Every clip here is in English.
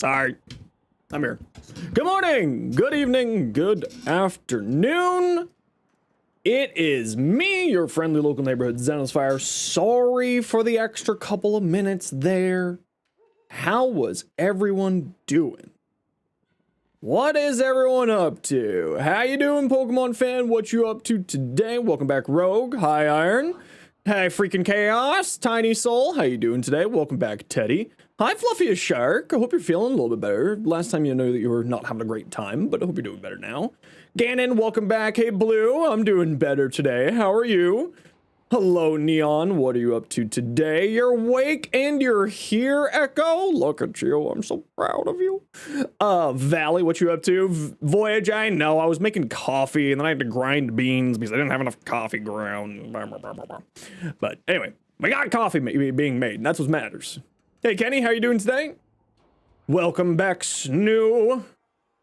Alright, I'm here. Good morning, good evening, good afternoon. It is me, your friendly local neighborhood Zenosfire. Sorry for the extra couple of minutes there. How was everyone doing? What is everyone up to? How you doing, Pokemon fan? What you up to today? Welcome back, Rogue. Hi, Iron. Hi, freaking Chaos. Tiny Soul. How you doing today? Welcome back, Teddy. Hi, Fluffy Shark. I hope you're feeling a little bit better. Last time you know that you were not having a great time, but I hope you're doing better now. Ganon, welcome back. Hey, Blue. I'm doing better today. How are you? Hello, Neon. What are you up to today? You're awake and you're here, Echo. Look at you. I'm so proud of you. Valley, what you up to? Voyage, I know. I was making coffee and then I had to grind beans because I didn't have enough coffee ground. But anyway, we got coffee being made, and that's what matters. Hey, Kenny, how you doing today? Welcome back, Snoo.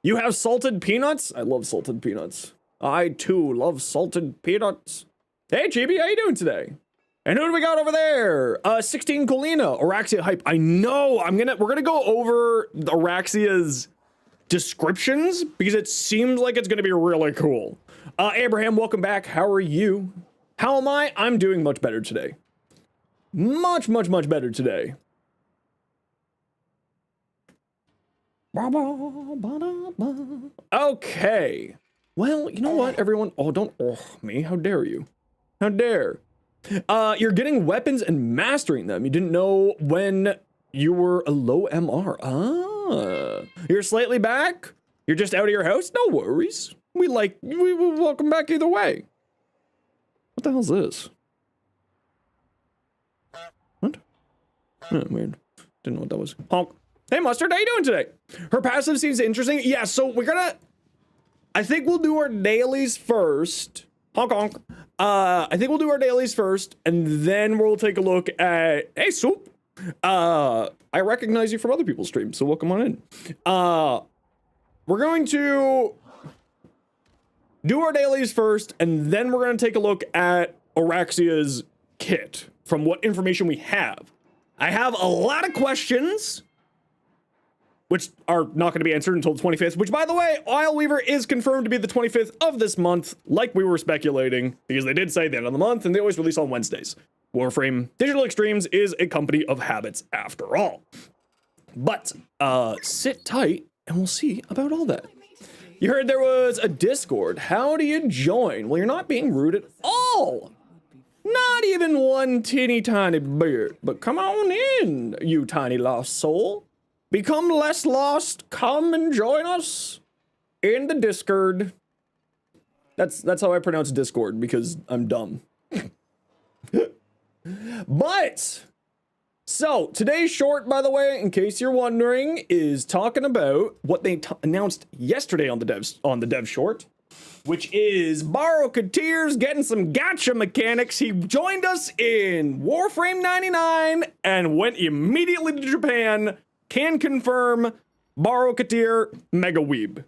You have salted peanuts? I love salted peanuts. I, too, love salted peanuts. Hey, Chibi, how you doing today? And who do we got over there? 16 Colina, Araxia hype. I know, we're gonna go over Araxia's descriptions because it seems like it's gonna be really cool. Abraham, welcome back. How are you? How am I? I'm doing much better today. Much better today. Okay. Well, you know what, everyone? Oh, don't me. How dare you? How dare? You're getting weapons and mastering them. You didn't know when you were a low MR. Ah. You're slightly back? You're just out of your house? No worries. We welcome back either way. What the hell's this? What? Oh, weird. Didn't know what that was. Honk. Hey, Mustard, how you doing today? Her passive seems interesting. Yeah, so we're gonna... I think we'll do our dailies first. Honk, honk. I think we'll do our dailies first, and then we'll take a look at... Hey, Soup. I recognize you from other people's streams, so welcome on in. We're going to do our dailies first, and then we're going to take a look at Araxia's kit from what information we have. I have a lot of questions, which are not going to be answered until the 25th, which, by the way, ISLEWEAVER is confirmed to be the 25th of this month, like we were speculating, because they did say the end of the month, and they always release on Wednesdays. Warframe Digital Extremes is a company of habits after all. But, sit tight, and we'll see about all that. You heard there was a Discord. How do you join? Well, you're not being rude at all. Not even one teeny tiny bit. But come on in, you tiny lost soul. Become less lost. Come and join us in the Discord. That's how I pronounce Discord because I'm dumb. But so today's short, by the way, in case you're wondering, is talking about what they announced yesterday on the dev short, which is Barokateer's getting some gacha mechanics. He joined us in Warframe 99 and went immediately to Japan. Can confirm Barokateer Mega Weeb.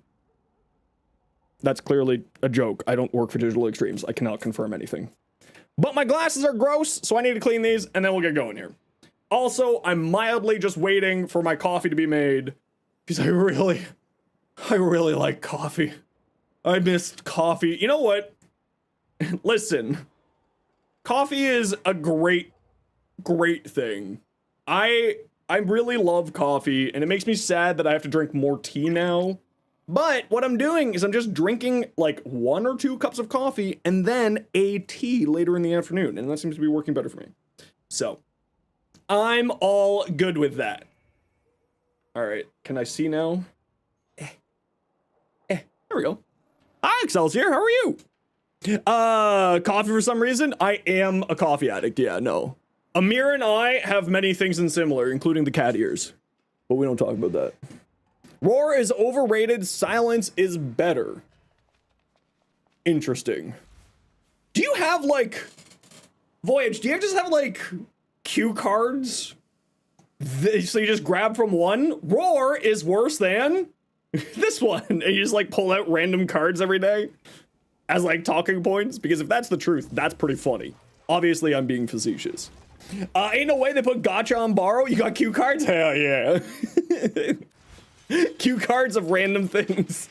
That's clearly a joke. I don't work for Digital Extremes. I cannot confirm anything. But my glasses are gross, so I need to clean these, and then we'll get going here. Also, I'm mildly just waiting for my coffee to be made, because I really like coffee. I missed coffee. You know what? Listen. Coffee is a great thing. I really love coffee, and it makes me sad that I have to drink more tea now. But what I'm doing is I'm just drinking like 1 or 2 cups of coffee and then a tea later in the afternoon, and that seems to be working better for me. So, I'm all good with that. All right, can I see now? There we go. Hi, Excelsior, how are you? Coffee for some reason? I am a coffee addict, yeah, no. Amir and I have many things in similar, including the cat ears. But we don't talk about that. Roar is overrated, silence is better. Interesting. Do you have, like... Voyage, do you just have, like, cue cards? So you just grab from one? Roar is worse than this one. And you just, like, pull out random cards every day as, like, talking points? Because if that's the truth, that's pretty funny. Obviously, I'm being facetious. Ain't no way they put gacha on borrow. You got cue cards? Hell yeah. Cue cards of random things.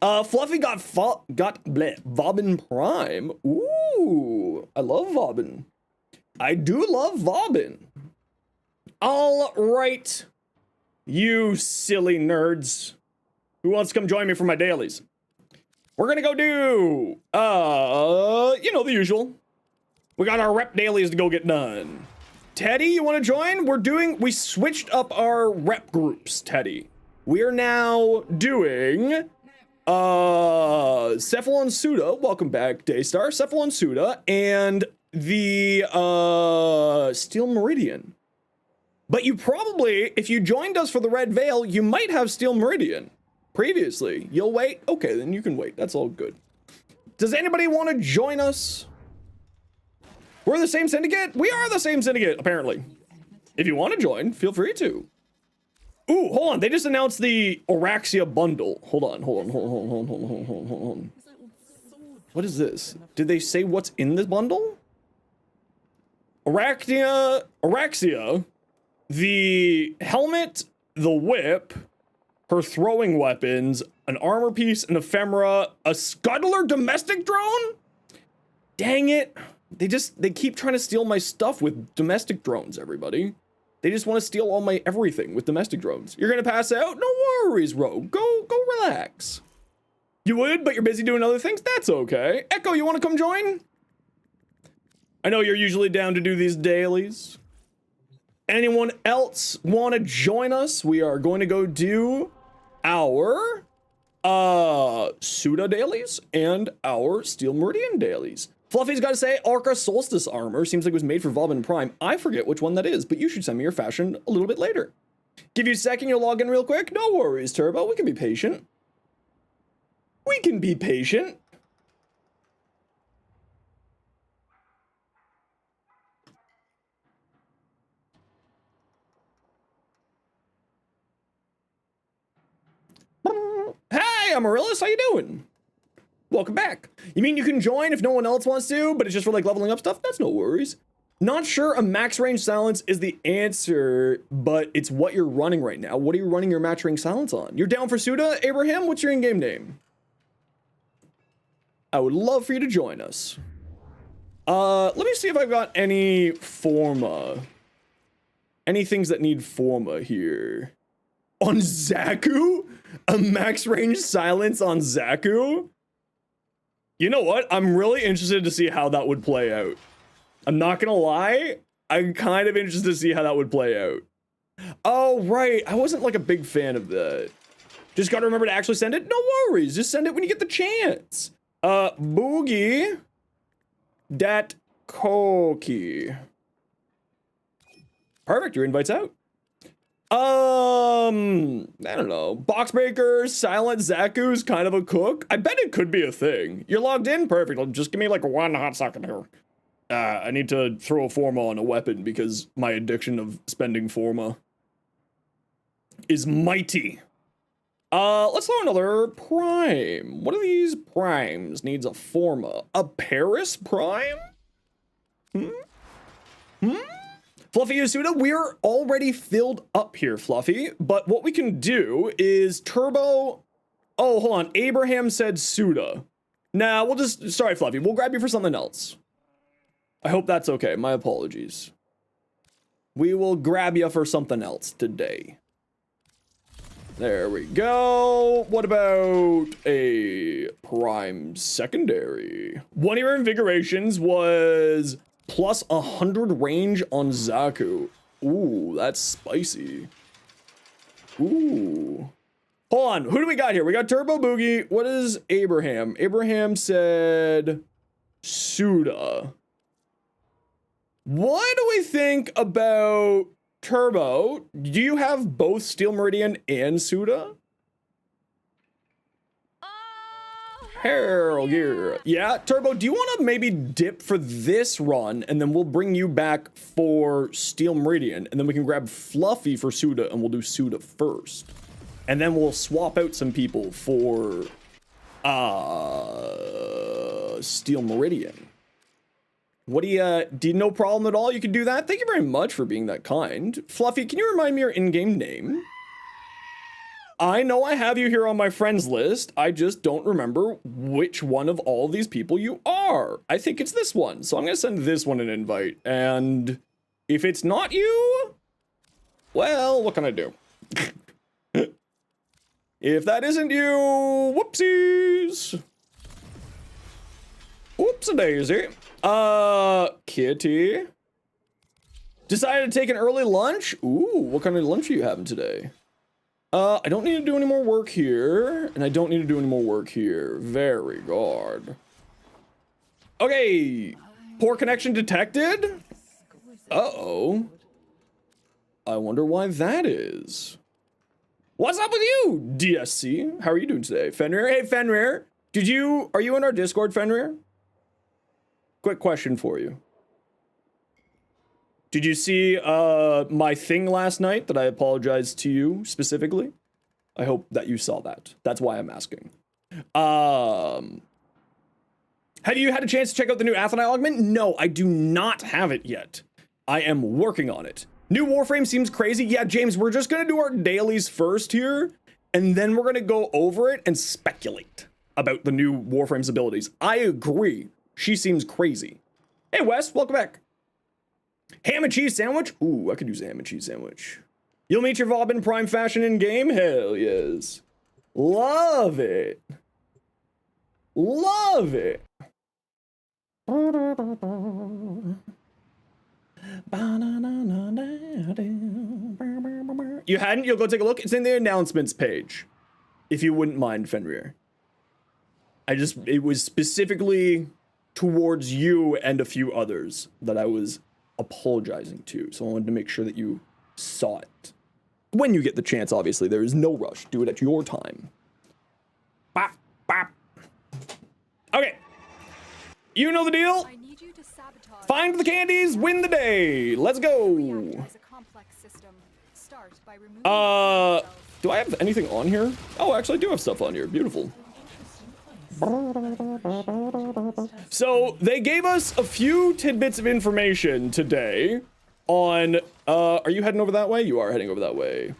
Fluffy got Vobbin Prime. Ooh, I love Vobbin. I do love Vobbin. All right, you silly nerds. Who wants to come join me for my dailies? We're gonna go do, you know, the usual. We got our rep dailies to go get done. Teddy, you want to join? We switched up our rep groups, Teddy. We are now doing, Cephalon Suda, welcome back, Daystar, Cephalon Suda, and the, Steel Meridian. But you probably, if you joined us for the Red Veil, you might have Steel Meridian previously. You'll wait? Okay, then you can wait. That's all good. Does anybody want to join us? We're the same syndicate? We are the same syndicate, apparently. If you want to join, feel free to. Ooh, hold on. They just announced the Oraxia bundle. Hold on. What is this? Did they say what's in this bundle? Oraxia, the helmet, the whip, her throwing weapons, an armor piece, an ephemera, a scuttler domestic drone? Dang it. They keep trying to steal my stuff with domestic drones, everybody. They just want to steal all my everything with domestic drones. You're gonna pass out? No worries, Rogue. Go relax. You would, but you're busy doing other things? That's okay. Echo, you want to come join? I know you're usually down to do these dailies. Anyone else want to join us? We are going to go do our Suda dailies and our Steel Meridian dailies. Fluffy's got to say, Orca Solstice armor seems like it was made for Vobbin Prime. I forget which one that is, but you should send me your fashion a little bit later. Give you a second, you'll log in real quick. No worries, Turbo. We can be patient. We can be patient. Hey, Amaryllis, how you doing? Welcome back. You mean you can join if no one else wants to, but it's just for like leveling up stuff? That's no worries. Not sure a max range silence is the answer, but it's what you're running right now. What are you running your max range silence on? You're down for Suda, Abraham? What's your in-game name? I would love for you to join us. Let me see if I've got any Forma. Any things that need Forma here. On Zaku? A max range silence on Zaku? You know what? I'm really interested to see how that would play out. I'm not gonna lie. I'm kind of interested to see how that would play out. Oh, right. I wasn't like a big fan of that. Just gotta remember to actually send it. No worries. Just send it when you get the chance. Boogie. Dat Koki. Perfect. Your invite's out. I don't know. Boxbreakers, Silent Zaku's kind of a cook. I bet it could be a thing. You're logged in? Perfect. Just give me like one hot second here. I need to throw a Forma on a weapon because my addiction of spending Forma is mighty. Let's throw another Prime. What of these Primes needs a Forma? A Paris Prime? Fluffy Yasuda, we're already filled up here, Fluffy. But what we can do is Turbo. Oh, hold on. Abraham said Suda. Nah, we'll just. Sorry, Fluffy. We'll grab you for something else. I hope that's okay. My apologies. We will grab you for something else today. There we go. What about a Prime Secondary? One of your invigorations was plus 100 range on Zaku. Ooh, that's spicy. Ooh. Hold on, who do we got here? We got Turbo Boogie. What is Abraham? Abraham said Suda. What do we think about Turbo? Do you have both Steel Meridian and Suda? Hell yeah. Yeah, Turbo, do you want to maybe dip for this run, and then we'll bring you back for Steel Meridian, and then we can grab Fluffy for Suda, and we'll do Suda first. And then we'll swap out some people for, Steel Meridian. What do you no problem at all? You can do that? Thank you very much for being that kind. Fluffy, can you remind me your in-game name? I know I have you here on my friends list. I just don't remember which one of all these people you are. I think it's this one. So I'm going to send this one an invite. And if it's not you, well, what can I do? If that isn't you, whoopsies. Whoopsie-daisy. Kitty. Decided to take an early lunch? Ooh, what kind of lunch are you having today? I don't need to do any more work here, and I don't need to do any more work here. Very good. Okay, poor connection detected? Uh-oh. I wonder why that is. What's up with you, DSC? How are you doing today? Fenrir? Hey, Fenrir. Are you in our Discord, Fenrir? Quick question for you. Did you see my thing last night that I apologized to you specifically? I hope that you saw that. That's why I'm asking. Have you had a chance to check out the new Athenai augment? No, I do not have it yet. I am working on it. New Warframe seems crazy. Yeah, James, we're just gonna do our dailies first here, and then we're gonna go over it and speculate about the new Warframe's abilities. I agree. She seems crazy. Hey, Wes, welcome back. Ham and cheese sandwich? Ooh, I could use a ham and cheese sandwich. You'll meet your Vob in prime fashion in game? Hell yes. Love it. Love it. You hadn't? You'll go take a look. It's in the announcements page. If you wouldn't mind, Fenrir. It was specifically towards you and a few others that I was apologizing to. So I wanted to make sure that you saw it. When you get the chance, obviously. There is no rush. Do it at your time. Bop, bop. Okay. You know the deal. I need you to sabotage. Find the candies, win the day. Let's go. Do I have anything on here? Oh, actually I do have stuff on here. Beautiful. So they gave us a few tidbits of information today on, are you heading over that way? You are heading over that way.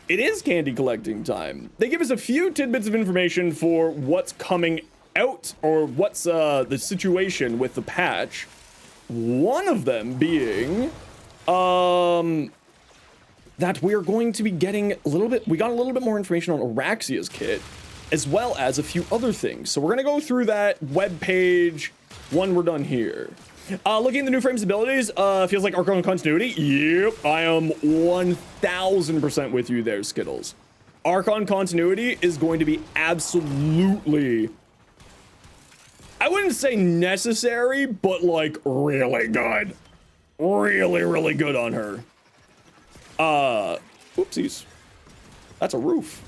It is candy collecting time. They give us a few tidbits of information for what's coming out, or what's the situation with the patch. One of them being, that we're going to be getting we got a little bit more information on Araxia's kit, as well as a few other things. So we're gonna go through that web page when we're done here. Looking at the new frame's abilities, feels like Archon continuity. Yep, I am 1000% with you there, Skittles. Archon continuity is going to be absolutely, I wouldn't say necessary, but like really good. Really, really good on her. Oopsies. That's a roof.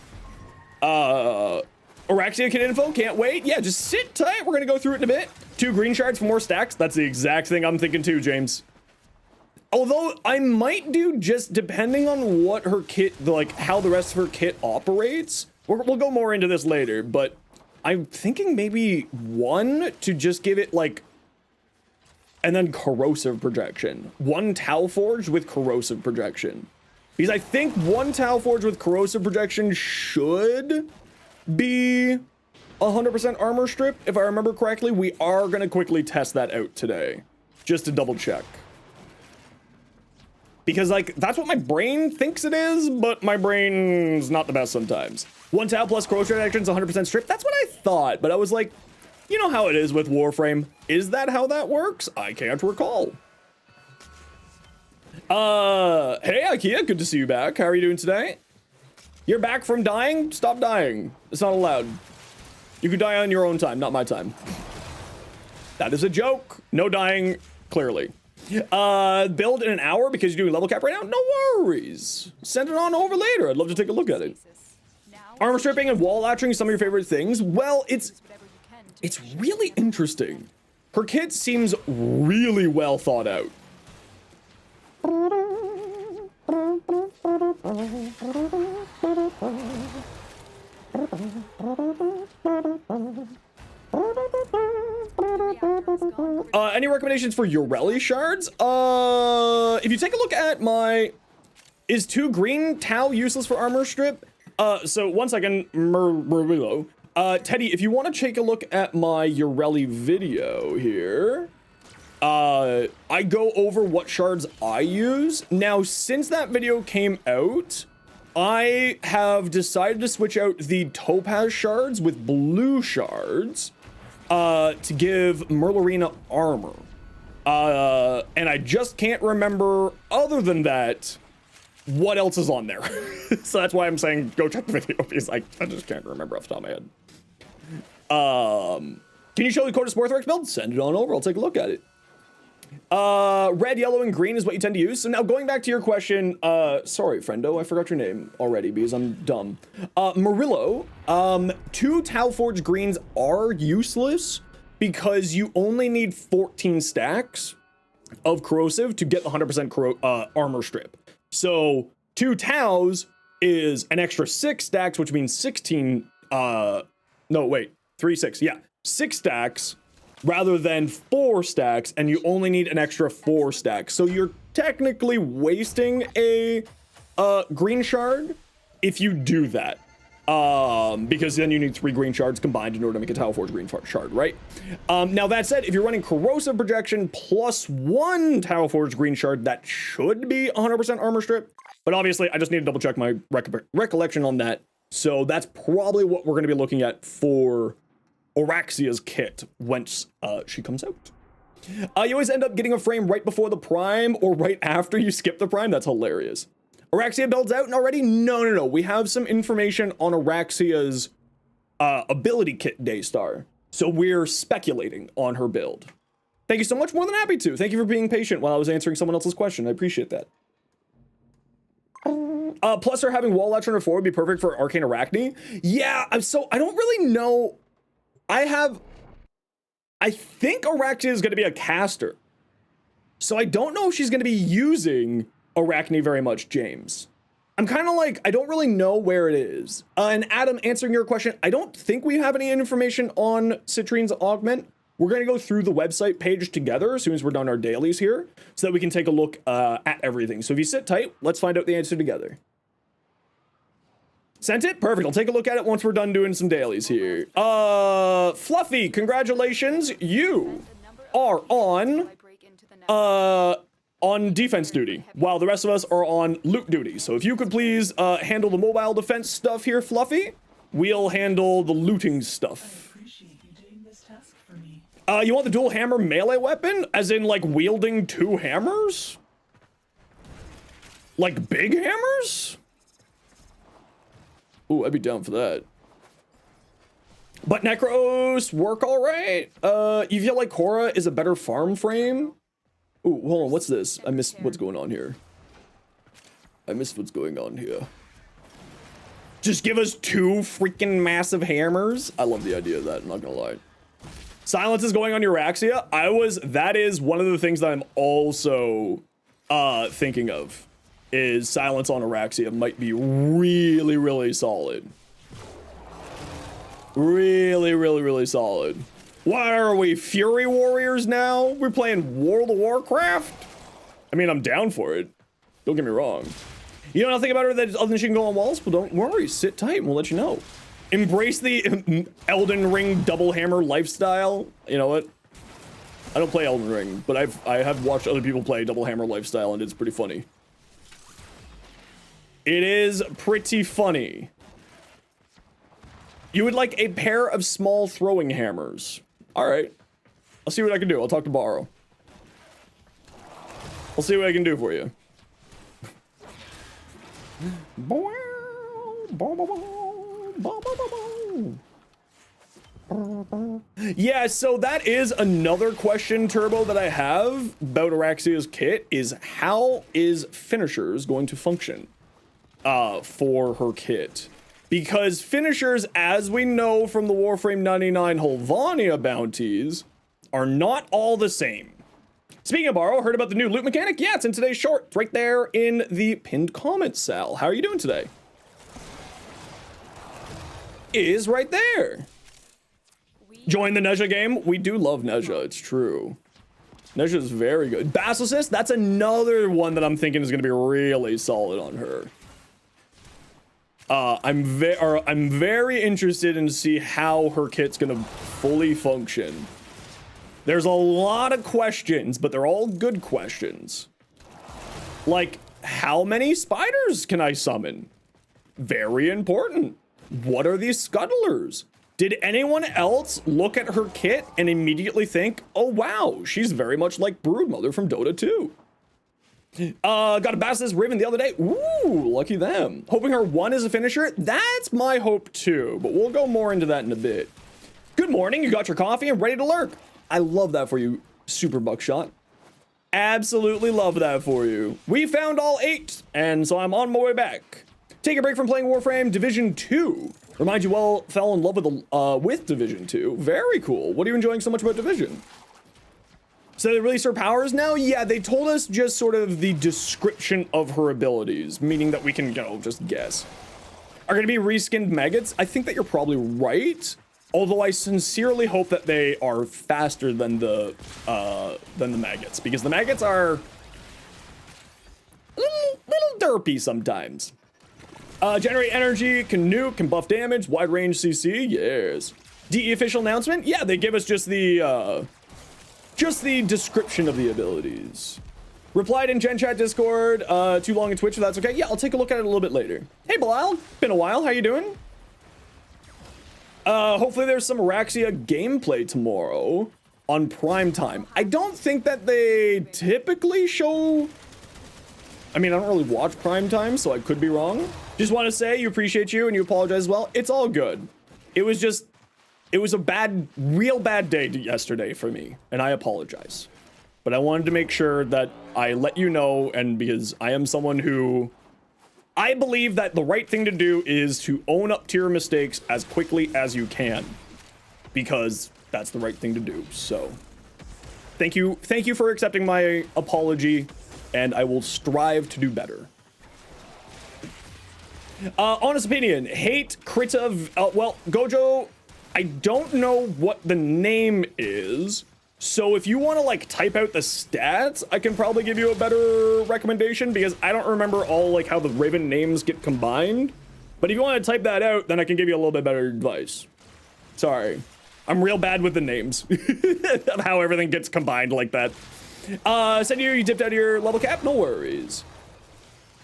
Araxia kit info, can't wait. Yeah, just sit tight. We're gonna go through it in a bit. 2 green shards for more stacks. That's the exact thing I'm thinking too, James. Although I might do, just depending on what her kit, like how the rest of her kit operates. We'll go more into this later, but I'm thinking maybe 1 to just give it like, and then corrosive projection. 1 Tau Forge with corrosive projection. Because I think 1 Tau Forge with corrosive projection should be 100% armor strip, if I remember correctly. We are going to quickly test that out today, just to double check. Because, like, that's what my brain thinks it is, but my brain's not the best sometimes. 1 Tau plus corrosive projection is 100% strip. That's what I thought, but I was like, you know how it is with Warframe. Is that how that works? I can't recall. Hey, Ikea, good to see you back. How are you doing today? You're back from dying? Stop dying. It's not allowed. You can die on your own time, not my time. That is a joke. No dying, clearly. Build in an hour because you're doing level cap right now? No worries. Send it on over later. I'd love to take a look at it. Armor stripping and wall latching, some of your favorite things. Well, it's really interesting. Her kit seems really well thought out. Any recommendations for Ureli shards? If you take a look at my... Is 2 green Tau useless for armor strip? So one second, Murillo. Teddy, if you want to take a look at my Ureli video here, I go over what shards I use. Now, since that video came out, I have decided to switch out the topaz shards with blue shards, to give Merlorina armor. And I just can't remember, other than that, what else is on there. So that's why I'm saying go check the video, because I just can't remember off the top of my head. Can you show the code of Sporthrex build? Send it on over, I'll take a look at it. Red, yellow, and green is what you tend to use. So now going back to your question, sorry, friendo, I forgot your name already because I'm dumb. Murillo, 2 Talforge greens are useless because you only need 14 stacks of corrosive to get the 100% armor strip. So 2 Taus is an extra 6 stacks, which means 16, no, wait, 3, 6, yeah, 6 stacks rather than 4 stacks, and you only need an extra 4 stacks. So you're technically wasting a green shard if you do that. Because then you need 3 green shards combined in order to make a Talforge green shard, right? Now that said, if you're running corrosive projection plus 1 Talforge green shard, that should be 100% armor strip. But obviously, I just need to double check my recollection on that. So that's probably what we're going to be looking at for Oraxia's kit once she comes out. You always end up getting a frame right before the prime or right after you skip the prime. That's hilarious. Oraxia builds out already? No. We have some information on Oraxia's ability kit Daystar. So we're speculating on her build. Thank you so much, more than happy to. Thank you for being patient while I was answering someone else's question. I appreciate that. Plus her having Wall Latch on her 4 would be perfect for Arcane Arachne. Yeah, so I don't really know. I think Arachne is going to be a caster. So I don't know if she's going to be using Arachne very much, James. I'm kind of like, I don't really know where it is. And Adam, answering your question, I don't think we have any information on Citrine's Augment. We're going to go through the website page together as soon as we're done our dailies here, so that we can take a look at everything. So if you sit tight, let's find out the answer together. Sent it? Perfect. I'll take a look at it once we're done doing some dailies here. Fluffy, congratulations. You are on defense duty, while the rest of us are on loot duty. So if you could please handle the mobile defense stuff here, Fluffy, we'll handle the looting stuff. I appreciate you doing this task for me. You want the dual hammer melee weapon? As in, like, wielding 2 hammers? Like, big hammers? Ooh, I'd be down for that. But Necros work all right. You feel like Korra is a better farm frame? Ooh, hold on, what's this? I missed what's going on here. Just give us 2 freaking massive hammers. I love the idea of that, I'm not gonna lie. Silence is going on Euraxia. That is one of the things that I'm also thinking of. Is silence on Euraxia might be really, really solid. Really solid. What are we, Fury Warriors now? We're playing World of Warcraft? I mean, I'm down for it. Don't get me wrong. You know nothing about her that other than she can go on walls? Well, don't worry, sit tight and we'll let you know. Embrace the Elden Ring double hammer lifestyle. You know what? I don't play Elden Ring, but I have watched other people play double hammer lifestyle and it's pretty funny. It is pretty funny. You would like a pair of small throwing hammers. All right. I'll see what I can do. I'll talk to Borrow. I'll see what I can do for you. Yeah, so that is another question, Turbo, that I have about Araxia's kit is how is finishers going to function? For her kit, because finishers, as we know from the Warframe 99 Holvania bounties, are not all the same. Speaking of Borrow, heard about the new loot mechanic? Yeah, it's in today's short. It's right there in the pinned comment, Sal. How are you doing today? It is right there. Join the Nezha game. We do love Nezha, it's true. Nezha is very good. Basilisk, that's another one that I'm thinking is going to be really solid on her. I'm very interested in see how her kit's gonna fully function. There's a lot of questions, but they're all good questions. Like, how many spiders can I summon? Very important. What are these scuttlers? Did anyone else look at her kit and immediately think, oh wow, she's very much like Broodmother from Dota 2? Got a Basilisk Riven the other day. Ooh, lucky them. Hoping her 1 is a finisher. That's my hope too, but we'll go more into that in a bit. Good morning, you got your coffee and ready to lurk. I love that for you, Super Buckshot. Absolutely love that for you. We found all 8, and so I'm on my way back. Take a break from playing Warframe Division 2. Remind you well, fell in love with Division 2. Very cool. What are you enjoying so much about Division? So they released her powers now? Yeah, they told us just sort of the description of her abilities, meaning that we can, you know, just guess. Are gonna be reskinned maggots? I think that you're probably right. Although I sincerely hope that they are faster than the maggots, because the maggots are a little derpy sometimes. Generate energy, can nuke, can buff damage, wide range CC, yes. DE official announcement? Yeah, they give us just the description of the abilities. Replied in Gen Chat Discord, too long in Twitch, if that's okay. Yeah, I'll take a look at it a little bit later. Hey, Bilal, been a while, how you doing? Hopefully there's some Araxia gameplay tomorrow on prime time. I don't think that they typically show... I mean, I don't really watch prime time, so I could be wrong. Just want to say you appreciate you and you apologize as well. It's all good. It was a real bad day yesterday for me, and I apologize. But I wanted to make sure that I let you know, and because I am someone who... I believe that the right thing to do is to own up to your mistakes as quickly as you can, because that's the right thing to do. So thank you for accepting my apology, and I will strive to do better. Honest opinion, hate Krita, well, Gojo, I don't know what the name is. So if you want to like type out the stats, I can probably give you a better recommendation, because I don't remember all like how the Raven names get combined. But if you want to type that out, then I can give you a little bit better advice. Sorry. I'm real bad with the names of how everything gets combined like that. Said you dipped out of your level cap? No worries.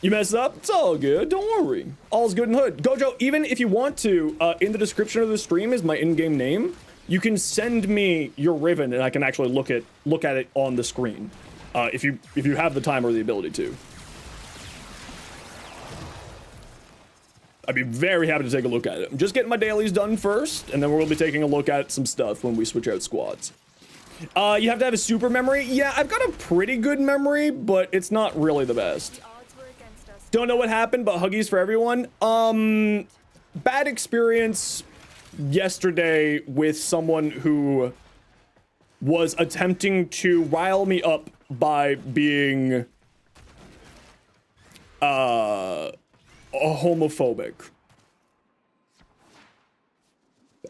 You messed up? It's all good. Don't worry. All's good in hood. Gojo, even if you want to, in the description of the stream is my in-game name. You can send me your Riven and I can actually look at it on the screen. If you have the time or the ability to. I'd be very happy to take a look at it. I'm just getting my dailies done first, and then we'll be taking a look at some stuff when we switch out squads. You have to have a super memory. Yeah, I've got a pretty good memory, but it's not really the best. Don't know what happened, but huggies for everyone. Bad experience yesterday with someone who was attempting to rile me up by being homophobic,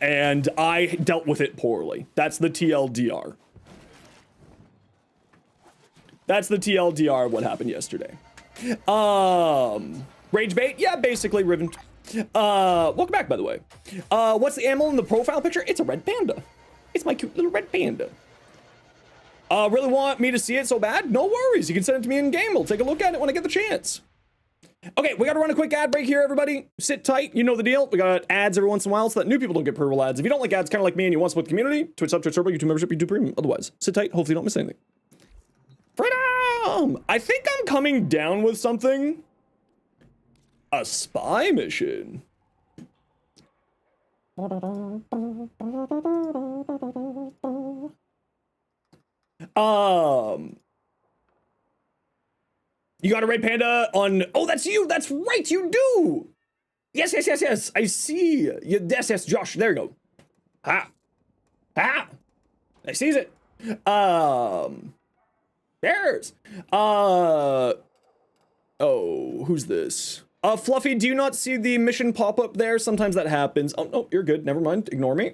and I dealt with it poorly. That's the TLDR. That's the TLDR of what happened yesterday. Rage bait? Yeah, basically Riven. Welcome back, by the way. What's the animal in the profile picture? It's a red panda. It's my cute little red panda. Really want me to see it so bad? No worries. You can send it to me in game. I'll take a look at it when I get the chance. Okay, we gotta run a quick ad break here, everybody. Sit tight. You know the deal. We got ads every once in a while so that new people don't get pre-roll ads. If you don't like ads, kind of like me, and you want to support the community, Twitch sub, Twitch turbo, YouTube membership, YouTube premium. Otherwise, sit tight. Hopefully you don't miss anything. Freedom! I think I'm coming down with something. A spy mission. You got a red panda on... Oh, that's you! That's right, you do! Yes, yes, yes, yes. I see. Yes, yes, Josh. There you go. Ha. Ha. I sees it. There's. Oh, who's this? Fluffy, do you not see the mission pop up there? Sometimes that happens. Oh, no, you're good. Never mind. Ignore me.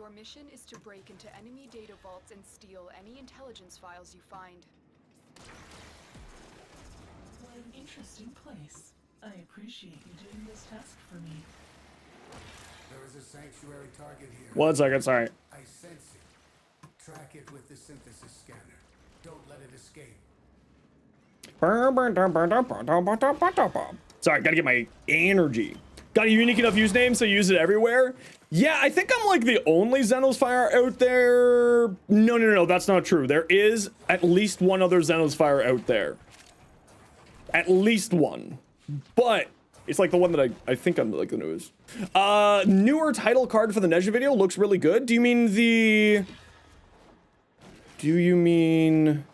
Your mission is to break into enemy data vaults and steal any intelligence files you find. What an interesting place. I appreciate you doing this task for me. There is a sanctuary target here. 1 second, sorry. I sense it. Track it with the synthesis scanner. Don't let it escape. Sorry, gotta get my energy. Got a unique enough username, so use it everywhere. Yeah, I think I'm like the only Zenosfire out there. No, that's not true. There is at least one other Zenosfire out there. At least one. But it's like the one that I think I'm like the newest. Newer title card for the Nezha video looks really good. Do you mean the... What do you mean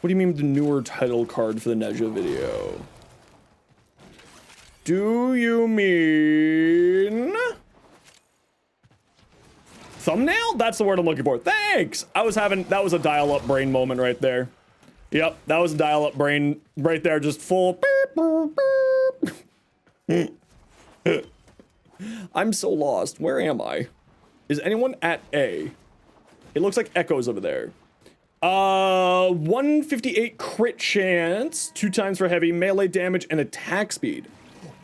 the newer title card for the Nezha video? Do you mean thumbnail? That's the word I'm looking for. Thanks. That was a dial-up brain moment right there. Yep, that was a dial-up brain right there, just full. I'm so lost. Where am I? Is anyone at A? It looks like Echo's over there. 158 crit chance, 2 times for heavy, melee damage, and attack speed.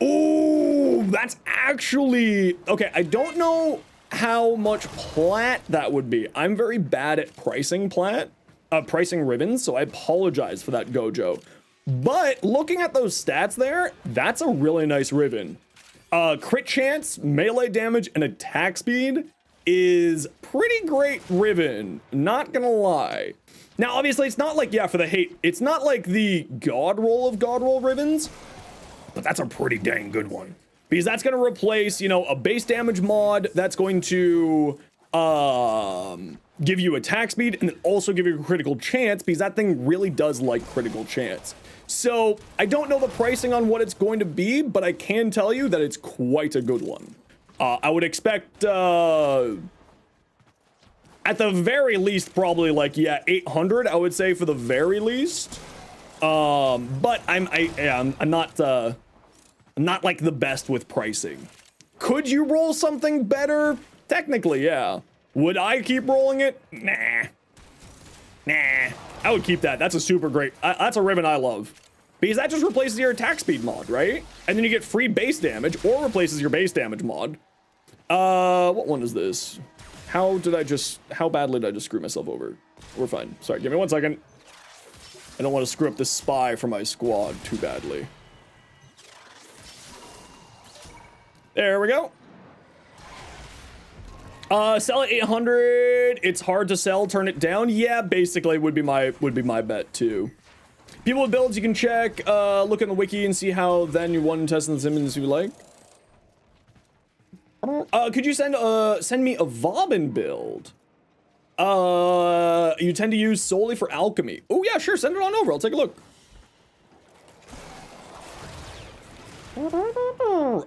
Ooh, that's actually... Okay, I don't know how much plat that would be. I'm very bad at pricing pricing ribbons, so I apologize for that, Gojo. But looking at those stats there, that's a really nice ribbon. Crit chance, melee damage, and attack speed is pretty great ribbon, not gonna lie. Now, obviously, it's not like, yeah, for the hate, it's not like the God roll of God roll ribbons, but that's a pretty dang good one. Because that's going to replace, you know, a base damage mod that's going to give you attack speed and then also give you a critical chance, because that thing really does like critical chance. So I don't know the pricing on what it's going to be, but I can tell you that it's quite a good one. I would expect at the very least probably like, yeah, 800, I would say, for the very least. But I'm not like the best with pricing. Could you roll something better? Technically, yeah. Would I keep rolling it? Nah. I would keep that. That's a super great. That's a ribbon I love. Because that just replaces your attack speed mod, right? And then you get free base damage, or replaces your base damage mod. What one is this? How badly did I just screw myself over? We're fine. Sorry, give me 1 second. I don't want to screw up this spy for my squad too badly. There we go. Sell at 800. It's hard to sell. Turn it down. Yeah, basically would be my bet too. People with builds you can check. Look in the wiki and see how then you won test in the sims you like. Could you send me a Vauban build? You tend to use solely for alchemy. Oh yeah, sure. Send it on over. I'll take a look.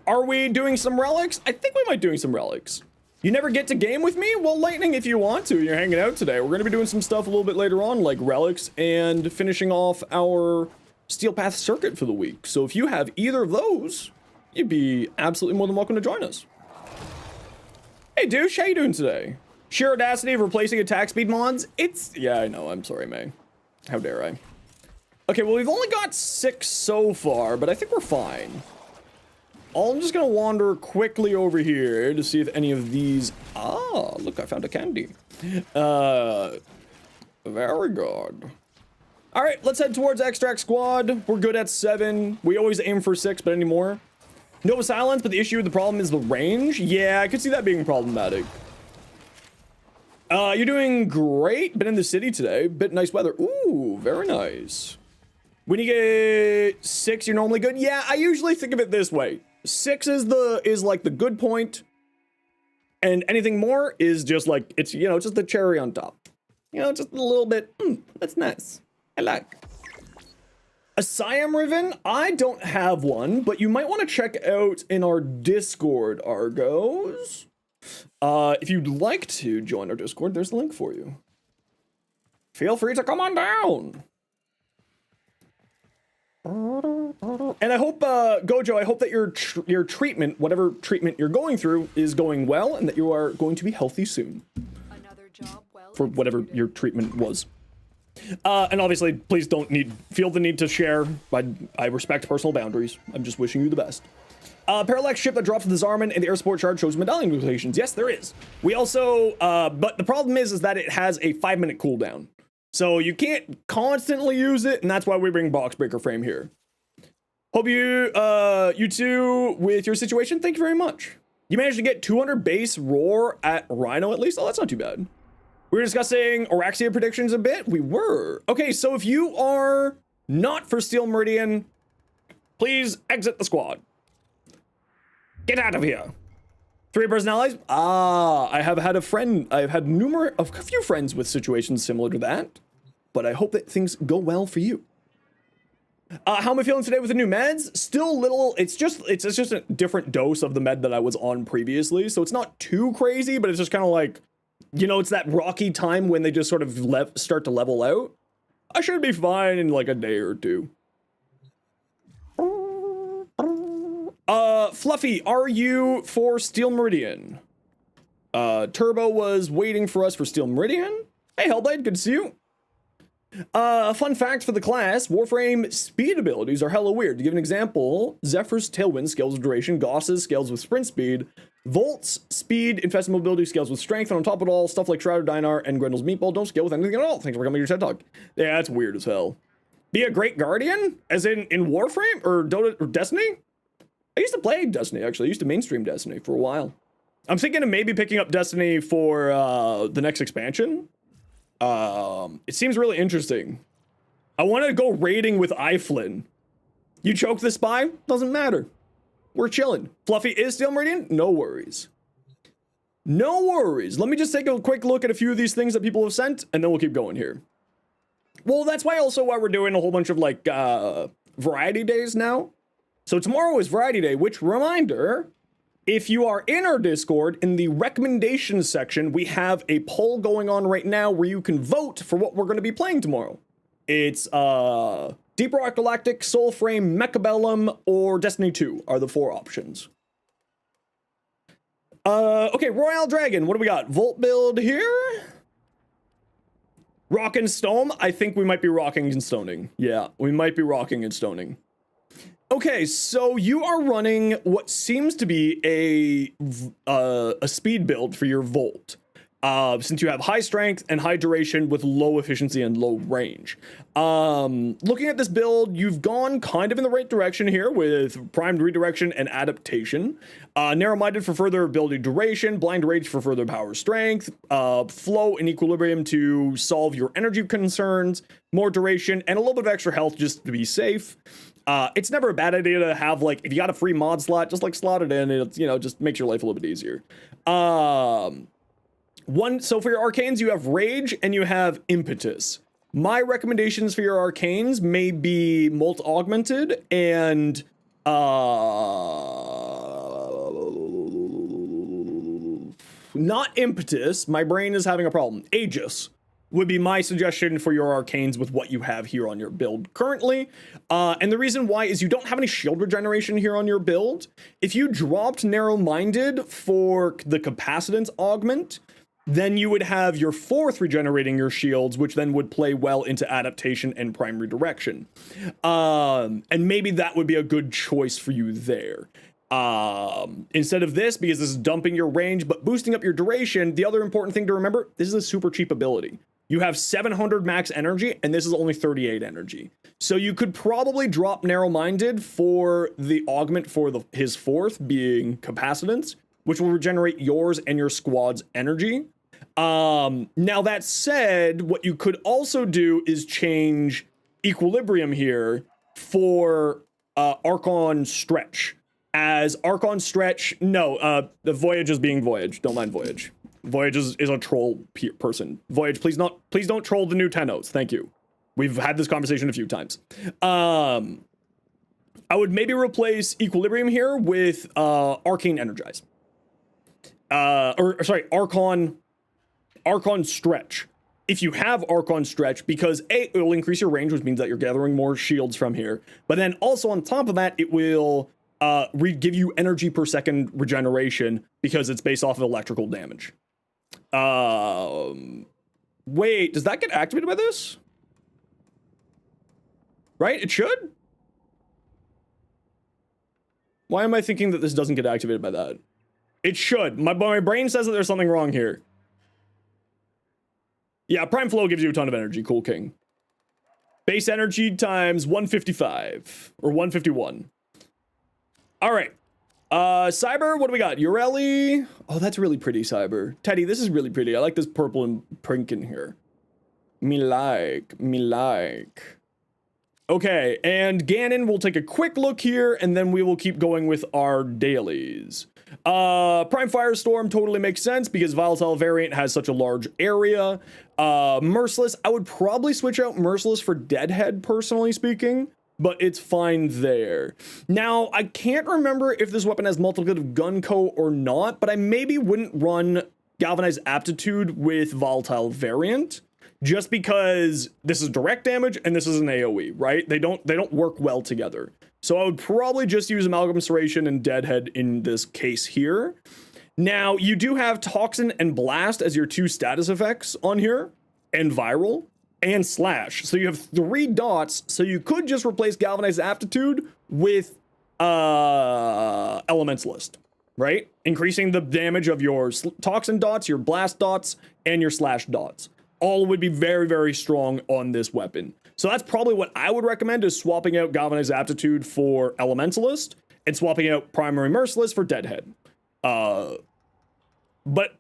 Are we doing some relics? I think we might doing some relics. You never get to game with me? Well, Lightning, if you want to, you're hanging out today. We're going to be doing some stuff a little bit later on, like relics and finishing off our Steel Path circuit for the week. So if you have either of those, you'd be absolutely more than welcome to join us. Hey, douche, how you doing today? Sheer audacity of replacing attack speed mods? Yeah, I know. I'm sorry, May. How dare I? Okay, well, we've only got 6 so far, but I think we're fine. I'm just gonna wander quickly over here to see if any of these... Ah, look, I found a candy. Very good. All right, let's head towards Extract Squad. We're good at 7. We always aim for 6, but anymore. Nova Silence, but the issue, the problem is the range. Yeah, I could see that being problematic. You're doing great. Been in the city today. Bit nice weather. Ooh, very nice. When you get 6, you're normally good. Yeah, I usually think of it this way. 6 is like the good point, and anything more is just like, it's, you know, just the cherry on top. You know, just a little bit. That's nice. I like. A Siam Riven? I don't have one, but you might want to check out in our Discord, Argos. If you'd like to join our Discord, there's a link for you. Feel free to come on down. And I hope, Gojo, I hope that your treatment, whatever treatment you're going through, is going well, and that you are going to be healthy soon. Another job well For whatever executed. your treatment was. And obviously, please don't feel the need to share. I respect personal boundaries. I'm just wishing you the best. Parallax ship that drops the Zarman and the air support shard shows medallion locations. Yes, there is. We also, but the problem is that it has a 5-minute cooldown. So you can't constantly use it, and that's why we bring Box Breaker Frame here. Hope you two with your situation. Thank you very much. You managed to get 200 base roar at Rhino at least. Oh, that's not too bad. We were discussing Oraxia predictions a bit. We were. Okay, so if you are not for Steel Meridian, please exit the squad. Get out of here. 3 personalities? I have had I've had a few friends with situations similar to that, but I hope that things go well for you. How am I feeling today with the new meds? Still little, it's just a different dose of the med that I was on previously, so it's not too crazy, but it's just kind of like, you know, it's that rocky time when they just sort of start to level out. I should be fine in like a day or two. Fluffy, are you for Steel Meridian? Turbo was waiting for us for Steel Meridian. Hey, Hellblade, good to see you. Fun fact for the class, Warframe speed abilities are hella weird. To give an example, Zephyr's Tailwind scales with duration, Goss's scales with sprint speed, Volt's speed, Infested Mobility scales with strength, and on top of it all, stuff like Shrouded Dinar and Grendel's Meatball don't scale with anything at all. Thanks for coming to your TED Talk. Yeah, that's weird as hell. Be a Great Guardian? As in Warframe? Or Dota or Destiny? I used to play Destiny, actually. I used to mainstream Destiny for a while. I'm thinking of maybe picking up Destiny for the next expansion. It seems really interesting. I want to go raiding with Iflin. You choke the spy? Doesn't matter. We're chilling. Fluffy is Steel Meridian? No worries. No worries. Let me just take a quick look at a few of these things that people have sent, and then we'll keep going here. Well, that's why we're doing a whole bunch of like variety days now. So tomorrow is variety day, which, reminder, if you are in our Discord, in the recommendations section, we have a poll going on right now where you can vote for what we're going to be playing tomorrow. It's Deep Rock Galactic, Soulframe, Mechabellum, or Destiny 2 are the 4 options. Okay, Royal Dragon, what do we got? Volt build here? Rock and Stone? I think we might be rocking and stoning. Yeah, we might be rocking and stoning. Okay, so you are running what seems to be a speed build for your Volt. Since you have high strength and high duration with low efficiency and low range. Looking at this build, you've gone kind of in the right direction here with primed redirection and adaptation. Narrow-minded for further ability duration, blind rage for further power strength, flow and equilibrium to solve your energy concerns, more duration, and a little bit of extra health just to be safe. It's never a bad idea to have, like, if you got a free mod slot, just like slot it in. It, you know, just makes your life a little bit easier. So for your arcanes, you have Rage and you have Impetus. My recommendations for your arcanes may be Molt Augmented and not Impetus. My brain is having a problem. Aegis would be my suggestion for your arcanes with what you have here on your build currently. And the reason why is you don't have any shield regeneration here on your build. If you dropped Narrow-Minded for the Capacitance Augment, then you would have your 4th regenerating your shields, which then would play well into adaptation and prime redirection. And maybe that would be a good choice for you there. Instead of this, because this is dumping your range, but boosting up your duration, the other important thing to remember, this is a super cheap ability. You have 700 max energy, and this is only 38 energy. So you could probably drop Narrow-Minded for the augment for his 4th, being Capacitance, which will regenerate yours and your squad's energy. Now that said, what you could also do is change Equilibrium here for Archon Stretch. As Archon Stretch, no, the Voyage is being Voyage. Don't mind Voyage. Voyage is a troll person. Voyage, please don't troll the new Tenos. Thank you. We've had this conversation a few times. I would maybe replace Equilibrium here with Arcane Energize. Archon Stretch. if you have Archon Stretch, because A, it will increase your range, which means that you're gathering more shields from here. But then also on top of that, it will give you energy per second regeneration because it's based off of electrical damage. Wait, does that get activated by this? Right? It should? Why am I thinking that this doesn't get activated by that? It should. My brain says that there's something wrong here. Yeah, Prime Flow gives you a ton of energy. Cool King. Base energy times 155 or 151. All right. Cyber, what do we got? Ureli. Oh, that's really pretty, Cyber. Teddy, this is really pretty. I like this purple and pink in here. Me like. Okay, and Ganon, we'll take a quick look here, and then we will keep going with our dailies. Prime Firestorm totally makes sense because Volatile variant has such a large area. Merciless, I would probably switch out Merciless for Deadhead, personally speaking, but it's fine there. Now, I can't remember if this weapon has multiplicative Gunko or not, but I maybe wouldn't run Galvanized Aptitude with Volatile variant. Just because this is direct damage and this is an AoE, right? They don't work well together. So I would probably just use Amalgam Serration and Deadhead in this case here. Now, you do have Toxin and Blast as your two status effects on here, and Viral, and Slash. So you have 3 dots, so you could just replace Galvanized Aptitude with Elementalist, right? Increasing the damage of your Toxin dots, your Blast dots, and your Slash dots. All would be very, very strong on this weapon. So that's probably what I would recommend, is swapping out Galvanized Aptitude for Elementalist and swapping out Primary Merciless for Deadhead. And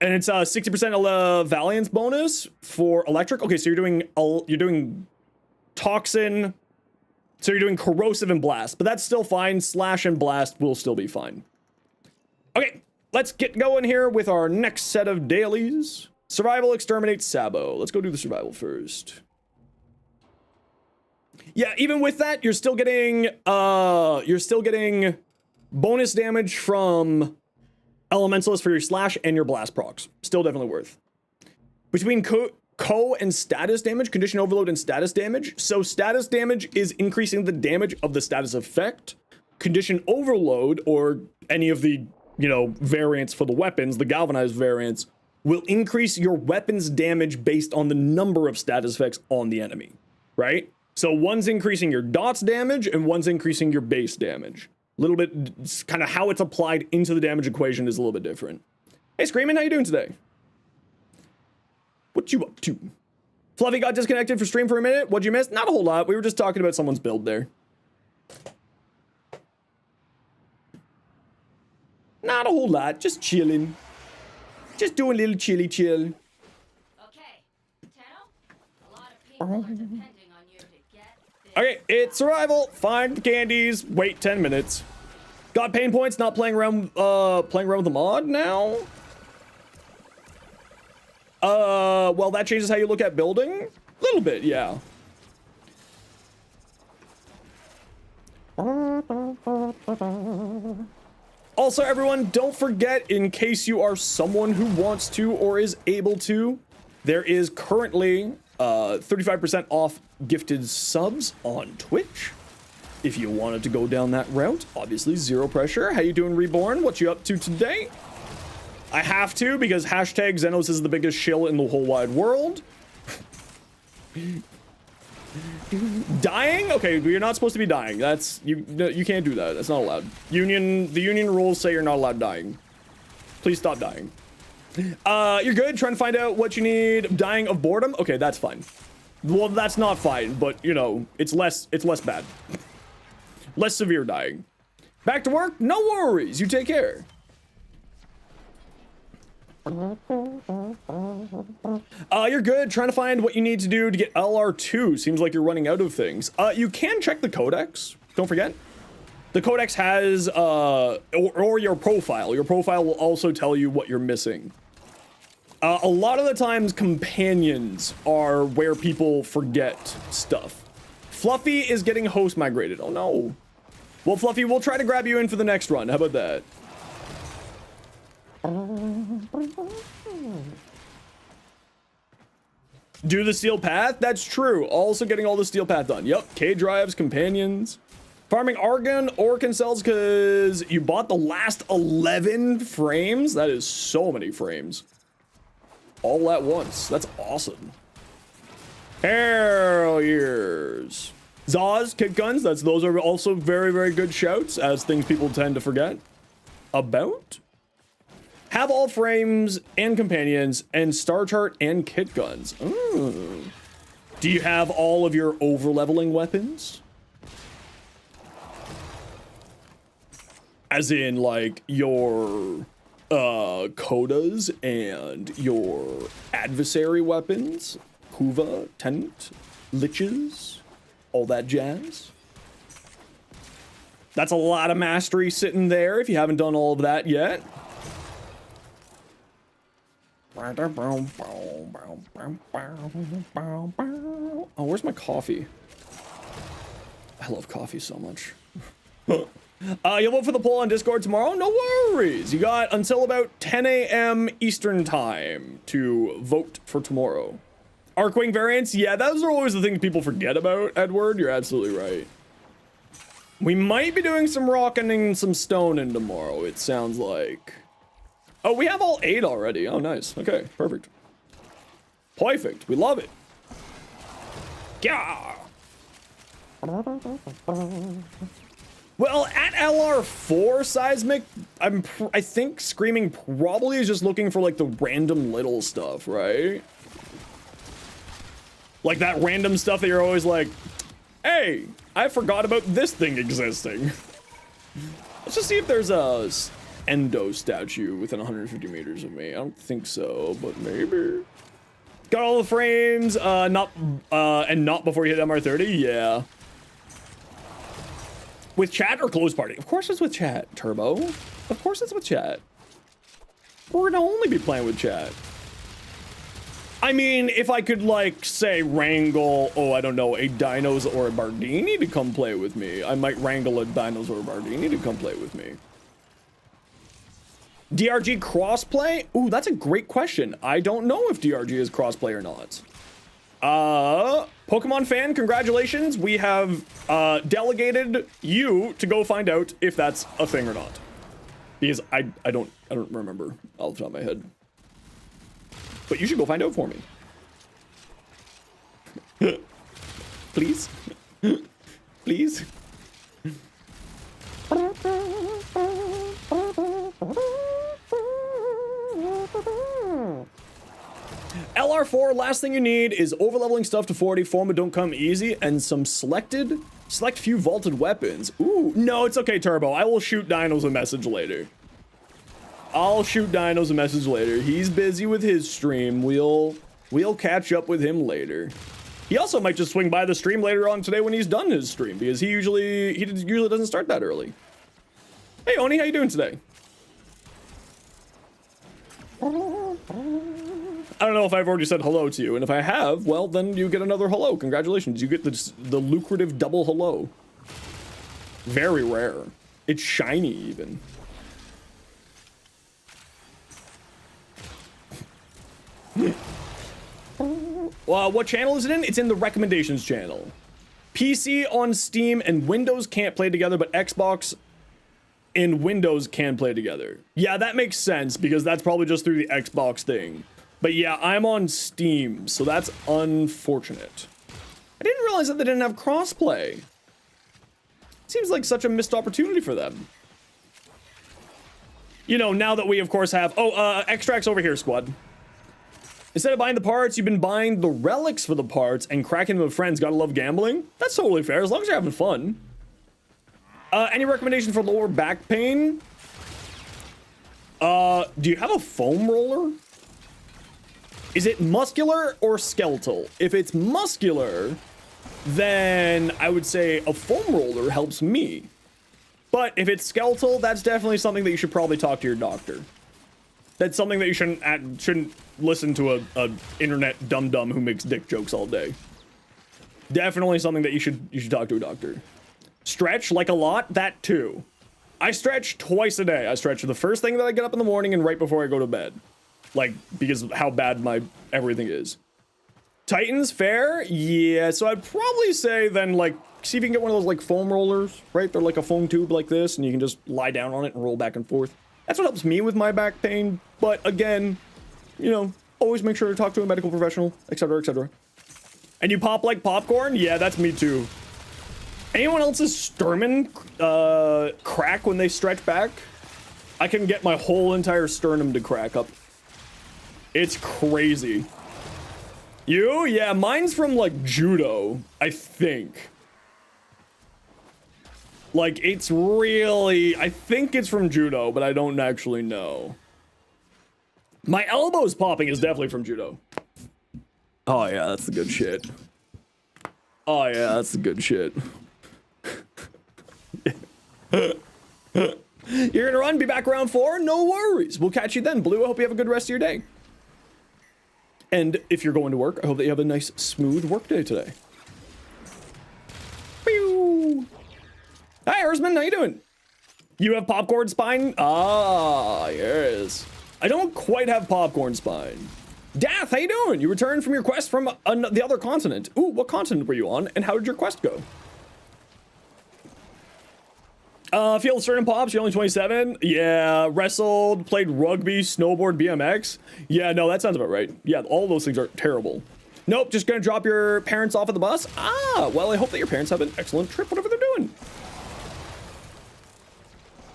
it's a 60% Valiance bonus for Electric. Okay, so you're doing Toxin, so you're doing Corrosive and Blast, but that's still fine. Slash and Blast will still be fine. Okay, let's get going here with our next set of dailies. Survival, Exterminate, Sabo. Let's go do the survival first. Yeah, even with that, you're still getting bonus damage from Elementalist for your Slash and your Blast procs. Still definitely worth. Between Co and status damage, Condition Overload and status damage. So status damage is increasing the damage of the status effect. Condition Overload, or any of the, variants for the weapons, the Galvanized variants, will increase your weapon's damage based on the number of status effects on the enemy, right? So one's increasing your dots damage and one's increasing your base damage. A little bit, kind of how it's applied into the damage equation is a little bit different. Hey, Screamin', how you doing today? What you up to? Fluffy got disconnected for stream for a minute. What'd you miss? Not a whole lot. We were just talking about someone's build there. Not a whole lot, just chilling. Just doing a little chilly chill. Okay, Tenno, a lot of people are depending on you to get this. Okay, it's survival. Find the candies. Wait 10 minutes. Got pain points. Not playing around with the mod now. Well, that changes how you look at building. A little bit, yeah. Also, everyone, don't forget, in case you are someone who wants to or is able to, there is currently 35% off gifted subs on Twitch. If you wanted to go down that route, obviously zero pressure. How you doing, Reborn? What you up to today? I have to, because hashtag Zenos is the biggest shill in the whole wide world. Dying? Okay, you're not supposed to be dying. That's you can't do that. That's not allowed. The union rules say you're not allowed dying. Please stop dying. You're good. Trying to find out what you need. Dying of boredom? Okay, that's fine. Well, that's not fine, but it's less bad. Less severe dying. Back to work? No worries. You take care. You're good. Trying to find what you need to do to get LR2. Seems like you're running out of things. You can check the codex. Don't forget. The codex has, or your profile. Your profile will also tell you what you're missing. A lot of the times, companions are where people forget stuff. Fluffy is getting host migrated. Oh no. Well, Fluffy, we'll try to grab you in for the next run. How about that? Do the steel path? That's true. Also getting all the steel path done. Yep. K drives, companions. Farming argon, orcan cells, because you bought the last 11 frames. That is so many frames. All at once. That's awesome. Hell years. Zaws, kick guns. Those are also very, very good shouts, as things people tend to forget about. Have all frames and companions and star chart and kit guns. Ooh. Do you have all of your over leveling weapons? As in like your codas and your adversary weapons, Kuva, Tent, Liches, all that jazz. That's a lot of mastery sitting there if you haven't done all of that yet. Oh, where's my coffee? I love coffee so much. You'll vote for the poll on Discord tomorrow? No worries. You got until about 10 a.m. Eastern time to vote for tomorrow. Arcwing variants? Yeah, those are always the things people forget about, Edward. You're absolutely right. We might be doing some rocking and some stoning tomorrow, it sounds like. Oh, we have all 8 already. Oh, nice. Okay, perfect. Perfect. We love it. Yeah. Well, at LR4 seismic, I think Screaming probably is just looking for like the random little stuff, right? Like that random stuff that you're always like, hey, I forgot about this thing existing. Let's just see if there's a Endo statue within 150 meters of me. I don't think so, but maybe. Got all the frames, and not before you hit MR30, yeah. With chat or closed party? Of course it's with chat, Turbo. Of course it's with chat. We're gonna only be playing with chat. I mean, if I could, like, say, wrangle, oh, I don't know, a Dinos or a Bardini to come play with me, I might wrangle a Dinos or a Bardini to come play with me. DRG crossplay? Ooh, that's a great question. I don't know if DRG is crossplay or not. Pokemon fan, congratulations. We have delegated you to go find out if that's a thing or not. Because I don't remember off the top of my head. But you should go find out for me. Please? Please? LR4, last thing you need is overleveling stuff to 40, form but don't come easy, and some select few vaulted weapons. Ooh, no, it's okay, Turbo. I will shoot Dinos a message later. I'll shoot Dinos a message later. He's busy with his stream. We'll catch up with him later. He also might just swing by the stream later on today when he's done his stream, because he usually doesn't start that early. Hey, Oni, how you doing today? I don't know if I've already said hello to you, and if I have, well, then you get another hello. Congratulations, you get the lucrative double hello. Very rare. It's shiny, even. Well, what channel is it in? It's in the recommendations channel. PC on Steam and Windows can't play together, but Xbox and Windows can play together. Yeah, that makes sense, because that's probably just through the Xbox thing. But yeah, I'm on Steam, so that's unfortunate. I didn't realize that they didn't have crossplay. Seems like such a missed opportunity for them. You know, now that we, of course, have... Oh, extracts over here, squad. Instead of buying the parts, you've been buying the relics for the parts and cracking them with friends. Gotta love gambling. That's totally fair, as long as you're having fun. Any recommendation for lower back pain? Do you have a foam roller? Is it muscular or skeletal? If it's muscular, then I would say a foam roller helps me. But if it's skeletal, that's definitely something that you should probably talk to your doctor. That's something that you shouldn't listen to a internet dum-dum who makes dick jokes all day. Definitely something that you should talk to a doctor. Stretch like a lot, that too. I stretch twice a day. I stretch the first thing that I get up in the morning and right before I go to bed. Like, because of how bad my everything is. Titans, fair? Yeah, so I'd probably say then, like, see if you can get one of those, like, foam rollers, right? They're like a foam tube like this, and you can just lie down on it and roll back and forth. That's what helps me with my back pain, but again, you know, always make sure to talk to a medical professional, etc., etc. And you pop like popcorn? Yeah, that's me too. Anyone else's sternum crack when they stretch back? I can get my whole entire sternum to crack up. It's crazy. You? Yeah, mine's from, like, judo, I think. Like, it's really... I think it's from judo, but I don't actually know. My elbows popping is definitely from judo. Oh, yeah, that's the good shit. Oh, yeah, that's the good shit. You're gonna run, be back around 4? No worries. We'll catch you then, Blue. I hope you have a good rest of your day. And if you're going to work, I hope that you have a nice, smooth work day today. Pew! Hi, Erzman, how you doing? You have popcorn spine? Ah, yes. I don't quite have popcorn spine. Dath, how you doing? You returned from your quest from the other continent. Ooh, what continent were you on, and how did your quest go? Feel certain pops, you're only 27. Yeah, wrestled, played rugby, snowboard, BMX. Yeah, no, that sounds about right. Yeah, all those things are terrible. Nope, just gonna drop your parents off at the bus. Ah, well, I hope that your parents have an excellent trip, whatever they're doing.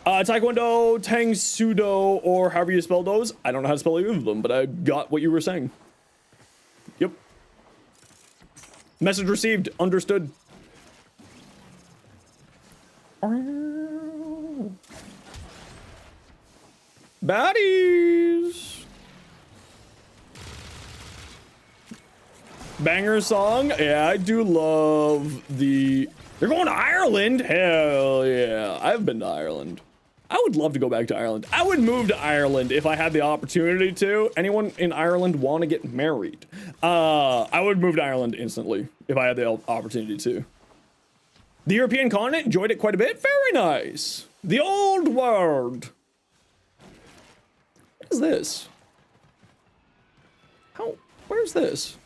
Taekwondo, Tang Sudo, or however you spell those. I don't know how to spell either of them, but I got what you were saying. Yep. Message received, understood. Baddies. Banger song. Yeah, I do love the... They're going to Ireland? Hell yeah. I've been to Ireland. I would love to go back to Ireland. I would move to Ireland if I had the opportunity to. Anyone in Ireland want to get married? I would move to Ireland instantly if I had the opportunity to. The European continent, enjoyed it quite a bit. Very nice. The old world. What is this? How? Where's this?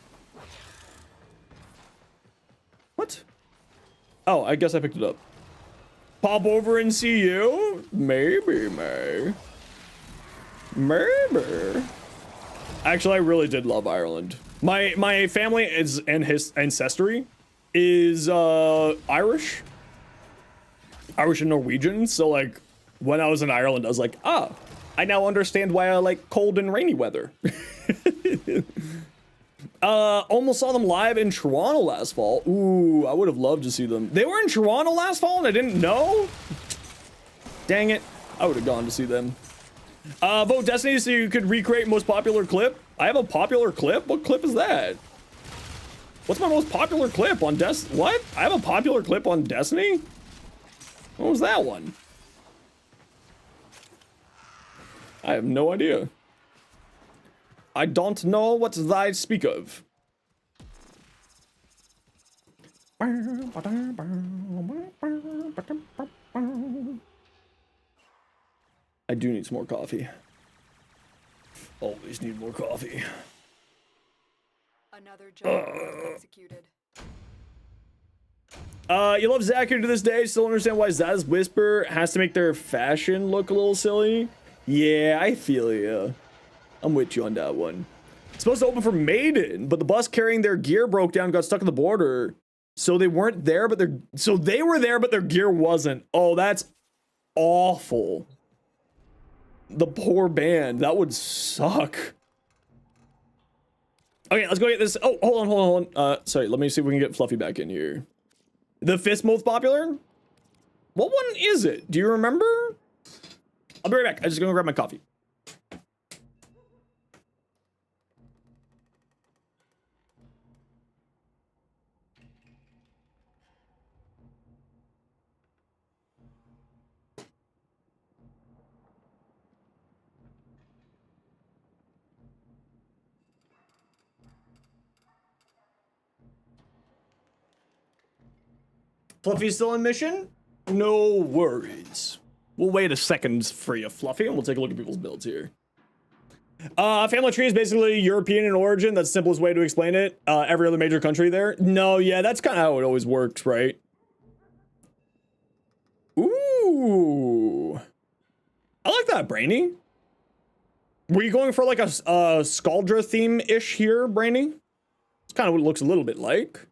What? Oh, I guess I picked it up. Pop over and see you? Maybe, Maybe. Actually, I really did love Ireland. My family is, and his ancestry is Irish and Norwegian. So like when I was in Ireland, I was like, ah, I now understand why I like cold and rainy weather. Almost saw them live in Toronto last fall. Ooh, I would have loved to see them. They were in Toronto last fall and I didn't know? Dang it. I would have gone to see them. Vote Destiny so you could recreate most popular clip. I have a popular clip? What clip is that? What's my most popular clip on What? I have a popular clip on Destiny? What was that one? I have no idea. I don't know what thy speak of. I do need some more coffee. Always need more coffee. Another job executed. You love Zachary to this day. Still understand why Zaz's Whisper has to make their fashion look a little silly. Yeah, I feel ya. I'm with you on that one. It's supposed to open for Maiden, but the bus carrying their gear broke down, got stuck at the border. So they weren't there, but they were there, but their gear wasn't. Oh, that's awful. The poor band. That would suck. Okay, let's go get this. Oh, hold on. Sorry, let me see if we can get Fluffy back in here. The fifth most popular? What one is it? Do you remember? I'll be right back. I'm just gonna grab my coffee. Fluffy's still in mission? No worries. We'll wait a second for you, Fluffy, and we'll take a look at people's builds here. Family tree is basically European in origin. That's the simplest way to explain it. Every other major country there. No, yeah, that's kind of how it always works, right? Ooh. I like that, Brainy. Were you going for like a Scaldra theme-ish here, Brainy? It's kind of what it looks a little bit like.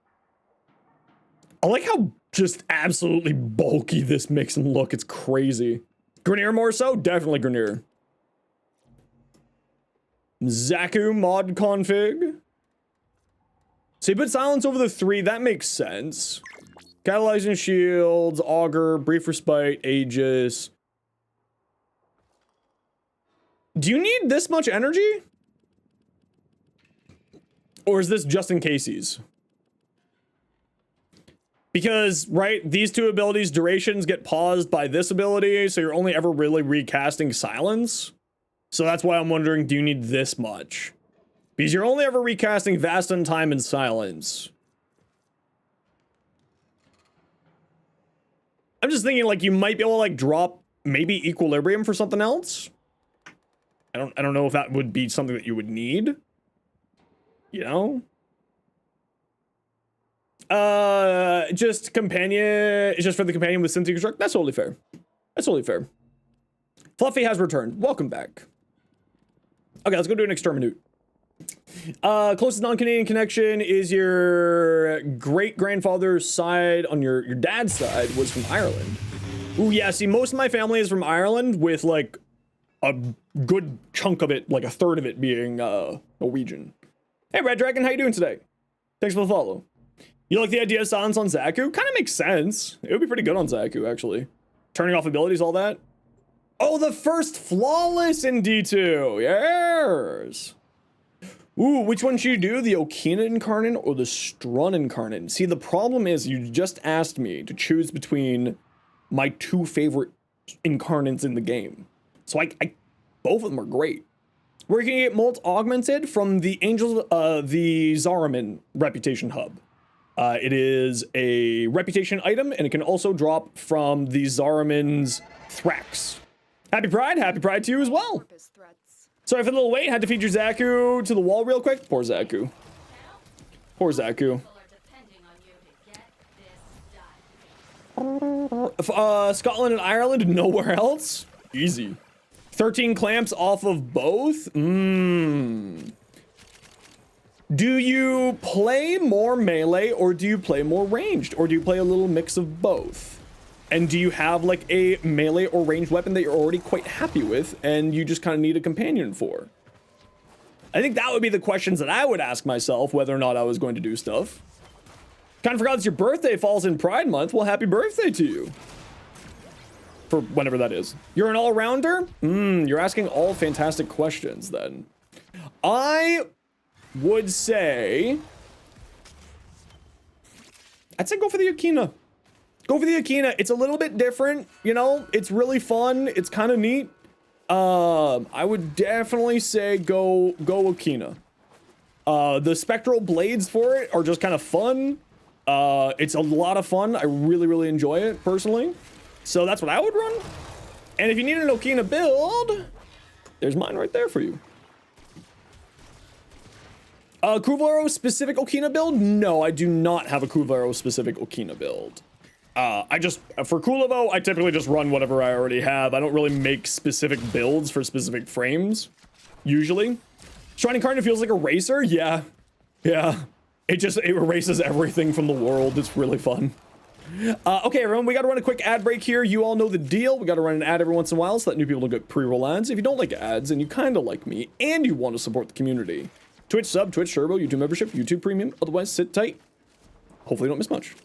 I like how just absolutely bulky this makes him look. It's crazy. Grenier more so? Definitely Grenier. Zaku mod config. So you put silence over the 3. That makes sense. Catalyzing shields, augur, brief respite, aegis. Do you need this much energy? Or is this just in cases? Because, right, these two abilities, durations get paused by this ability, so you're only ever really recasting silence. So that's why I'm wondering, do you need this much? Because you're only ever recasting Vast on Time and Silence. I'm just thinking, like, you might be able to, like, drop maybe Equilibrium for something else. I don't know if that would be something that you would need. You know? Just companion, just for the companion with Synth Construct. That's totally fair. That's totally fair. Fluffy has returned. Welcome back. Okay, let's go do an exterminate. Closest non-Canadian connection is your great-grandfather's side on your dad's side was from Ireland. Ooh, yeah, see, most of my family is from Ireland with, like, a good chunk of it, like a third of it being, Norwegian. Hey, Red Dragon, how you doing today? Thanks for the follow. You like the idea of silence on Zaku? Kind of makes sense. It would be pretty good on Zaku, actually. Turning off abilities, all that. Oh, the first flawless in D2. Yes. Ooh, which one should you do? The Okina incarnate or the Strun incarnate? See, the problem is you just asked me to choose between my 2 favorite incarnates in the game. So I both of them are great. Where can you get Molt augmented? From the Angels, the Zariman reputation hub. It is a reputation item, and it can also drop from the Zariman's Thrax. Happy Pride to you as well. Sorry for the little wait, had to feed your Zaku to the wall real quick. Poor Zaku. Poor Zaku. Scotland and Ireland, nowhere else? Easy. 13 clamps off of both? Do you play more melee or do you play more ranged? Or do you play a little mix of both? And do you have like a melee or ranged weapon that you're already quite happy with and you just kind of need a companion for? I think that would be the questions that I would ask myself whether or not I was going to do stuff. Kind of forgot that your birthday falls in Pride Month. Well, happy birthday to you. For whenever that is. You're an all-rounder? You're asking all fantastic questions then. I would say... I'd say go for the Okina. Go for the Okina. It's a little bit different, you know? It's really fun. It's kind of neat. I would definitely say go Okina. The spectral blades for it are just kind of fun. It's a lot of fun. I really enjoy it, personally. So that's what I would run. And if you need an Okina build, there's mine right there for you. Kuvaro specific Okina build? No, I do not have a Kuvaro specific Okina build. For Kulivo, I typically just run whatever I already have. I don't really make specific builds for specific frames, usually. Shrine Incarnate feels like a racer? Yeah. It erases everything from the world. It's really fun. Okay, everyone, we gotta run a quick ad break here. You all know the deal. We gotta run an ad every once in a while so that new people don't get pre-roll ads. If you don't like ads and you kinda like me and you want to support the community, Twitch sub, Twitch Turbo, YouTube membership, YouTube Premium. Otherwise, sit tight. Hopefully you don't miss much.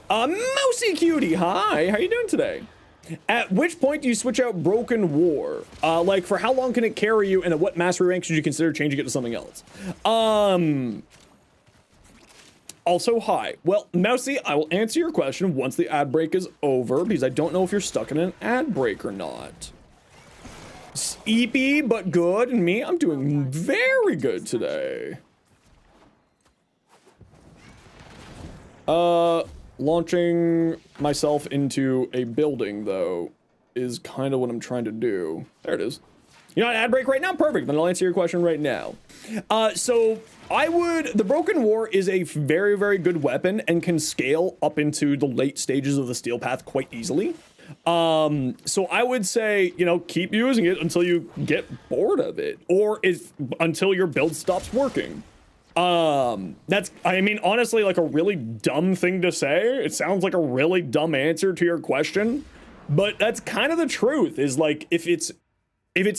Mousy Cutie, hi. How you doing today? At which point do you switch out Broken War? Like, for how long can it carry you, and at what mastery rank should you consider changing it to something else? Also, hi. Well, Mousy, I will answer your question once the ad break is over, because I don't know if you're stuck in an ad break or not. Sleepy, but good, and me, I'm doing very good today. Launching myself into a building, though. is kind of what I'm trying to do. There it is. You know, an ad break right now? Perfect. Then I'll answer your question right now. So the Broken War is a very, very good weapon and can scale up into the late stages of the Steel Path quite easily. So I would say, you know, keep using it until you get bored of it, or until your build stops working. That's, I mean, honestly, like a really dumb thing to say. It sounds like a really dumb answer to your question, but that's kind of the truth, is like, if it's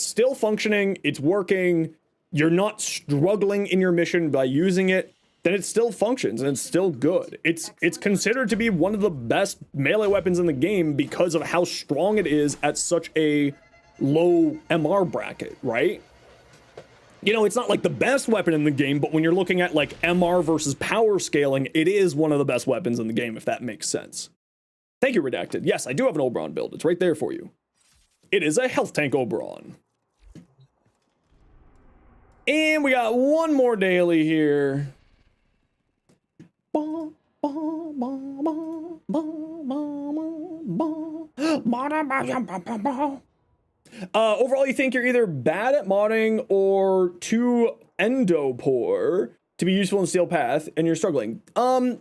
still functioning, it's working, you're not struggling in your mission by using it, then it still functions and it's still good. It's considered to be one of the best melee weapons in the game because of how strong it is at such a low MR bracket, right? You know, it's not like the best weapon in the game, but when you're looking at like MR versus power scaling, it is one of the best weapons in the game, if that makes sense. Thank you, Redacted. Yes, I do have an Oberon build. It's right there for you. It is a health tank Oberon. And we got one more daily here. Overall, you think you're either bad at modding or too endo poor to be useful in Steel Path, and you're struggling. But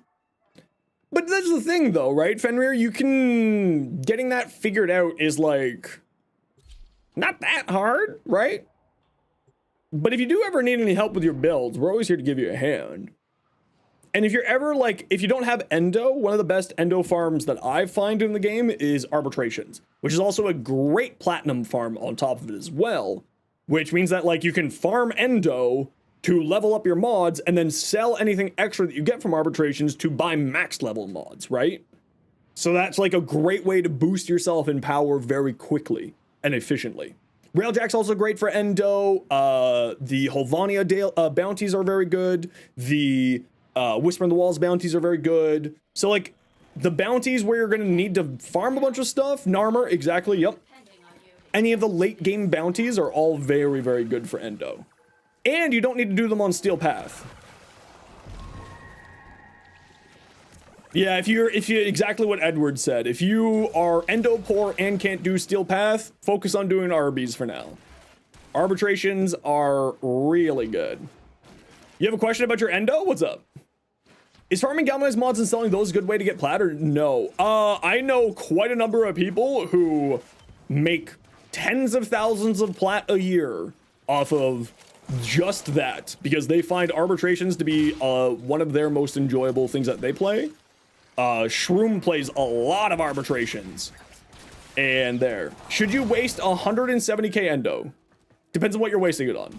that's the thing, though, right, Fenrir? Getting that figured out is like not that hard, right? But if you do ever need any help with your builds, we're always here to give you a hand. And if you're ever like, if you don't have endo, one of the best endo farms that I find in the game is arbitrations, which is also a great platinum farm on top of it as well, which means that like you can farm endo to level up your mods and then sell anything extra that you get from arbitrations to buy max level mods, right? So that's like a great way to boost yourself in power very quickly and efficiently. Railjack's also great for endo. The Holvania bounties are very good. The Whisper in the Walls bounties are very good. So like the bounties where you're gonna need to farm a bunch of stuff, Narmer, exactly, yep. Any of the late game bounties are all very, very good for endo. And you don't need to do them on Steel Path. Yeah, if you exactly what Edward said. If you are endo poor and can't do Steel Path, focus on doing RBs for now. Arbitrations are really good. You have a question about your endo? What's up? Is farming galvanized mods and selling those a good way to get plat or no? I know quite a number of people who make tens of thousands of plat a year off of just that because they find arbitrations to be one of their most enjoyable things that they play. Shroom plays a lot of arbitrations. And there. Should you waste 170k endo? Depends on what you're wasting it on.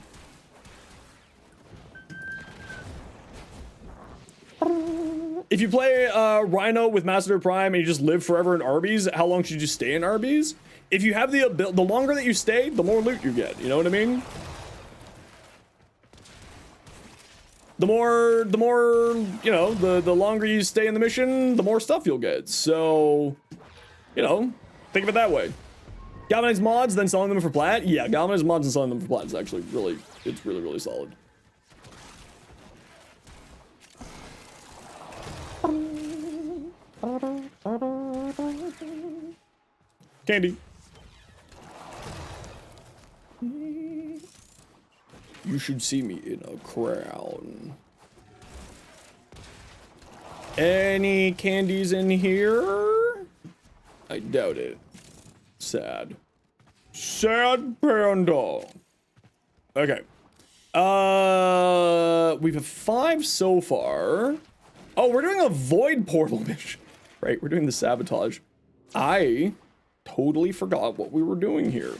If you play Rhino with Master Prime and you just live forever in Arby's, how long should you stay in Arby's? If you have the longer that you stay, the more loot you get. You know what I mean? The more, you know, the longer you stay in the mission, the more stuff you'll get. So, you know, think of it that way. Galvanized mods, then selling them for plat? Yeah, galvanized mods and selling them for plat is actually really, it's really, really solid. Candy. You should see me in a crown. Any candies in here? I doubt it. Sad. Sad panda. Okay. We have 5 so far. Oh, we're doing a void portal mission. Right, we're doing the sabotage. I totally forgot what we were doing here.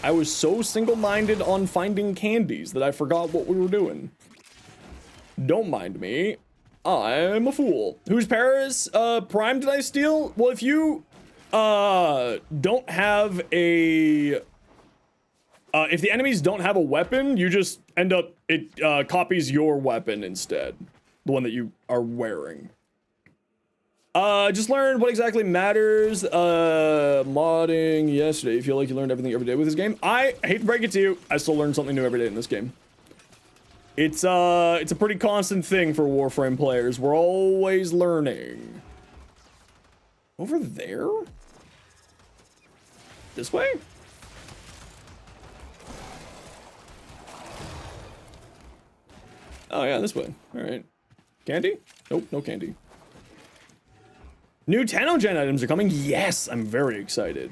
I was so single-minded on finding candies that I forgot what we were doing. Don't mind me. I'm a fool. Whose Paris Prime did I steal? Well, if you don't have a... if the enemies don't have a weapon, you just end up... It copies your weapon instead. The one that you are wearing. Just learned what exactly matters. Modding yesterday. You feel like you learned everything every day with this game? I hate to break it to you, I still learn something new every day in this game. It's a pretty constant thing for Warframe players. We're always learning. Over there? This way? Oh yeah, this way. All right. Candy? Nope, no candy. New Tanogen items are coming. Yes, I'm very excited.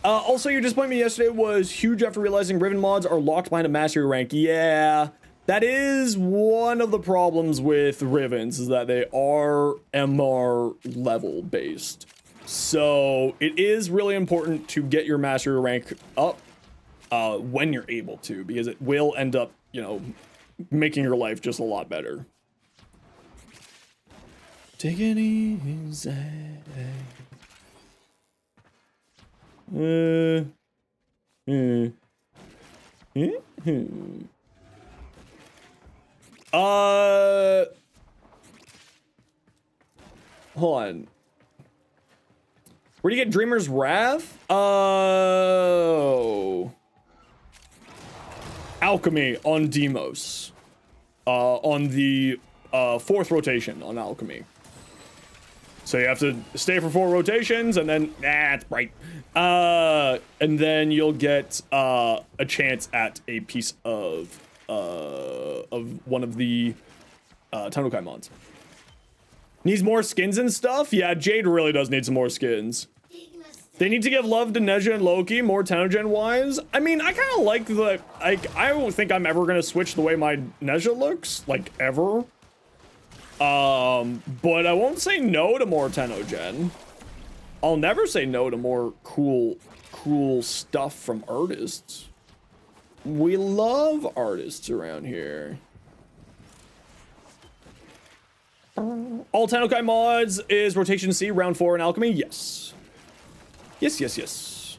Also, your disappointment yesterday was huge after realizing Riven mods are locked behind a mastery rank. Yeah, that is one of the problems with Rivens, is that they are MR level based. So it is really important to get your mastery rank up when you're able to, because it will end up, you know, making your life just a lot better. Take it easy. Hold on. Where do you get Dreamer's Wrath? Oh. Alchemy on Demos. On the 4th rotation on Alchemy. So you have to stay for 4 rotations, and then that's right. And then you'll get a chance at a piece of one of the Tanokai mods. Needs more skins and stuff? Yeah, Jade really does need some more skins. They need to give love to Nezha and Loki, more Tanogen wise. I mean, I kind of like the, I don't think I'm ever gonna switch the way my Nezha looks, like ever. But I won't say no to more Tanogen. I'll never say no to more cool stuff from artists. We love artists around here. All Tanokai mods is rotation C, round 4 in Alchemy? Yes. Yes.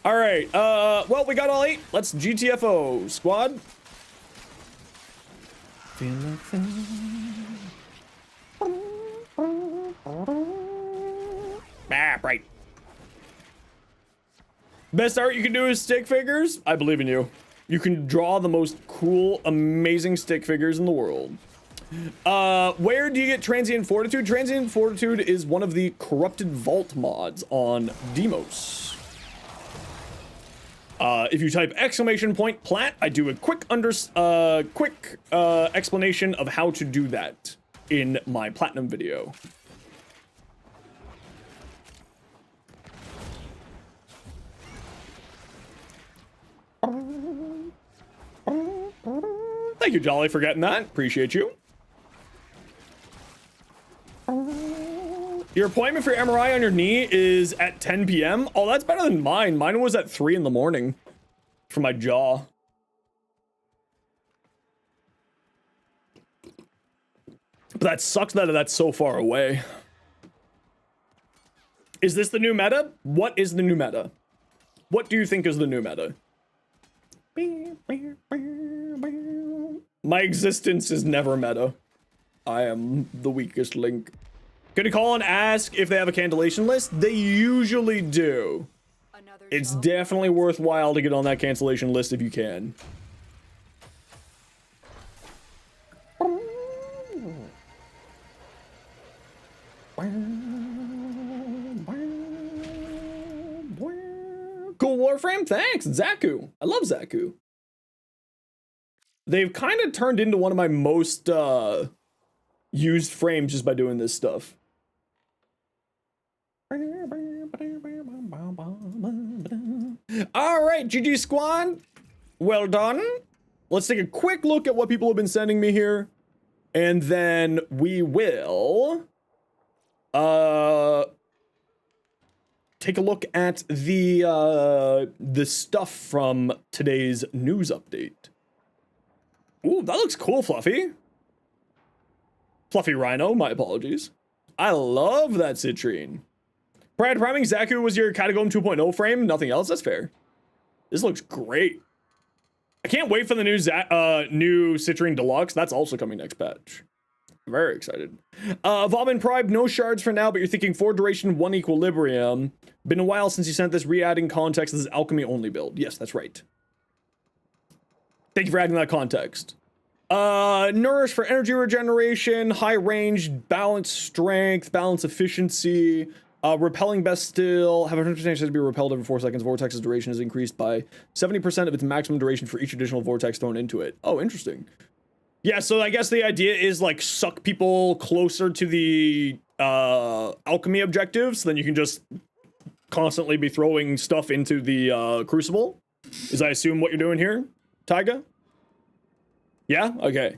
All right, well, we got all 8. Let's GTFO, squad. Feel like right. Best art you can do is stick figures? I believe in you. You can draw the most cool, amazing stick figures in the world. Where do you get Transient Fortitude? Transient Fortitude is one of the Corrupted Vault mods on Demos. If you type !plat, I do a quick explanation of how to do that in my Platinum video. Thank you, Jolly, for getting that. Appreciate you. Your appointment for MRI on your knee is at 10 p.m. Oh, that's better than mine. Mine was at 3 in the morning for my jaw. But that sucks that that's so far away. Is this the new meta? What is the new meta? What do you think is the new meta? My existence is never meta. I am the weakest link. Gonna call and ask if they have a cancellation list. They usually do. It's definitely worthwhile to get on that cancellation list if you can. Cool Warframe, thanks, Zaku. I love Zaku. They've kind of turned into one of my most used frames just by doing this stuff. All right, GG squad, well done. Let's take a quick look at what people have been sending me here, and then we will take a look at the stuff from today's news update. Ooh, that looks cool, Fluffy. Fluffy Rhino, my apologies. I love that citrine. Prior to priming, Zaku was your Catacomb 2.0 frame, nothing else, that's fair. This looks great. I can't wait for the new new Citrine Deluxe. That's also coming next patch. Very excited. Evolving Pride, no shards for now, but you're thinking 4 duration, 1 equilibrium. Been a while since you sent this, re-adding context. This is alchemy only build. Yes, that's right. Thank you for adding that context. Nourish for energy regeneration, high range, balance strength, balance efficiency, Repelling best still have a 100% chance to be repelled every 4 seconds. Vortex's duration is increased by 70% of its maximum duration for each additional vortex thrown into it. Oh, interesting. Yeah, so I guess the idea is like suck people closer to the alchemy objectives, so then you can just constantly be throwing stuff into the crucible. Is I assume what you're doing here, Taiga? Yeah? Okay.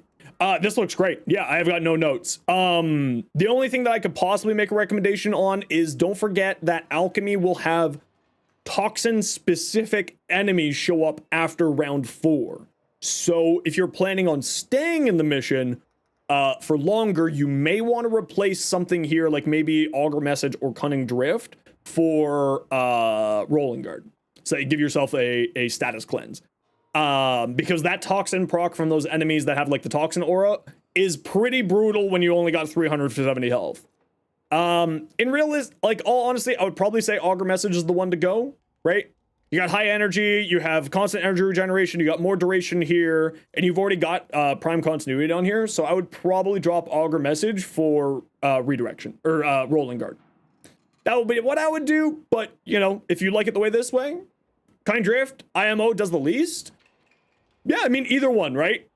This looks great. Yeah, I have got no notes. The only thing that I could possibly make a recommendation on is don't forget that alchemy will have toxin-specific enemies show up after round 4. So if you're planning on staying in the mission for longer, you may want to replace something here, like maybe Augur Message or Cunning Drift for Rolling Guard. So you give yourself a status cleanse. Because that toxin proc from those enemies that have like the toxin aura is pretty brutal when you only got 370 health. In realist, like all honesty, I would probably say Augur Message is the one to go, right? You got high energy, you have constant energy regeneration, you got more duration here, and you've already got prime continuity down here. So I would probably drop Augur Message for redirection or Rolling Guard. That would be what I would do, but you know, if you like it the way this way, Kind Drift, IMO does the least. Yeah, I mean, either one, right?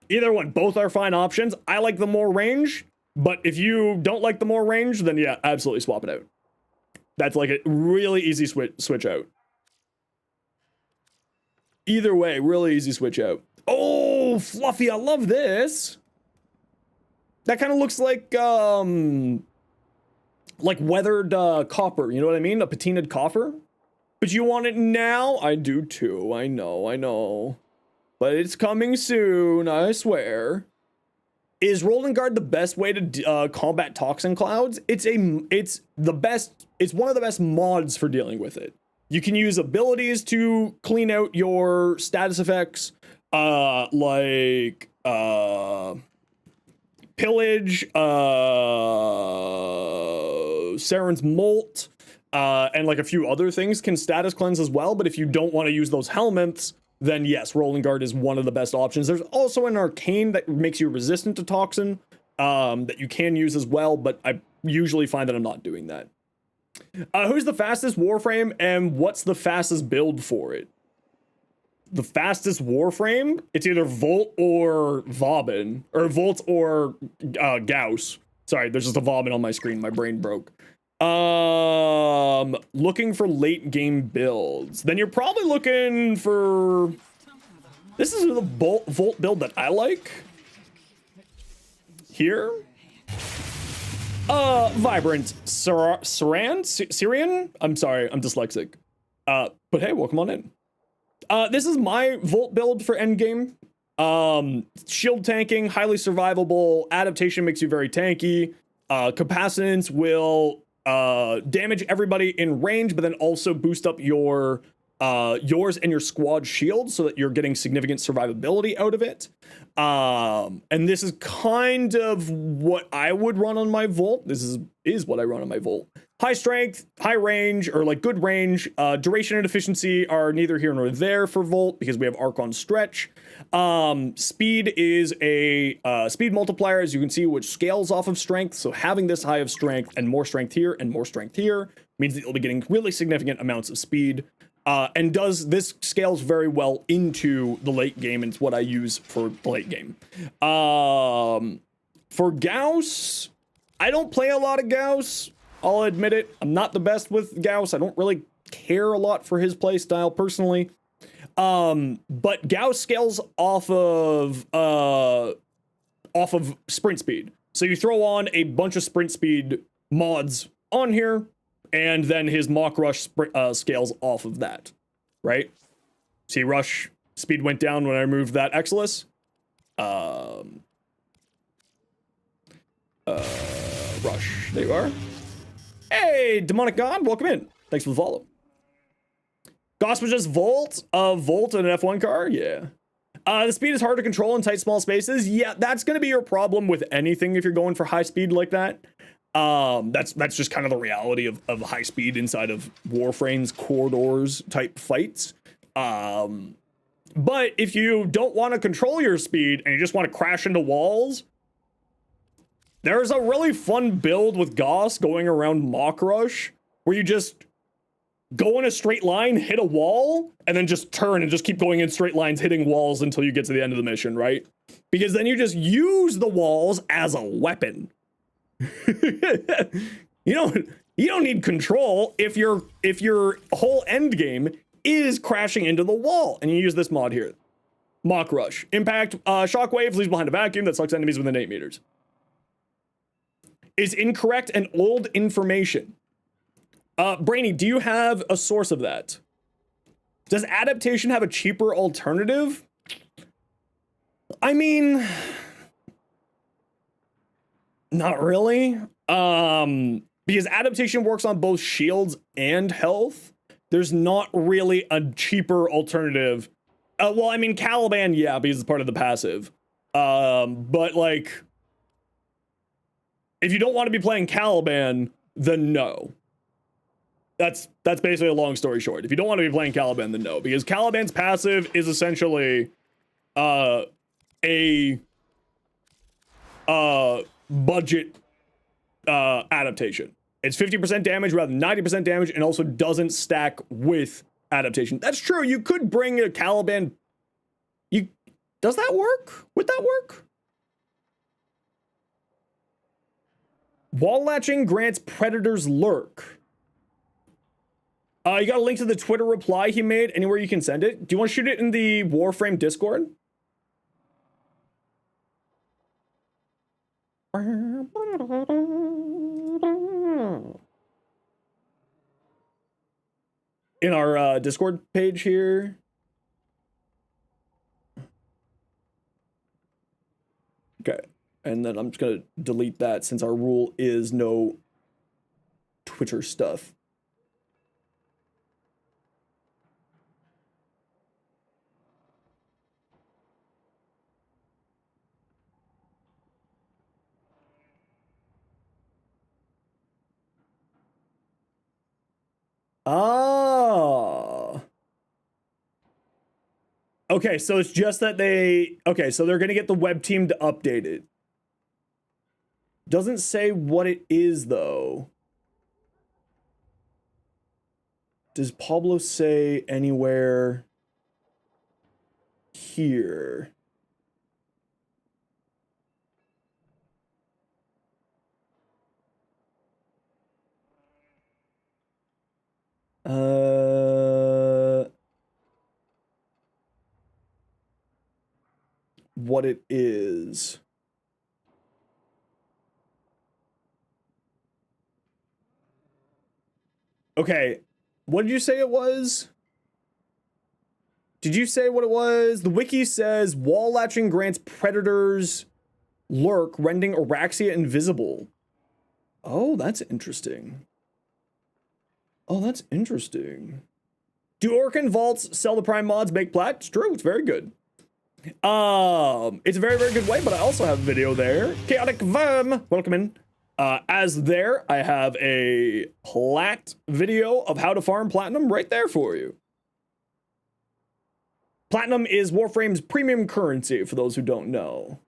Either one. Both are fine options. I like the more range, but if you don't like the more range, then yeah, absolutely swap it out. That's like a really easy switch out. Either way, really easy switch out. Oh, Fluffy, I love this. That kind of looks like weathered copper, you know what I mean? A patinaed copper. But you want it now? I do too. I know. But it's coming soon, I swear. Is Rolling Guard the best way to combat toxin clouds? It's the best. It's one of the best mods for dealing with it. You can use abilities to clean out your status effects, like Pillage, Saren's Molt, and like a few other things can status cleanse as well. But if you don't want to use those helmets, then yes, Rolling Guard is one of the best options. There's also an arcane that makes you resistant to toxin that you can use as well, but I usually find that I'm not doing that. Who's the fastest Warframe and what's the fastest build for it? The fastest Warframe? It's either Volt or Vauban, or Volt or Gauss. Sorry, there's just a Vauban on my screen. My brain broke. Looking for late game builds. Then you're probably looking for... This is the Volt build that I like. Here. Vibrant Syrian? I'm sorry, I'm dyslexic. But hey, welcome on in. This is my Volt build for endgame. Shield tanking, highly survivable. Adaptation makes you very tanky. Capacitance will damage everybody in range, but then also boost up your yours and your squad shield so that you're getting significant survivability out of it. And this is kind of what I would run on my Volt. This is what I run on my Volt. High strength, high range, or like good range. Duration and efficiency are neither here nor there for Volt because we have Archon Stretch. Speed is a speed multiplier, as you can see, which scales off of strength. So having this high of strength and more strength here and more strength here means that you'll be getting really significant amounts of speed. And this scales very well into the late game, and it's what I use for the late game. For Gauss, I don't play a lot of Gauss. I'll admit it. I'm not the best with Gauss. I don't really care a lot for his play style personally. But Gauss scales off of sprint speed. So you throw on a bunch of sprint speed mods on here, and then his Mach Rush scales off of that, right? See, Rush speed went down when I removed that Exilus. Rush, there you are. Hey, Demonic God, welcome in. Thanks for the follow. Goss was just Volt and an F1 car, yeah. The speed is hard to control in tight, small spaces. Yeah, that's gonna be your problem with anything if you're going for high speed like that. That's just kind of the reality of high speed inside of Warframe's corridors type fights. But if you don't want to control your speed and you just want to crash into walls, There's a really fun build with Goss going around Mock Rush where you just go in a straight line, hit a wall, and then just turn and just keep going in straight lines, hitting walls until you get to the end of the mission, right? Because then you just use the walls as a weapon. You don't need control if your whole end game is crashing into the wall, and you use this mod here. Mock Rush. Impact, shockwave leaves behind a vacuum that sucks enemies within 8 meters. Is incorrect and old information. Brainy, do you have a source of that? Does adaptation have a cheaper alternative? I mean, not really. Because adaptation works on both shields and health. There's not really a cheaper alternative. Well, I mean, Caliban, yeah, because it's part of the passive. But like, if you don't want to be playing Caliban, then no. That's basically a long story short. If you don't want to be playing Caliban, then no, because Caliban's passive is essentially a budget adaptation. It's 50% damage rather than 90% damage, and also doesn't stack with adaptation. That's true. You could bring a Caliban. Does that work? Would that work? Wall latching grants predators lurk. You got a link to the Twitter reply he made. Anywhere you can send it. Do you want to shoot it in the Warframe Discord? In our Discord page here. Okay. And then I'm just going to delete that since our rule is no Twitter stuff. Oh. Okay, so it's just that okay, so they're going to get the web team to update it. Doesn't say what it is, though. Does Pablo say anywhere here? What it is. Okay, what did you say it was? Did you say what it was? The wiki says wall latching grants predators lurk, rendering Araxia invisible. Oh, that's interesting. Oh, that's interesting. Do Orcan Vaults sell the Prime mods, make plat? It's true, it's very good. It's a very, very good way, but I also have a video there. Chaotic Verm, welcome in. As there, I have a plat video of how to farm platinum right there for you. Platinum is Warframe's premium currency, for those who don't know.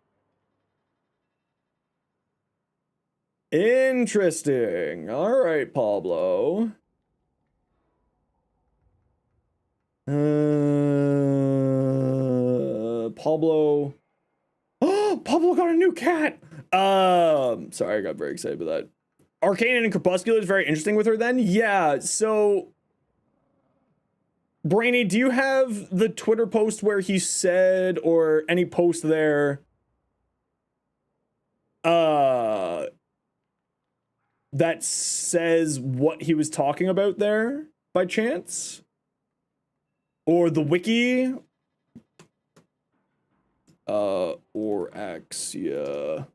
Interesting. All right, Pablo. Pablo. Oh, Pablo got a new cat. Sorry, I got very excited about that. Arcane and Crepuscular is very interesting with her then. Yeah, so Brainy, do you have the Twitter post where he said, or any post there, that says what he was talking about there by chance? Or the wiki? Or Axia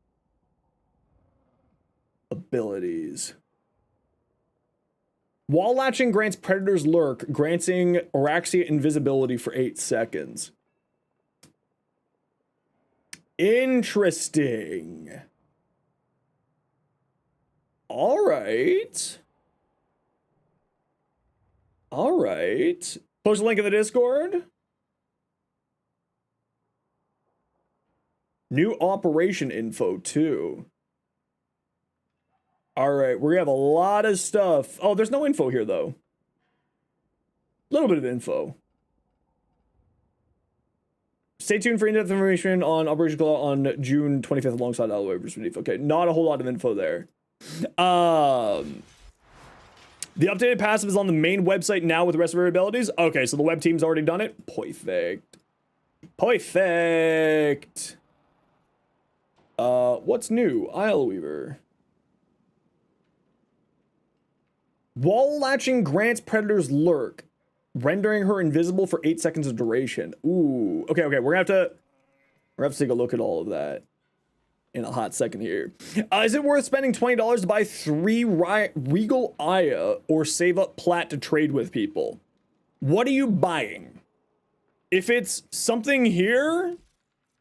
abilities. Wall latching grants predators lurk, granting Araxia invisibility for 8 seconds. Interesting. All right. All right. Post a link in the Discord. New operation info, too. All right, we have a lot of stuff. Oh, there's no info here, though. A little bit of info. Stay tuned for in-depth information on Operation Claw on June 25th alongside ISLEWEAVER June. Okay, not a whole lot of info there. The updated passive is on the main website now with the rest of our abilities. Okay, so the web team's already done it. Perfect. Perfect. What's new? ISLEWEAVER. Wall latching grants predators lurk, rendering her invisible for 8 seconds of duration. Ooh. Okay, we're gonna have to take a look at all of that in a hot second here. Is it worth spending $20 to buy 3 Regal Aya or save up plat to trade with people? What are you buying? If it's something here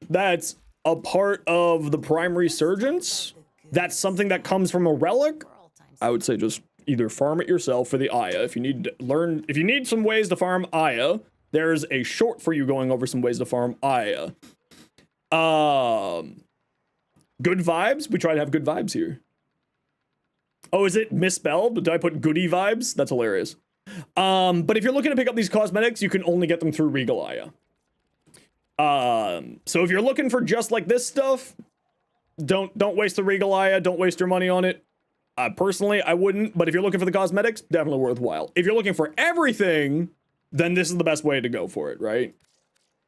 that's a part of the Prime Resurgence, that's something that comes from a relic, I would say just either farm it yourself for the Aya. If you need some ways to farm Aya, there's a short for you going over some ways to farm Aya. Good vibes? We try to have good vibes here. Oh, is it misspelled? Did I put goody vibes? That's hilarious. But if you're looking to pick up these cosmetics, you can only get them through Regal Aya. So if you're looking for just like this stuff, don't waste the Regal Aya. Don't waste your money on it. Personally, I wouldn't. But if you're looking for the cosmetics, definitely worthwhile. If you're looking for everything, then this is the best way to go for it, right?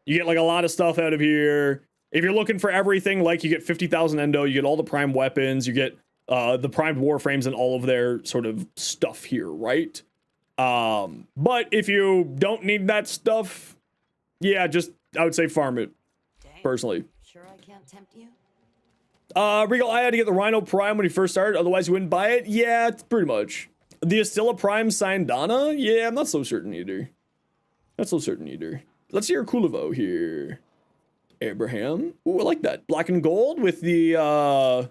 You get like a lot of stuff out of here. If you're looking for everything, like you get 50,000 endo, you get all the prime weapons, you get the primed warframes and all of their sort of stuff here, right? But if you don't need that stuff, yeah, just I would say farm it. Dang. Personally. Sure I can't tempt you? Regal, I had to get the Rhino Prime when he first started, otherwise you wouldn't buy it. Yeah, pretty much. The Astilla Prime Sindana? Yeah, I'm not so certain either. Not so certain either. Let's see your Kulivo here. Abraham. Ooh, I like that. Black and gold with the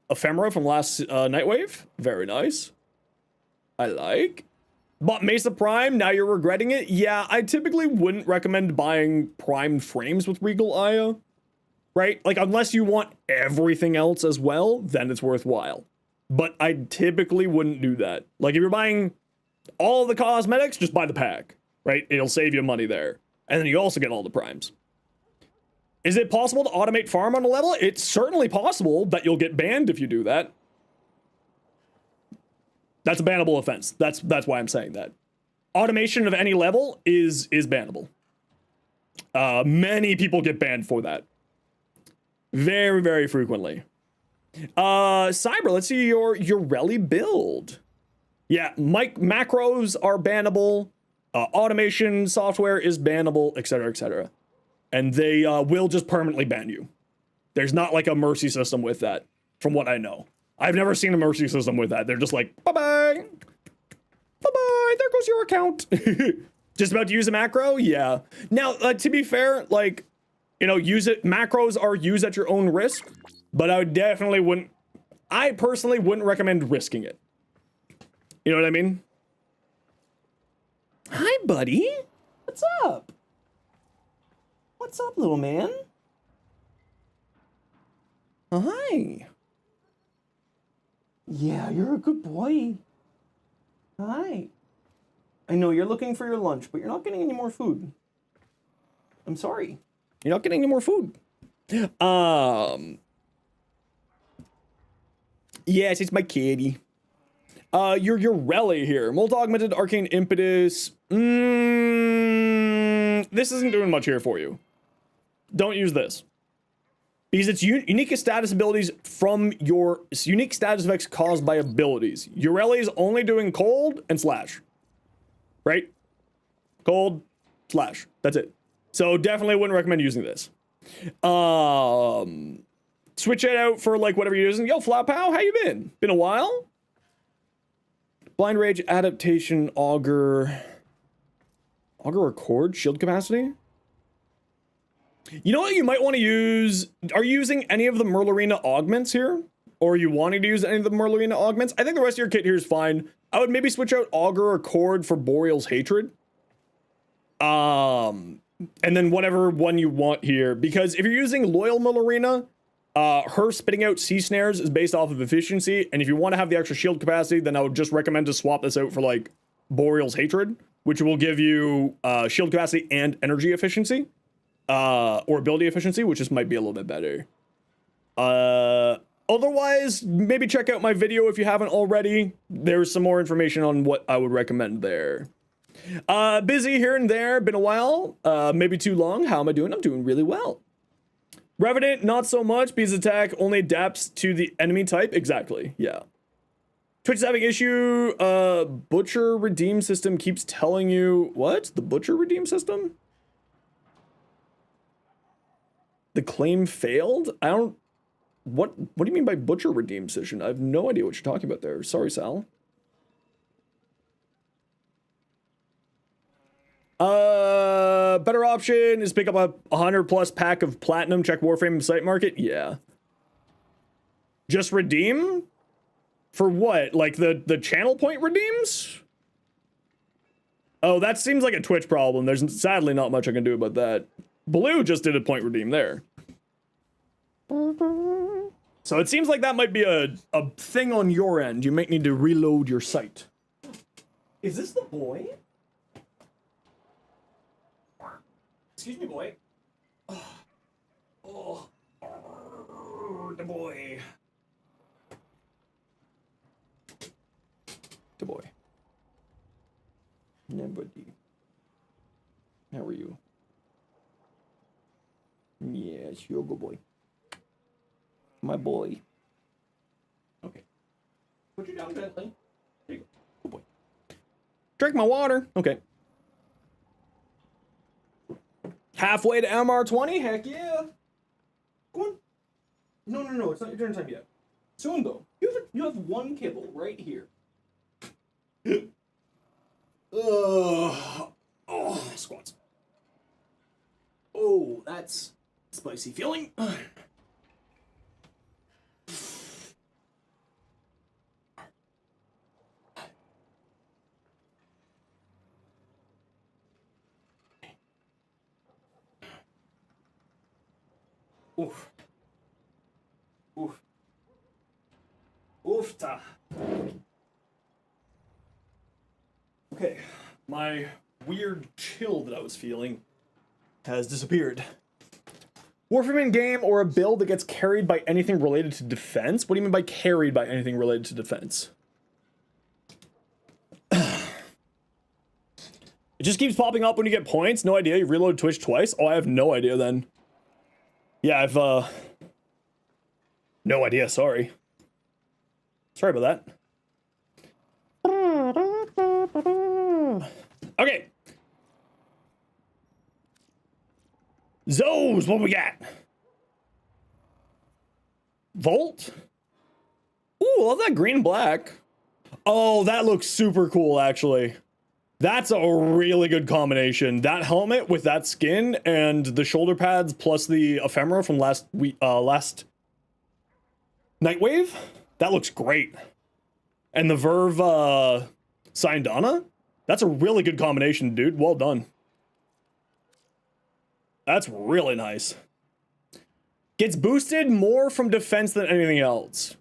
ephemera from last Nightwave. Very nice. I like. Bought Mesa Prime, now you're regretting it? Yeah, I typically wouldn't recommend buying primed frames with Regal Aya. Right? Like, unless you want everything else as well, then it's worthwhile. But I typically wouldn't do that. Like, if you're buying all the cosmetics, just buy the pack. Right? It'll save you money there. And then you also get all the primes. Is it possible to automate farm on a level? It's certainly possible, but you'll get banned if you do that. That's a bannable offense. That's why I'm saying that. Automation of any level is bannable. Many people get banned for that. Very, very frequently. Cyber, let's see your rally build. Yeah, macros are bannable. Automation software is bannable, etc., etc. And they will just permanently ban you. There's not like a mercy system with that, from what I know. I've never seen a mercy system with that. They're just like, bye-bye. Bye-bye, there goes your account. Just about to use a macro? Yeah. Now, to be fair, like, you know, macros are used at your own risk, but I personally wouldn't recommend risking it. You know what I mean? Hi, buddy. What's up? What's up, little man? Oh, hi. Yeah, you're a good boy. Hi. I know you're looking for your lunch, but you're not getting any more food. I'm sorry. You're not getting any more food. Yes, it's my kitty. Your Rally here. Multi-augmented arcane impetus. This isn't doing much here for you. Don't use this. Because it's unique status abilities from your unique status effects caused by abilities. Your Rally is only doing cold and slash. Right? Cold, slash. That's it. So definitely wouldn't recommend using this. Switch it out for like whatever you're using. Yo, Flat Pow, how you been? Been a while? Blind Rage, Adaptation, Augur Record, Shield Capacity? You know what you might want to use? Are you using any of the Merlarina augments here? Or are you wanting to use any of the Merlarina augments? I think the rest of your kit here is fine. I would maybe switch out Augur Record for Boreal's Hatred. And then whatever one you want here. Because if you're using Loyal Merlarina, Her spitting out sea snares is based off of efficiency, and if you want to have the extra shield capacity, then I would just recommend to swap this out for like Boreal's Hatred, which will give you shield capacity and energy efficiency, or ability efficiency, which just might be a little bit better. Otherwise, maybe check out my video if you haven't already. There's some more information on what I would recommend there. Busy here and there, been a while, maybe too long. How am I doing? I'm doing really well. Revenant, not so much, because attack only adapts to the enemy type. Exactly, yeah. Twitch is having issue. Butcher redeem system keeps telling you what? The butcher redeem system? The claim failed? I don't. What do you mean by butcher redeem system? I have no idea what you're talking about there. Sorry, Sal. Better option is pick up a 100+ pack of platinum, check Warframe site market. Yeah. Just redeem? For what? Like the channel point redeems? Oh, that seems like a Twitch problem. There's sadly not much I can do about that. Blue just did a point redeem there. So it seems like that might be a thing on your end. You might need to reload your site. Is this the boy? Excuse me, boy. Oh, the boy. The boy. Nobody. How are you? Yes, you're a good boy. My boy. Okay. Put you down gently. There you go. Good boy. Drink my water. Okay. Halfway to MR20? Heck yeah. Go on. No. It's not your turn time yet. Soon, though. You have one kibble right here. Oh, squats. Oh, that's spicy feeling. Oof. Oof. Oofta. Okay, my weird chill that I was feeling has disappeared. Warframe in game or a build that gets carried by anything related to defense? What do you mean by carried by anything related to defense? It just keeps popping up when you get points. No idea. You reload Twitch twice. Oh, I have no idea then. Yeah, I've no idea. Sorry. Sorry about that. Okay. Zoes, what we got? Volt? Ooh, I love that green and black. Oh, that looks super cool, actually. That's a really good combination. That helmet with that skin and the shoulder pads plus the ephemera from last Nightwave. That looks great. And the Verve Syndana. That's a really good combination, dude. Well done. That's really nice. Gets boosted more from defense than anything else.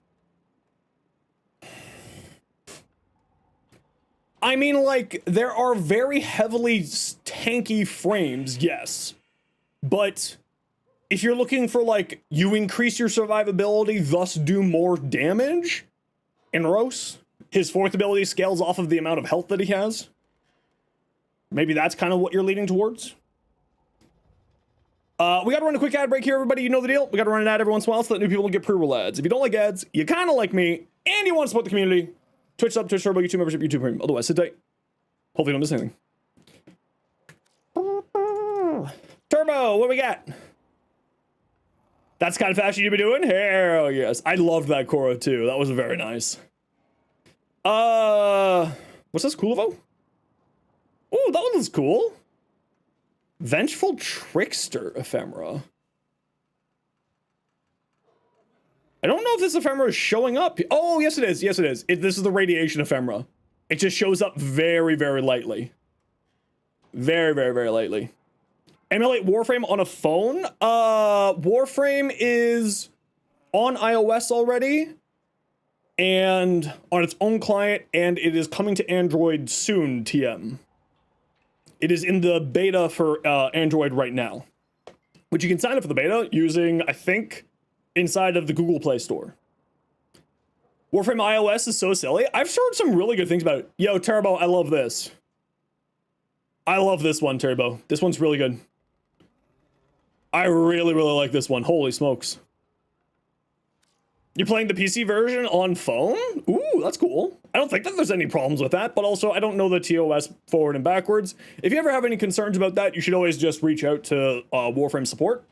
I mean, like, there are very heavily tanky frames, yes. But if you're looking for, like, you increase your survivability, thus do more damage, Inros, his fourth ability scales off of the amount of health that he has. Maybe that's kind of what you're leaning towards. We gotta run a quick ad break here, everybody. You know the deal. We gotta run an ad every once in a while so that new people get pre-roll ads. If you don't like ads, you kind of like me, and you want to support the community, Twitch sub, Twitch Turbo, YouTube membership, YouTube Premium. Otherwise, sit tight. Hopefully you don't miss anything. Turbo, what we got? That's kind of fashion you've been doing? Hell yes. I loved that Korra too. That was very nice. What's this, Coolvo? Oh, that one looks cool. Vengeful Trickster ephemera. I don't know if this ephemera is showing up. Oh, yes it is. Yes it is. This is the radiation ephemera. It just shows up very, very lightly. Very, very, very lightly. Emulate Warframe on a phone? Warframe is on iOS already and on its own client, and it is coming to Android soon, TM. It is in the beta for Android right now, which you can sign up for the beta using, I think, inside of the Google Play Store. Warframe iOS is so silly. I've heard some really good things about it. Yo, Turbo, I love this. I love this one, Turbo. This one's really good. I really, really like this one. Holy smokes. You're playing the PC version on phone? Ooh, that's cool. I don't think that there's any problems with that, but also I don't know the TOS forward and backwards. If you ever have any concerns about that, you should always just reach out to Warframe support.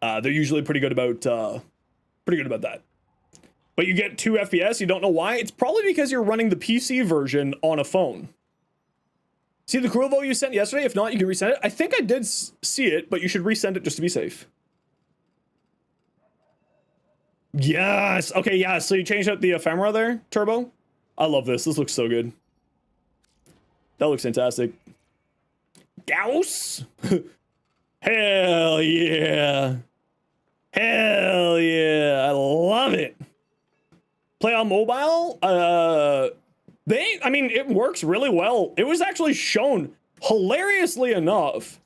They're usually pretty good about that. But you get 2 FPS, you don't know why? It's probably because you're running the PC version on a phone. See the Cruvo you sent yesterday? If not, you can resend it. I think I did see it, but you should resend it just to be safe. Yes. Okay, yeah, so you changed out the ephemera there, Turbo? I love this. This looks so good. That looks fantastic. Gauss? Hell yeah. Hell yeah. I love it. Play on mobile? I mean, it works really well. It was actually shown, hilariously enough.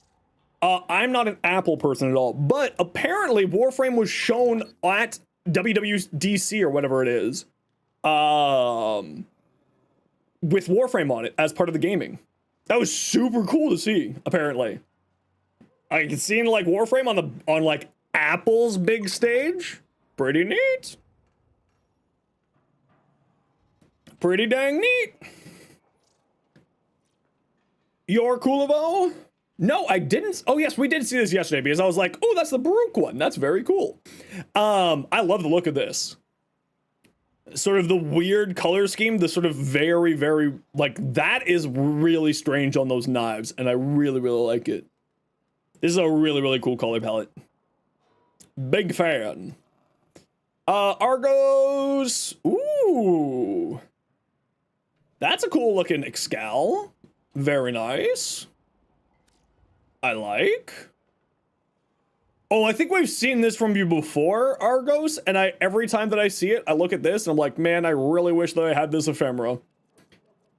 I'm not an Apple person at all, but apparently Warframe was shown at WWDC or whatever it is, with Warframe on it as part of the gaming. That was super cool to see, apparently. I can see like Warframe on like Apple's big stage. Pretty neat. Pretty dang neat. Your Coolavo? No, I didn't. Oh, yes, we did see this yesterday because I was like, oh, that's the Baruch one. That's very cool. I love the look of this. Sort of the weird color scheme, the sort of very, very, like, that is really strange on those knives, and I really, really like it. This is a really, really cool color palette. Big fan. Argos. Ooh. That's a cool looking Excal. Very nice. I like. Oh, I think we've seen this from you before, Argos, and every time that I see it, I look at this and I'm like, man, I really wish that I had this ephemera.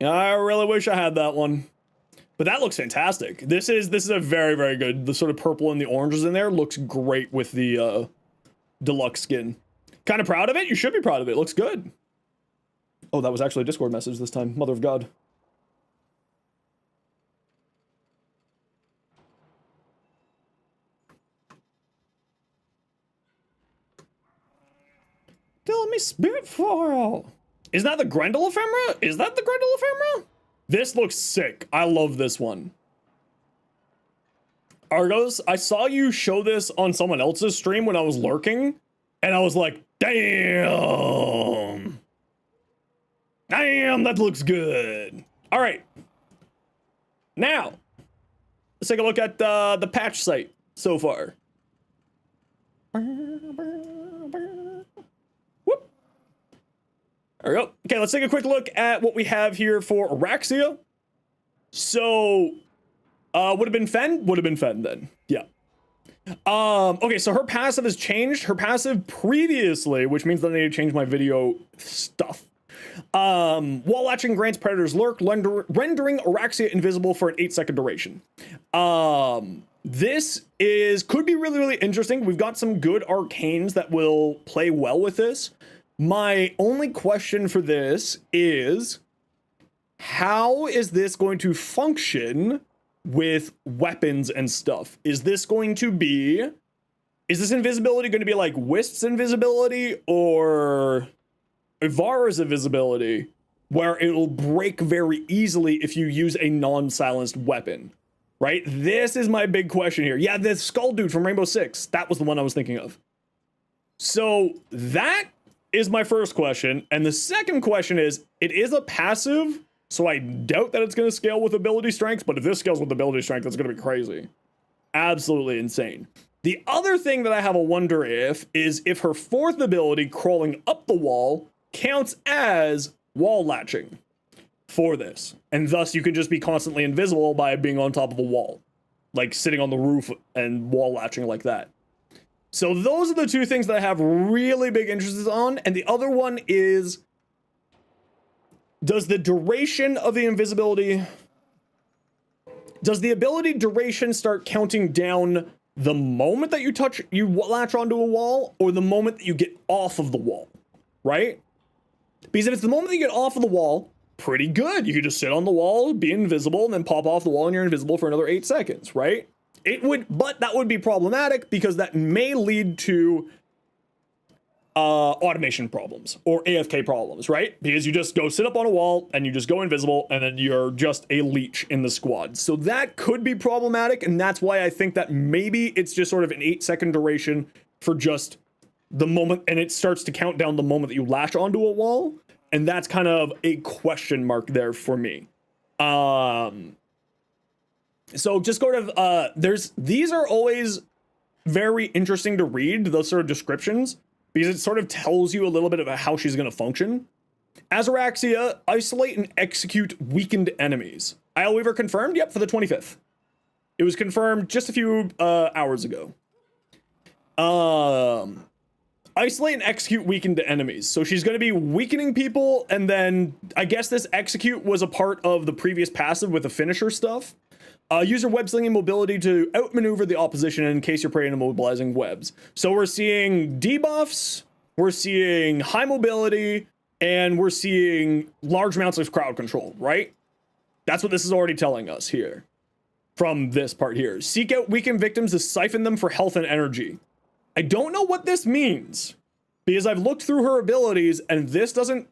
I really wish I had that one. But that looks fantastic. This is a very, very good. The sort of purple and the oranges in there looks great with the deluxe skin. Kind of proud of it? You should be proud of it. It looks good. Oh, that was actually a Discord message this time. Mother of God. Tell me Spitfire. Is that the Grendel ephemera? Is that the Grendel ephemera? This looks sick. I love this one. Argos, I saw you show this on someone else's stream when I was lurking, and I was like, damn. Damn, that looks good. All right. Now, let's take a look at the patch site so far. Whoop. There we go. Okay, let's take a quick look at what we have here for Araxia. So, would have been Fen? Would have been Fen then. Yeah. Okay, so her passive has changed. Her passive previously, which means that I need to change my video stuff. Wall latching grants Predator's Lurk, rendering Araxia invisible for an 8-second duration. This could be really, really interesting. We've got some good arcanes that will play well with this. My only question for this is, how is this going to function with weapons and stuff? Is this invisibility going to be like Wisps invisibility or Ivara's invisibility, where it'll break very easily if you use a non-silenced weapon, right? This is my big question here. Yeah, the skull dude from Rainbow Six, that was the one I was thinking of. So that is my first question. And the second question is, it is a passive, so I doubt that it's going to scale with ability strength, but if this scales with ability strength, that's going to be crazy. Absolutely insane. The other thing that I have a wonder is if her fourth ability, crawling up the wall, counts as wall latching for this. And thus you can just be constantly invisible by being on top of a wall, like sitting on the roof and wall latching like that. So those are the two things that I have really big interests on. And the other one is, does the duration of the invisibility, does the ability duration start counting down the moment that you latch onto a wall, or the moment that you get off of the wall, right? Because if it's the moment that you get off of the wall, pretty good. You could just sit on the wall, be invisible, and then pop off the wall and you're invisible for another 8 seconds, right? But that would be problematic because that may lead to automation problems or AFK problems, right? Because you just go sit up on a wall and you just go invisible and then you're just a leech in the squad. So that could be problematic, and that's why I think that maybe it's just sort of an 8-second duration for just the moment, and it starts to count down the moment that you latch onto a wall, and that's kind of a question mark there for me. So just sort of, these are always very interesting to read, those sort of descriptions, because it sort of tells you a little bit about how she's going to function. Azaraxia, isolate and execute weakened enemies. ISLEWEAVER confirmed? Yep, for the 25th. It was confirmed just a few hours ago. Isolate and execute weakened enemies. So she's going to be weakening people, and then I guess this execute was a part of the previous passive with the finisher stuff. Use your web slinging mobility to outmaneuver the opposition in case you're prey to mobilizing webs. So we're seeing debuffs, we're seeing high mobility, and we're seeing large amounts of crowd control, right? That's what this is already telling us here from this part here. Seek out weakened victims to siphon them for health and energy. I don't know what this means because I've looked through her abilities and this doesn't,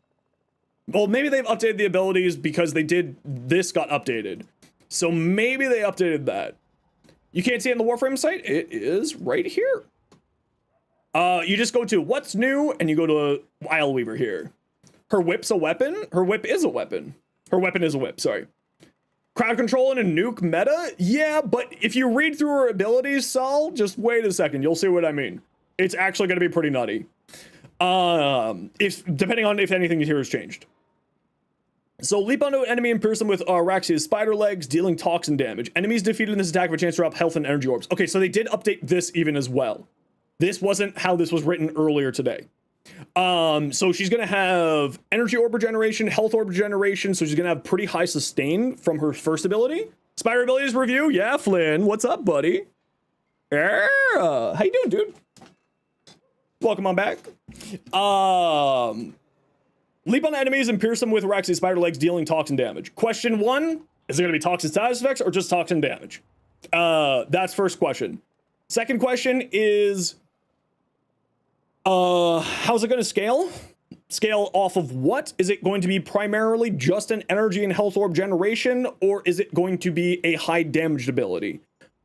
well, maybe they've updated the abilities because this got updated. So maybe they updated that. You can't see it in the Warframe site. It is right here. You just go to what's new and you go to ISLEWEAVER here. Her whip's a weapon. Her whip is a weapon. Her weapon is a whip, sorry. Crowd control in a nuke meta? Yeah, but if you read through her abilities, Saul, just wait a second. You'll see what I mean. It's actually going to be pretty nutty. Depending on if anything here has changed. So leap onto an enemy and pierce them with Raxia's spider legs, dealing toxin damage. Enemies defeated in this attack have a chance to drop health and energy orbs. Okay, so they did update this even as well. This wasn't how this was written earlier today. So she's gonna have energy orb regeneration, health orb regeneration, so she's gonna have pretty high sustain from her first ability. Spider abilities review, yeah, Flynn, what's up, buddy? Yeah, how you doing, dude? Welcome on back. Leap on enemies and pierce them with Raxia's spider legs, dealing toxin damage. Question 1, is it gonna be toxin status effects or just toxin damage? That's first question. Second question is, how's it going to scale? Scale off of what? Is it going to be primarily just an energy and health orb generation, or is it going to be a high damaged ability?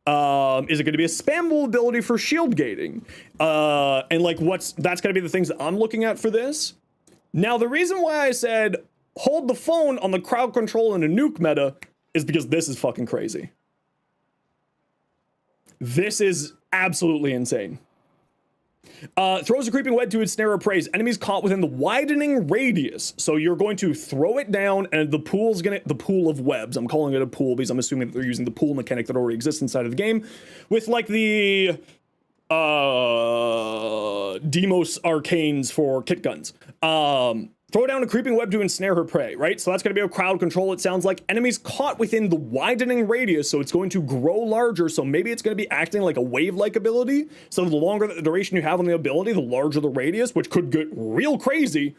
Is it going to be a spammable ability for shield gating? And like that's going to be the things that I'm looking at for this. Now, the reason why I said hold the phone on the crowd control in a nuke meta is because this is fucking crazy. This is absolutely insane. Throws a creeping web to ensnare or prey. Enemies caught within the widening radius. So you're going to throw it down and the pool of webs. I'm calling it a pool because I'm assuming that they're using the pool mechanic that already exists inside of the game with like the Demos arcanes for kit guns. Throw down a creeping web to ensnare her prey, right? So that's going to be a crowd control, it sounds like. Enemies caught within the widening radius, so it's going to grow larger, so maybe it's going to be acting like a wave-like ability. So the longer the duration you have on the ability, the larger the radius, which could get real crazy,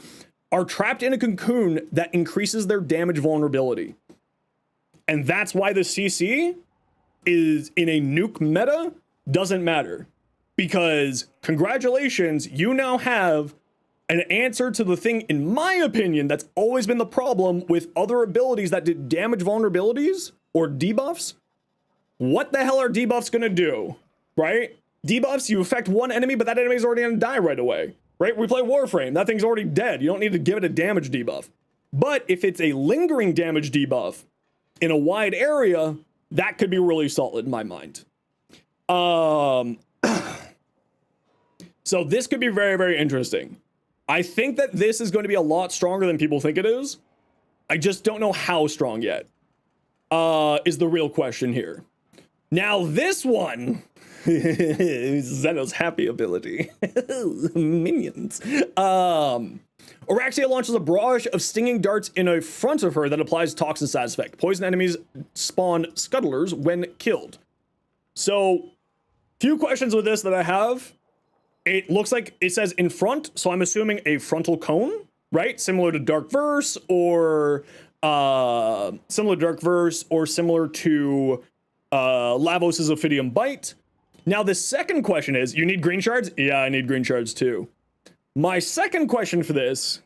are trapped in a cocoon that increases their damage vulnerability. And that's why the CC is in a nuke meta doesn't matter. Because, congratulations, you now have an answer to the thing, in my opinion, that's always been the problem with other abilities that did damage vulnerabilities or debuffs. What the hell are debuffs gonna do, right? Debuffs, you affect one enemy, but that enemy's already gonna die right away, right? We play Warframe, that thing's already dead. You don't need to give it a damage debuff. But if it's a lingering damage debuff in a wide area, that could be really solid in my mind. So this could be very, very interesting. I think that this is going to be a lot stronger than people think it is. I just don't know how strong yet, is the real question here. Now this one, Zeno's happy ability. Minions. Oraxia launches a barrage of stinging darts in front of her that applies toxin status effect. Poison enemies spawn scuttlers when killed. So, few questions with this that I have. It looks like it says in front, so I'm assuming a frontal cone, right? Similar to Dark Verse or similar to Lavos' Ophidium Bite. Now the second question is, you need green shards? Yeah, I need green shards too. My second question for this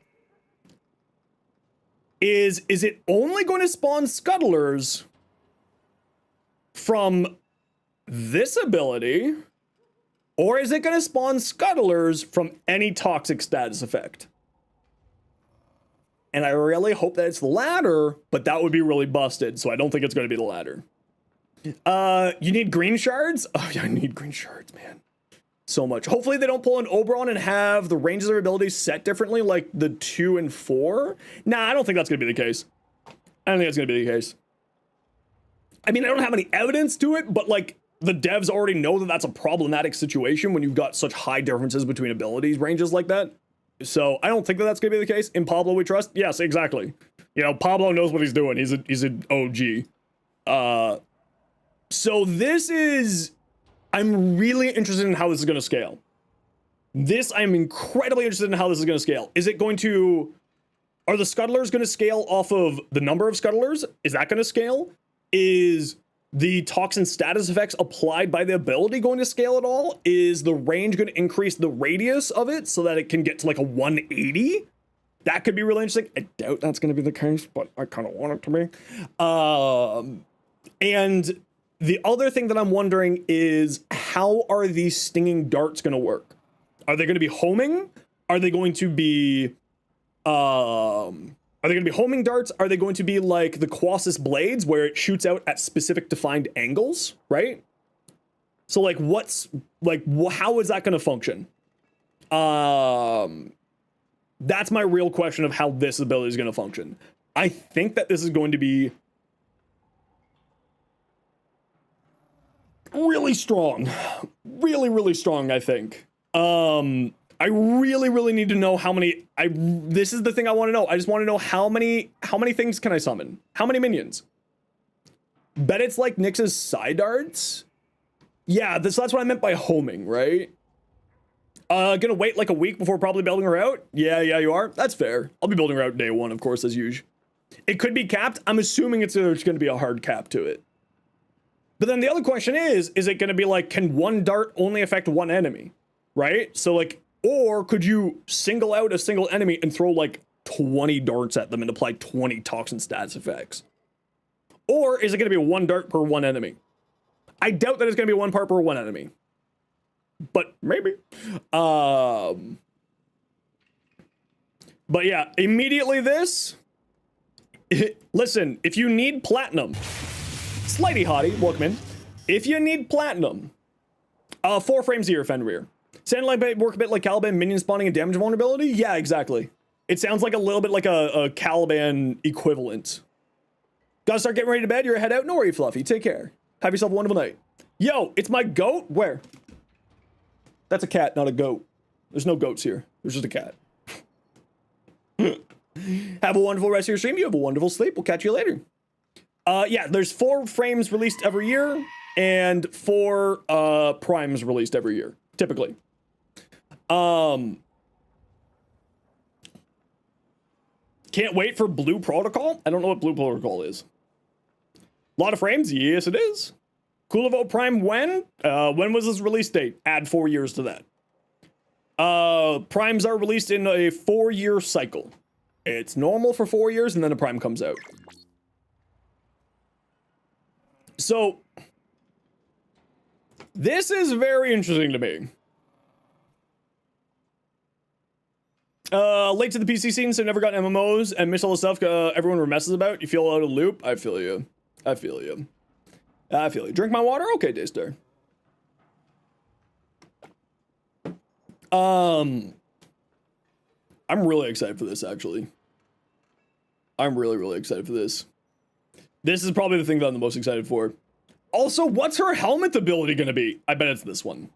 is it only going to spawn scuttlers from this ability, or is it going to spawn scuttlers from any toxic status effect? And I really hope that it's the latter, but that would be really busted, so I don't think it's going to be the latter. You need green shards? Oh yeah, I need green shards, man. So much. Hopefully they don't pull an Oberon and have the ranges of their abilities set differently like the 2 and 4. Nah, I don't think that's going to be the case. I don't think that's going to be the case. I mean, I don't have any evidence to it, but like the devs already know that that's a problematic situation when you've got such high differences between abilities ranges like that. So I don't think that that's going to be the case. In Pablo we trust? Yes, exactly. You know, Pablo knows what he's doing. He's an OG. So this is... I'm really interested in how this is going to scale. I'm incredibly interested in how this is going to scale. Is it going to... Are the scuttlers going to scale off of the number of scuttlers? Is that going to scale? Is the toxin status effects applied by the ability going to scale at all? Is the range going to increase the radius of it so that it can get to like a 180? That could be really interesting. I doubt that's going to be the case, but I kind of want it to be. And the other thing that I'm wondering is, how are these stinging darts going to work? Are they going to be homing? Are they going to be... Are they going to be homing darts? Are they going to be like the Colossus blades where it shoots out at specific defined angles, right? So like how is that going to function? That's my real question of how this ability is going to function. I think that this is going to be really strong. Really, really strong, I think. I really need to know how many. This is the thing I want to know. I just want to know how many things can I summon? How many minions? Bet it's like Nyx's side darts. Yeah, that's what I meant by homing, right? Gonna wait like a week before probably building her out? Yeah, you are. That's fair. I'll be building her out day one, of course, as usual. It could be capped. I'm assuming there's gonna be a hard cap to it. But then the other question is it gonna be like, can one dart only affect one enemy? Right? So like, or could you single out a single enemy and throw like 20 darts at them and apply 20 toxin stats effects? Or is it going to be one dart per one enemy? I doubt that it's going to be one part per one enemy. But maybe. But yeah, immediately this. Listen, if you need platinum, Slighty Hottie, welcome in. If you need platinum, 4 frames a year, Fenrir. Sound like work a bit like Caliban minion spawning and damage vulnerability? Yeah, exactly. It sounds like a little bit like a Caliban equivalent. Gotta start getting ready to bed. You're head out. No worry, Fluffy. Take care. Have yourself a wonderful night. Yo, it's my goat. Where? That's a cat, not a goat. There's no goats here. There's just a cat. Have a wonderful rest of your stream. You have a wonderful sleep. We'll catch you later. Yeah, there's 4 frames released every year and 4 primes released every year, typically. Can't wait for Blue Protocol. I don't know what Blue Protocol is. A lot of frames? Yes, it is. Coolavo Prime when? When was this release date? Add 4 years to that. Primes are released in a 4-year cycle. It's normal for 4 years and then a prime comes out. So, this is very interesting to me. Late to the PC scene, so never got MMOs and missed all the stuff everyone messes about. You feel out of the loop? I feel you. I feel you. I feel you. Drink my water? Okay, Daystar. I'm really excited for this, actually. I'm really excited for this. This is probably the thing that I'm the most excited for. Also, what's her helmet ability gonna be? I bet it's this one.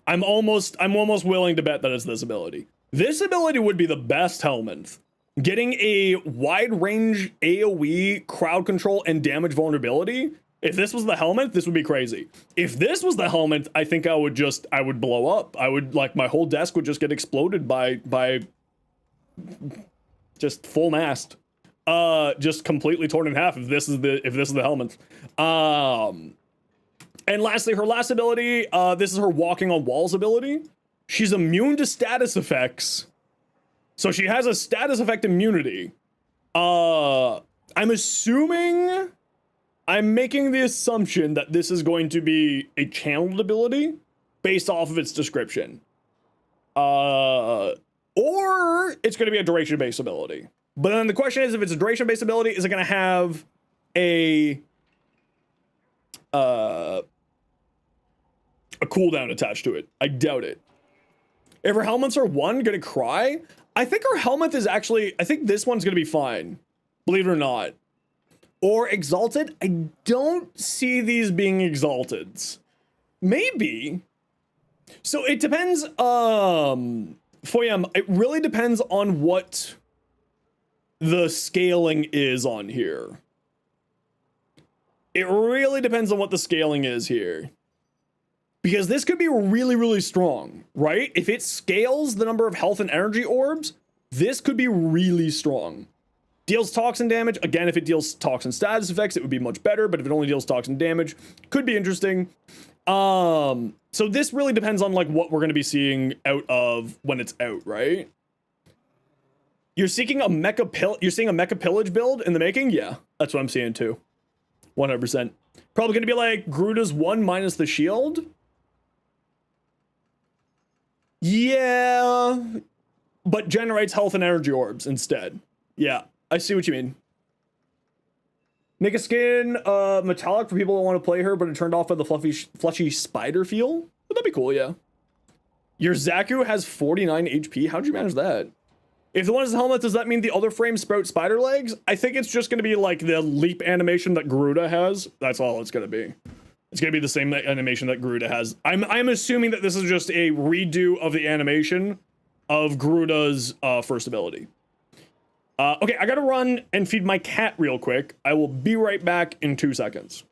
I'm almost willing to bet that it's this ability. This ability would be the best helmet. Getting a wide range AoE, crowd control, and damage vulnerability. If this was the helmet, this would be crazy. If this was the helmet, I think I would blow up. I would, like, my whole desk would just get exploded by just full mast. Just completely torn in half if this is the helmet. And lastly, her last ability, this is her walking on walls ability. She's immune to status effects. So she has a status effect immunity. I'm making the assumption that this is going to be a channeled ability based off of its description. Or it's going to be a duration-based ability. But then the question is, if it's a duration-based ability, is it going to have a cooldown attached to it? I doubt it. If her helmets are gonna cry? I think her helmet is actually, I think this one's gonna be fine. Believe it or not. Or exalted? I don't see these being exalteds. Maybe. So it depends, Foyam, it really depends on what the scaling is on here. It really depends on what the scaling is here. Because this could be really, really strong, right? If it scales the number of health and energy orbs, this could be really strong. Deals toxin damage. Again, if it deals toxin status effects, it would be much better. But if it only deals toxin damage, could be interesting. So this really depends on like what we're going to be seeing out of when it's out, right? You're seeking a you're seeing a mecha pillage build in the making? Yeah, that's what I'm seeing too. 100%. Probably going to be like Gruda's 1 minus the shield. Yeah, but generates health and energy orbs instead. Yeah, I see what you mean. Make a skin metallic for people that want to play her, but it turned off by the fleshy spider feel. Would that be cool? Yeah. Your Zaku has 49 HP. How'd you manage that? If the one is the helmet, does that mean the other frames sprout spider legs? I think it's just going to be like the leap animation that Garuda has. That's all it's going to be. It's going to be the same animation that Garuda has. I'm assuming that this is just a redo of the animation of Garuda's first ability. Okay, I got to run and feed my cat real quick. I will be right back in 2 seconds.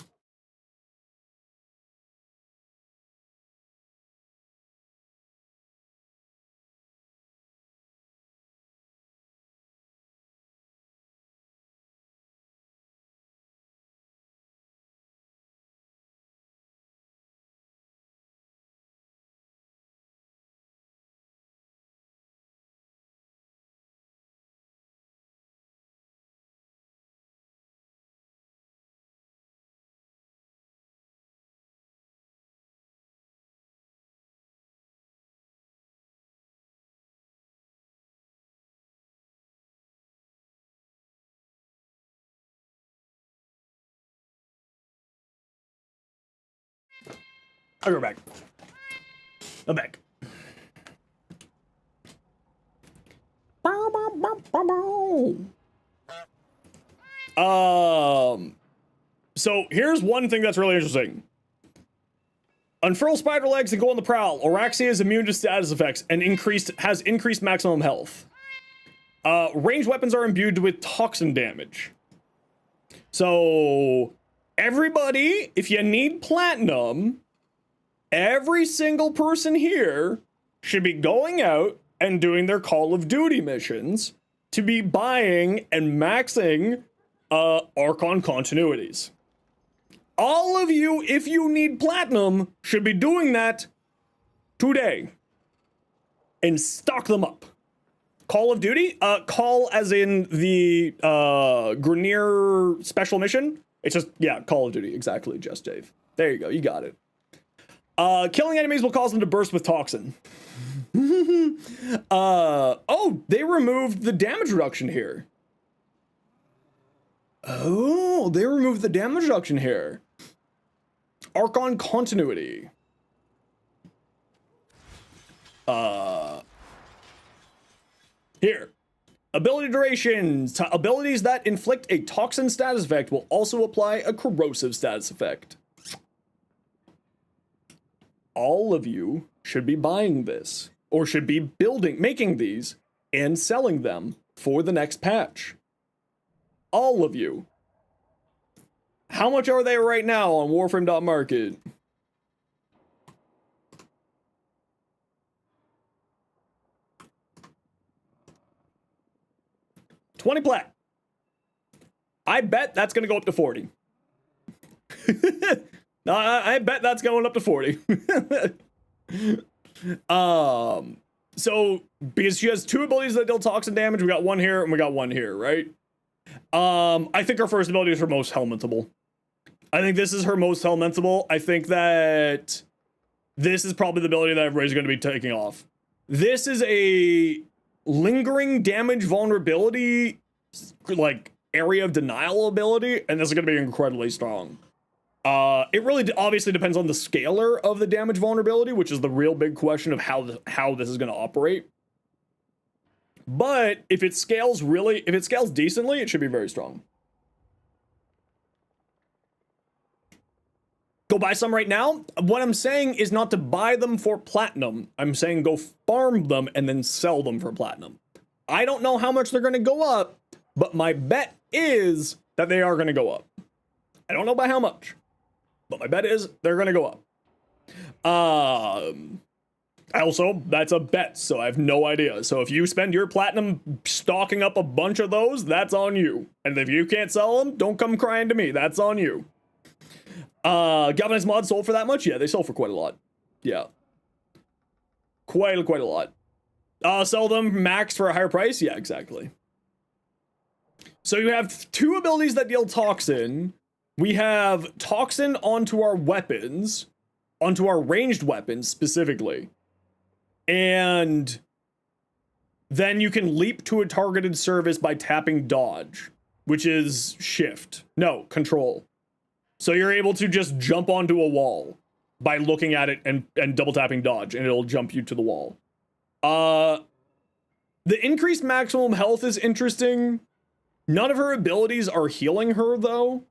I'll go back. I'm back. So here's one thing that's really interesting. Unfurl spider legs and go on the prowl. Oraxia is immune to status effects and has increased maximum health. Ranged weapons are imbued with toxin damage. So everybody, if you need platinum, every single person here should be going out and doing their Call of Duty missions to be buying and maxing Archon continuities. All of you, if you need platinum, should be doing that today. And stock them up. Call of Duty? Call as in the Grenier special mission? It's just, yeah, Call of Duty, exactly, just Dave. There you go, you got it. Killing enemies will cause them to burst with toxin. Oh, they removed the damage reduction here. Oh, they removed the damage reduction here. Archon continuity. Here. Ability durations. Abilities that inflict a toxin status effect will also apply a corrosive status effect. all of you should be buying this, or should be making these, and selling them for the next patch. All of you. How much are they right now on Warframe.market? $20 plat. I bet that's gonna go up to 40. I bet that's going up to 40. So because she has 2 abilities that deal toxin damage, we got one here and we got one here, right? I think her first ability is her most helmetable. I think this is her most helmetable. I think that this is probably the ability that everybody's going to be taking off. This is a lingering damage vulnerability, like area of denial ability, and this is going to be incredibly strong. It really obviously depends on the scaler of the damage vulnerability, which is the real big question of how this is going to operate. But if it scales decently, it should be very strong. Go buy some right now. What I'm saying is not to buy them for platinum. I'm saying go farm them and then sell them for platinum. I don't know how much they're going to go up, but my bet is that they are going to go up. I don't know by how much, but my bet is they're going to go up. Also, that's a bet, so I have no idea. So if you spend your platinum stocking up a bunch of those, that's on you. And if you can't sell them, don't come crying to me. That's on you. Galvanized mods sold for that much? Yeah, they sold for quite a lot. Yeah. Quite a lot. Sell them max for a higher price? Yeah, exactly. So you have 2 abilities that deal toxin. We have toxin onto our weapons, onto our ranged weapons specifically. And then you can leap to a targeted surface by tapping dodge, which is shift. No, control. So you're able to just jump onto a wall by looking at it and double tapping dodge, and it'll jump you to the wall. The increased maximum health is interesting. None of her abilities are healing her, though.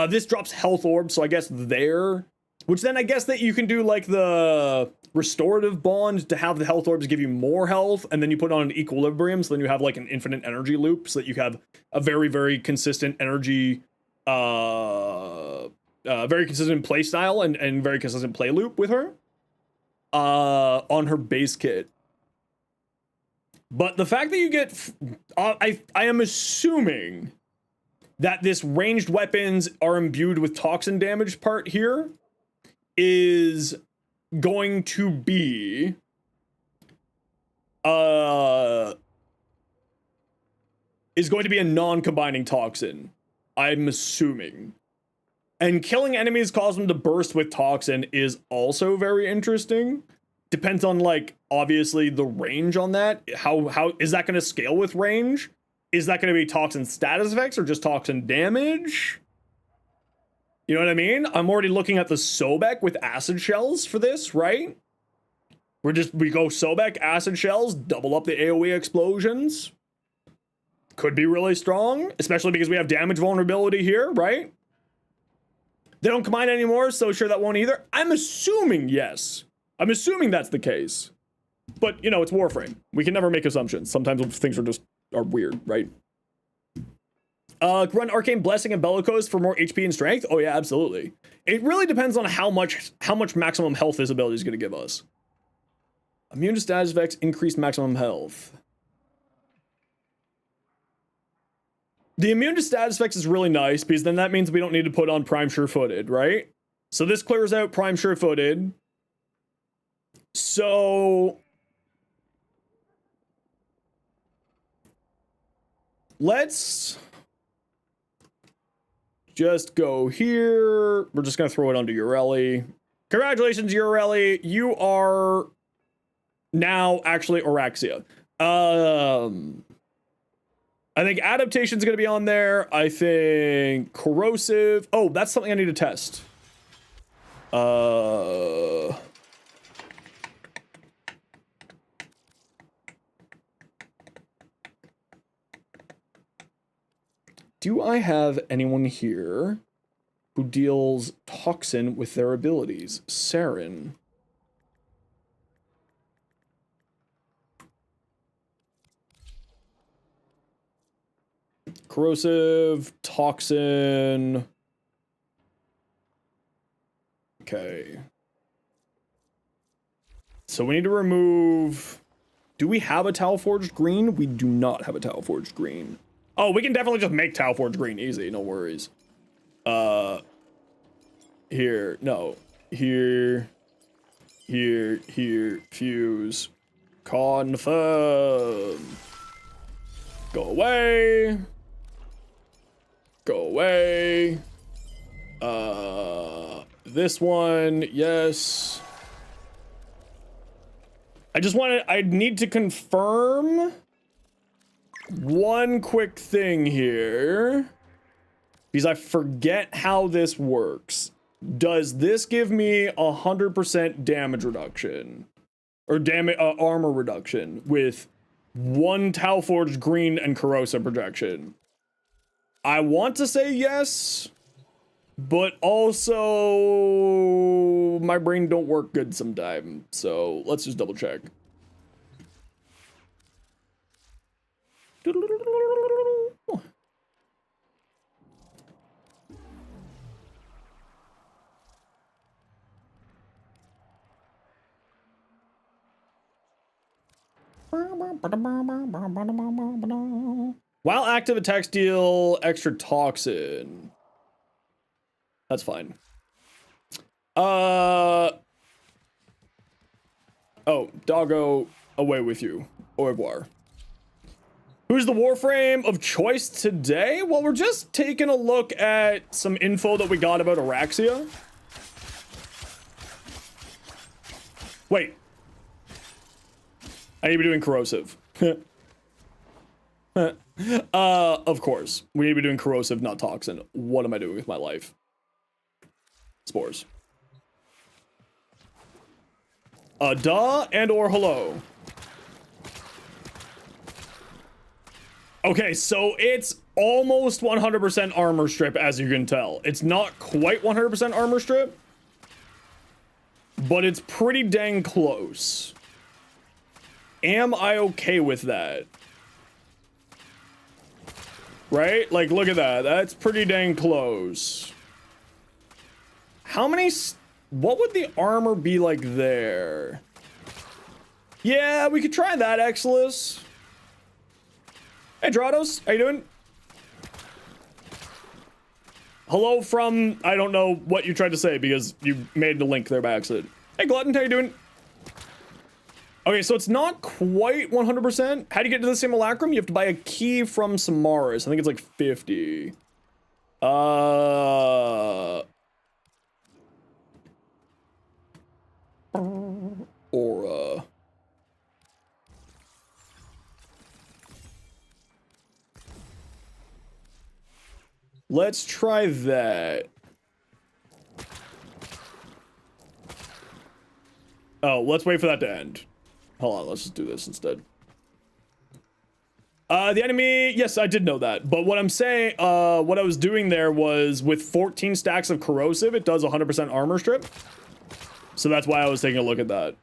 This drops health orbs, so I guess there. Which then I guess that you can do like the restorative bond to have the health orbs give you more health, and then you put on an equilibrium, so then you have like an infinite energy loop, so that you have a very, very consistent energy, very consistent play style and very consistent play loop with her. On her base kit. But the fact that you get, I am assuming that this ranged weapons are imbued with toxin damage part here is going to be a non-combining toxin, I'm assuming. And killing enemies cause them to burst with toxin is also very interesting. Depends on, like, obviously the range on that. How is that going to scale with range? Is that going to be toxin status effects or just toxin damage? You know what I mean? I'm already looking at the Sobek with acid shells for this, right? We go Sobek, acid shells, double up the AoE explosions. Could be really strong, especially because we have damage vulnerability here, right? They don't combine anymore, so sure that won't either. I'm assuming yes. I'm assuming that's the case. But, you know, it's Warframe. We can never make assumptions. Sometimes things are weird, right? Run Arcane Blessing and Bellicose for more HP and strength? Oh yeah, absolutely. It really depends on how much maximum health this ability is going to give us. Immune to status effects, increased maximum health. The immune to status effects is really nice because then that means we don't need to put on Prime Sure-Footed, right? So this clears out Prime Sure-Footed. So let's just go here. We're just going to throw it onto Ureli. Congratulations, Ureli. You are now actually Oraxia. I think adaptation's going to be on there. I think corrosive. Oh, that's something I need to test. Do I have anyone here who deals toxin with their abilities. Saren. Corrosive, toxin. Okay. So we need to remove... Do we have a Tau Forged Green? We do not have a Tau Forged Green. Oh, we can definitely just make Tau Forged Green. Easy, no worries. Here, no. Here. Here. Fuse. Confirm. Go away. Go away. This one, yes. I need to confirm one quick thing here, because I forget how this works. Does this give me 100% damage reduction or armor reduction with one Tau Forged Green and corrosive projection? I want to say yes, but also my brain don't work good sometimes, so let's just double check. While active, attacks deal extra toxin. That's fine. Oh, doggo, away with you. Au revoir. Who's the Warframe of choice today? Well, we're just taking a look at some info that we got about Araxia. Wait. I need to be doing corrosive. Of course. We need to be doing corrosive, not toxin. What am I doing with my life? Spores. Duh and or hello. Okay, so it's almost 100% armor strip, as you can tell. It's not quite 100% armor strip, but it's pretty dang close. Am I okay with that? Right? Like, look at that. That's pretty dang close. How many... What would the armor be like there? Yeah, we could try that, Exilus. Hey, Drados. How you doing? Hello from... I don't know what you tried to say because you made the link there by accident. Hey, Glutton. How you doing? Okay, so it's not quite 100%. How do you get to the simulacrum? You have to buy a key from Samaris. I think it's like 50. Aura. Let's try that. Oh, let's wait for that to end. Hold on, let's just do this instead. The enemy, yes, I did know that. But what I'm saying, what I was doing there was with 14 stacks of corrosive, it does 100% armor strip. So that's why I was taking a look at that.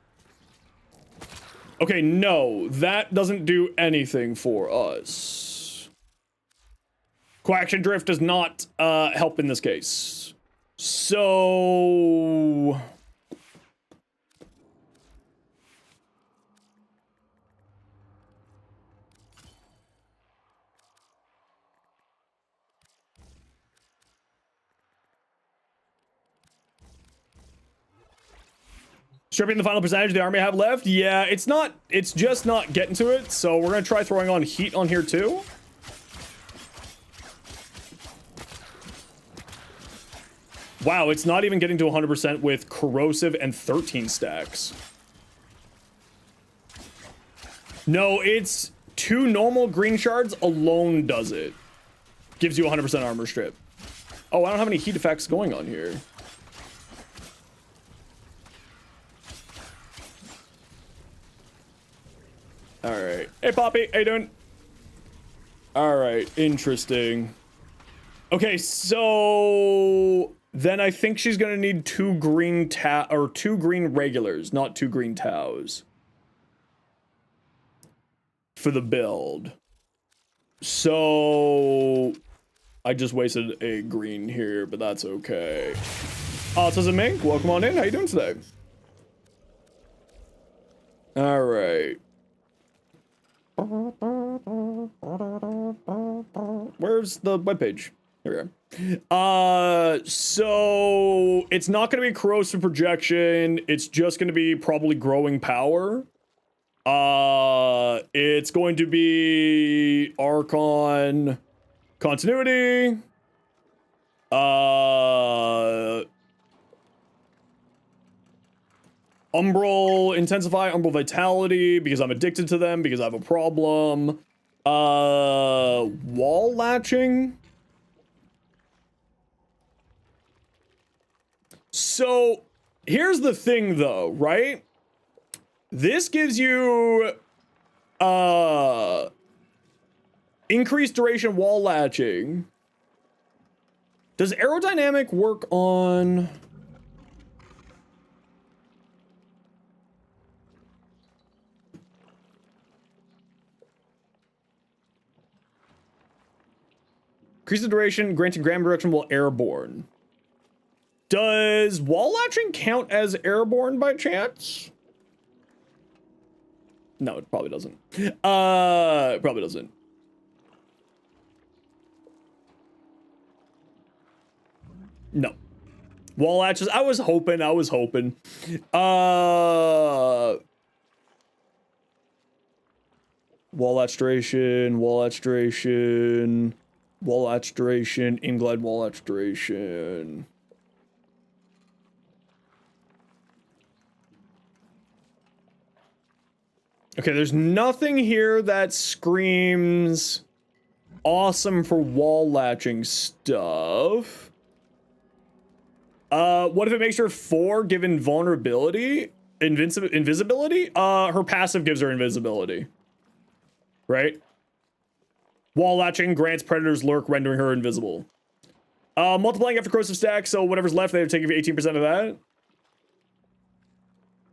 Okay, no, that doesn't do anything for us. Coaction drift does not help in this case. So... Stripping the final percentage of the army I have left? Yeah, it's just not getting to it, so we're gonna try throwing on heat on here too. Wow, it's not even getting to 100% with corrosive and 13 stacks. No, it's 2 normal green shards alone does it. Gives you 100% armor strip. Oh, I don't have any heat effects going on here. Alright. Hey, Poppy. How you doing? Alright. Interesting. Okay, so... then I think she's gonna need 2 green or 2 green regulars, not 2 green Taos. For the build. So I just wasted a green here, but that's okay. Autism Mink, welcome on in. How you doing today? All right. Where's the webpage? Here we are. So it's not going to be corrosive projection. It's just going to be probably growing power. It's going to be Archon continuity. Umbral intensify, Umbral vitality, because I'm addicted to them, because I have a problem. Wall latching. So here's the thing though, right? This gives you increased duration wall latching. Does aerodynamic work on increase the duration, granting gram direction while airborne? Does wall latching count as airborne by chance? No, it probably doesn't. It probably doesn't. No. Wall latches. I was hoping. Wall latch duration, wall latch duration, wall latch duration, in-glide wall latch duration. Okay, there's nothing here that screams awesome for wall latching stuff. What if it makes her 4 given vulnerability? Invisibility? Her passive gives her invisibility. Right? Wall latching grants predators lurk, rendering her invisible. Multiplying after corrosive stack, so whatever's left, they're taking 18% of that.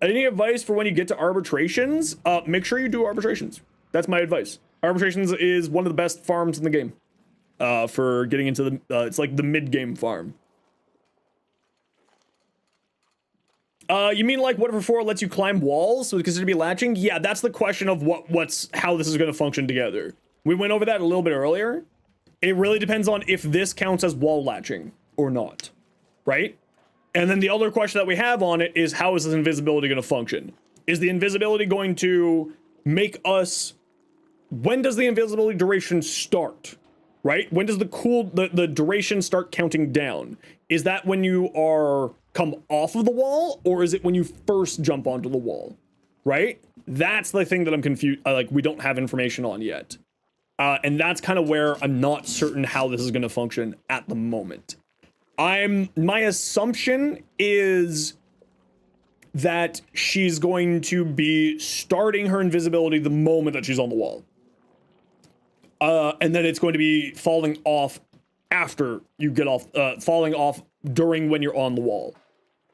Any advice for when you get to arbitrations? Make sure you do arbitrations. That's my advice. Arbitrations is one of the best farms in the game. For getting into the, it's like the mid-game farm. You mean like whatever 4 lets you climb walls, so it's considered to be latching? Yeah, that's the question of how this is going to function together. We went over that a little bit earlier. It really depends on if this counts as wall latching or not, right? And then the other question that we have on it is, how is this invisibility going to function? Is the invisibility going to make us... When does the invisibility duration start? Right? When does the duration start counting down? Is that when you come off of the wall, or is it when you first jump onto the wall? Right? That's the thing that I'm confused, we don't have information on yet. And that's kind of where I'm not certain how this is going to function at the moment. My assumption is that she's going to be starting her invisibility the moment that she's on the wall. And then it's going to be falling off after you get off, falling off during when you're on the wall.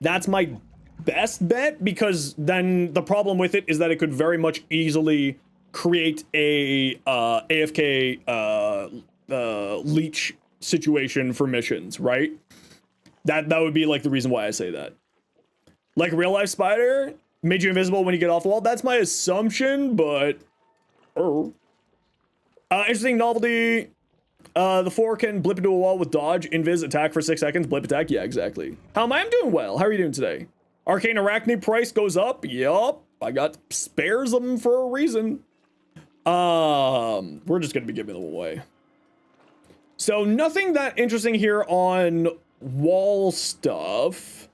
That's my best bet, because then the problem with it is that it could very much easily create a AFK leech situation for missions, right? That would be like the reason why I say that. Like real life spider made you invisible when you get off the wall. That's my assumption, but interesting novelty. The 4 can blip into a wall with dodge, invis, attack for 6 seconds, blip attack. Yeah, exactly. How am I? I'm doing well. How are you doing today? Arcane Arachne price goes up. Yup. I got spares of them for a reason. We're just gonna be giving them away. So nothing that interesting here on wall stuff,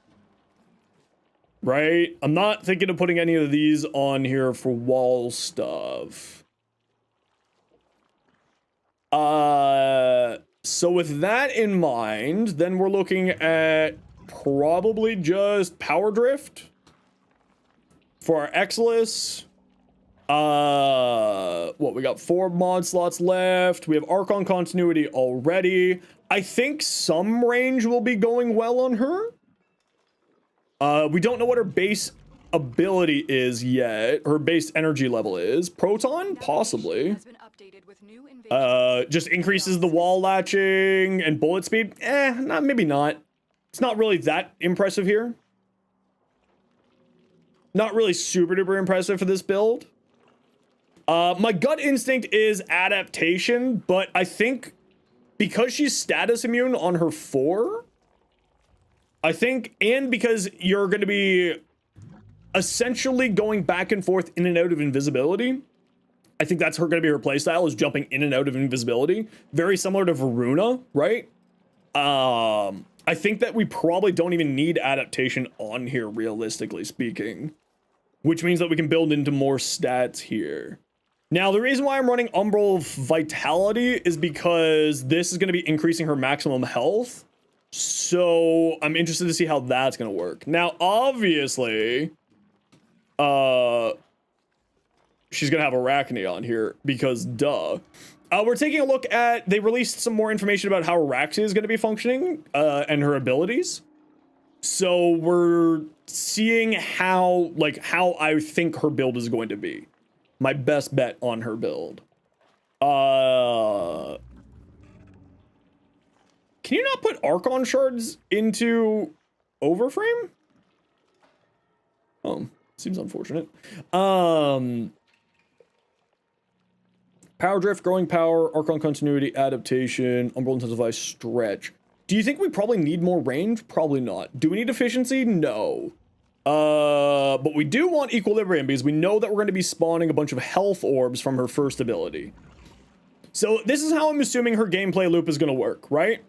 right? I'm not thinking of putting any of these on here for wall stuff. So with that in mind, then we're looking at probably just power drift for our Exilus. What, we got 4 mod slots left. We have Archon continuity already. I think some range will be going well on her. We don't know what her base ability is yet. Her base energy level is. Proton? Possibly. Has been updated with new invasion Just increases the wall latching and bullet speed. Not, maybe not. It's not really that impressive here. Not really super duper impressive for this build. My gut instinct is adaptation, but I think because she's status immune on her 4, I think, and because you're going to be essentially going back and forth in and out of invisibility, I think that's going to be her playstyle, is jumping in and out of invisibility. Very similar to Varuna, right? I think that we probably don't even need adaptation on here, realistically speaking. Which means that we can build into more stats here. Now, the reason why I'm running Umbral Vitality is because this is going to be increasing her maximum health. So I'm interested to see how that's going to work. Now, obviously, she's going to have Arachne on here because duh. We're taking a look at, they released some more information about how Araxia is going to be functioning and her abilities. So we're seeing how I think her build is going to be. My best bet on her build. Can you not put Archon shards into Overframe? Oh, seems unfortunate. Power Drift, Growing Power, Archon Continuity, Adaptation, Umbral Intensify, Stretch. Do you think we probably need more range? Probably not. Do we need efficiency? No. But we do want Equilibrium because we know that we're going to be spawning a bunch of health orbs from her first ability. So this is how I'm assuming her gameplay loop is going to work, right?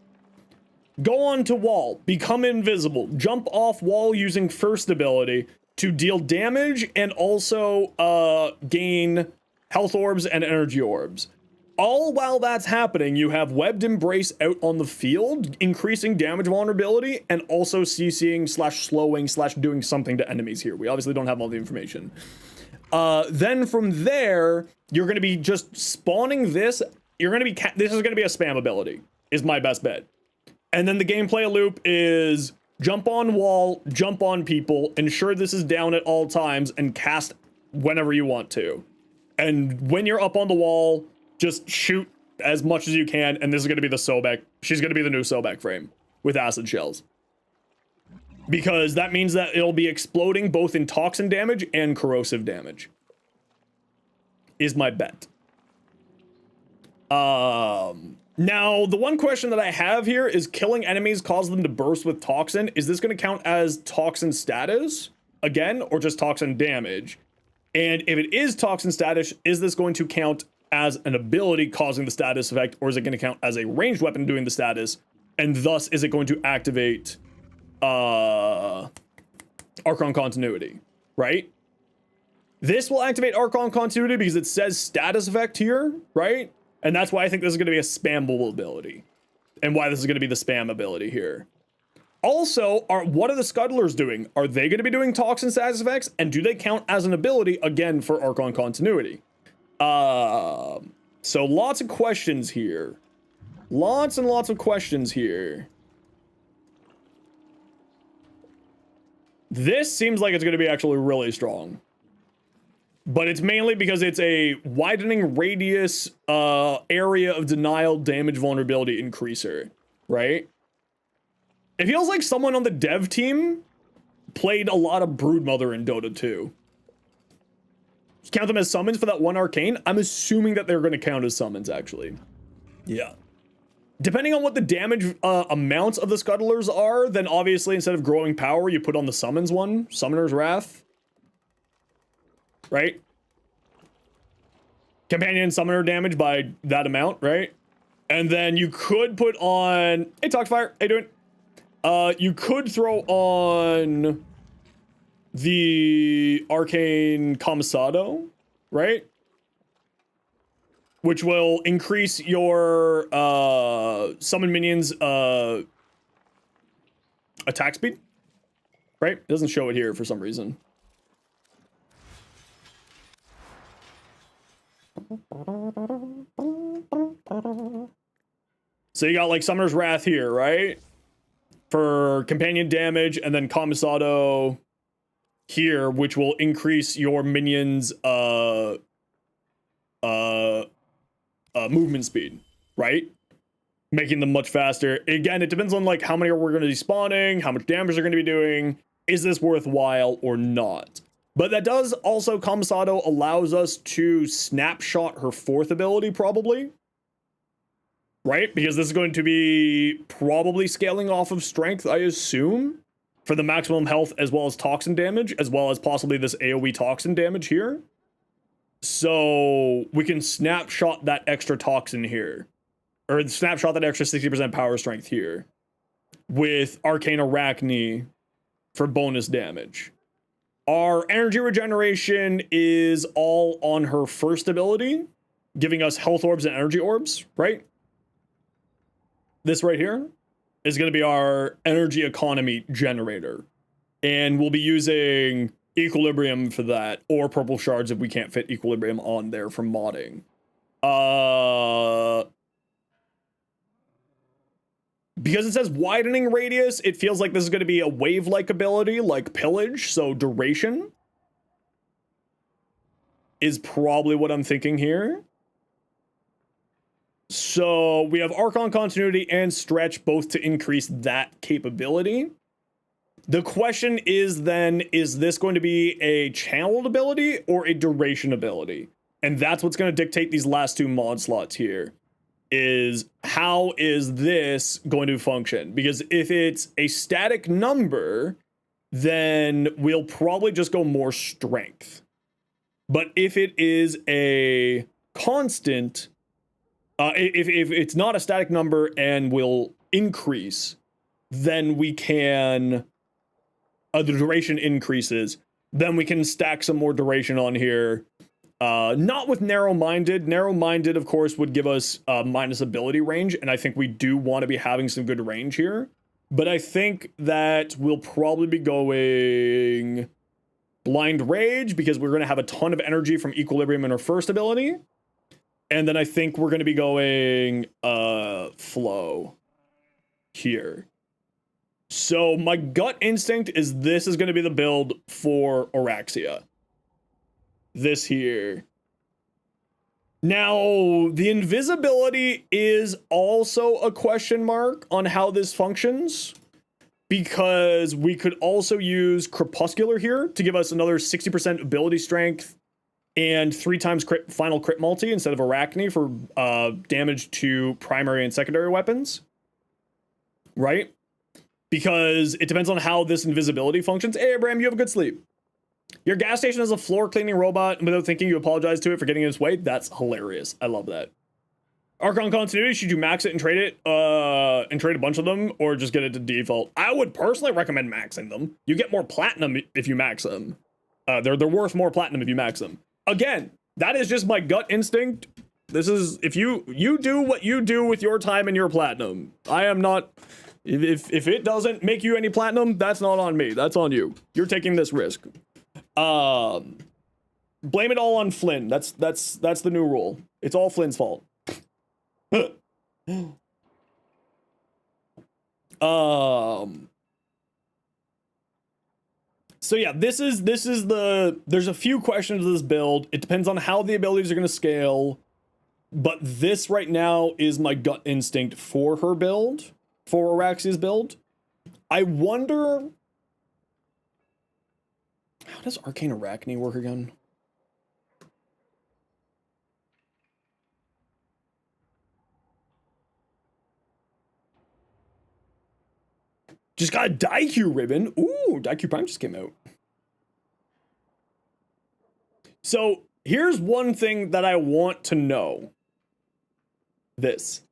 Go on to wall, become invisible, jump off wall using first ability to deal damage and also gain health orbs and energy orbs. All while that's happening, you have Webbed Embrace out on the field, increasing damage vulnerability, and also CCing / slowing / doing something to enemies here. We obviously don't have all the information. Then from there, you're going to be just spawning this. You're going to be, this is going to be a spam ability, is my best bet. And then the gameplay loop is jump on wall, jump on people, ensure this is down at all times, and cast whenever you want to. And when you're up on the wall, just shoot as much as you can, and this is going to be the Sobek. She's going to be the new Sobek frame with acid shells. Because that means that it'll be exploding both in toxin damage and corrosive damage. Is my bet. Now, the one question that I have here is killing enemies cause them to burst with toxin. Is this going to count as toxin status again, or just toxin damage? And if it is toxin status, is this going to count as an ability causing the status effect, or is it going to count as a ranged weapon doing the status, and thus is it going to activate Archon Continuity, right? This will activate Archon Continuity because it says status effect here, right? And that's why I think this is going to be a spammable ability, and why this is going to be the spam ability here. Also, what are the Scuttlers doing? Are they going to be doing toxin status effects, and do they count as an ability again for Archon Continuity? So lots of questions here. Lots and lots of questions here. This seems like it's going to be actually really strong. But it's mainly because it's a widening radius area of denial damage vulnerability increaser, right? It feels like someone on the dev team played a lot of Broodmother in Dota 2. Count them as summons for that one arcane? I'm assuming that they're going to count as summons, actually. Yeah. Depending on what the damage amounts of the Scuttlers are, then obviously instead of growing power, you put on the summons one. Summoner's Wrath. Right? Companion summoner damage by that amount, right? And then you could put on... Hey, Toxfire, how you doing? You could throw on the Arcane Commissado, right? Which will increase your summon minions attack speed, right? It doesn't show it here for some reason. So you got like Summoner's Wrath here, right? For companion damage, and then Kamisado here, which will increase your minions' movement speed, right? Making them much faster. Again, it depends on like how many we're going to be spawning, how much damage they're going to be doing. Is this worthwhile or not? But that does also, Kamisado allows us to snapshot her 4th ability, probably. Right? Because this is going to be probably scaling off of strength, I assume, for the maximum health as well as toxin damage, as well as possibly this AoE toxin damage here. So we can snapshot that extra toxin here, or snapshot that extra 60% power strength here with Arcane Arachne for bonus damage. Our energy regeneration is all on her 1st ability, giving us health orbs and energy orbs, right? This right here is going to be our energy economy generator. And we'll be using Equilibrium for that, or Purple Shards if we can't fit Equilibrium on there for modding. Because it says widening radius, it feels like this is going to be a wave-like ability, like Pillage, so duration is probably what I'm thinking here. So we have Archon Continuity and Stretch, both to increase that capability. The question is then, is this going to be a channeled ability or a duration ability? And that's what's going to dictate these last 2 mod slots here. Is how is this going to function? Because if it's a static number, then we'll probably just go more strength. But if it is a constant, if it's not a static number and will increase, then we can, the duration increases, then we can stack some more duration on here. Not with narrow-minded. Narrow-minded, of course, would give us minus ability range, and I think we do want to be having some good range here. But I think that we'll probably be going Blind Rage, because we're going to have a ton of energy from Equilibrium in our 1st ability. And then I think we're going to be going Flow here. So my gut instinct is this is going to be the build for Araxia. This here. Now, the invisibility is also a question mark on how this functions, because we could also use Crepuscular here to give us another 60% ability strength and 3 times final crit multi instead of Arachne for damage to primary and secondary weapons, right? Because it depends on how this invisibility functions. Hey, Abraham, you have a good sleep. Your gas station has a floor cleaning robot, and without thinking, you apologize to it for getting in its way. That's hilarious. I love that. Archon Continuity, should you max it and trade it, and trade a bunch of them, or just get it to default? I would personally recommend maxing them. You get more platinum if you max them. They're worth more platinum if you max them. Again, that is just my gut instinct. This is, if you do what you do with your time and your platinum. I am not, if it doesn't make you any platinum, that's not on me. That's on you. You're taking this risk. Blame it all on Flynn. That's the new rule. It's all Flynn's fault. So yeah, this is the, there's a few questions to this build. It depends on how the abilities are going to scale, but this right now is my gut instinct for her build, for Araxia's build. I wonder, how does Arcane Arachne work again? Just got a Daikyu ribbon. Ooh, Daikyu Prime just came out. So here's one thing that I want to know. This.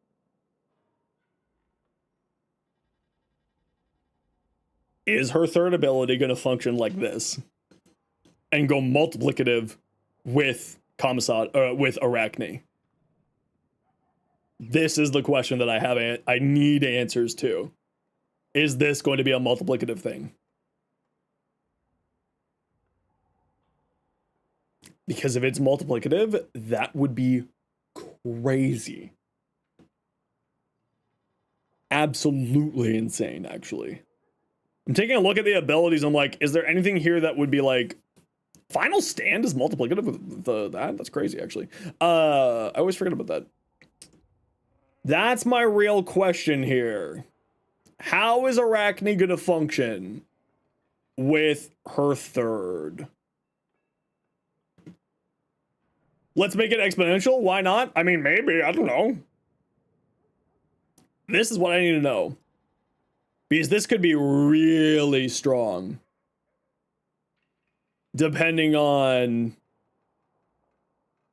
Is her 3rd ability going to function like this? And go multiplicative with with Arachne? This is the question that I need answers to. Is this going to be a multiplicative thing? Because if it's multiplicative, that would be crazy. absolutely insane, actually. I'm taking a look at the abilities. I'm like, is there anything here that would be like, final stand is multiplicative with that? That's crazy, actually. I always forget about that. That's my real question here. How is Arachne gonna function with her third? Let's make it exponential. Why not? I mean, maybe. I don't know. This is what I need to know. Because this could be really strong. Depending on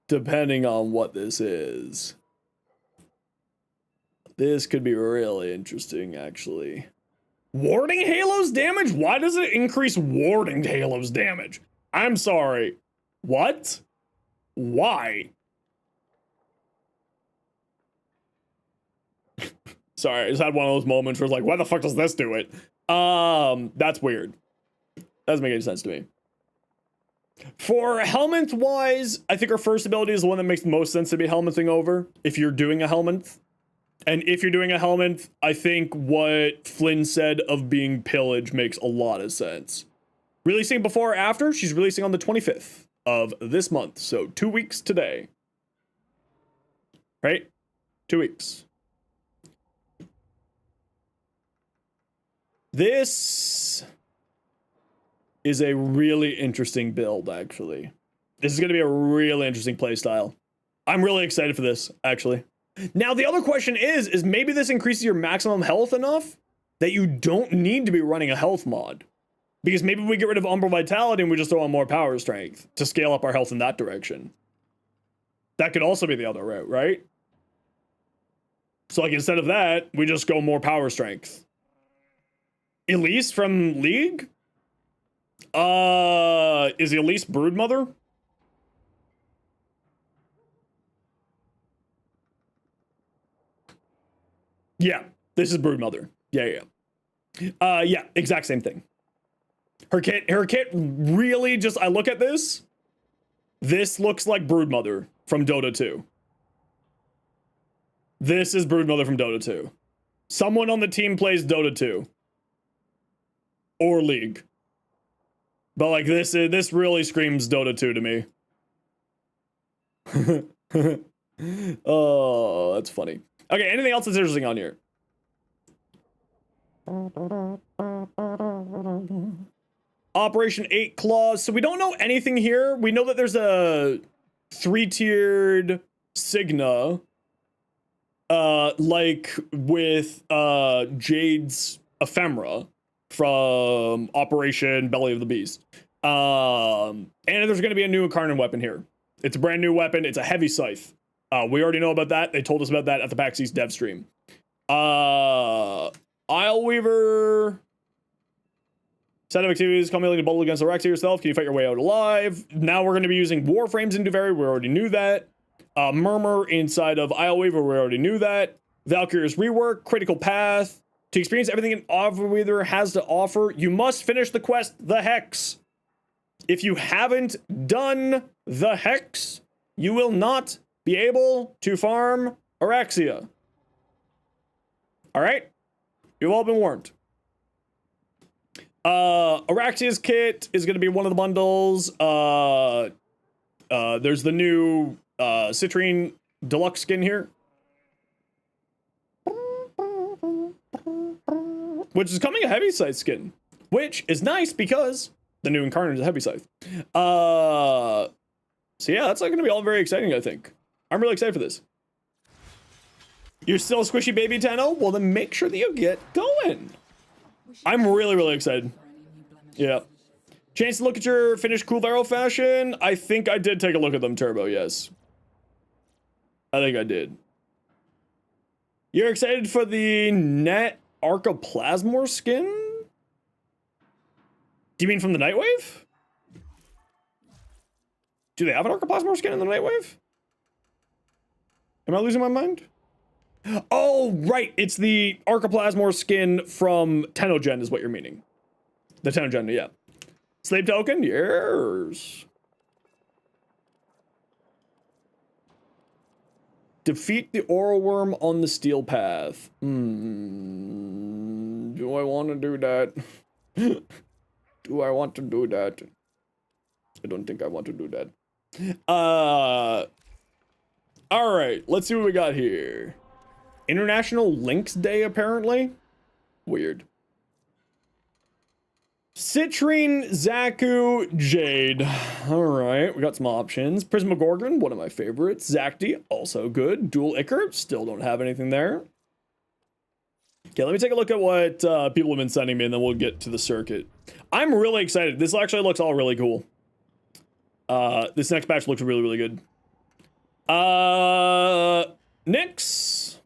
what this is. This could be really interesting, actually. Warding Halo's damage? Why does it increase warding Halo's damage? I'm sorry. What? Why? Sorry, I just had one of those moments where it's like, why the fuck does this do it? That's weird. Doesn't make any sense to me. For Helminth wise, I think our first ability is the one that makes the most sense to be Helminthing over, if you're doing a Helminth. And if you're doing a Helminth, I think what Flynn said of being Pillage makes a lot of sense. Releasing before or after? She's releasing on the 25th of this month, so 2 weeks today. Right? 2 weeks. This is a really interesting build, actually. This is going to be a really interesting playstyle. I'm really excited for this, actually. Now, the other question is maybe this increases your maximum health enough that you don't need to be running a health mod. Because maybe we get rid of Umbral Vitality and we just throw on more power strength to scale up our health in that direction. That could also be the other route, right? So, like, instead of that, we just go more power strength. Elise from League? Is Elise Broodmother? Yeah, this is Broodmother. Yeah. Yeah, exact same thing. Her kit really just, I look at this looks like Broodmother from Dota 2. This is Broodmother from Dota 2. Someone on the team plays Dota 2. Or League. But like this really screams Dota 2 to me. Oh, that's funny. Okay, anything else that's interesting on here? Operation 8 Claws. So we don't know anything here. We know that there's a 3-tiered Cigna. Like with Jade's Ephemera from Operation Belly of the Beast. And there's going to be a new Incarnate weapon here. It's a brand new weapon. It's a heavy scythe. We already know about that. They told us about that at the PAX East dev stream. ISLEWEAVER. Set of activities. Culminating a battle against Arachne yourself. Can you fight your way out alive? Now we're going to be using Warframes in Duveri. We already knew that. Murmur inside of ISLEWEAVER. We already knew that. Valkyrie's rework. Critical path. To experience everything an ISLEWEAVER has to offer, you must finish the quest, the Hex. If you haven't done the Hex, you will not be able to farm Araxia. Alright? You've all been warned. Araxia's kit is going to be one of the bundles. There's the new Citrine Deluxe skin here. Which is coming a heavy scythe skin. Which is nice because the new Incarnate is a heavy scythe. So yeah, that's going to be all very exciting, I think. I'm really excited for this. You're still a squishy baby, Tenno? Well, then make sure that you get going. I'm really, really excited. Yeah. Chance to look at your finished Cool Vero fashion? I think I did take a look at them, Turbo, yes. I think I did. You're excited for the Net Archoplasmor skin? Do you mean from the Nightwave? Do they have an Archoplasmor skin in the Nightwave? Am I losing my mind? Oh, right. It's the Archoplasmor skin from Tennogen is what you're meaning. The Tennogen, yeah. Slave token? Yes. Defeat the oral worm on the steel path. Do I want to do that? Do I want to do that? I don't think I want to do that. Alright, let's see what we got here. International Lynx Day, apparently. Weird. Citrine, Zaku, Jade. Alright, we got some options. Prismagorgon, one of my favorites. Zacti, also good. Dual Ichor, still don't have anything there. Okay, let me take a look at what people have been sending me, and then we'll get to the circuit. I'm really excited. This actually looks all really cool. This next batch looks really, really good. Nyx.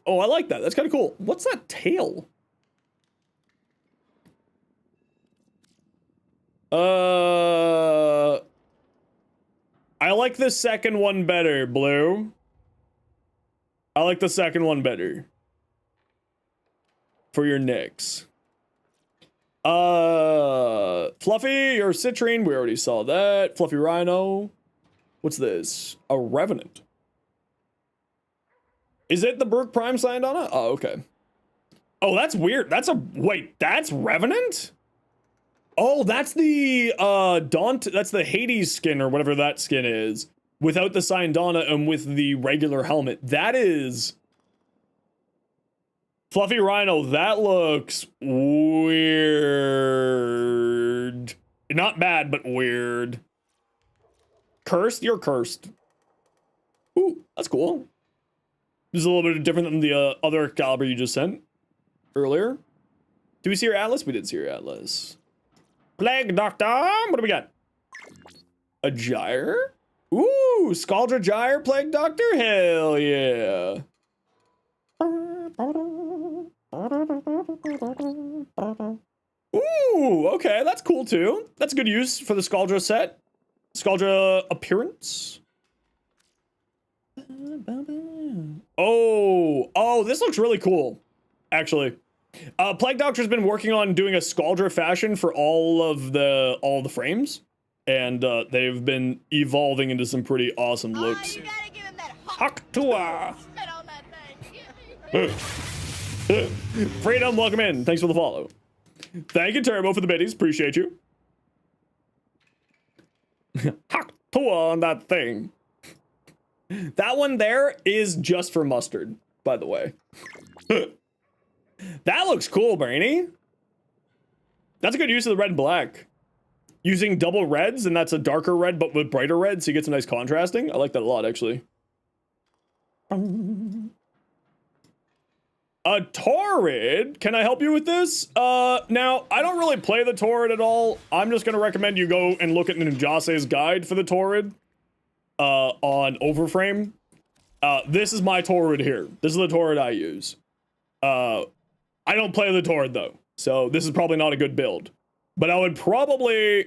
Oh, I like that. That's kind of cool. What's that tail? I like the second one better, Blue. I like the second one better. For your Nyx. Fluffy or Citrine, we already saw that. Fluffy Rhino. What's this? A Revenant. Is it the Brook Prime signed on it? Oh, okay. Oh, that's weird. That's a, wait, that's Revenant? Oh, that's the, that's the Hades skin or whatever that skin is. Without the signed Donna and with the regular helmet. That is... Fluffy Rhino, that looks weird. Not bad, but weird. Cursed? You're cursed. Ooh, that's cool. This is a little bit different than the other caliber you just sent earlier. Do we see your atlas? We did see your atlas. Plague Doctor, what do we got? A Gyre? Ooh, Scaldra Gyre Plague Doctor? Hell yeah. Ooh, okay, that's cool too. That's a good use for the Scaldra set. Scaldra appearance. Oh, this looks really cool, actually. Plague Doctor's been working on doing a Scaldra fashion for all the frames, and they've been evolving into some pretty awesome looks. You gotta give him that Haktua. spit on that thing. Freedom, welcome in. Thanks for the follow. Thank you, Turbo, for the biddies. Appreciate you. Haktua on that thing. That one there is just for mustard, by the way. That looks cool, Brainy. That's a good use of the red and black. Using double reds, and that's a darker red, but with brighter red, so you get some nice contrasting. I like that a lot, actually. A Torrid? Can I help you with this? Now, I don't really play the Torrid at all. I'm just gonna recommend you go and look at Ninjase's guide for the Torrid. On Overframe. This is my Torrid here. This is the Torrid I use. I don't play the Torrid though, so this is probably not a good build. But I would probably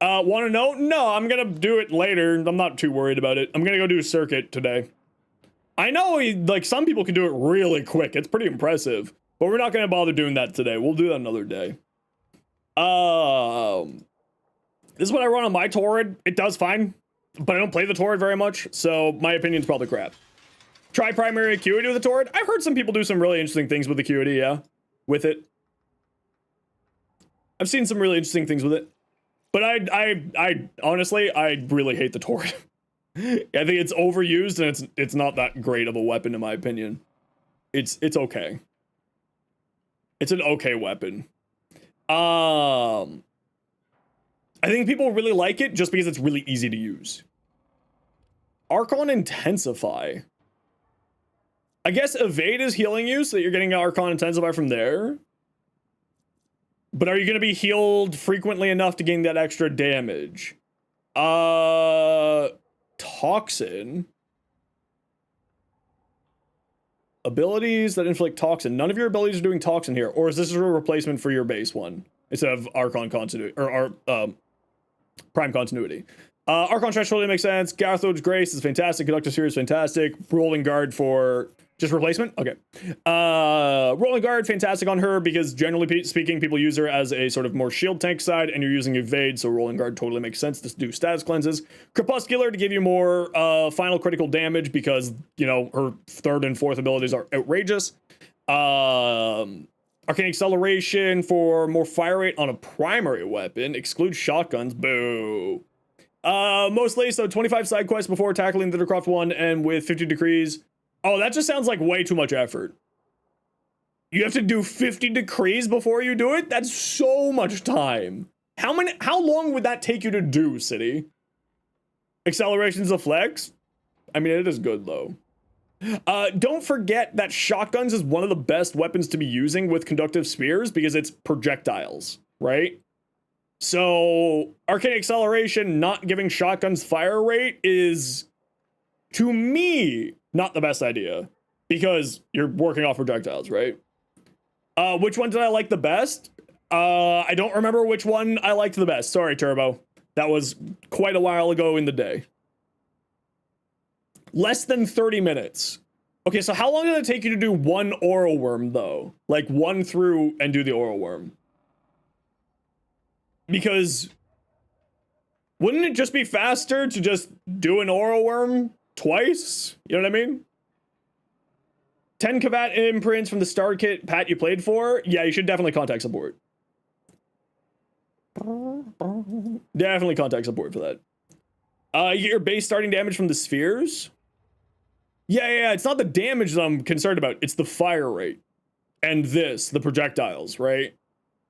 want to know. No, I'm gonna do it later. I'm not too worried about it. I'm gonna go do a circuit today. I know, like, some people can do it really quick. It's pretty impressive, but we're not gonna bother doing that today. We'll do that another day. This is what I run on my Torrid. It does fine, but I don't play the Torrid very much, so my opinion's probably crap. Try primary acuity with the Torrid. I've heard some people do some really interesting things with acuity, yeah, with it. I've seen some really interesting things with it, but I honestly, I really hate the Torrid. I think it's overused and it's not that great of a weapon in my opinion. It's okay. It's an okay weapon. I think people really like it just because it's really easy to use. Archon Intensify. I guess Evade is healing you, so that you're getting Archon Intensify from there. But are you going to be healed frequently enough to gain that extra damage? Toxin. Abilities that inflict Toxin. None of your abilities are doing Toxin here. Or is this a replacement for your base one? Instead of Archon Continuity, or Prime Continuity. Archon Stretch totally makes sense. Garthod's Grace is fantastic. Conductor Sphere is fantastic. Rolling Guard for Just replacement? Okay. Rolling guard, fantastic on her because generally speaking, people use her as a sort of more shield tank side, and you're using evade, so rolling guard totally makes sense to do status cleanses. Crepuscular to give you more final critical damage because, you know, her third and fourth abilities are outrageous. Arcane acceleration for more fire rate on a primary weapon. Exclude shotguns. Boo. Mostly, so 25 side quests before tackling the Decroft one, and with 50 decrees. Oh, that just sounds like way too much effort. You have to do 50 decrees before you do it? That's so much time. How long would that take you to do, City? Acceleration's a flex? I mean, it is good, though. Don't forget that shotguns is one of the best weapons to be using with conductive spears because it's projectiles, right? So, arcane acceleration not giving shotguns fire rate is, to me, not the best idea because you're working off projectiles, right? Which one did I like the best? I don't remember which one I liked the best. Sorry, Turbo. That was quite a while ago in the day. Less than 30 minutes. Okay, so how long did it take you to do one oral worm, though? Like, one through and do the oral worm? Because wouldn't it just be faster to just do an oral worm twice? You know what I mean? 10 Kavat imprints from the star kit Pat you played for? Yeah, you should definitely contact support. Definitely contact support for that. You get your base starting damage from the spheres? Yeah, it's not the damage that I'm concerned about. It's the fire rate. And the projectiles, right?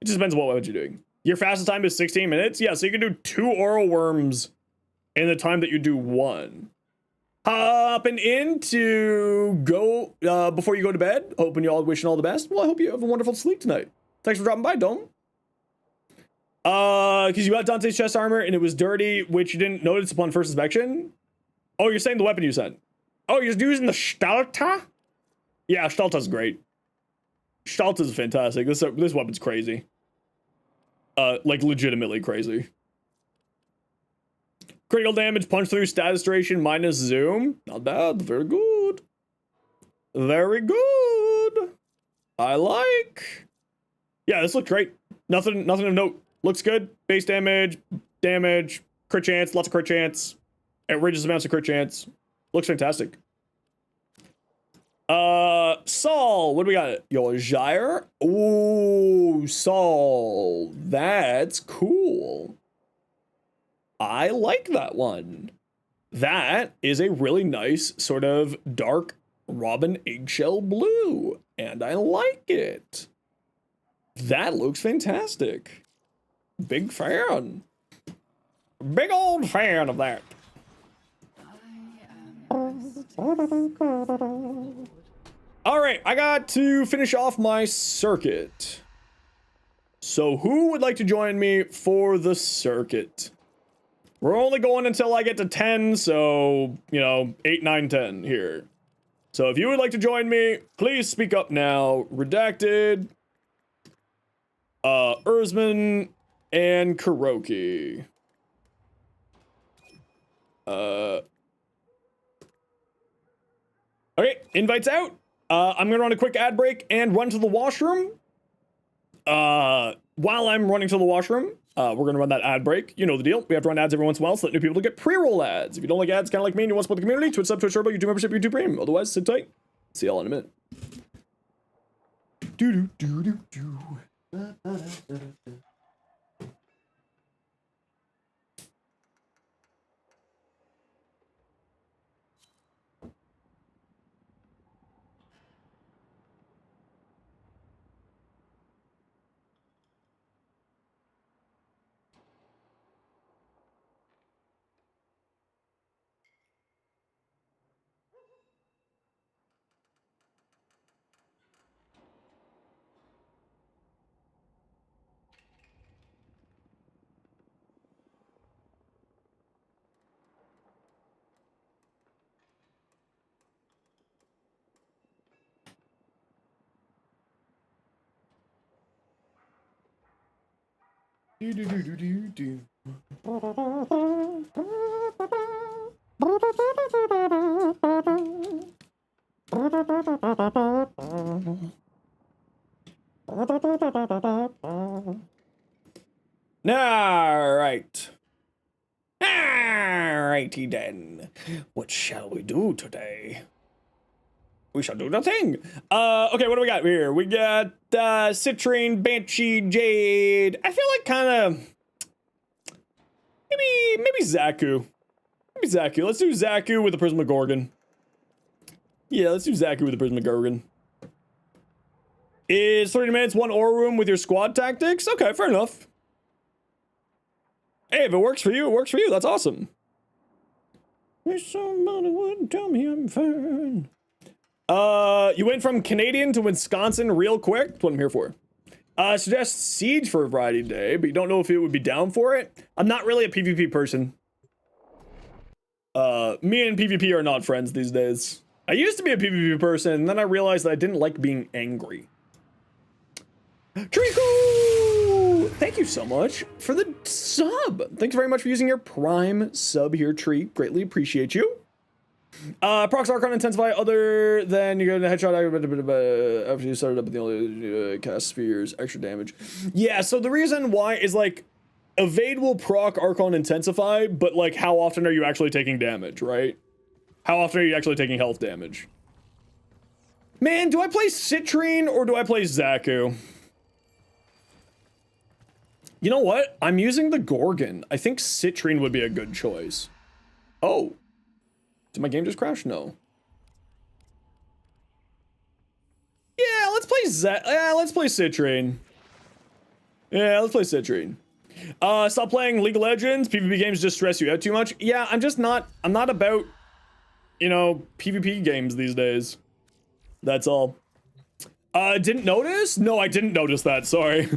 It just depends on what you're doing. Your fastest time is 16 minutes? Yeah, so you can do 2 oral worms in the time that you do 1. Hopping in to go, before you go to bed. Hoping you all wishing all the best. Well, I hope you have a wonderful sleep tonight. Thanks for dropping by, Dome. Because you got Dante's chest armor and it was dirty, which you didn't notice upon first inspection. Oh, you're saying the weapon you sent. Oh, you're using the Stalta? Yeah, Stalta's great. Stalta's fantastic. This weapon's crazy. Like legitimately crazy. Critical damage, punch through, status duration, minus zoom. Not bad, very good. Very good. I like. Yeah, this looks great. Nothing of note. Looks good. Base damage, crit chance, lots of crit chance. Outrageous amounts of crit chance. Looks fantastic. Saul, what do we got? Your Gyre? Ooh, Saul. That's cool. I like that one. That is a really nice sort of dark robin eggshell blue, and I like it. That looks fantastic. Big fan. Big old fan of that. All right, I got to finish off my circuit. So who would like to join me for the circuit? We're only going until I get to 10, so, you know, 8, 9, 10 here. So if you would like to join me, please speak up now. Redacted, Ursman, and Kuroki. Okay, invites out. I'm gonna run a quick ad break and run to the washroom. While I'm running to the washroom, we're gonna run that ad break. You know the deal. We have to run ads every once in a while so that new people get pre-roll ads. If you don't like ads, kind of like me, and you want to support the community, Twitch sub, Twitch Turbo, YouTube membership, YouTube Premium. Otherwise, sit tight. See y'all in a minute. Do do do do do. Do do do do do do. Alright. Alrighty then. What shall we do today? We shall do nothing. Okay, what do we got here? We got Citrine, Banshee, Jade. I feel like kind of maybe Zaku. Maybe Zaku. Let's do Zaku with the Prism of Gorgon. Yeah, let's do Zaku with the Prism of Gorgon. Is 30 minutes one aura room with your squad tactics? Okay, fair enough. Hey, if it works for you, it works for you. That's awesome. Wish somebody would tell me I'm fine. You went from Canadian to Wisconsin real quick. That's what I'm here for. Suggest Siege for a Variety Day, but you don't know if it would be down for it. I'm not really a PvP person. Me and PvP are not friends these days. I used to be a PvP person, and then I realized that I didn't like being angry. Trico! Thank you so much for the sub. Thanks very much for using your Prime sub here, Tree. Greatly appreciate you. Prox Archon Intensify other than you get a headshot after you started up with the only cast spheres, extra damage. Yeah, so the reason why is like Evade will proc Archon Intensify, but like how often are you actually taking damage, right? How often are you actually taking health damage? Man, do I play Citrine or do I play Zaku? You know what? I'm using the Gorgon. I think Citrine would be a good choice. Oh. Did my game just crash? No. Yeah, let's play let's play Citrine. Yeah, let's play Citrine. Stop playing League of Legends. PvP games just stress you out too much. Yeah, I'm not about, you know, PvP games these days. That's all. Didn't notice? No, I didn't notice that. Sorry.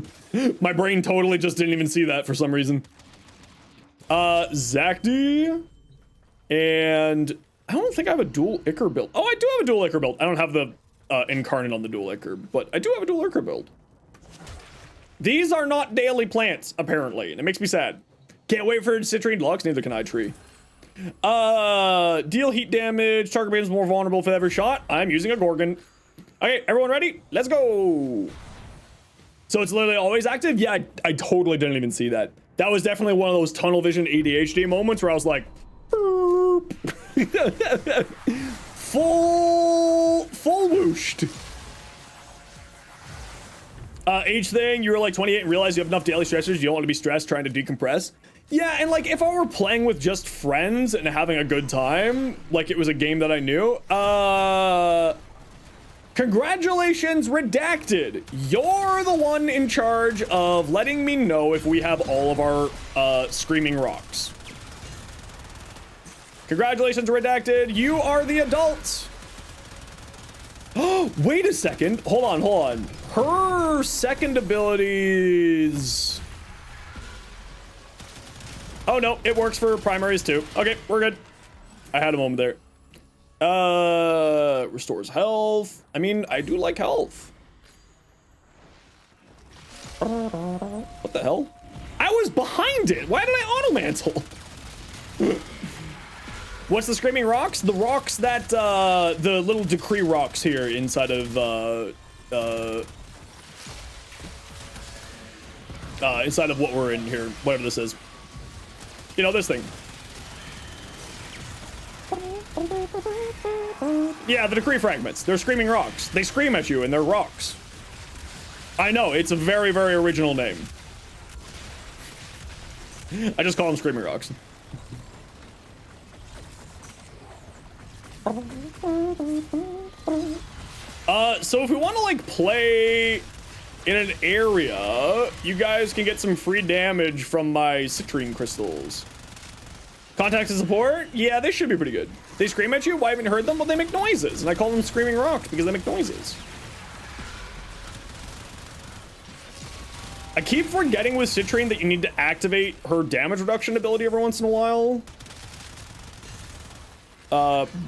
My brain totally just didn't even see that for some reason. Zacti. And I don't think I have a dual Ichor build. Oh, I do have a dual Ichor build. I don't have the Incarnate on the dual Ichor, but I do have a dual Ichor build. These are not daily plants, apparently, and it makes me sad. Can't wait for Citrine Deluxe, neither can I, Tree. Deal heat damage, target becomes more vulnerable for every shot. I'm using a Gorgon. Okay, everyone ready? Let's go. So it's literally always active? Yeah, I totally didn't even see that. That was definitely one of those tunnel vision ADHD moments where I was like, boop. full whooshed. Age thing, you were like 28 and realized you have enough daily stressors, you don't want to be stressed trying to decompress. Yeah, and like if I were playing with just friends and having a good time, like it was a game that I knew, congratulations, Redacted. You're the one in charge of letting me know if we have all of our screaming rocks. Congratulations, Redacted. You are the adult. Oh, wait a second. Hold on. Her second abilities. Oh no, it works for primaries too. Okay, we're good. I had a moment there. Restores health. I mean, I do like health. What the hell? I was behind it. Why did I auto mantle? What's the screaming rocks? The rocks that the little decree rocks here inside of inside of what we're in here, whatever this is. You know, this thing. Yeah, the decree fragments. They're screaming rocks. They scream at you and they're rocks. I know, it's a very, very original name. I just call them screaming rocks. So if we want to like play in an area, you guys can get some free damage from my citrine crystals. Contacts and support? Yeah, they should be pretty good. They scream at you? Why haven't you heard them? Well, they make noises, and I call them screaming rocks because they make noises. I keep forgetting with Citrine that you need to activate her damage reduction ability every once in a while.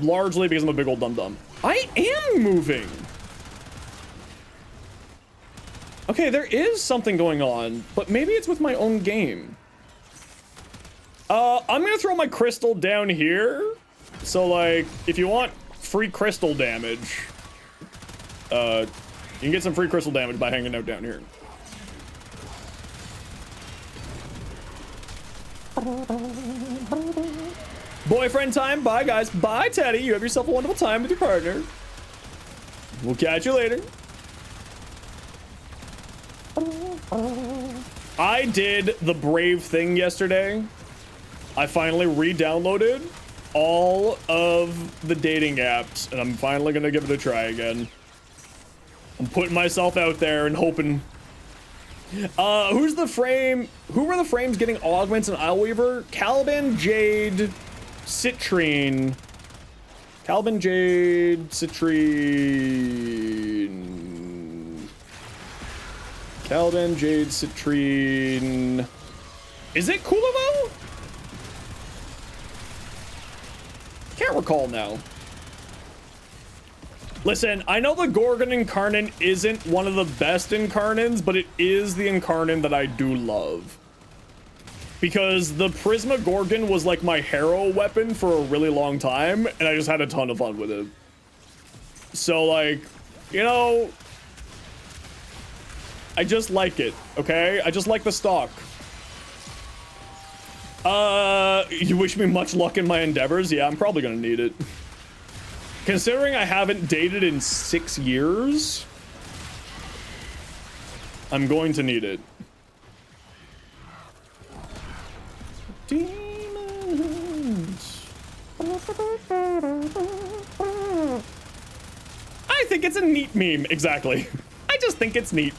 Largely because I'm a big old dum-dum. I am moving! Okay, there is something going on, but maybe it's with my own game. I'm gonna throw my crystal down here. So, like, if you want free crystal damage, You can get some free crystal damage by hanging out down here. Boyfriend time. Bye, guys. Bye, Teddy. You have yourself a wonderful time with your partner. We'll catch you later. I did the brave thing yesterday. I finally re-downloaded all of the dating apps, and I'm finally gonna give it a try again. I'm putting myself out there and hoping. Who's the frame? Who were the frames getting augments in ISLEWEAVER? Caliban, Jade, Citrine. Caliban, Jade, Citrine. Caliban, Jade, Citrine. Is it Kulavo? Can't recall now. Listen, I know the Gorgon Incarnate isn't one of the best Incarnates, but it is the Incarnate that I do love. Because the Prisma Gorgon was like my hero weapon for a really long time, and I just had a ton of fun with it. So like, you know, I just like it, okay? I just like the stock. You wish me much luck in my endeavors? Yeah, I'm probably gonna need it. Considering I haven't dated in 6 years, I'm going to need it. Demons. I think it's a neat meme, exactly. I just think it's neat.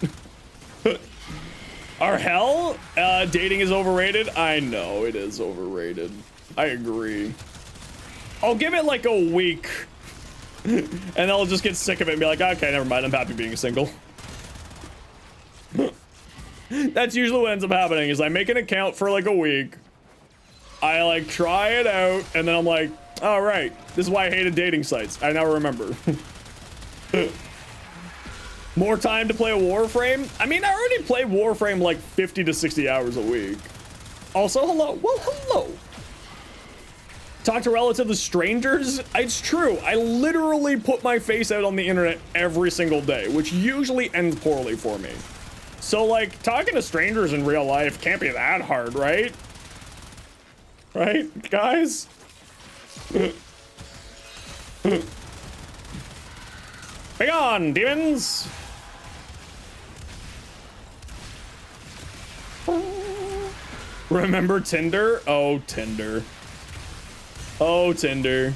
Our hell? Dating is overrated? I know it is overrated. I agree. I'll give it like a week. And I'll just get sick of it and be like, okay, never mind, I'm happy being single. That's usually what ends up happening, is I make an account for like a week. I like try it out, and then I'm like, all right, this is why I hated dating sites. I now remember. More time to play a Warframe? I mean, I already play Warframe like 50 to 60 hours a week. Also, hello. Well, hello. Talk to relative strangers? It's true. I literally put my face out on the internet every single day, which usually ends poorly for me. So, like, talking to strangers in real life can't be that hard, right? Right, guys? Hang on, demons! Remember Tinder? Oh, Tinder. Oh, Tinder.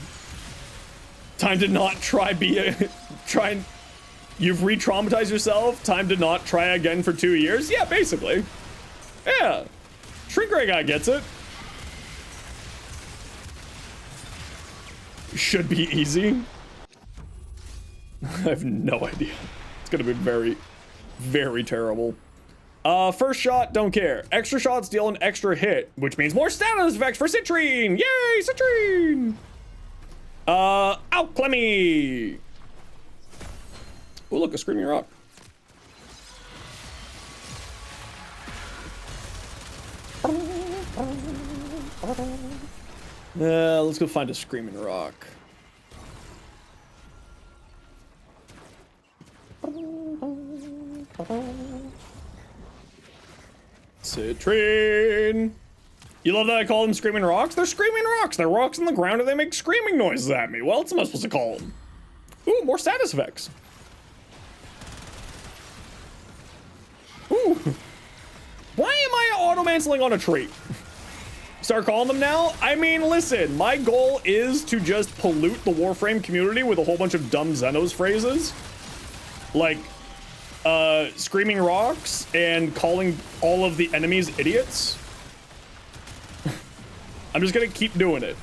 Time to not try you've re-traumatized yourself? Time to not try again for 2 years? Yeah, basically. Yeah. Shrink Ray guy gets it. Should be easy. I have no idea. It's gonna be very, very terrible. First shot, don't care. Extra shots deal an extra hit, which means more status effects for Citrine! Yay, Citrine! Out, Clemmy! Oh, look, a Screaming Rock. Let's go find a Screaming Rock. Citrine! You love that I call them Screaming Rocks? They're Screaming Rocks! They're rocks in the ground and they make screaming noises at me. What else am I supposed to call them? Ooh, more status effects. Ooh. Why am I auto-manseling on a tree? Start calling them now? I mean, listen, my goal is to just pollute the Warframe community with a whole bunch of dumb Zenos phrases. Like, Screaming Rocks and calling all of the enemies idiots. I'm just gonna keep doing it.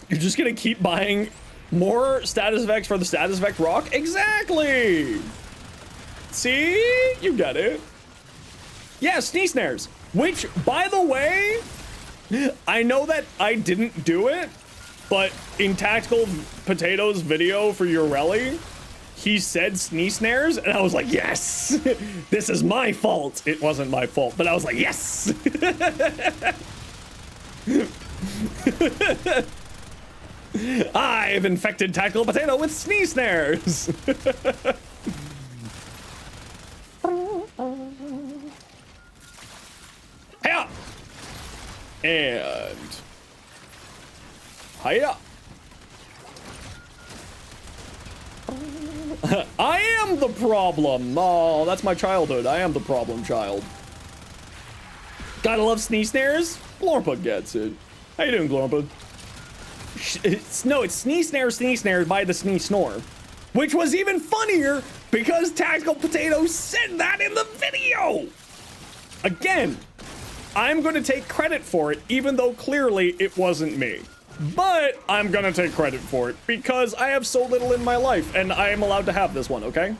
You're just gonna keep buying more status effects for the status effect rock? Exactly! See? You get it. Yeah, sneeze snares. Which, by the way, I know that I didn't do it, but in Tactical Potato's video for Urelli, he said sneeze snares, and I was like, yes! This is my fault! It wasn't my fault, but I was like, yes! I've infected Tactical Potato with sneeze snares. Hiya! And hiya! I am the problem. Oh, that's my childhood. I am the problem child. Gotta love sneeze snares. Glorpa gets it. How you doing, Glorpa? It's sneeze snare by the sneeze snore, which was even funnier because Tactical Potato said that in the video. Again, I'm going to take credit for it, even though clearly it wasn't me. But I'm going to take credit for it because I have so little in my life and I am allowed to have this one, okay?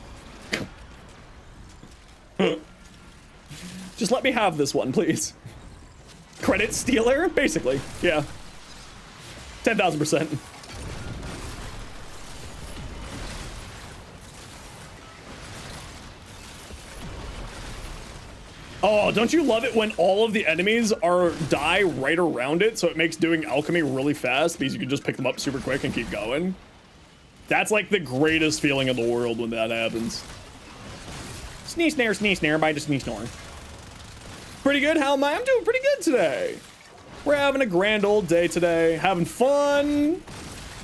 Just let me have this one, please. Credit stealer? Basically, yeah. 10,000%. Oh, don't you love it when all of the enemies die right around it, so it makes doing alchemy really fast because you can just pick them up super quick and keep going? That's like the greatest feeling in the world when that happens. Sneeze snare by the sneeze snore. Pretty good, how am I? I'm doing pretty good today. We're having a grand old day today, having fun,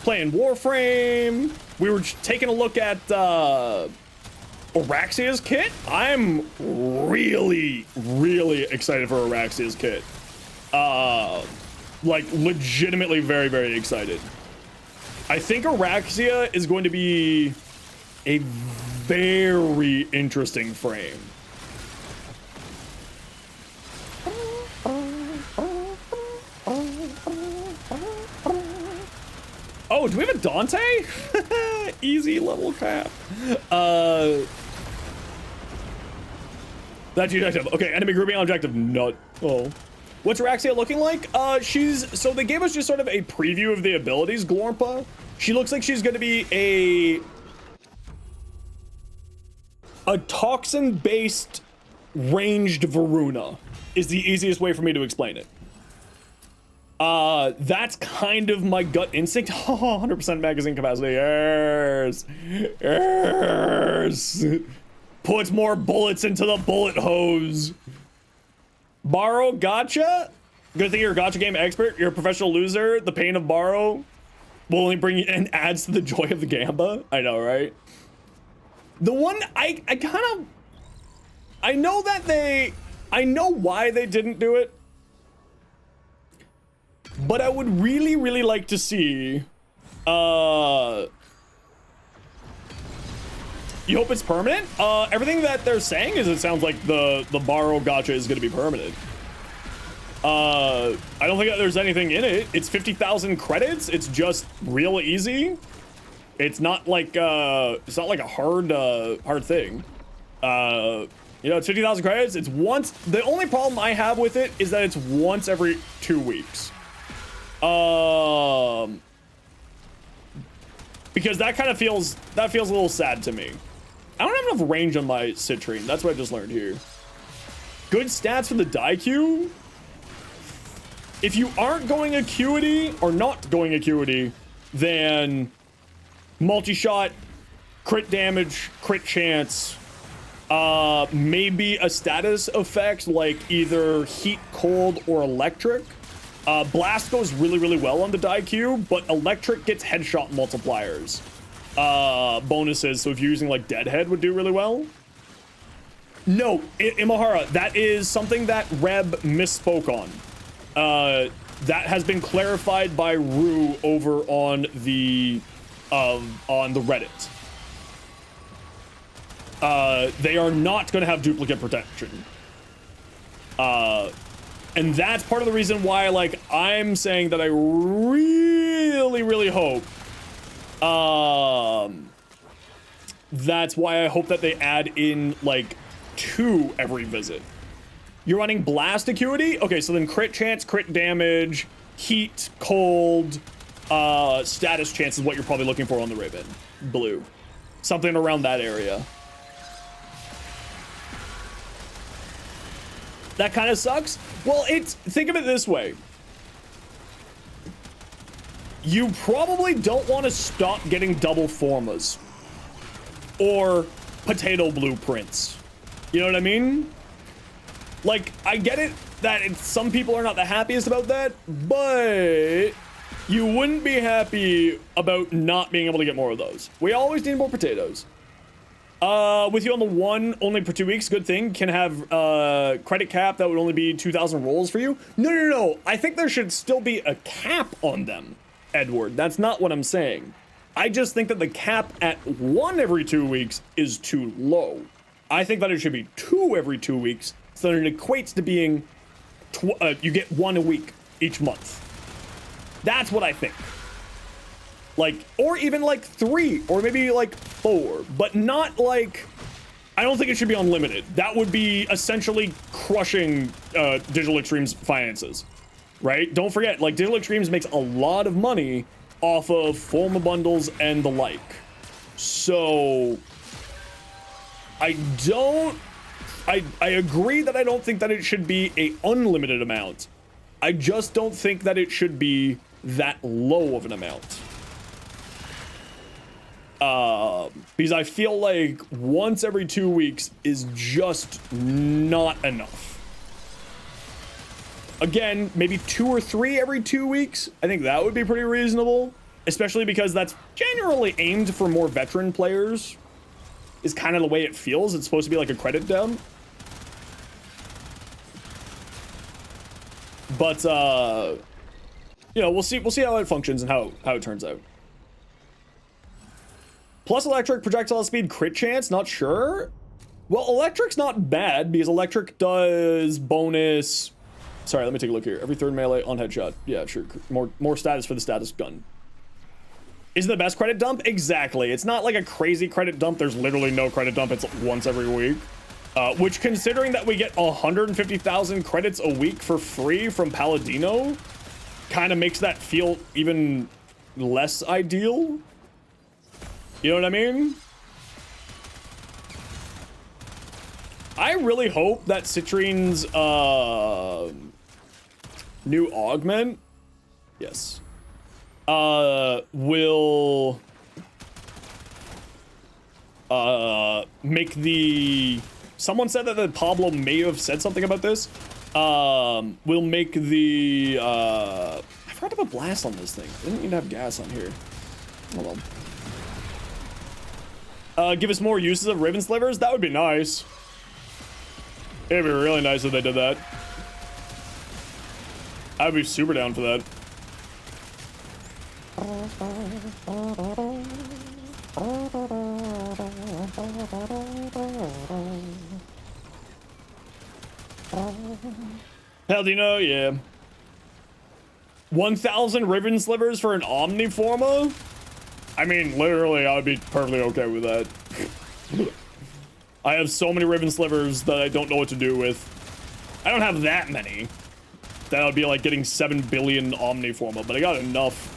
playing Warframe. We were taking a look at Araxia's kit. I'm really excited for Araxia's kit. Like legitimately very excited. I think Araxia is going to be a very interesting frame. Oh, do we have a Dante? Easy level cap. That's your objective. Okay, enemy grouping on objective. Nut. Oh. What's Araxia looking like? So they gave us just sort of a preview of the abilities, Glorpa. She looks like she's gonna be a toxin-based ranged Varuna is the easiest way for me to explain it. That's kind of my gut instinct. Oh, 100% magazine capacity. Yes. Yes. Puts more bullets into the bullet hose. Borrow gotcha? Good thing you're a gotcha game expert. You're a professional loser. The pain of borrow will only bring you and adds to the joy of the gamba. I know, right? The one I know that I know why they didn't do it. But I would really like to see, you hope it's permanent? Everything that they're saying is it sounds like the borrow gotcha is going to be permanent. I don't think that there's anything in it. It's 50,000 credits. It's just real easy. It's not like a hard thing. You know, it's 50,000 credits. It's once. The only problem I have with it is that it's once every 2 weeks. Because that kind of feels a little sad to me. I don't have enough range on my citrine. That's what I just learned here. Good stats for the Daikyu. If you aren't going acuity or not going acuity, then multi-shot, crit damage, crit chance, maybe a status effect like either heat, cold, or electric. Blast goes really well on the Daikyu, but electric gets headshot multipliers. Bonuses, so if you're using like Deadhead would do really well. No, Imahara, that is something that Reb misspoke on. That has been clarified by Rue over on the Reddit. They are not going to have duplicate protection. And that's part of the reason why, like, I'm saying that I really hope. That's why I hope that they add in, like, 2 every visit. You're running blast acuity? Okay, so then crit chance, crit damage, heat, cold, status chance is what you're probably looking for on the Raven. Blue. Something around that area. That kind of sucks. Well, think of it this way. you probably don't want to stop getting double formas or potato blueprints. You know what I mean? Like, I get it that some people are not the happiest about that, but you wouldn't be happy about not being able to get more of those. We always need more potatoes. With you on the one, only for 2 weeks, good thing. Can have credit cap that would only be 2,000 rolls for you. No. I think there should still be a cap on them, Edward. That's not what I'm saying. I just think that the cap at 1 every 2 weeks is too low. I think that it should be 2 every 2 weeks, so that it equates to being, you get 1 a week each month. That's what I think. Like, or even like 3, or maybe like 4, but not like, I don't think it should be unlimited. That would be essentially crushing Digital Extreme's finances, right? Don't forget, like, Digital Extremes makes a lot of money off of Forma bundles and the like. So, I agree that I don't think that it should be a unlimited amount. I just don't think that it should be that low of an amount. Because I feel like once every 2 weeks is just not enough. Again, maybe 2 or 3 every 2 weeks. I think that would be pretty reasonable, especially because that's generally aimed for more veteran players. Is kind of the way it feels. It's supposed to be like a credit dump. But you know, we'll see how it functions and how it turns out. Plus electric projectile speed crit chance, not sure. Well, electric's not bad because electric does bonus. Sorry, let me take a look here. Every 3rd melee on headshot. Yeah, sure. More status for the status gun. Is it the best credit dump? Exactly. It's not like a crazy credit dump. There's literally no credit dump. It's once every week. Which, considering that we get 150,000 credits a week for free from Paladino, kind of makes that feel even less ideal. You know what I mean? I really hope that Citrine's new augment, yes, will make the, someone said that Pablo may have said something about this, will make the, I forgot to put blast on this thing. Didn't even have gas on here. Hold on. Give us more uses of ribbon slivers? That would be nice. It'd be really nice if they did that. I'd be super down for that. Hell do you know? Yeah. 1,000 ribbon slivers for an Omniforma? I mean, literally, I would be perfectly okay with that. I have so many ribbon slivers that I don't know what to do with. I don't have that many. That would be like getting 7 billion Omniforma, but I got enough.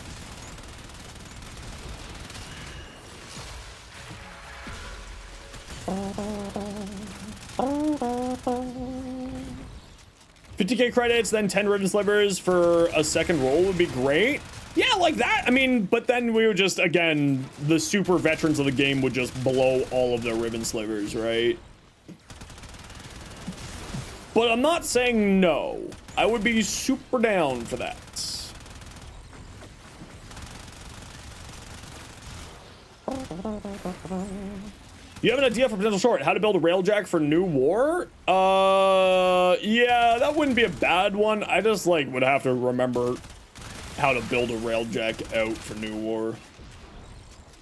$50K credits, then 10 ribbon slivers for a second roll would be great. Yeah, like that. I mean, but then we would just, again, the super veterans of the game would just blow all of their ribbon slivers, right? But I'm not saying no. I would be super down for that. You have an idea for potential short? How to build a railjack for New War? Yeah, that wouldn't be a bad one. I just, like, would have to remember how to build a railjack out for New War.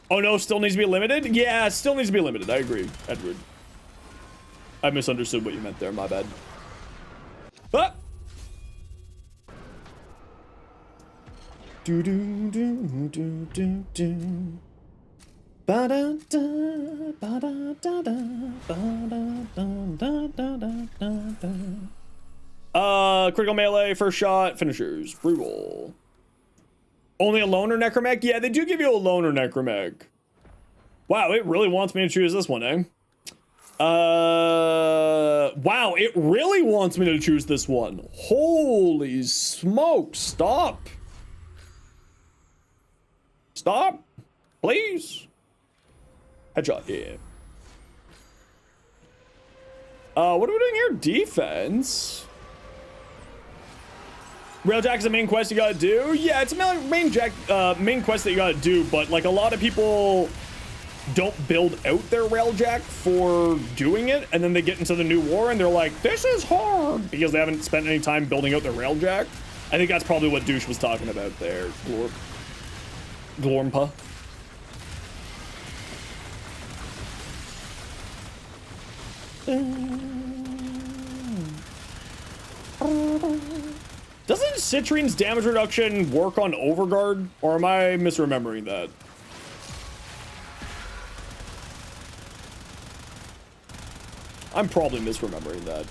Oh no, still needs to be limited? Yeah, still needs to be limited. I agree, Edward. I misunderstood what you meant there, my bad. Ah! Do do do do do do. Ba da da ba da da da ba da da da da da da. Critical melee, first shot, finishers, reroll. Only a loner necromech? Yeah, they do give you a loner necromech. Wow, it really wants me to choose this one, eh? Wow, it really wants me to choose this one. Holy smoke, stop. Stop. Please. Headshot. Yeah. What are we doing here? Defense. Railjack is a main quest you gotta do. Yeah, it's a main quest that you gotta do, but like a lot of people don't build out their railjack for doing it, and then they get into the new war and they're like, this is hard, because they haven't spent any time building out their railjack. I think that's probably what Douche was talking about there. Glormpa. Doesn't Citrine's damage reduction work on Overguard, or am I misremembering that? I'm probably misremembering that.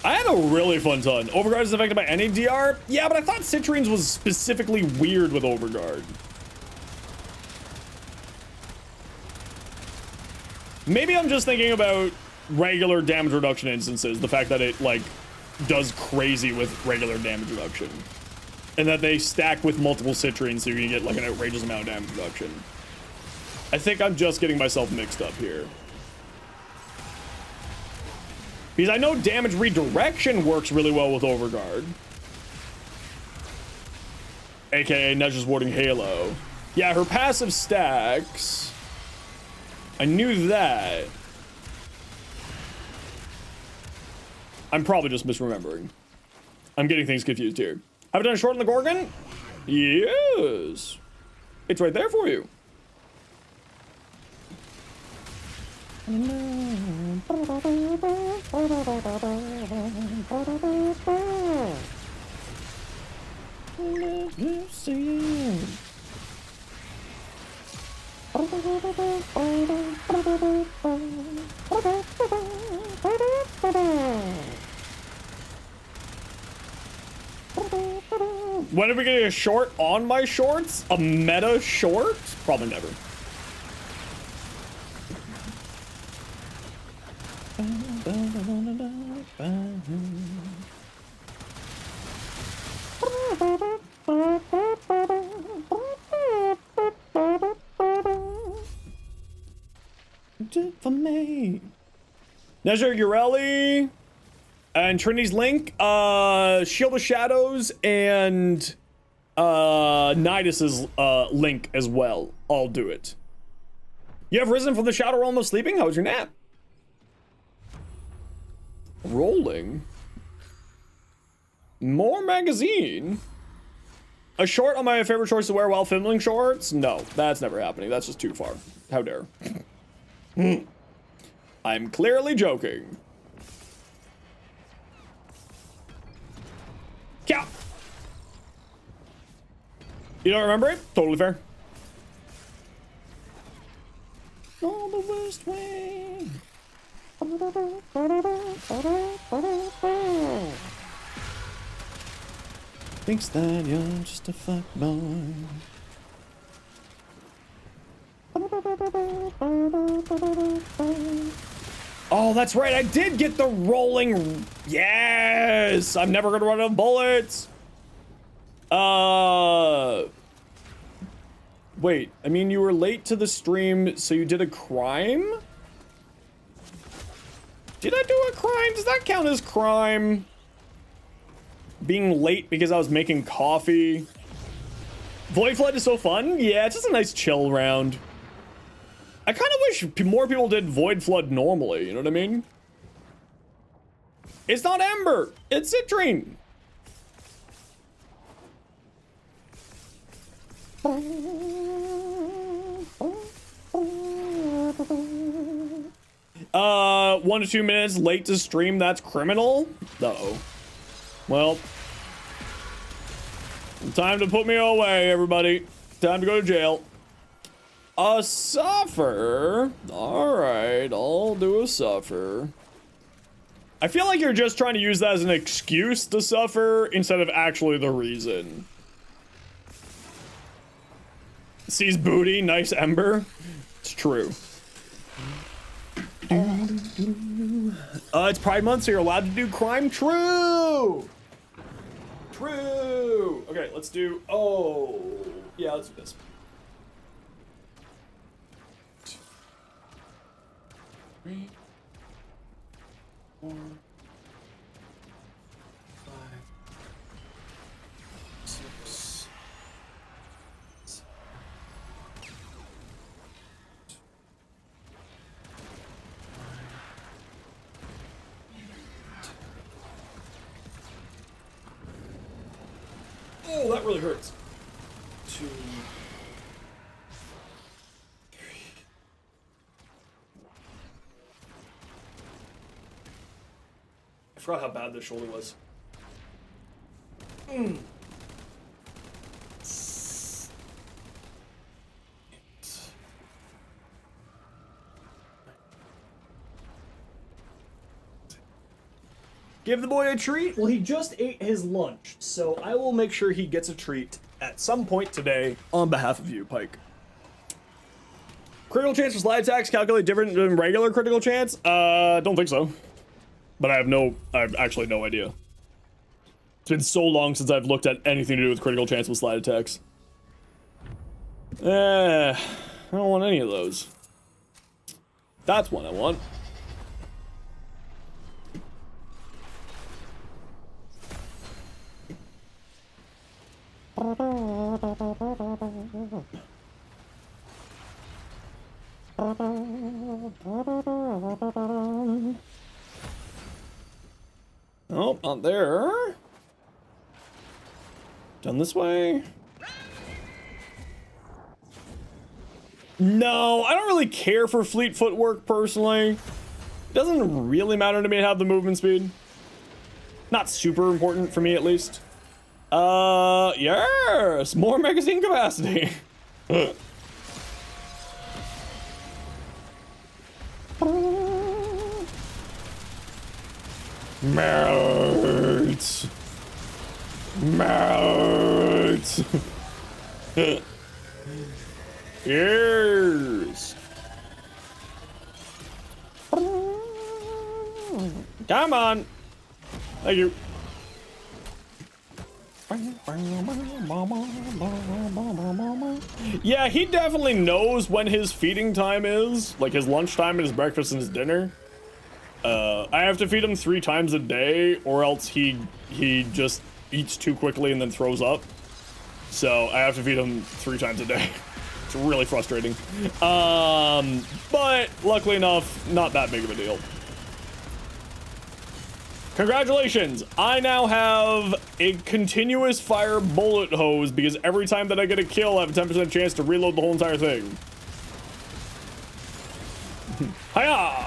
I had a really fun ton. Overguard is affected by any DR? Yeah, but I thought Citrine's was specifically weird with Overguard. Maybe I'm just thinking about regular damage reduction instances. The fact that it, like, does crazy with regular damage reduction. And that they stack with multiple Citrines so you can get, like, an outrageous amount of damage reduction. I think I'm just getting myself mixed up here. Because I know damage redirection works really well with Overguard. AKA Nezha's Warding Halo. Yeah, her passive stacks. I knew that. I'm probably just misremembering. I'm getting things confused here. Have I done a short on the Gorgon? Yes. It's right there for you. When are we getting a short on my shorts? A meta short? Probably never. For me. Nezha Ureli and Trinity's Link, Shield of Shadows, and Nidus's Link as well. I'll do it. You have risen from the shadow realm of sleeping? How was your nap? Rolling. More magazine. A short on my favorite shorts to wear while filming shorts? No, that's never happening. That's just too far. How dare. I'm clearly joking. Yeah. You don't remember it? Totally fair. All the West Wing. Thinks that you're just a fuckboy. Oh, that's right. I did get the rolling. Yes. I'm never going to run out of bullets. Wait. I mean, you were late to the stream, so you did a crime? Did I do a crime? Does that count as crime? Being late because I was making coffee. Void Flood is so fun. Yeah, it's just a nice chill round. I kind of wish more people did Void Flood normally, you know what I mean? It's not Ember, it's Citrine. Uh, 1 to 2 minutes late to stream, that's criminal? Uh-oh. Well, time to put me away, everybody. Time to go to jail. A suffer? Alright, I'll do a suffer. I feel like you're just trying to use that as an excuse to suffer instead of actually the reason. Sees booty, nice ember. It's true. It's Pride Month, so you're allowed to do crime. True. True. Okay, let's do. Oh, yeah, let's do this. 3, 4, 5, 6. Oh, that really hurts. 2. I forgot how bad this shoulder was. Give the boy a treat? Well, he just ate his lunch, so I will make sure he gets a treat at some point today on behalf of you, Pike. Critical chance for slide attacks calculate different than regular critical chance? Don't think so. But I have actually no idea. It's been so long since I've looked at anything to do with critical chance with slide attacks. I don't want any of those. That's one I want. Oh, not there. Done this way. No, I don't really care for fleet footwork personally. It doesn't really matter to me how the movement speed. Not super important for me at least. Yes, more magazine capacity. Melt. Melt. Yes. Come on. Thank you. Yeah, he definitely knows when his feeding time is, like his lunchtime and his breakfast and his dinner. I have to feed him 3 times a day, or else he just eats too quickly and then throws up. So I have to feed him 3 times a day. It's really frustrating. But luckily enough, not that big of a deal. Congratulations! I now have a continuous fire bullet hose because every time that I get a kill, I have a 10% chance to reload the whole entire thing. Hiya!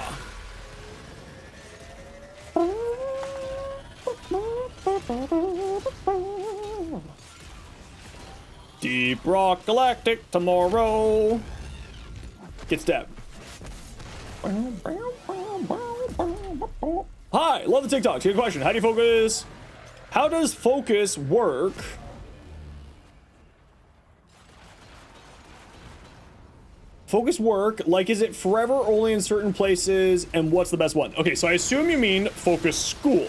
Deep Rock Galactic tomorrow. Get stabbed. Hi, love the TikTok. Good question. How do you focus? How does focus work? Focus work? Like, is it forever only in certain places? And what's the best one? Okay, so I assume you mean focus school.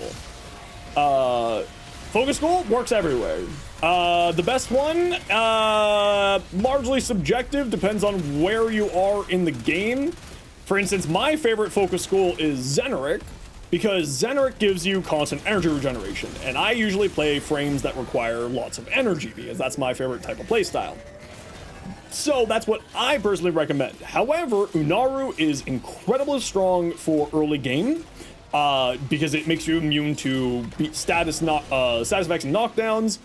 Focus school works everywhere. The best one, largely subjective, depends on where you are in the game. For instance, my favorite focus school is Zenoric, because Zenoric gives you constant energy regeneration, and I usually play frames that require lots of energy because that's my favorite type of playstyle. So that's what I personally recommend. However, Unaru is incredibly strong for early game, because it makes you immune to status effects and knockdowns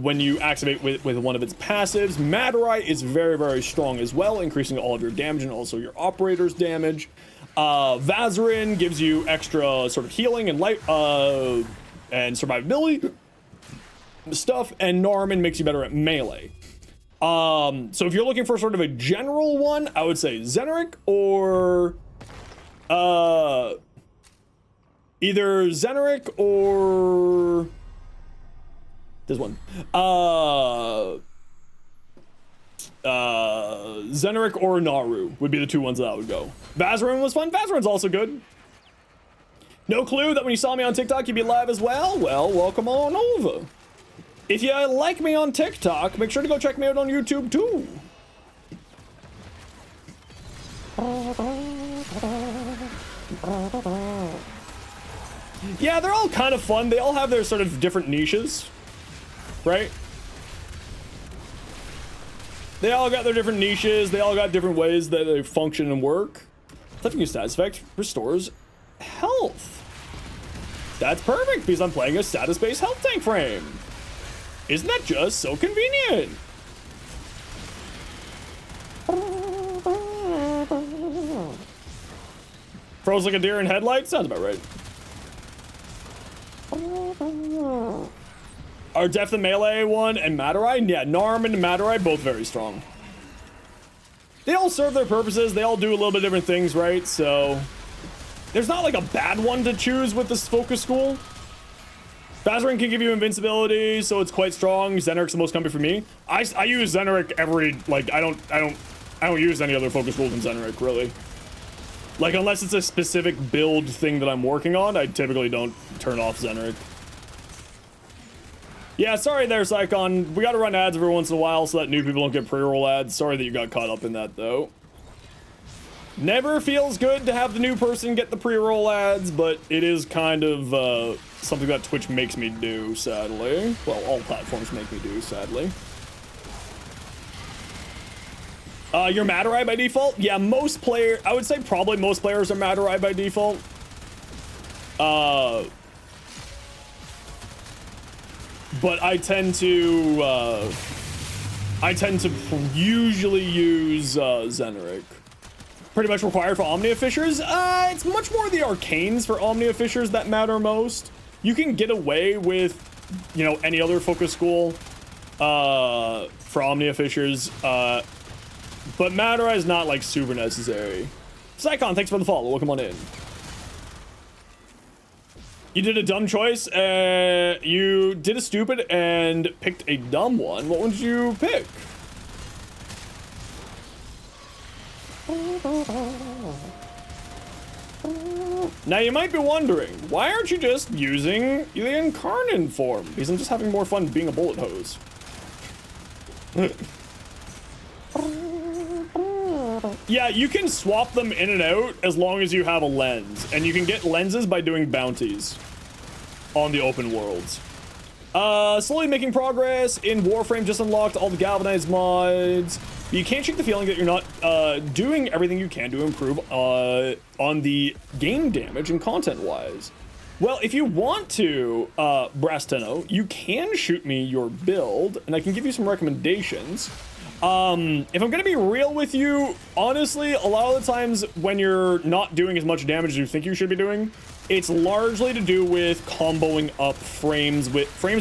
when you activate with one of its passives. Madurai is very, very strong as well, increasing all of your damage and also your operator's damage. Vazarin gives you extra sort of healing and light and survivability stuff, and Narman makes you better at melee. So if you're looking for sort of a general one, I would say Zenoric or either Zenoric or this one. Zeneric or Naru would be the two ones that I would go. Vazarin was fun. Vazarin's also good. No clue that when you saw me on TikTok, you'd be live as well? Well, welcome on over. If you like me on TikTok, make sure to go check me out on YouTube too. Yeah, they're all kind of fun. They all have their sort of different niches, right? They all got their different niches. They all got different ways that they function and work. Flipping your status effect restores health. That's perfect because I'm playing a status-based health tank frame. Isn't that just so convenient? Froze like a deer in headlights? Sounds about right. Are Def the Melee one and Matarai? Yeah, Narm and Matarai, both very strong. They all serve their purposes. They all do a little bit different things, right? So there's not like a bad one to choose with this focus school. Vazarin can give you invincibility, so it's quite strong. Zeneric's the most comfy for me. I use Zeneric every, like, I don't use any other focus school than Zeneric, really. Like, unless it's a specific build thing that I'm working on, I typically don't turn off Zeneric. Yeah, sorry there, Psycon. We gotta run ads every once in a while so that new people don't get pre-roll ads. Sorry that you got caught up in that, though. Never feels good to have the new person get the pre-roll ads, but it is kind of something that Twitch makes me do, sadly. Well, all platforms make me do, sadly. You're Matarai by default? Yeah, I would say probably most players are Matarai by default. But I tend to usually use Zeneric. Pretty much required for Omnia Fishers. It's much more the arcanes for Omnia Fishers that matter most. You can get away with, you know, any other focus school for Omnia Fishers, but Matarai is not like super necessary. Psycon, thanks for the follow. Welcome on in. You did a dumb choice. You did a stupid and picked a dumb one. What one did you pick? Now you might be wondering, why aren't you just using the Incarnate form? Because I'm just having more fun being a bullet hose. Yeah, you can swap them in and out as long as you have a lens. And you can get lenses by doing bounties on the open worlds. Slowly making progress in Warframe, just unlocked all the galvanized mods. You can't shake the feeling that you're not doing everything you can to improve on the game damage and content-wise. Well, if you want to, Brasteno, you can shoot me your build, and I can give you some recommendations. If I'm gonna be real with you, honestly, a lot of the times when you're not doing as much damage as you think you should be doing, it's largely to do with comboing up frames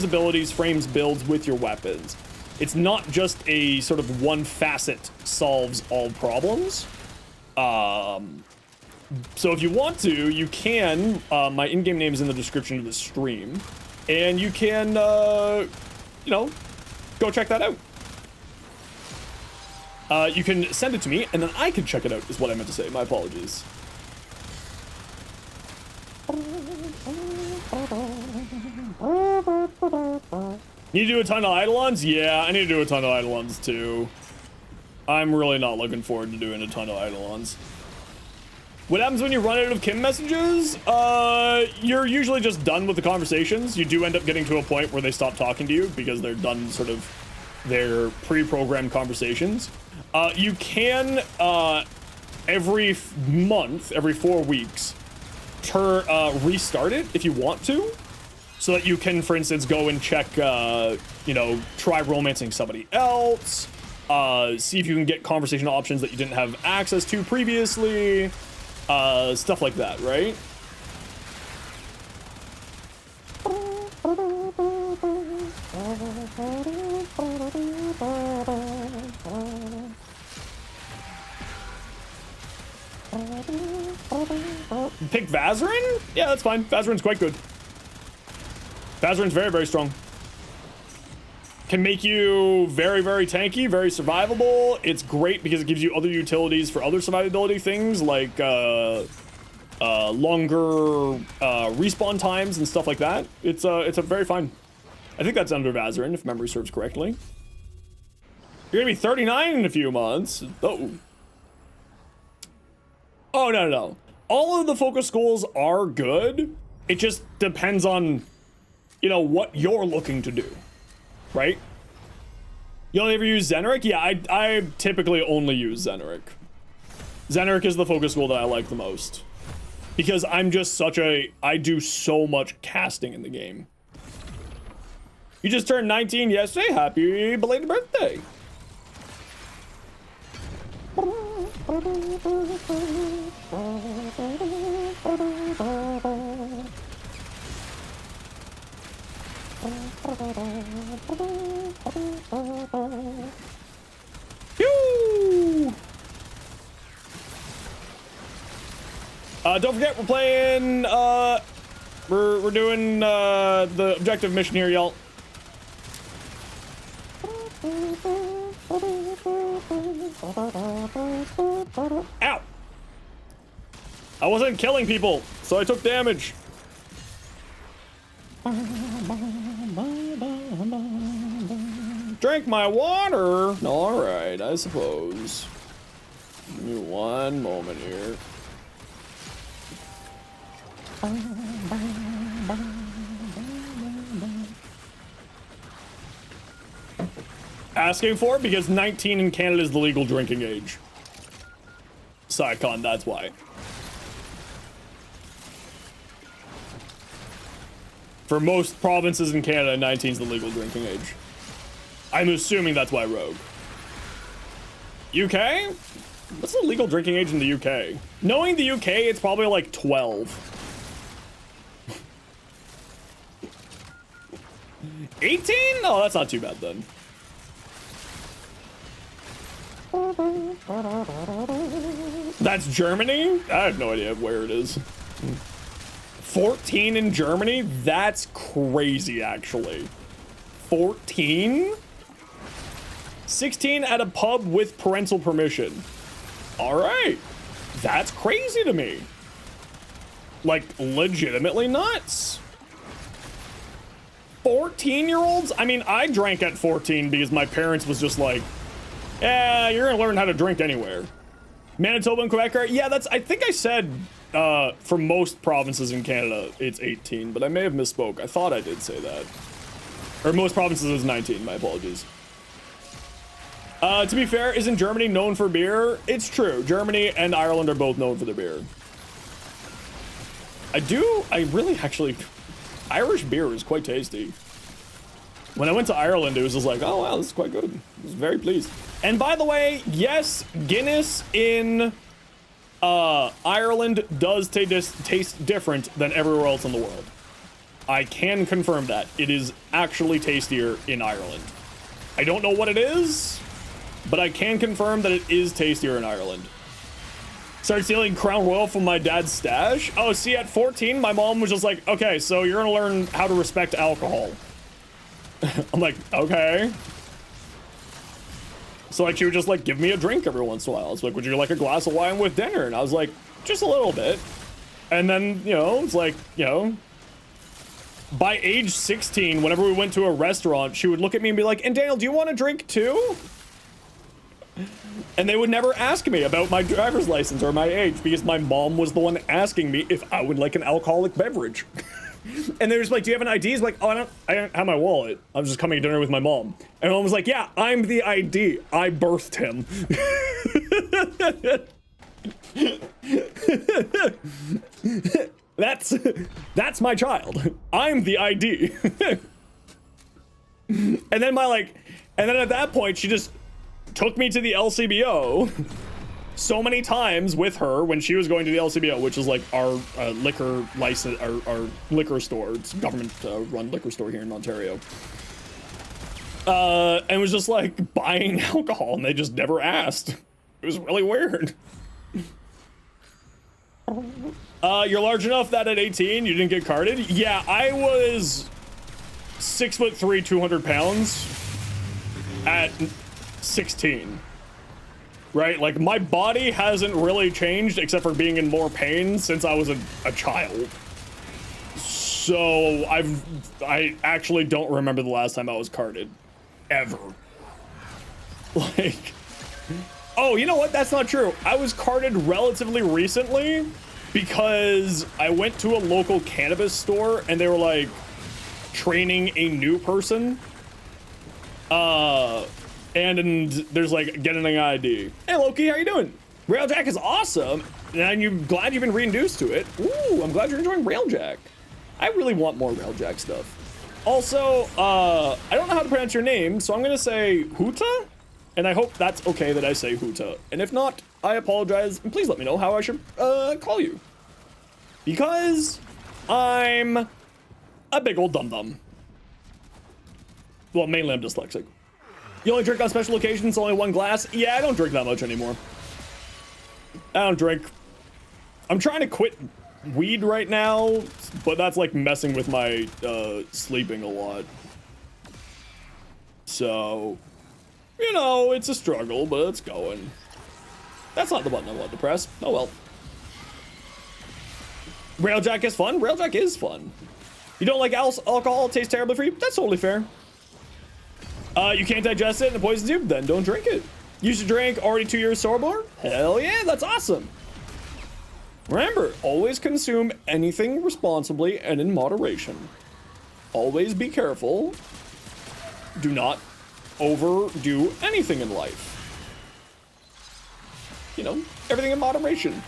abilities, frames builds with your weapons. It's not just a sort of one facet solves all problems. So if you want to, you can, my in-game name is in the description of the stream, and you can, you know, go check that out. You can send it to me, and then I can check it out, is what I meant to say. My apologies. Need to do a ton of Eidolons? Yeah, I need to do a ton of Eidolons, too. I'm really not looking forward to doing a ton of Eidolons. What happens when you run out of Kim messages? You're usually just done with the conversations. You do end up getting to a point where they stop talking to you because they're done sort of their pre-programmed conversations. You can, every month, every 4 weeks, restart it if you want to, so that you can, for instance, go and check, you know, try romancing somebody else, see if you can get conversation options that you didn't have access to previously, stuff like that, right? Pick Vazarin? Yeah, that's fine. Vazarin's quite good. Vazarin's very, very strong. can make you very, very tanky, very survivable. It's great because it gives you other utilities for other survivability things like longer respawn times and stuff like that. It's a very fine. I think that's under Vazarin, if memory serves correctly. You're gonna be 39 in a few months. Oh. Oh, no, no, no. All of the focus schools are good. It just depends on, you know, what you're looking to do, right? You only ever use Zeneric? Yeah, I typically only use Zeneric. Zeneric is the focus school that I like the most. Because I'm just I do so much casting in the game. You just turned 19 yesterday. Happy belated birthday. Yoo! Don't forget, we're playing, we're doing, the objective mission here, y'all. Ow! I wasn't killing people, so I took damage. Drink my water. All right, I suppose. Give me one moment here. Asking for it because 19 in Canada is the legal drinking age. Psycon, that's why. For most provinces in Canada, 19 is the legal drinking age. I'm assuming that's why Rogue. UK? What's the legal drinking age in the UK? Knowing the UK, it's probably like 12. 18? Oh, that's not too bad then. That's Germany? I have no idea where it is. 14 in Germany? That's crazy, actually. 14? 16 at a pub with parental permission. All right. That's crazy to me. Like, legitimately nuts. 14-year-olds? I mean, I drank at 14 because my parents was just like, yeah, you're gonna learn how to drink anywhere. Manitoba and Quebec are, yeah, that's, I think I said, for most provinces in Canada, it's 18, but I may have misspoke. I thought I did say that. Or most provinces is 19, my apologies. To be fair, isn't Germany known for beer? It's true. Germany and Ireland are both known for their beer. I really actually, Irish beer is quite tasty. When I went to Ireland, it was just like, oh wow, this is quite good. I was very pleased. And by the way, yes, Guinness in Ireland does taste different than everywhere else in the world. I can confirm that. It is actually tastier in Ireland. I don't know what it is, but I can confirm that it is tastier in Ireland. Started stealing Crown Royal from my dad's stash. Oh, see, at 14, my mom was just like, okay, so you're gonna learn how to respect alcohol. I'm like, okay. So like she would just like give me a drink every once in a while. It's like, would you like a glass of wine with dinner? And I was like, just a little bit. And then, you know, it's like, you know, by age 16, whenever we went to a restaurant, she would look at me and be like, and Daniel, do you want a drink too? And they would never ask me about my driver's license or my age because my mom was the one asking me if I would like an alcoholic beverage. And they were just like, do you have an ID? He's like, oh, I don't have my wallet. I was just coming to dinner with my mom. And my mom was like, yeah, I'm the ID. I birthed him. That's my child. I'm the ID. And then and then at that point, she just took me to the LCBO so many times with her when she was going to the LCBO, which is like our liquor license, our liquor store. It's a government run liquor store here in Ontario. And was just like buying alcohol, and they just never asked. It was really weird. You're large enough that at 18 you didn't get carded? Yeah, I was 6'3", 200 pounds. at 16. Right? Like, my body hasn't really changed except for being in more pain since I was a child. So, I actually don't remember the last time I was carded. Ever. Like... Oh, you know what? That's not true. I was carded relatively recently because I went to a local cannabis store and they were like training a new person. And there's like getting an ID. Hey Loki, how you doing? Railjack is awesome. And you're glad you've been reintroduced to it. Ooh, I'm glad you're enjoying Railjack. I really want more Railjack stuff. Also, I don't know how to pronounce your name, so I'm gonna say Huta. And I hope that's okay that I say Huta. And if not, I apologize. And please let me know how I should call you. Because I'm a big old dum-dum. Well, mainly I'm dyslexic. You only drink on special occasions, only one glass? Yeah, I don't drink that much anymore. I don't drink. I'm trying to quit weed right now, but that's like messing with my sleeping a lot. So... You know, it's a struggle, but it's going. That's not the button I want to press. Oh well. Railjack is fun? Railjack is fun. You don't like alcohol? It tastes terribly for you? That's totally fair. You can't digest it and it poisons you? Then don't drink it. Used to drink, already 2 years sober? Hell yeah, that's awesome. Remember, always consume anything responsibly and in moderation. Always be careful. Do not overdo anything in life. You know, everything in moderation.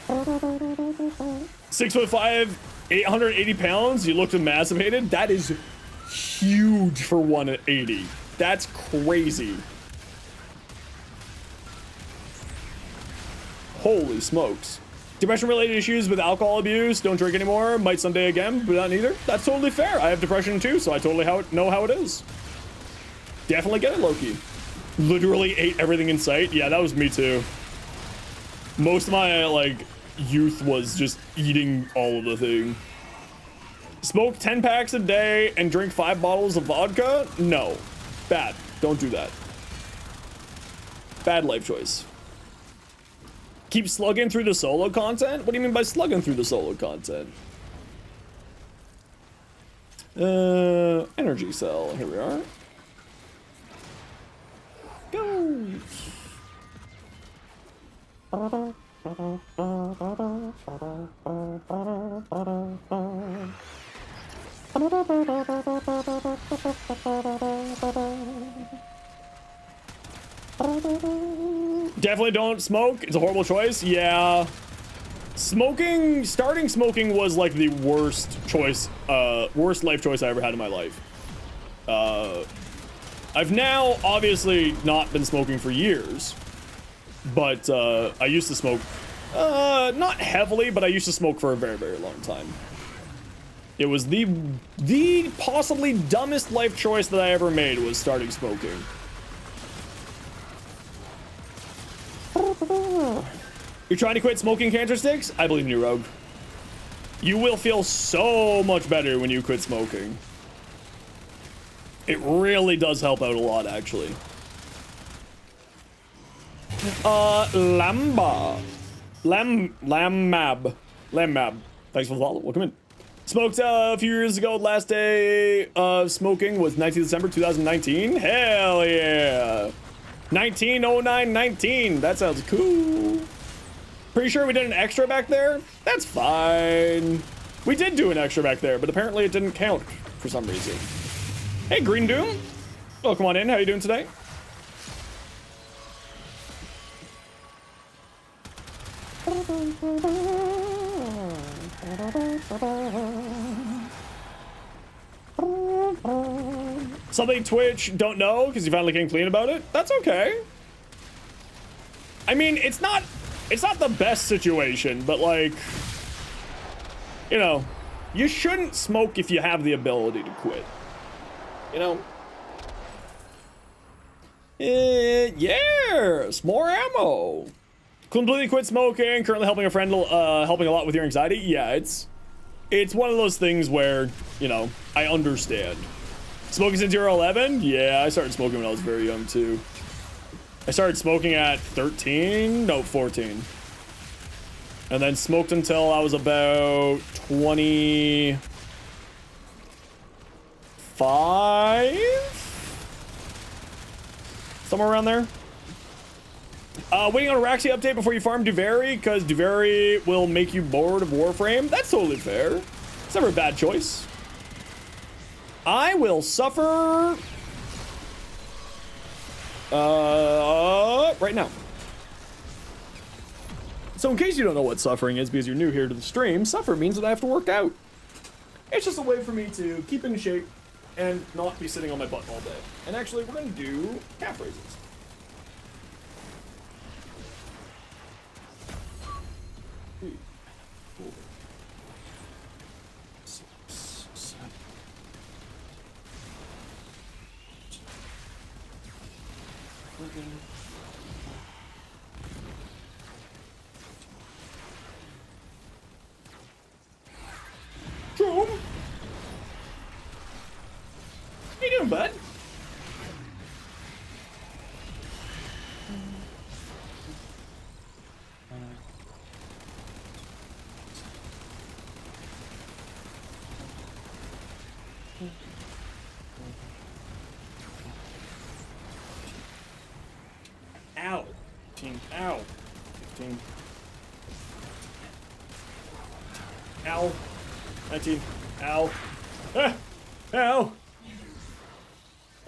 6'5", 880 pounds. You looked emancipated. That is huge for 180. That's crazy. Holy smokes. Depression-related issues with alcohol abuse, don't drink anymore, might someday again, but not neither. That's totally fair. I have depression too, so I totally know how it is. Definitely get it, Loki. Literally ate everything in sight. Yeah, that was me too. Most of my, like, youth was just eating all of the thing. Smoke 10 packs a day and drink 5 bottles of vodka? No. Bad. Don't do that. Bad life choice. Keep slugging through the solo content? What do you mean by slugging through the solo content? Energy cell. Here we are. Go. Definitely don't smoke. It's a horrible choice. Yeah. Starting smoking was like the worst choice, worst life choice I ever had in my life. I've now obviously not been smoking for years, but I used to smoke, not heavily, but I used to smoke for a very, very long time. It was the possibly dumbest life choice that I ever made was starting smoking. You're trying to quit smoking cancer sticks? I believe in you, Rogue. You will feel so much better when you quit smoking. It really does help out a lot, actually. Lambab. Thanks for the follow. Welcome in. Smoked a few years ago. Last day of smoking was 19th December 2019. Hell yeah. 1909-19. That sounds cool. Pretty sure we did an extra back there? That's fine. We did do an extra back there, but apparently it didn't count for some reason. Hey, Green Doom. Welcome on in. How you doing today? Something Twitch don't know because you finally came clean about it. That's okay. I mean, it's not the best situation, but like, you know, you shouldn't smoke if you have the ability to quit. You know? Yes, more ammo. Completely quit smoking. Currently helping a friend, helping a lot with your anxiety. Yeah, it's one of those things where, you know, I understand. Smoking since you were 11? Yeah, I started smoking when I was very young too. I started smoking at 13, no, 14. And then smoked until I was about 25? Somewhere around there. Waiting on a Raxi update before you farm Duvary, because Duvary will make you bored of Warframe. That's totally fair. It's never a bad choice. I will suffer right now. So in case you don't know what suffering is because you're new here to the stream, suffer means that I have to work out. It's just a way for me to keep in shape and not be sitting on my butt all day. And actually, we're going to do calf raises. How you doing, bud? Ow. 15. Ow. 15. Ow. 19. Ow. Ah. Ow.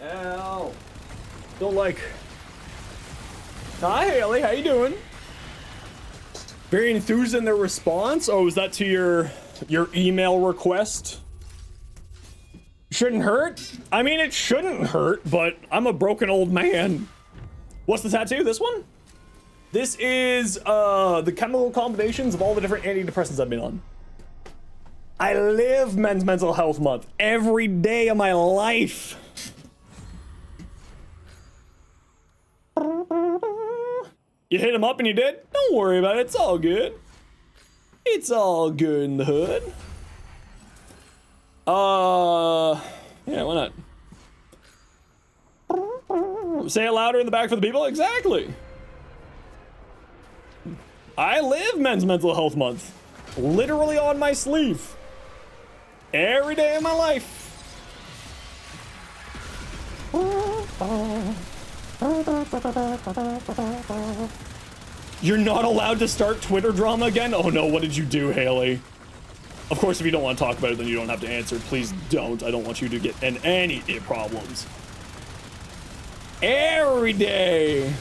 Ow. Don't like. Hi, Haley. How you doing? Very enthused in their response. Oh, is that to your email request? Shouldn't hurt? I mean, it shouldn't hurt, but I'm a broken old man. What's the tattoo? This one? This is the chemical combinations of all the different antidepressants I've been on. I live Men's Mental Health Month every day of my life. You hit him up and you did? Don't worry about it. It's all good. It's all good in the hood. Yeah, why not? Say it louder in the back for the people. Exactly. I live Men's Mental Health Month. Literally on my sleeve. Every day of my life. You're not allowed to start Twitter drama again? Oh no, what did you do, Haley? Of course, if you don't want to talk about it, then you don't have to answer. Please don't. I don't want you to get in any problems. Every day.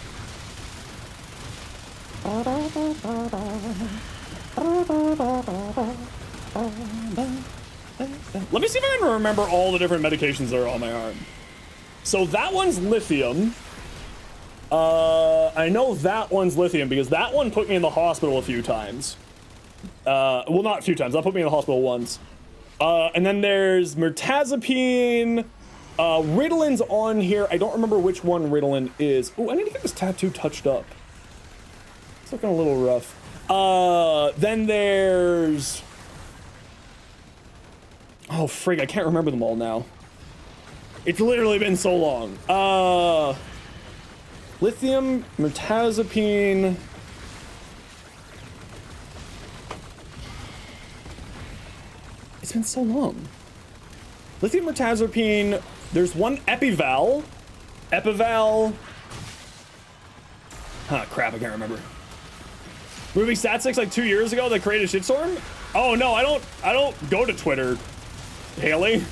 Let me see if I can remember all the different medications that are on my arm. So that one's lithium. I know that one's lithium because that one put me in the hospital a few times. Well, not a few times. That put me in the hospital once. And then there's mirtazapine. Ritalin's on here. I don't remember which one Ritalin is. Oh, I need to get this tattoo touched up. It's looking a little rough. Then there's... Oh, frig, I can't remember them all now. It's literally been so long. Lithium, mirtazapine... It's been so long. Lithium, mirtazapine, there's one Epival. Huh, crap, I can't remember. Moving Stat6 like 2 years ago that created a shitstorm? Oh no, I don't go to Twitter. Haley,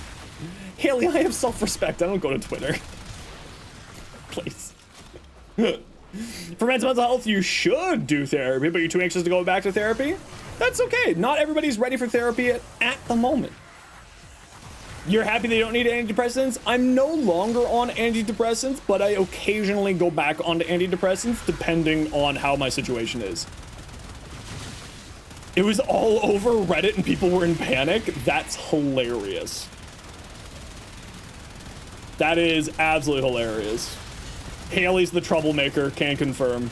I have self-respect. I don't go to Twitter. Please. For men's mental health, you should do therapy, but you're too anxious to go back to therapy? That's okay. Not everybody's ready for therapy at the moment. You're happy they don't need antidepressants? I'm no longer on antidepressants, but I occasionally go back onto antidepressants depending on how my situation is. It was all over Reddit and people were in panic. That's hilarious. That is absolutely hilarious. Haley's the troublemaker, can confirm.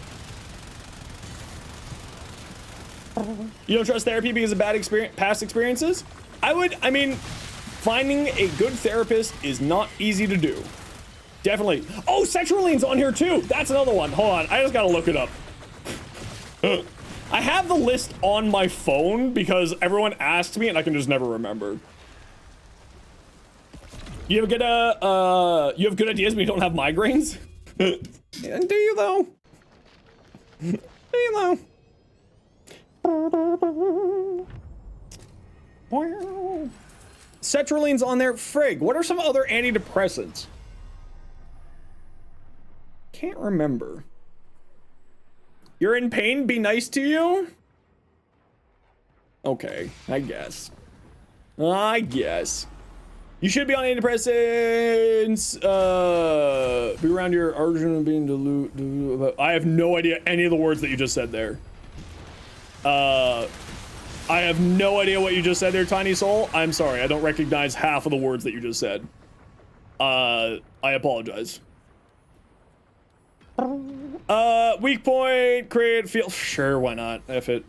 You don't trust therapy because of bad past experiences? I mean, finding a good therapist is not easy to do. Definitely. Oh, Sertraline's on here too. That's another one. Hold on, I just gotta look it up. I have the list on my phone because everyone asked me and I can just never remember. You have good you have good ideas when you don't have migraines? And do you though? Do you though? Sertraline's on there. Frig, what are some other antidepressants? Can't remember. You're in pain? Be nice to you? Okay, I guess. You should be on antidepressants. Be around your argent being dilute. I have no idea any of the words that you just said there. I have no idea what you just said there, Tiny Soul. I'm sorry, I don't recognize half of the words that you just said. I apologize. Weak point, create, feel. Sure, why not? F it.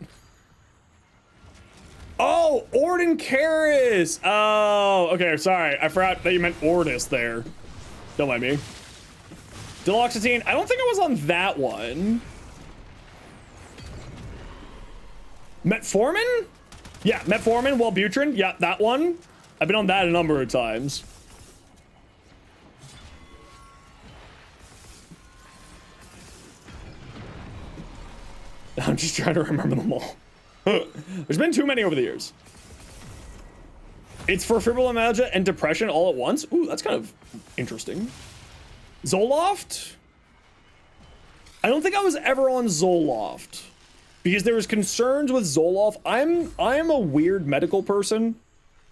Oh, Orden Karis. Oh, okay, sorry. I forgot that you meant Ordis there. Don't mind me. Deloxetine. I don't think I was on that one. Metformin? Yeah, Metformin, Wellbutrin. Yeah, that one. I've been on that a number of times. I'm just trying to remember them all. There's been too many over the years. It's for fibromyalgia and depression all at once. Ooh, that's kind of interesting. Zoloft? I don't think I was ever on Zoloft because there was concerns with Zoloft. I am a weird medical person.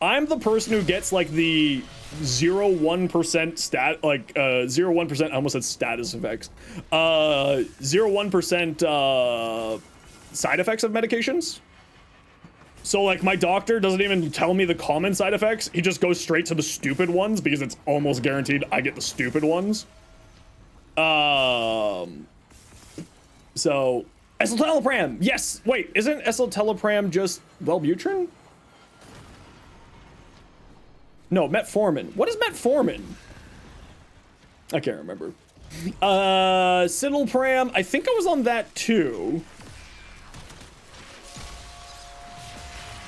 I'm the person who gets like the 0.1% stat, like 0.1%. I almost said status effects. 0.1% side effects of medications. So like my doctor doesn't even tell me the common side effects. He just goes straight to the stupid ones because it's almost guaranteed I get the stupid ones. So escitalopram. Yes. Wait, isn't escitalopram just Wellbutrin? No, metformin. What is metformin? I can't remember. Citalopram. I think I was on that too.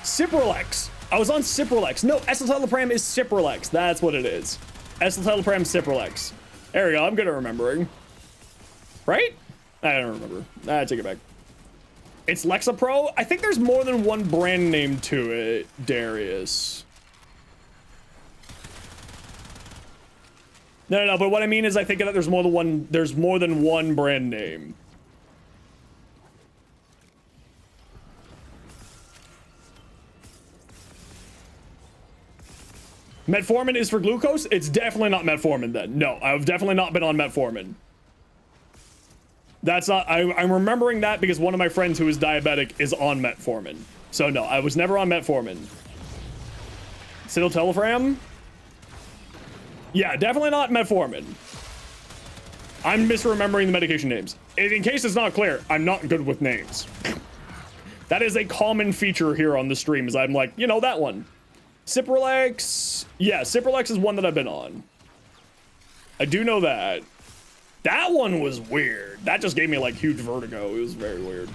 Cipralex. I was on Cipralex. No, escitalopram is Cipralex. That's what it is. Escitalopram Cipralex. There we go. I'm good at remembering. Right? I don't remember. I take it back. It's Lexapro. I think there's more than one brand name to it, Darius. No, but what I mean is I think that there's more than one brand name. Metformin is for glucose? It's definitely not metformin then. No, I've definitely not been on metformin. That's not, I'm remembering that because one of my friends who is diabetic is on metformin. So no, I was never on metformin. Citalopram? Yeah, definitely not metformin. I'm misremembering the medication names. In case it's not clear, I'm not good with names. That is a common feature here on the stream, is I'm like, you know, that one. Cipralex. Yeah, Cipralex is one that I've been on. I do know that. That one was weird. That just gave me like huge vertigo. It was very weird.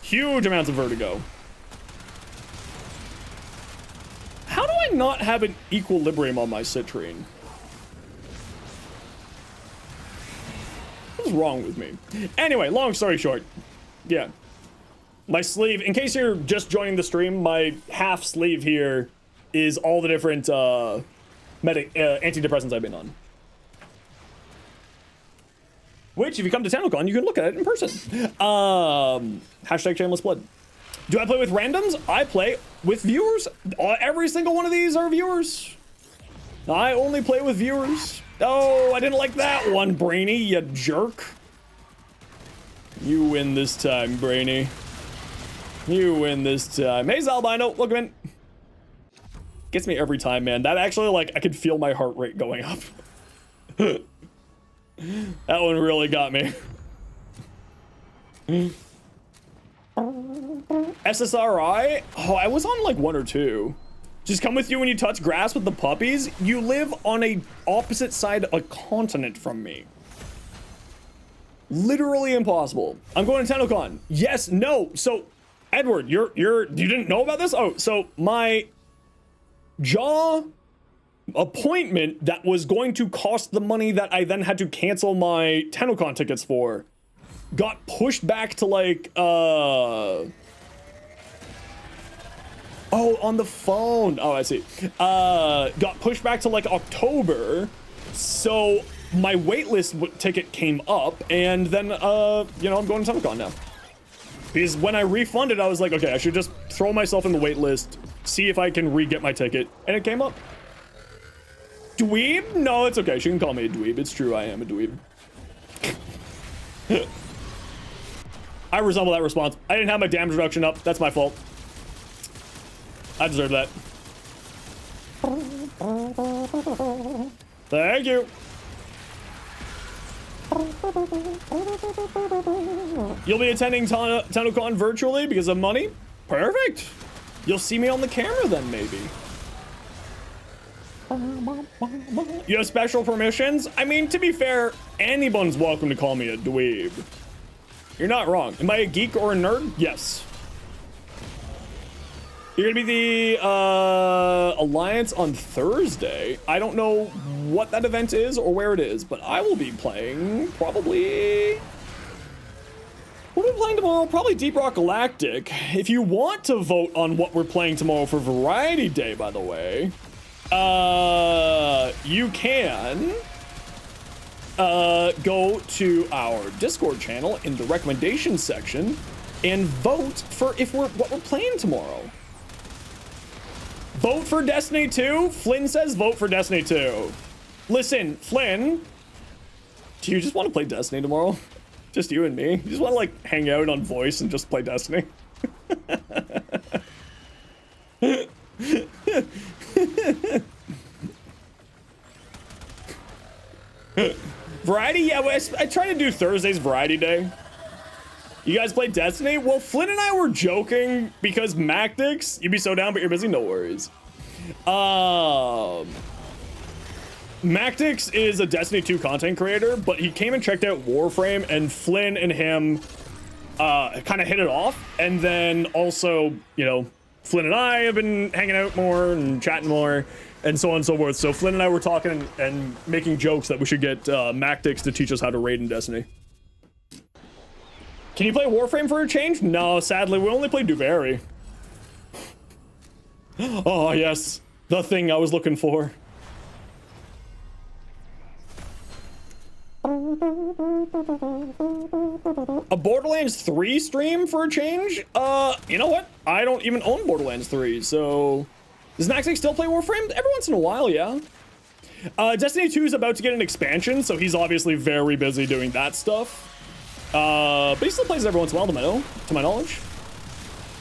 Huge amounts of vertigo. How do I not have an equilibrium on my citrine? What's wrong with me? Anyway, long story short. Yeah. My sleeve, in case you're just joining the stream, my half sleeve here is all the different antidepressants I've been on. Which, if you come to TownCon, you can look at it in person. Hashtag shameless blood. Do I play with randoms? I play with viewers. Every single one of these are viewers. I only play with viewers. Oh, I didn't like that one, Brainy, you jerk. You win this time, Brainy. You win this time. Hey, Albino, welcome in. Gets me every time, man. That actually, like, I could feel my heart rate going up. That one really got me. SSRI? Oh, I was on like 1 or 2. Just come with you when you touch grass with the puppies? You live on a opposite side of a continent from me. Literally impossible. I'm going to TennoCon. Yes, no. So, Edward, you didn't know about this? Oh, so my jaw appointment that was going to cost the money that I then had to cancel my TennoCon tickets for got pushed back to like, oh, on the phone. Oh, I see. Got pushed back to like October. So my waitlist ticket came up, and then, you know, I'm going to TennoCon now. Because when I refunded, I was like, okay, I should just throw myself in the waitlist, see if I can re-get my ticket, and it came up. Dweeb? No, it's okay. She can call me a dweeb. It's true, I am a dweeb. I resemble that response. I didn't have my damage reduction up. That's my fault. I deserve that. Thank you. You'll be attending TennoCon virtually because of money? Perfect. You'll see me on the camera then, maybe. You have special permissions? I mean, to be fair, anyone's welcome to call me a dweeb. You're not wrong. Am I a geek or a nerd? Yes. You're gonna be the Alliance on Thursday. I don't know what that event is or where it is, but I will be playing probably... What are we playing tomorrow? Probably Deep Rock Galactic. If you want to vote on what we're playing tomorrow for Variety Day, by the way, you can go to our Discord channel in the recommendations section and vote for what we're playing tomorrow. Vote for Destiny 2? Flynn says vote for Destiny 2. Listen, Flynn, do you just want to play Destiny tomorrow? Just you and me? You just want to like hang out on voice and just play Destiny? Variety? Yeah, I try to do Thursday's Variety Day. You guys play Destiny? Well, Flynn and I were joking because Mactix, you'd be so down, but you're busy. No worries. Mactix is a Destiny 2 content creator, but he came and checked out Warframe, and Flynn and him kind of hit it off. And then also, you know, Flynn and I have been hanging out more and chatting more and so on and so forth. So Flynn and I were talking and making jokes that we should get Mactix to teach us how to raid in Destiny. Can you play Warframe for a change? No, sadly, we only play Duvary. Oh, yes. The thing I was looking for. A Borderlands 3 stream for a change? You know what? I don't even own Borderlands 3, so... Does Maxix still play Warframe? Every once in a while, yeah. Destiny 2 is about to get an expansion, so he's obviously very busy doing that stuff. But he still plays it every once in a while, to my knowledge.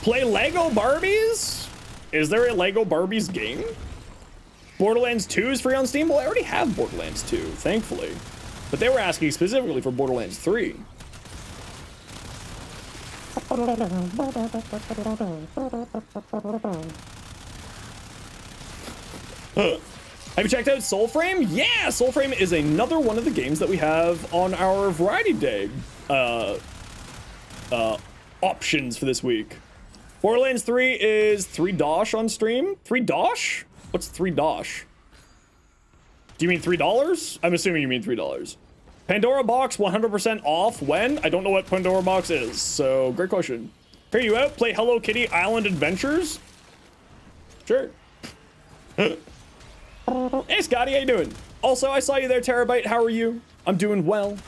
Play Lego Barbies? Is there a Lego Barbies game? Borderlands 2 is free on Steam? Well, I already have Borderlands 2, thankfully. But they were asking specifically for Borderlands 3. Have you checked out Soulframe? Yeah, Soulframe is another one of the games that we have on our Variety Day options for this week. Borderlands 3 is $3 on stream. $3? What's $3? Do you mean $3? I'm assuming you mean $3. Pandora Box 100% off when? I don't know what Pandora Box is, so great question. Hear you out? Play Hello Kitty Island Adventures? Sure. Hey Scotty, how you doing? Also, I saw you there, Terabyte. How are you? I'm doing well.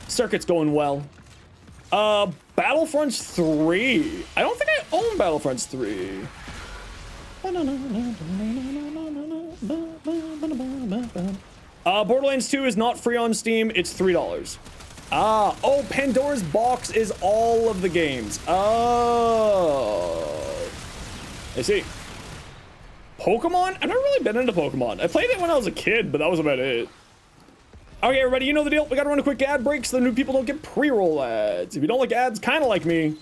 Circuit's going well. Battlefronts 3. I don't think I own Battlefronts 3. Borderlands 2 is not free on Steam. It's $3. Oh, Pandora's Box is all of the games. Oh. I see. Pokemon? I've never really been into Pokemon. I played it when I was a kid, but that was about it. Okay, everybody, you know the deal. We gotta run a quick ad break so the new people don't get pre-roll ads. If you don't like ads, kind of like me,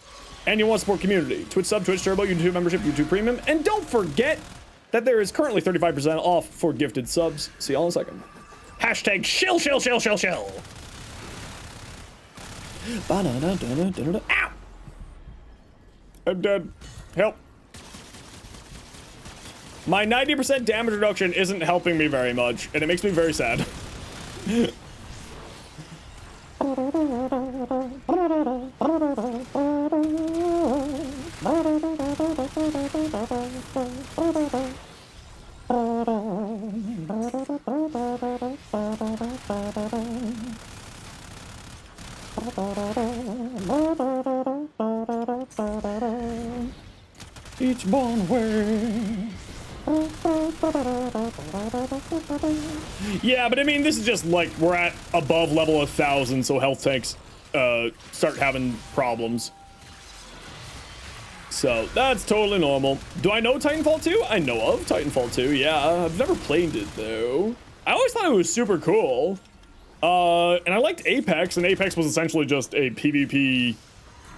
and you want to support community, Twitch sub, Twitch Turbo, YouTube membership, YouTube Premium, and don't forget, that there is currently 35% off for gifted subs. See y'all in a second. Hashtag shill, shill, shill, shill, shill. Ow! I'm dead. Help. My 90% damage reduction isn't helping me very much, and it makes me very sad. Each one way. Yeah, but I mean, this is just like we're at above level 1,000, so health tanks start having problems. So that's totally normal. Do I know Titanfall 2? I know of Titanfall 2. Yeah, I've never played it though. I always thought it was super cool. And I liked Apex, and Apex was essentially just a PvP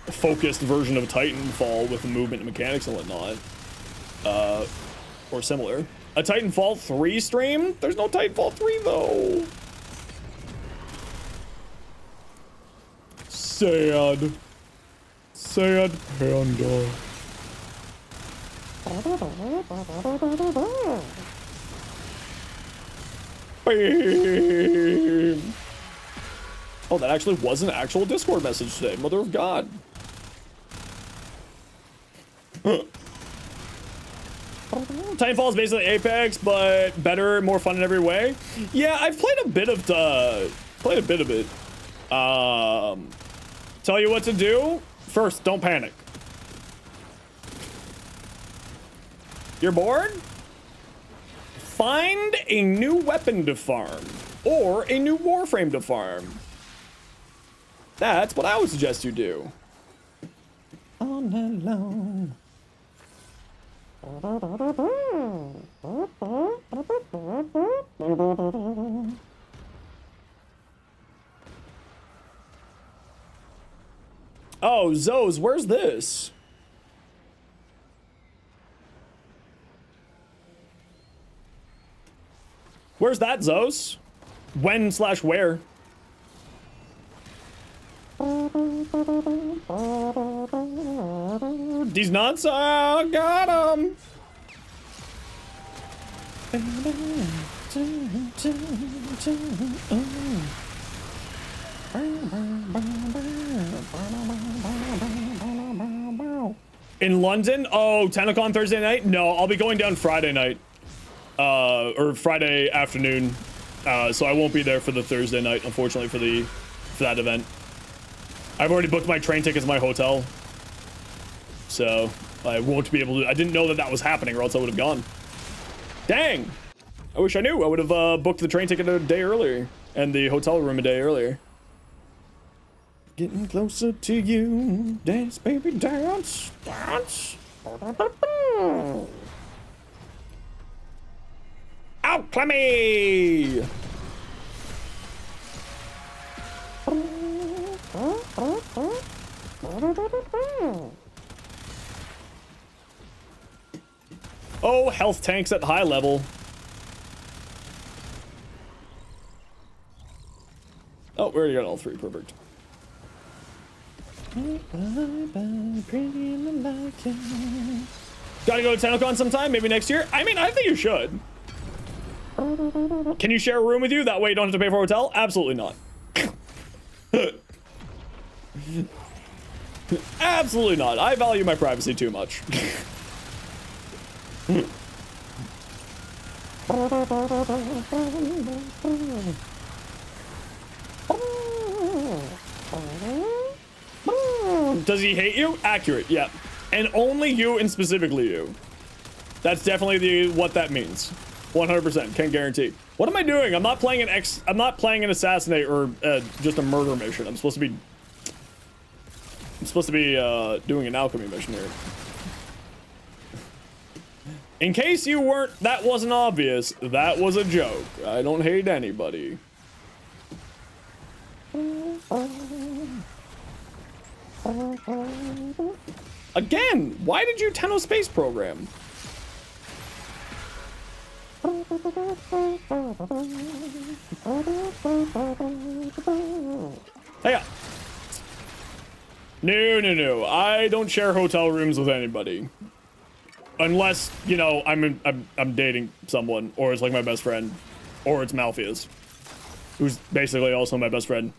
focused version of Titanfall with movement and mechanics and whatnot. Or similar. A Titanfall 3 stream? There's no Titanfall 3 though. Sad. Sad panda. Bam. Oh, that actually was an actual Discord message today. Mother of God. Titanfall is basically Apex, but better, more fun in every way. Yeah, I've played a bit of it. Tell you what to do. First, don't panic. You're bored? Find a new weapon to farm, or a new warframe to farm. That's what I would suggest you do. All night long. Oh, Zoes, where's this? Where's that, Zoes? When/where? These nuts, got him. In London? Oh, 10 Thursday night? No, I'll be going down Friday night. Or Friday afternoon. So I won't be there for the Thursday night, unfortunately, for that event. I've already booked my train tickets to my hotel. So I won't be able to. I didn't know that that was happening, or else I would have gone. Dang. I wish I knew. I would have booked the train ticket a day earlier and the hotel room a day earlier. Getting closer to you. Dance, baby, dance. Dance. Ow, Clemmy! Oh, health tanks at high level. Oh, we already got all three. Perfect. Gotta go to TennoCon sometime, maybe next year. I mean, I think you should. Can you share a room with you? That way you don't have to pay for a hotel? Absolutely not. Absolutely not. I value my privacy too much. Does he hate you? Accurate, yeah. And only you, and specifically you. That's definitely what that means. 100%, can't guarantee. What am I doing? I'm not playing an assassinate or just a murder mission. I'm supposed to be doing an alchemy mission here. In case that wasn't obvious, that was a joke. I don't hate anybody. Again, why did you Tenno space program? Hey, no. I don't share hotel rooms with anybody. Unless, you know, I'm dating someone, or it's like my best friend, or it's Malpheus, who's basically also my best friend.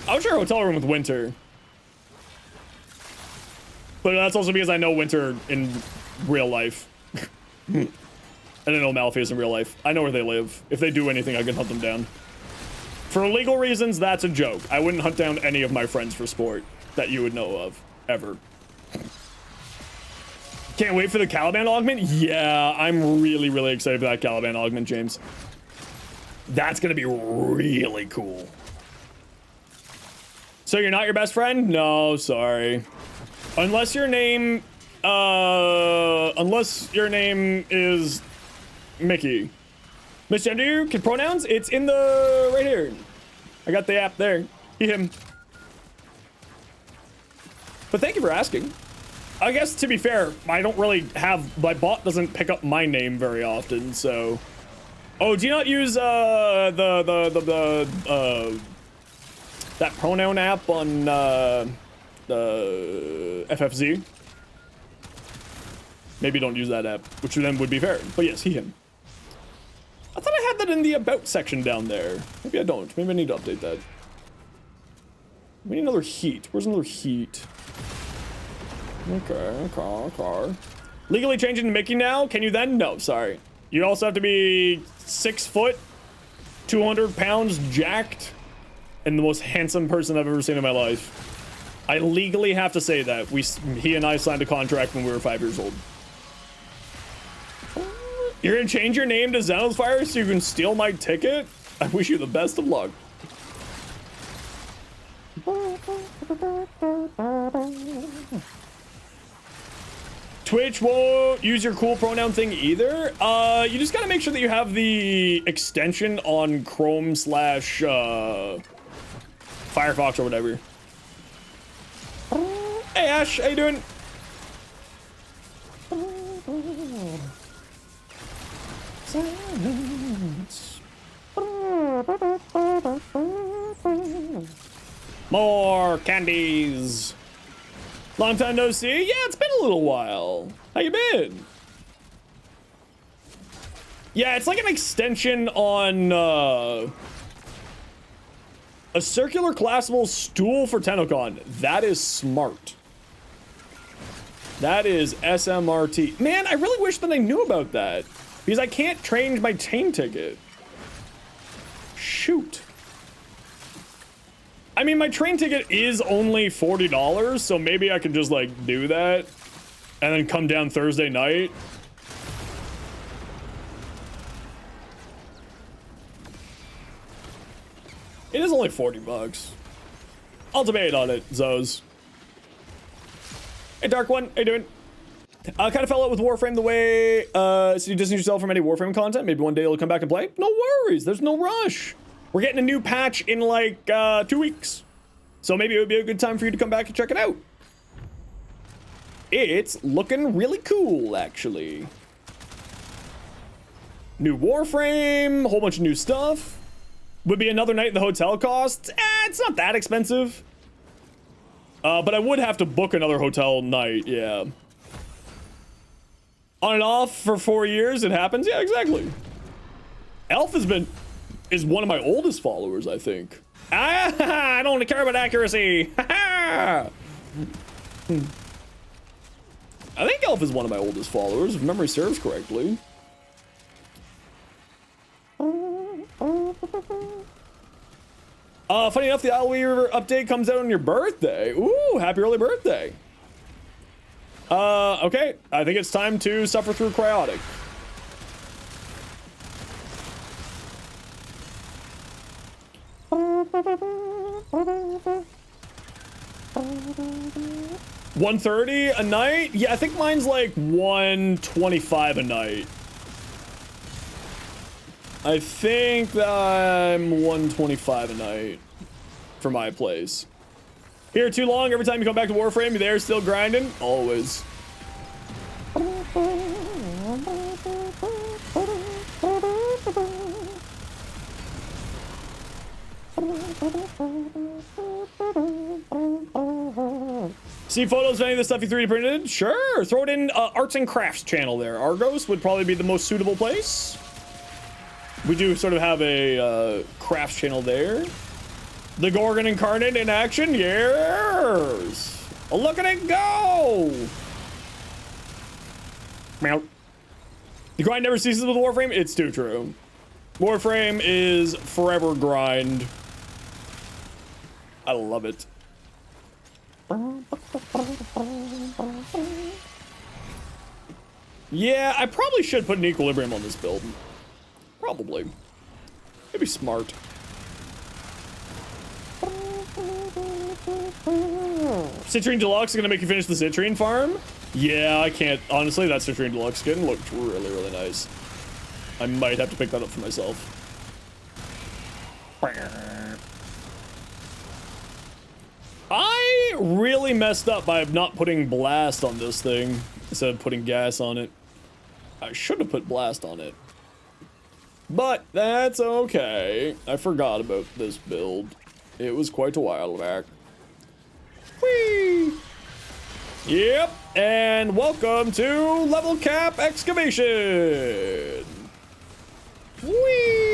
I would share a hotel room with Winter. But that's also because I know Winter in real life. I don't know Malpheus in real life. I know where they live. If they do anything, I can hunt them down. For legal reasons, that's a joke. I wouldn't hunt down any of my friends for sport that you would know of, ever. Can't wait for the Caliban augment? Yeah, I'm really excited for that Caliban augment, James. That's gonna be really cool. So you're not your best friend? No, sorry. Unless your name is Mickey. Misgender you? Can pronouns? It's in the right here. I got the app there. He, him. But thank you for asking. I guess to be fair, I don't really have, my bot doesn't pick up my name very often, so. Oh, do you not use that pronoun app on FFZ? Maybe don't use that app, which then would be fair. But yes, he, him. I thought I had that in the about section down there. Maybe I don't. Maybe I need to update that. We need another heat. Where's another heat? Okay, car. Legally changing to Mickey now? Can you then? No, sorry. You also have to be 6 foot, 200 pounds, jacked, and the most handsome person I've ever seen in my life. I legally have to say that. He and I signed a contract when we were 5 years old. You're gonna change your name to Zenosfire so you can steal my ticket? I wish you the best of luck. Twitch won't use your cool pronoun thing either. You just gotta make sure that you have the extension on Chrome / Firefox or whatever. Hey Ash, how you doing? More candies. Long time no see. Yeah, it's been a little while. How you been? Yeah, it's like an extension on a circular collapsible stool for TennoCon. That is smart. That is SMRT. Man, I really wish that I knew about that because I can't change my train ticket. Shoot. I mean, my train ticket is only $40, so maybe I could just, like, do that and then come down Thursday night. It is only 40 bucks. I'll debate on it, Zoes. Hey, Dark One, how you doing? Kind of fell out with Warframe the way, so you distance yourself from any Warframe content. Maybe one day you'll come back and play. No worries, there's no rush. We're getting a new patch in like 2 weeks. So maybe it would be a good time for you to come back and check it out. It's looking really cool, actually. New Warframe, a whole bunch of new stuff. Would be another night in the hotel cost. It's not that expensive. But I would have to book another hotel night, yeah. On and off for 4 years, it happens. Yeah, exactly. Elf is one of my oldest followers, I think. I don't care about accuracy. I think Elf is one of my oldest followers, if memory serves correctly. Funny enough, the ISLEWEAVER update comes out on your birthday. Ooh, happy early birthday. Okay, I think it's time to suffer through Cryotic. $130 a night? Yeah, I think mine's like $125 a night. I think that I'm $125 a night for my place. Here too long, every time you come back to Warframe, you're there still grinding? Always. See photos of any of the stuff you 3D printed? Sure, throw it in arts and crafts channel there. Argos would probably be the most suitable place. We do sort of have a crafts channel there. The Gorgon Incarnate in action, yes. Oh, look at it go! Meow. The grind never ceases with Warframe. It's too true. Warframe is forever grind. I love it. Yeah, I probably should put an equilibrium on this build. Probably. It'd be smart. Citrine Deluxe is gonna make you finish the Citrine farm? Yeah, I can't. Honestly, that Citrine Deluxe skin looked really, really nice. I might have to pick that up for myself. I really messed up by not putting blast on this thing instead of putting gas on it. I should have put blast on it. But that's okay. I forgot about this build. It was quite a while back. Whee! Yep, and welcome to Level Cap Excavation! Whee!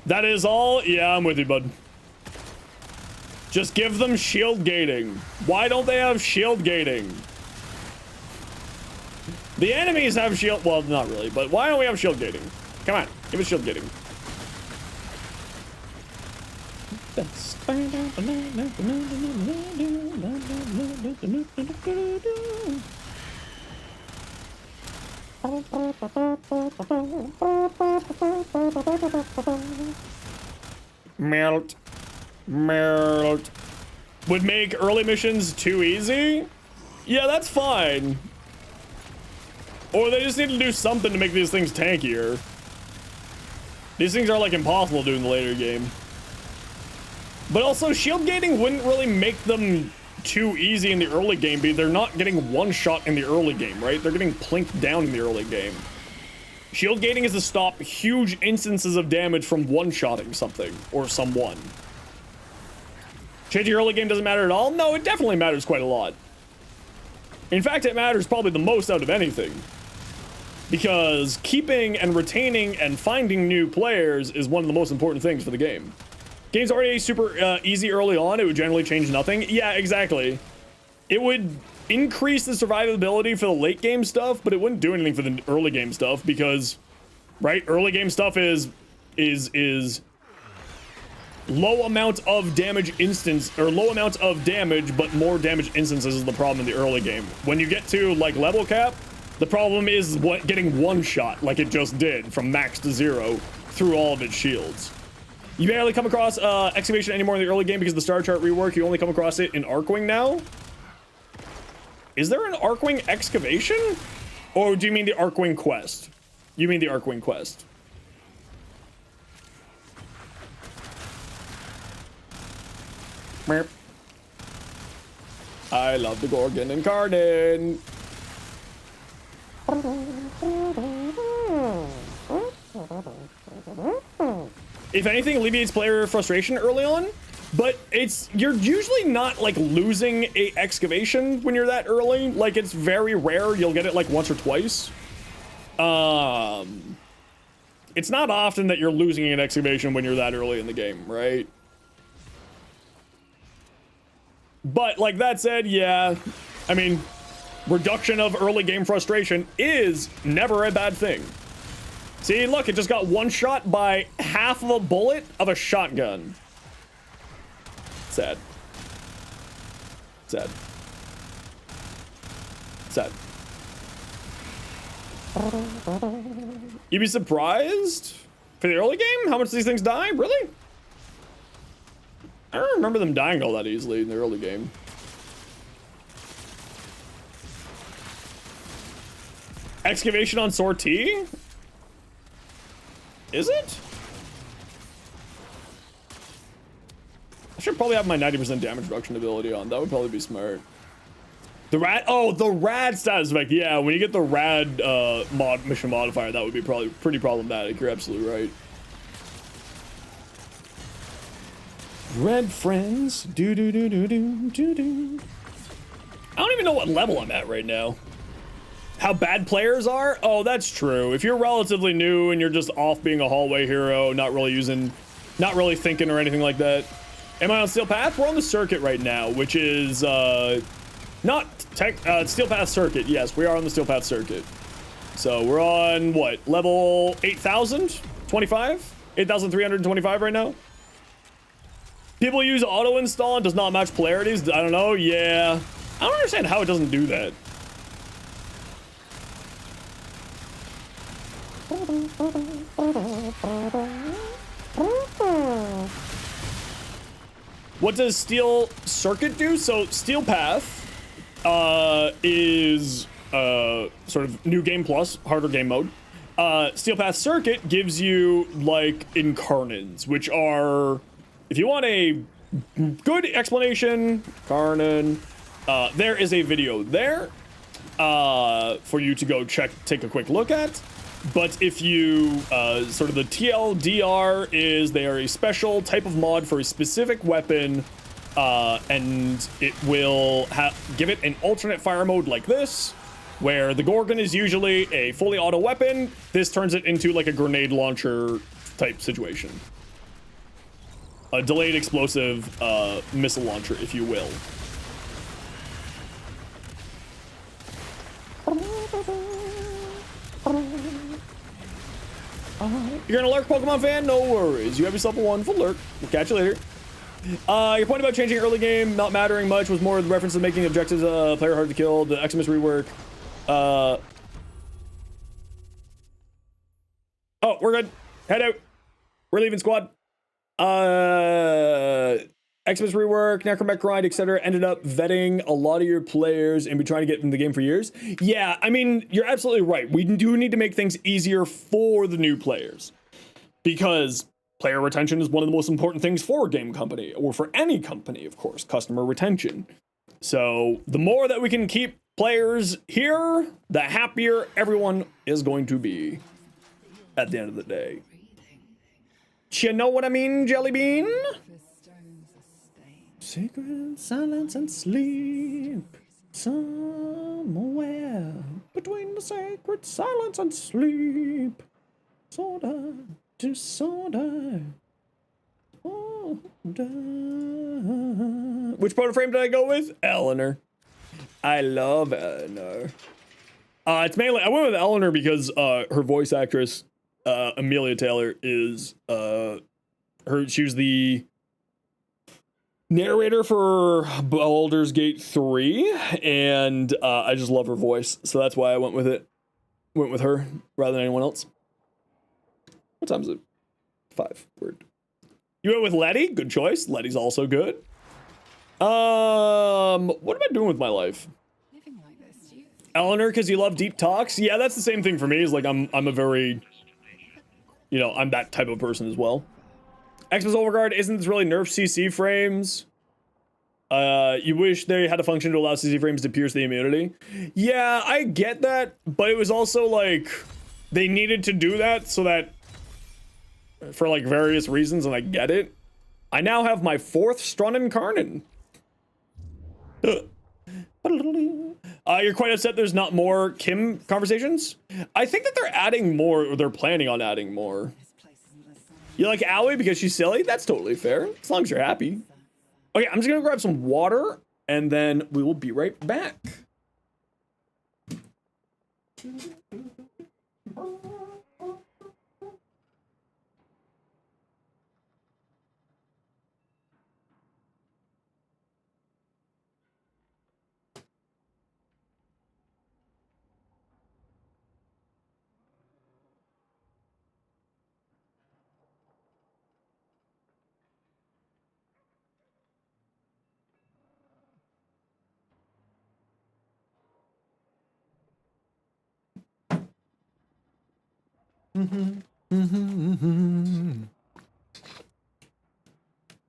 That is all? Yeah, I'm with you, bud. Just give them shield gating. Why don't they have shield gating? The enemies have shield, well, not really, but why don't we have shield gating? Come on, give us shield gating. Melt. Melt. Would make early missions too easy? Yeah, that's fine. Or they just need to do something to make these things tankier. These things are like impossible to do in the later game. But also, shield gating wouldn't really make them too easy in the early game, because they're not getting one shot in the early game, right? They're getting plinked down in the early game. Shield gating is to stop huge instances of damage from one-shotting something or someone. Changing early game doesn't matter at all? No, it definitely matters quite a lot. In fact, it matters probably the most out of anything. Because keeping and retaining and finding new players is one of the most important things for the game. Game's already super easy early on, it would generally change nothing. Yeah, exactly. It would increase the survivability for the late game stuff, but it wouldn't do anything for the early game stuff because, right, early game stuff is low amount of damage instance, or low amount of damage, but more damage instances is the problem in the early game. When you get to, like, level cap, the problem is getting one shot, like it just did, from max to zero, through all of its shields. You barely come across excavation anymore in the early game because of the star chart rework. You only come across it in Arcwing now. Is there an Arcwing excavation? Or do you mean the Arcwing quest? You mean the Arcwing quest. I love the Gorgon Incarnate. If anything, alleviates player frustration early on, but you're usually not like losing a excavation when you're that early. Like, it's very rare you'll get it like once or twice. It's not often that you're losing an excavation when you're that early in the game, right? But like that said, yeah, I mean, reduction of early game frustration is never a bad thing. See, look, it just got one shot by half of a bullet of a shotgun. Sad. Sad. Sad. You'd be surprised? For the early game? How much do these things die? Really? I don't remember them dying all that easily in the early game. Excavation on sortie? Is it? I should probably have my 90% damage reduction ability on. That would probably be smart. The rad, oh, the rad status effect. Yeah, when you get the rad mission modifier, that would be probably pretty problematic. You're absolutely right. Red friends, do do do do do do do. I don't even know what level I'm at right now. How bad players are? Oh, that's true. If you're relatively new and you're just off being a hallway hero, not really thinking or anything like that. Am I on Steel Path? We're on the circuit right now, which is not tech Steel Path circuit. Yes, we are on the Steel Path circuit. So we're on what, level 8,025? 8,325 right now. People use auto install and does not match polarities. I don't know. Yeah, I don't understand how it doesn't do that. What does Steel Circuit do? So Steel Path is sort of new game plus, harder game mode. Steel Path Circuit gives you like incarnates, which are, if you want a good explanation, Karnan, there is a video there for you to go take a quick look at. But if you, sort of the TLDR is they are a special type of mod for a specific weapon, and it will give it an alternate fire mode like this, where the Gorgon is usually a fully auto weapon. This turns it into like a grenade launcher type situation. A delayed explosive missile launcher, if you will. You're gonna lurk, Pokemon fan? No worries. You have yourself a wonderful lurk. We'll catch you later. Your point about changing early game not mattering much was more the reference to making objectives player hard to kill, the Eximus rework. Oh, we're good. Head out. We're leaving, squad. Eximus rework, Necromech grind, etc. ended up vetting a lot of your players and be trying to get in the game for years. Yeah, I mean, you're absolutely right. We do need to make things easier for the new players, because player retention is one of the most important things for a game company, or for any company, of course, customer retention. So the more that we can keep players here, the happier everyone is going to be at the end of the day. You know what I mean, Jelly Bean? Secret silence and sleep, somewhere between the sacred silence and sleep, soda to soda. Which proto frame did I go with? Eleanor. I love Eleanor. It's mainly, I went with Eleanor because her voice actress, Amelia Taylor, is she was the narrator for Baldur's Gate 3, and I just love her voice, so that's why I went with it. Went with her rather than anyone else. What time is it? 5. Word. You went with Letty? Good choice. Letty's also good. What am I doing with my life? Eleanor, because you love deep talks? Yeah, that's the same thing for me. Is like I'm a very, you know, I'm that type of person as well. Xmas Overguard, isn't this really nerf CC frames? You wish they had a function to allow CC frames to pierce the immunity. Yeah, I get that, but it was also like they needed to do that so that for like various reasons, and I get it. I now have my 4th Strunnen Karnan. You're quite upset there's not more Kim conversations? I think that they're adding more, or they're planning on adding more. You like Aoi because she's silly? That's totally fair, as long as you're happy. Okay, I'm just gonna grab some water, and then we will be right back.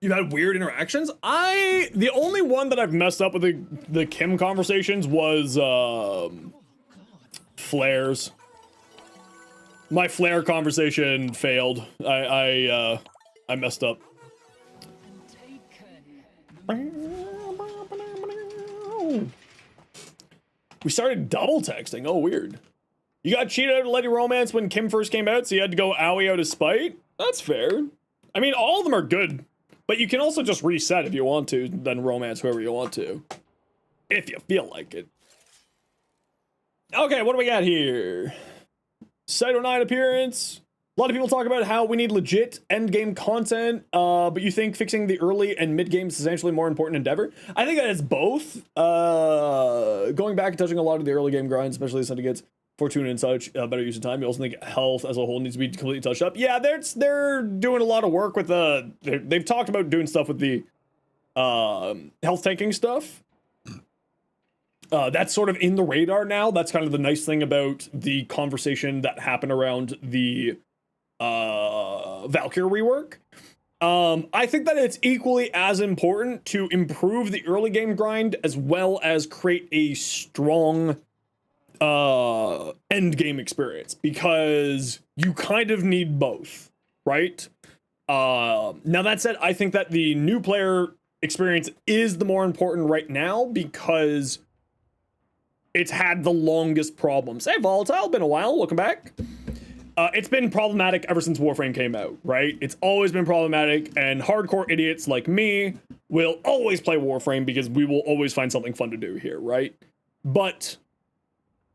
You've had weird interactions? The only one that I've messed up with the Kim conversations was, flares. My flare conversation failed. I messed up. We started double texting. Oh, weird. You got cheated out of Lady Romance when Kim first came out, so you had to go owie out of spite? That's fair. I mean, all of them are good, but you can also just reset if you want to, then romance whoever you want to. If you feel like it. Okay, what do we got here? Cyto 9 appearance. A lot of people talk about how we need legit endgame content, but you think fixing the early and mid game is essentially more important endeavor? I think that it's both. Going back and touching a lot of the early game grinds, especially as it gets Fortuna and such, better use of time. You also think health as a whole needs to be completely touched up. Yeah, they're doing a lot of work with they've talked about doing stuff with the health tanking stuff. That's sort of in the radar now. That's kind of the nice thing about the conversation that happened around the Valkyrie rework. I think that it's equally as important to improve the early game grind as well as create a strong end game experience, because you kind of need both, right? Now that said, I think that the new player experience is the more important right now because it's had the longest problems. Hey, Volatile, been a while. Welcome back. It's been problematic ever since Warframe came out, right? It's always been problematic, and hardcore idiots like me will always play Warframe because we will always find something fun to do here, right? But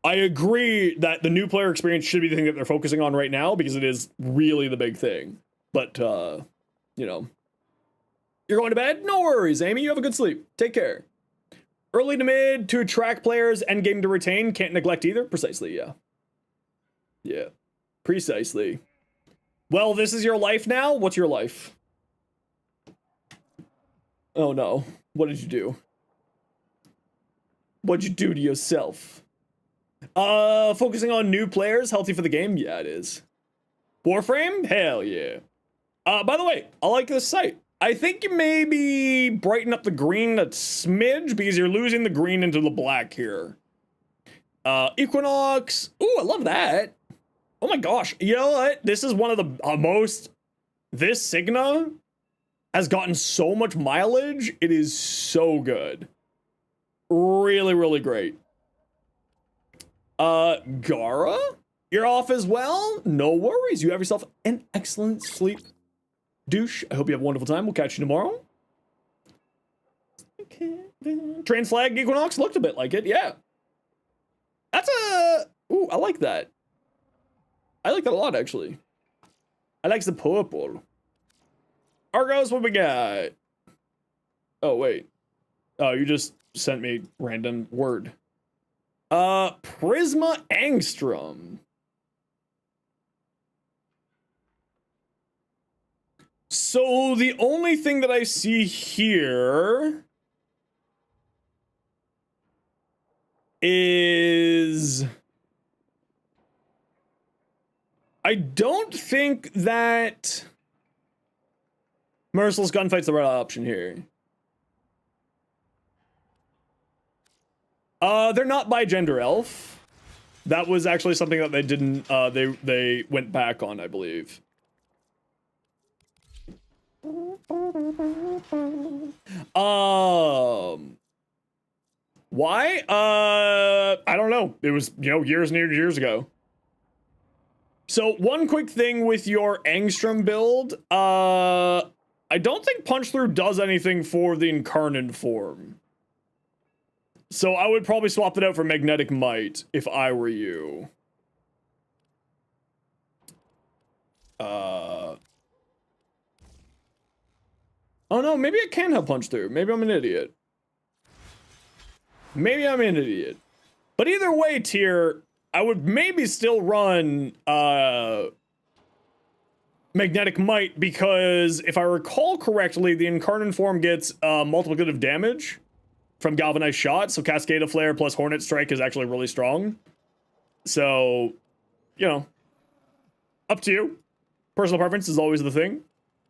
I agree that the new player experience should be the thing that they're focusing on right now because it is really the big thing. But, you know, you're going to bed? No worries, Amy. You have a good sleep. Take care. Early to mid to attract players, end game to retain. Can't neglect either. Precisely, yeah. Yeah. Precisely. Well, this is your life now? What's your life? Oh no. What did you do? What'd you do to yourself? Focusing on new players, healthy for the game? Yeah, it is. Warframe? Hell yeah. By the way, I like this site. I think you maybe brighten up the green a smidge because you're losing the green into the black here. Equinox. Ooh, I love that. Oh my gosh. You know what? This is one of the most... This Signa has gotten so much mileage. It is so good. Really, really great. Gara? You're off as well? No worries. You have yourself an excellent sleep, douche. I hope you have a wonderful time. We'll catch you tomorrow. Trans flag Equinox looked a bit like it. Yeah. That's a... Ooh, I like that. I like that a lot, actually. I like the purple. Argos, what we got? Oh, wait. Oh, you just sent me random word. Prisma Angstrom. So the only thing that I see here is... I don't think that Merciless Gunfight's the right option here. They're not by gender elf. That was actually something that they didn't, they went back on, I believe. Why? I don't know. It was, you know, years and years ago. So one quick thing with your Angstrom build, I don't think Punch Through does anything for the Incarnate form. So I would probably swap it out for Magnetic Might if I were you. Oh no, maybe I can have Punch Through. Maybe I'm an idiot. Maybe I'm an idiot. But either way, Tier, I would maybe still run Magnetic Might, because if I recall correctly, the Incarnate form gets multiplicative damage from Galvanized Shot, so Cascade of Flare plus Hornet Strike is actually really strong. So, you know, Up to you. Personal preference is always the thing.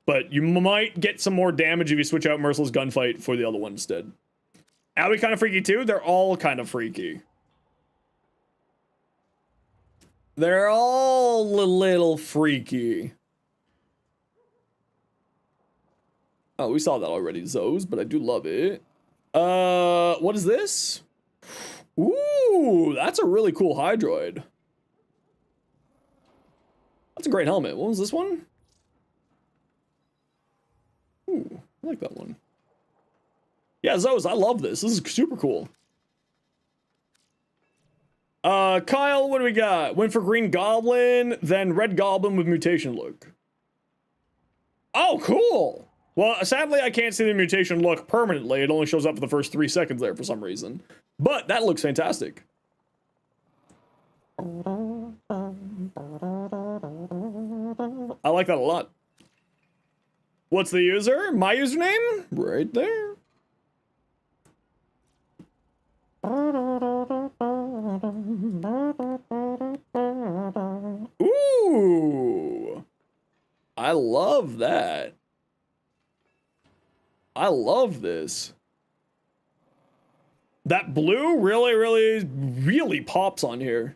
But you might get some more damage if you switch out Merciless Gunfight for the other one instead. Are we kind of freaky too? They're all kind of freaky. They're all a little freaky. Oh, we saw that already, Zoes, but I do love it. What is this? Ooh, that's a really cool Hydroid. That's a great helmet. What was this one? Ooh, I like that one. Yeah, Zoes, I love this. This is super cool. Kyle, what do we got? Went for Green Goblin, then Red Goblin with mutation look. Oh, cool! Well, sadly, I can't see the mutation look permanently. It only shows up for the first 3 seconds there for some reason. But that looks fantastic. I like that a lot. What's the user? My username? Right there. Ooh. I love that. I love this. That blue really pops on here.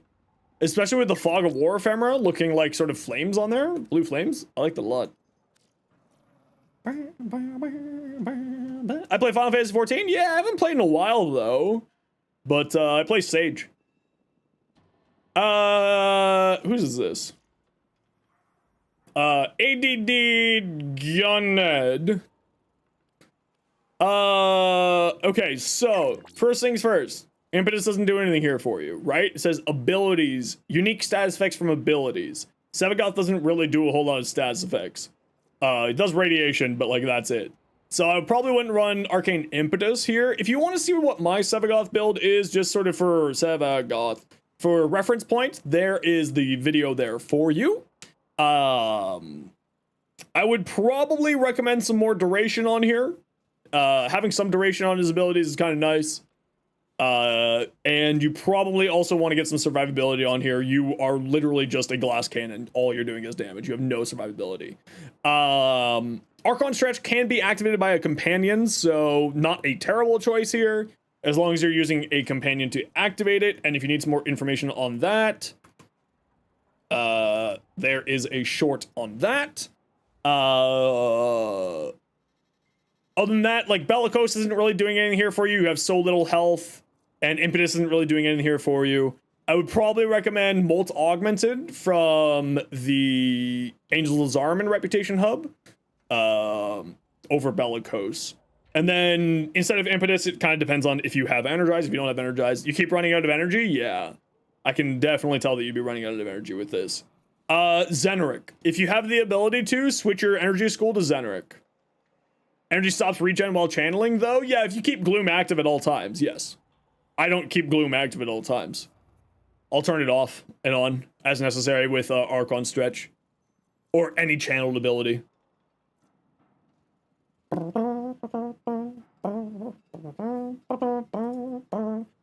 Especially with the Fog of War ephemera looking like sort of flames on there. Blue flames. I like that a lot. I play Final Fantasy 14? Yeah, I haven't played in a while though. But I play Sage. Whose is this? ADD Gunhead. Okay, so first things first. Impetus doesn't do anything here for you, right? It says abilities, unique status effects from abilities. Sevagoth doesn't really do a whole lot of status effects. It does radiation, but like that's it. So I probably wouldn't run Arcane Impetus here. If you want to see what my Sevagoth build is, just sort of for Sevagoth, for reference point, there is the video there for you. I would probably recommend some more duration on here. Having some duration on his abilities is kind of nice. And you probably also want to get some survivability on here. You are literally just a glass cannon. All you're doing is damage. You have no survivability. Archon Stretch can be activated by a companion, so not a terrible choice here, as long as you're using a companion to activate it. And if you need some more information on that, there is a short on that. Other than that, like, Bellicose isn't really doing anything here for you. You have so little health, and Impetus isn't really doing anything here for you. I would probably recommend Molt Augmented from the Angels of Zarman Reputation Hub over Bellicose. And then instead of Impetus, it kind of depends on if you have Energize. If you don't have Energize, you keep running out of energy? Yeah. I can definitely tell that you'd be running out of energy with this. Zeneric. If you have the ability to, switch your energy school to Zeneric. Energy stops regen while channeling, though? Yeah, if you keep Gloom active at all times, yes. I don't keep Gloom active at all times. I'll turn it off and on as necessary with Archon Stretch. Or any channeled ability.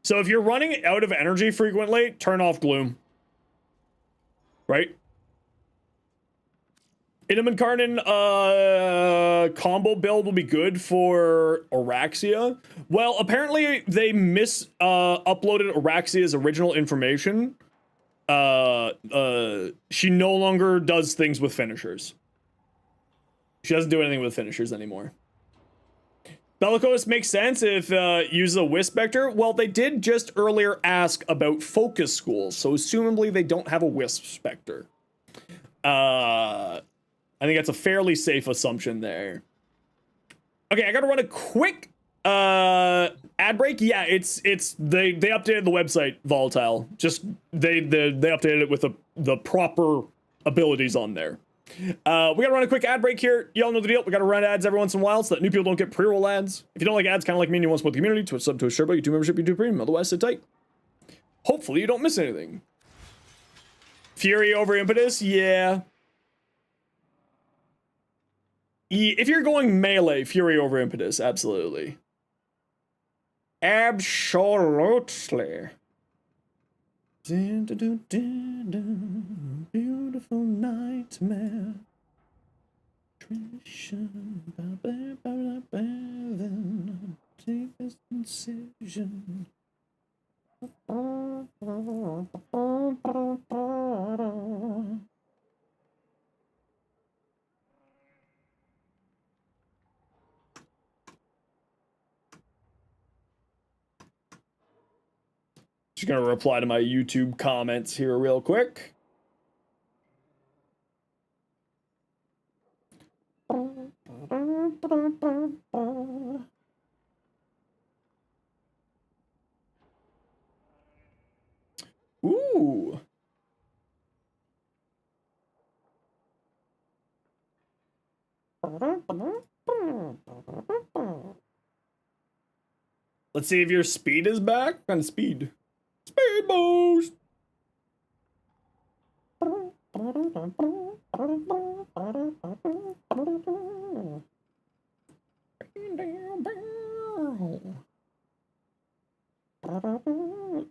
So if you're running out of energy frequently, turn off Gloom. Right? Inhuman combo build will be good for Araxia. Well, apparently they uploaded Araxia's original information. She no longer does things with finishers. She doesn't do anything with finishers anymore. Bellicose makes sense if uses a Wisp Spectre. Well, they did just earlier ask about Focus Schools, so assumably they don't have a Wisp Spectre. I think that's a fairly safe assumption there. Okay, I gotta run a quick ad break. Yeah, it's they updated the website, Volatile. Just they updated it with the proper abilities on there. We gotta run a quick ad break here. Y'all know the deal. We gotta run ads every once in a while so that new people don't get pre-roll ads. If you don't like ads, kind of like me and you want to support the community, to a sub to a Sherpa, YouTube membership, YouTube Premium. Otherwise, sit tight. Hopefully you don't miss anything. Fury over Impetus? Yeah. If you're going melee, Fury over Impetus, absolutely. Absolutely. Beautiful nightmare. Take this incision. Just gonna reply to my YouTube comments here real quick. Ooh. Let's see if your speed is back. What kind of speed? Speed boost.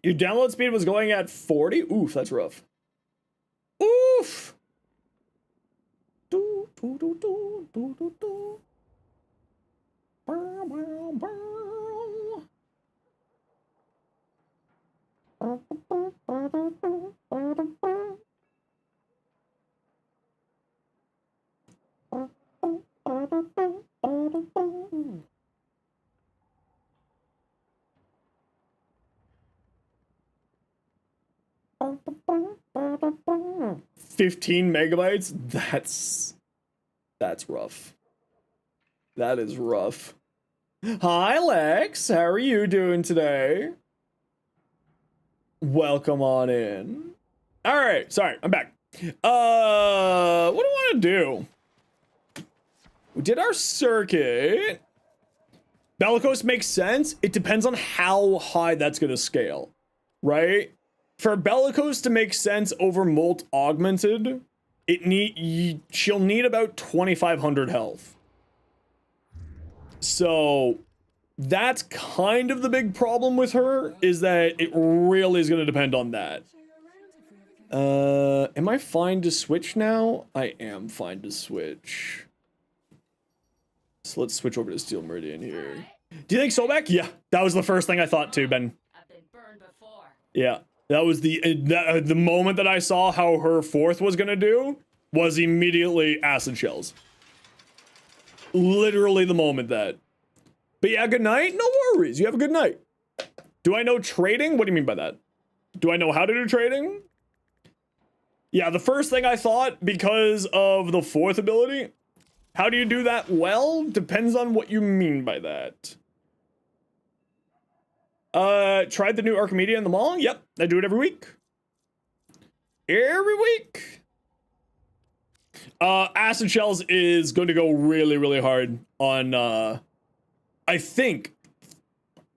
Your download speed was going at 40? Oof, that's rough. Oof. 15 megabytes? That's rough. That is rough. Hi, Lex. How are you doing today? Welcome on in. All right, sorry, I'm back. What do I want to do? We did our circuit. Bellicose makes sense. It depends on how high that's going to scale, right? For Bellicose to make sense over Molt Augmented, she'll need about 2,500 health. So that's kind of the big problem with her, is that it really is going to depend on that. Am I fine to switch now? I am fine to switch. So let's switch over to Steel Meridian here. Do you think Sobek? Yeah, that was the first thing I thought too, Ben. I've been burned before. Yeah, that was the moment that I saw how her fourth was gonna do was immediately acid shells. Literally the moment that. But yeah, good night. No worries. You have a good night. Do I know trading? What do you mean by that? Do I know how to do trading? Yeah, the first thing I thought, because of the fourth ability, how do you do that well? Depends on what you mean by that. Tried the new Archimedia in the mall? Yep, I do it every week. Every week. Acid Shells is going to go really, really hard on, I think,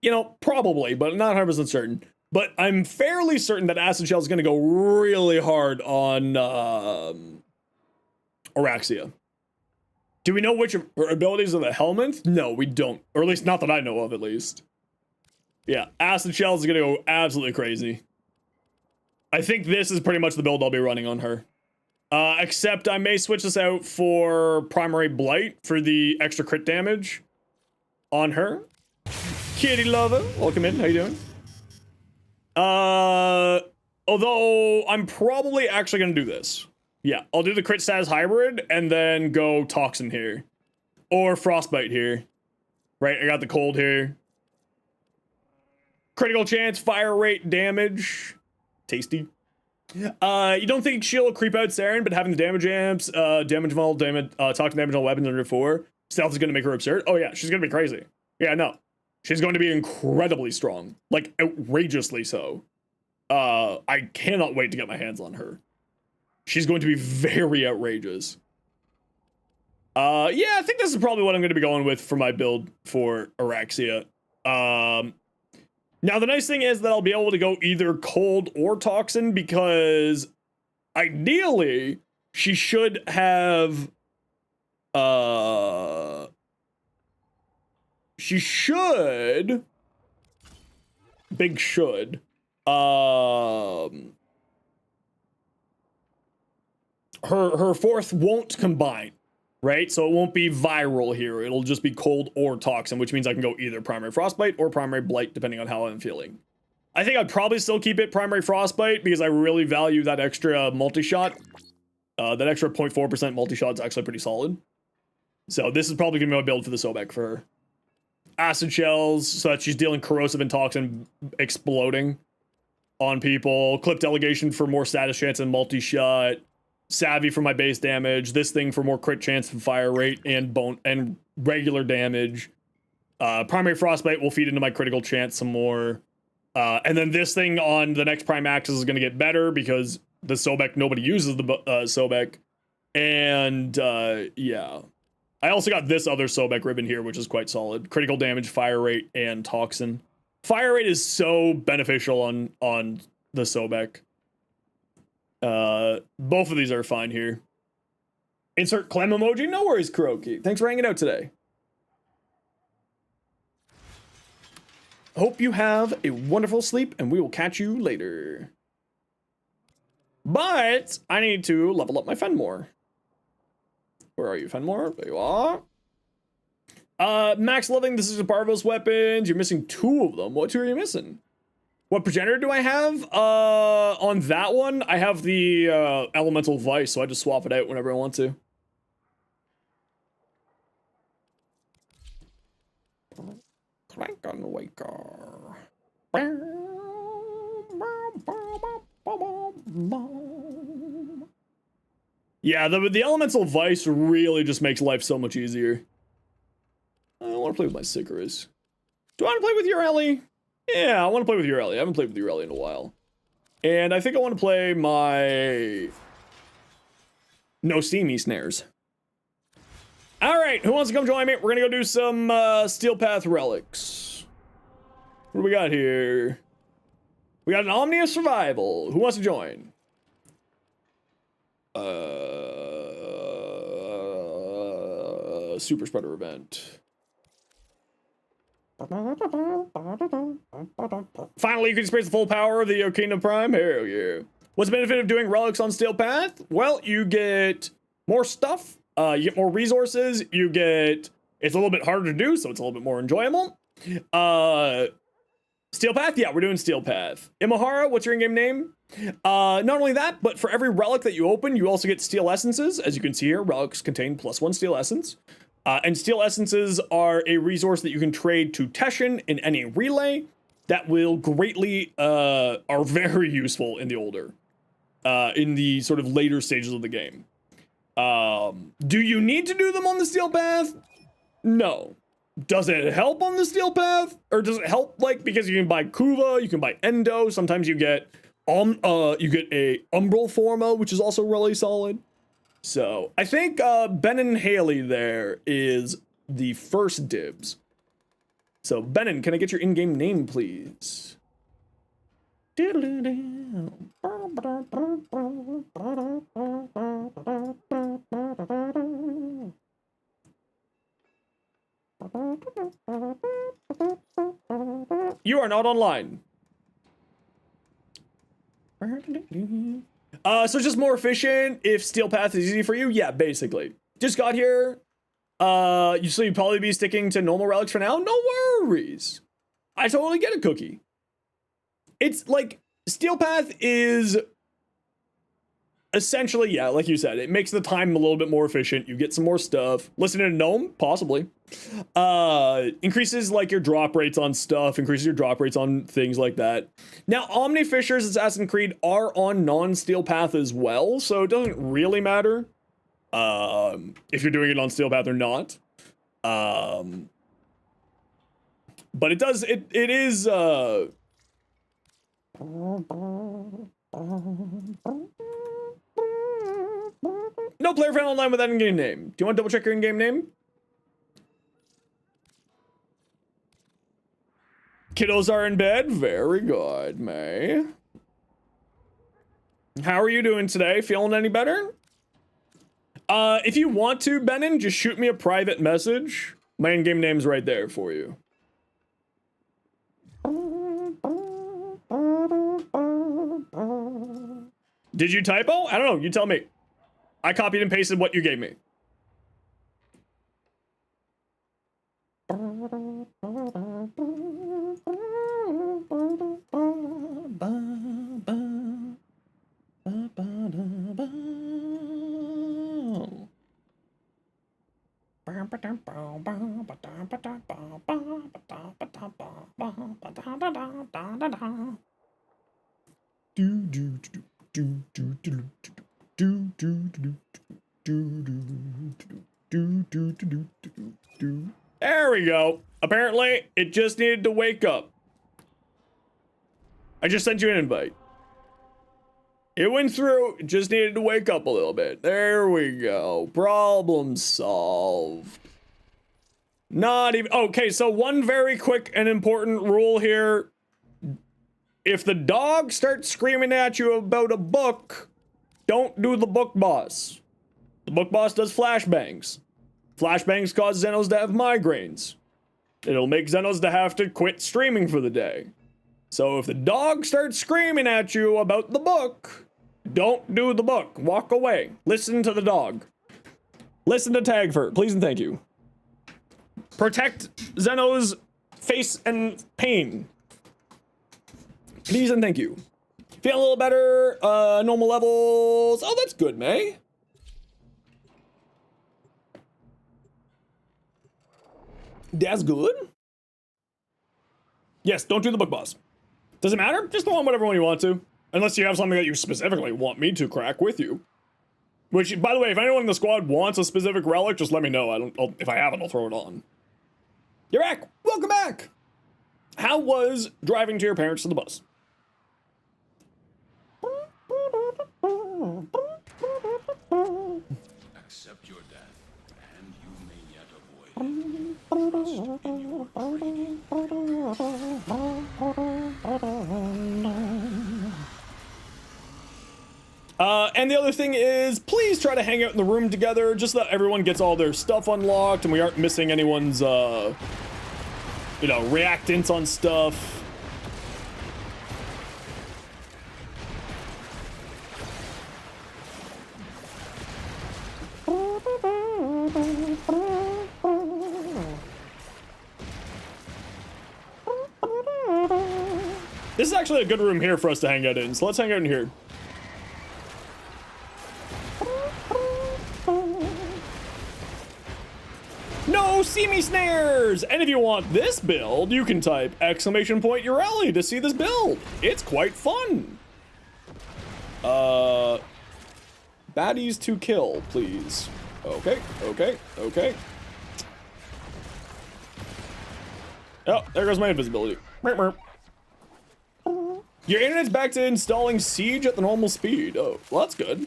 you know, probably, but not 100% certain. But I'm fairly certain that Acid Shell is going to go really hard on Araxia. Do we know which abilities are the Helminth? No, we don't. Or at least not that I know of, at least. Yeah, Acid Shell is going to go absolutely crazy. I think this is pretty much the build I'll be running on her. Except I may switch this out for Primary Blight for the extra crit damage on her. Kitty Lover, welcome in. How you doing? Although I'm probably actually gonna do this. Yeah, I'll do the crit status hybrid and then go Toxin here. Or Frostbite here. Right, I got the cold here. Critical chance, fire rate, damage. Tasty. You don't think she'll creep out Saren, but having the damage amps, damage vol, toxin damage on weapons under 4, stealth is gonna make her absurd? Oh yeah, she's gonna be crazy. Yeah, no. She's going to be incredibly strong. Like, outrageously so. I cannot wait to get my hands on her. She's going to be very outrageous. Yeah, I think this is probably what I'm going to be going with for my build for Araxia. Now, the nice thing is that I'll be able to go either cold or toxin because ideally, she should have... She should, big should, her fourth won't combine, right? So it won't be viral here. It'll just be cold or toxin, which means I can go either primary frostbite or primary blight, depending on how I'm feeling. I think I'd probably still keep it primary frostbite because I really value that extra multi-shot. That extra 0.4% multi-shot is actually pretty solid. So this is probably gonna be my build for the Sobek for her. Acid shells, so that she's dealing corrosive and toxin exploding on people. Clip delegation for more status chance and multi-shot. Savvy for my base damage. This thing for more crit chance and fire rate and bone and regular damage. Primary frostbite will feed into my critical chance some more. And then this thing on the next prime axis is going to get better because the Sobek, nobody uses the Sobek. And yeah. I also got this other Sobek ribbon here, which is quite solid. Critical damage, fire rate, and toxin. Fire rate is so beneficial on the Sobek. Both of these are fine here. Insert clem emoji. No worries, Kuroki. Thanks for hanging out today. Hope you have a wonderful sleep, and we will catch you later. But I need to level up my Fenmore. Where are you, Fenmore? There you are. Max Loving, this is a Parvos weapons. You're missing 2 of them. What 2 are you missing? What progenitor do I have? On that one, I have the Elemental Vice, so I just swap it out whenever I want to. Clank on the waker. Yeah, the Elemental Vice really just makes life so much easier. I want to play with my Sicarus. Do I want to play with your Ellie? Yeah, I want to play with your Ellie. I haven't played with your Ellie in a while. And I think I want to play my... No Steamy Snares. Alright, who wants to come join me? We're gonna go do some Steel Path relics. What do we got here? We got an Omnia Survival. Who wants to join? Super Spreader event. Finally, you can experience the full power of the Kingdom Prime. Hell yeah. What's the benefit of doing relics on Steel Path? Well, you get more stuff. You get more resources. You get... It's a little bit harder to do, so it's a little bit more enjoyable. Steel Path? Yeah, we're doing Steel Path. Imahara, what's your in-game name? Not only that, but for every relic that you open, you also get Steel Essences. As you can see here, relics contain +1 Steel Essence. And Steel Essences are a resource that you can trade to Teshin in any relay that will greatly, are very useful in the older, in the sort of later stages of the game. Do you need to do them on the Steel Path? No. Does it help on the Steel Path? Or does it help, like, because you can buy Kuva, you can buy Endo, sometimes you get, a Umbral Forma, which is also really solid. So, I think, Benin Haley there is the first dibs. So, Benin, can I get your in-game name, please? You are not online. So just more efficient if Steel Path is easy for you? Yeah, basically. Just got here. So you'd probably be sticking to normal relics for now? No worries. I totally get a cookie. It's like, Steel Path is essentially, yeah, like you said, it makes the time a little bit more efficient. You get some more stuff. Listen to Gnome, possibly. Increases like your drop rates on stuff, increases your drop rates on things like that. Now, Omni Fishers, Assassin's Creed, are on non-Steel Path as well, so it doesn't really matter if you're doing it on Steel Path or not. But it does, it is, no player found online with that in-game name. Do you want to double check your in-game name? Kiddos are in bed. Very good, May. How are you doing today? Feeling any better? If you want to, Benin, just shoot me a private message. My in-game name's right there for you. Did you typo? I don't know. You tell me. I copied and pasted what you gave me. There we go. Apparently, it just needed to wake up. I just sent you an invite. It went through, it just needed to wake up a little bit. There we go. Problem solved. Not even, okay, so one very quick and important rule here. If the dog starts screaming at you about a book, don't do the book boss. The book boss does flashbangs. Flashbangs cause Zenos to have migraines. It'll make Zenos to have to quit streaming for the day. So if the dog starts screaming at you about the book, don't do the book. Walk away. Listen to the dog. Listen to Tagfur, please and thank you. Protect Zeno's face and pain. Please and thank you. Feel a little better. Normal levels. Oh, that's good, May. That's good. Yes, don't do the book boss. Does it matter? Just throw on whatever one you want to. Unless you have something that you specifically want me to crack with you. Which, by the way, if anyone in the squad wants a specific relic, just let me know. If I have it, I'll throw it on. You're back. Welcome back. How was driving to your parents to the bus? Accept your death, and you may yet avoid it. Trust in your And the other thing is, please try to hang out in the room together, just so that everyone gets all their stuff unlocked and we aren't missing anyone's, you know, reactants on stuff. This is actually a good room here for us to hang out in, so let's hang out in here. No see-me snares! And if you want this build, you can type !Urelli to see this build. It's quite fun. Baddies to kill, please. Okay, okay, okay. Oh, there goes my invisibility. Your internet's back to installing Siege at the normal speed. Oh, well, that's good.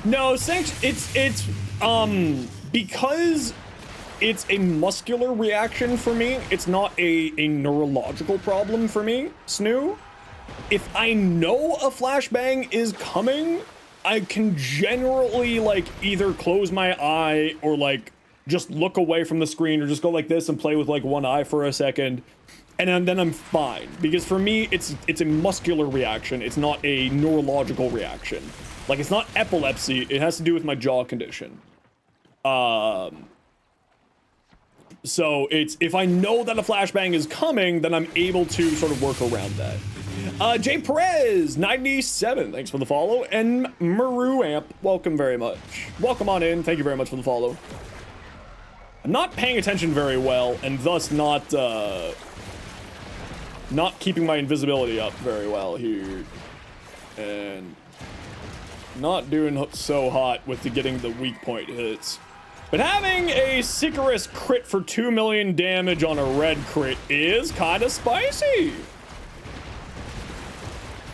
No, it's because it's a muscular reaction for me. It's not a neurological problem for me, Snoo. If I know a flashbang is coming, I can generally, like, either close my eye or, like, just look away from the screen or just go like this and play with, like, one eye for a second. And then I'm fine. Because for me, it's a muscular reaction. It's not a neurological reaction. Like, it's not epilepsy. It has to do with my jaw condition. So it's, if I know that a flashbang is coming, then I'm able to sort of work around that. Jay Perez, 97, thanks for the follow. And Maru Amp, welcome very much. Welcome on in, thank you very much for the follow. I'm not paying attention very well, and thus not keeping my invisibility up very well here. And not doing so hot with getting the weak point hits. But having a Sicarus crit for 2 million damage on a red crit is kind of spicy.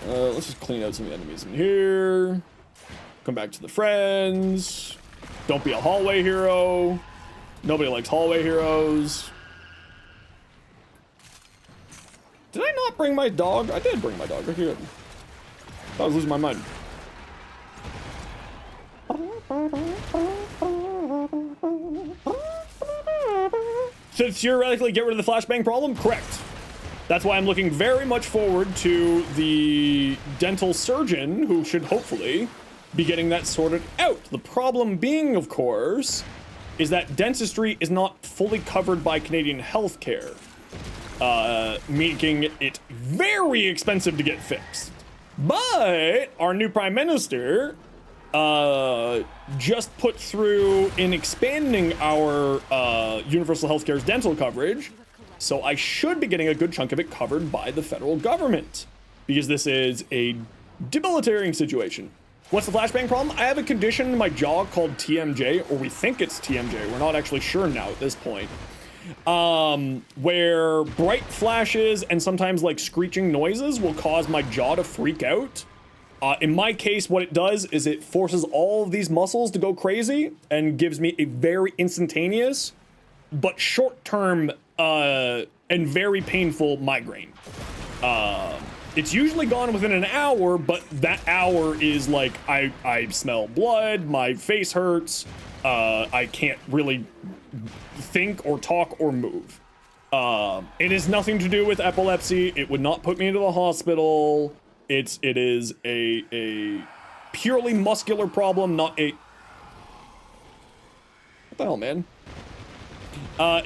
Let's just clean out some of the enemies in here. Come back to the friends. Don't be a hallway hero. Nobody likes hallway heroes. Did I not bring my dog? I did bring my dog. Okay, good. I was losing my mind. So theoretically get rid of the flashbang problem? Correct. That's why I'm looking very much forward to the dental surgeon who should hopefully be getting that sorted out. The problem being, of course, is that dentistry is not fully covered by Canadian healthcare, making it very expensive to get fixed. But our new Prime Minister just put through in expanding our universal healthcare's dental coverage, so I should be getting a good chunk of it covered by the federal government, because this is a debilitating situation. What's the flashbang problem? I have a condition in my jaw called TMJ, or we think it's TMJ. We're not actually sure now at this point. Where bright flashes and sometimes like screeching noises will cause my jaw to freak out. In my case, what it does is it forces all of these muscles to go crazy and gives me a very instantaneous but short-term and very painful migraine. It's usually gone within an hour, but that hour is like I smell blood, my face hurts, I can't really think or talk or move. It has nothing to do with epilepsy. It would not put me into the hospital. It is a purely muscular problem, not a... What the hell, man?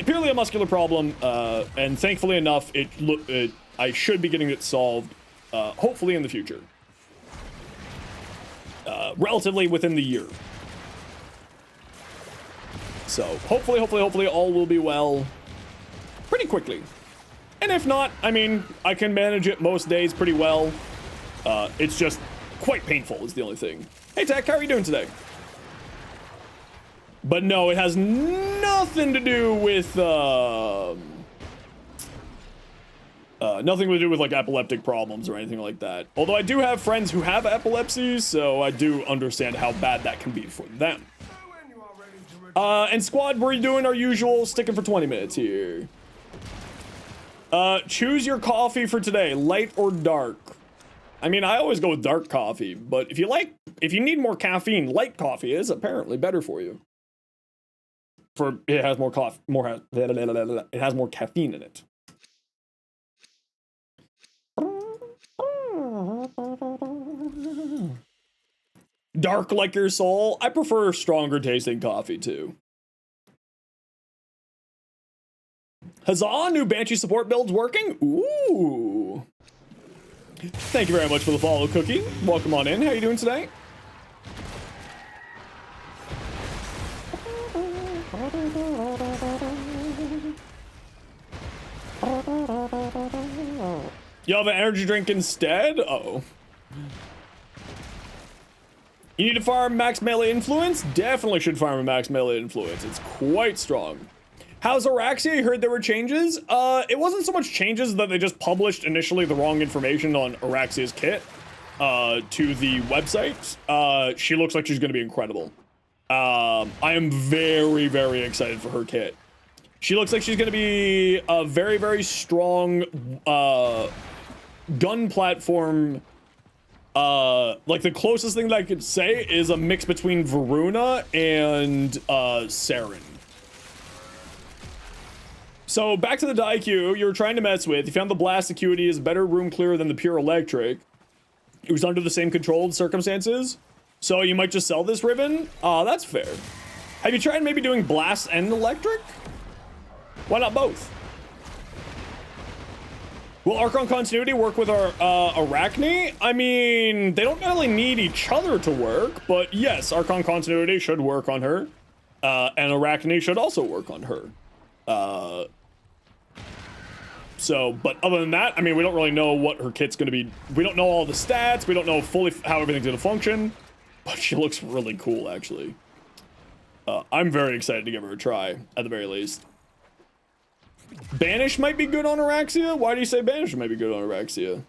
Purely a muscular problem, and thankfully enough, I should be getting it solved, hopefully in the future. Relatively within the year. So, hopefully all will be well pretty quickly. And if not, I mean, I can manage it most days pretty well. It's just quite painful is the only thing. Hey, Tech, how are you doing today? But no, it has nothing to do with, nothing to do with like epileptic problems or anything like that. Although I do have friends who have epilepsy, so I do understand how bad that can be for them. And squad, we're doing our usual sticking for 20 minutes here. Choose your coffee for today, light or dark. I mean, I always go with dark coffee, but if you need more caffeine, light coffee is apparently better for you. It has more it has more caffeine in it. Dark like your soul? I prefer stronger tasting coffee too. Huzzah, new Banshee support build's working? Ooh. Thank you very much for the follow, Cookie. Welcome on in. How you doing today? You have an energy drink instead? Uh-oh. You need to farm max melee influence? Definitely should farm a max melee influence. It's quite strong. How's Araxia? You heard there were changes? It wasn't so much changes that they just published initially the wrong information on Araxia's kit to the website. She looks like she's going to be incredible. I am very, very excited for her kit. She looks like she's going to be a very, very strong gun platform. Like the closest thing that I could say is a mix between Varuna and Saren. So back to the Daikyu you were trying to mess with. You found the blast acuity is better room clearer than the pure electric. It was under the same controlled circumstances. So you might just sell this ribbon? That's fair. Have you tried maybe doing blast and electric? Why not both? Will Archon Continuity work with our Arachne? I mean, they don't really need each other to work, but yes, Archon Continuity should work on her. And Arachne should also work on her. But other than that, I mean, we don't really know what her kit's gonna be. We don't know all the stats. We don't know fully how everything's gonna function. But she looks really cool, actually. I'm very excited to give her a try, at the very least. Banish might be good on Araxia? Why do you say Banish might be good on Araxia?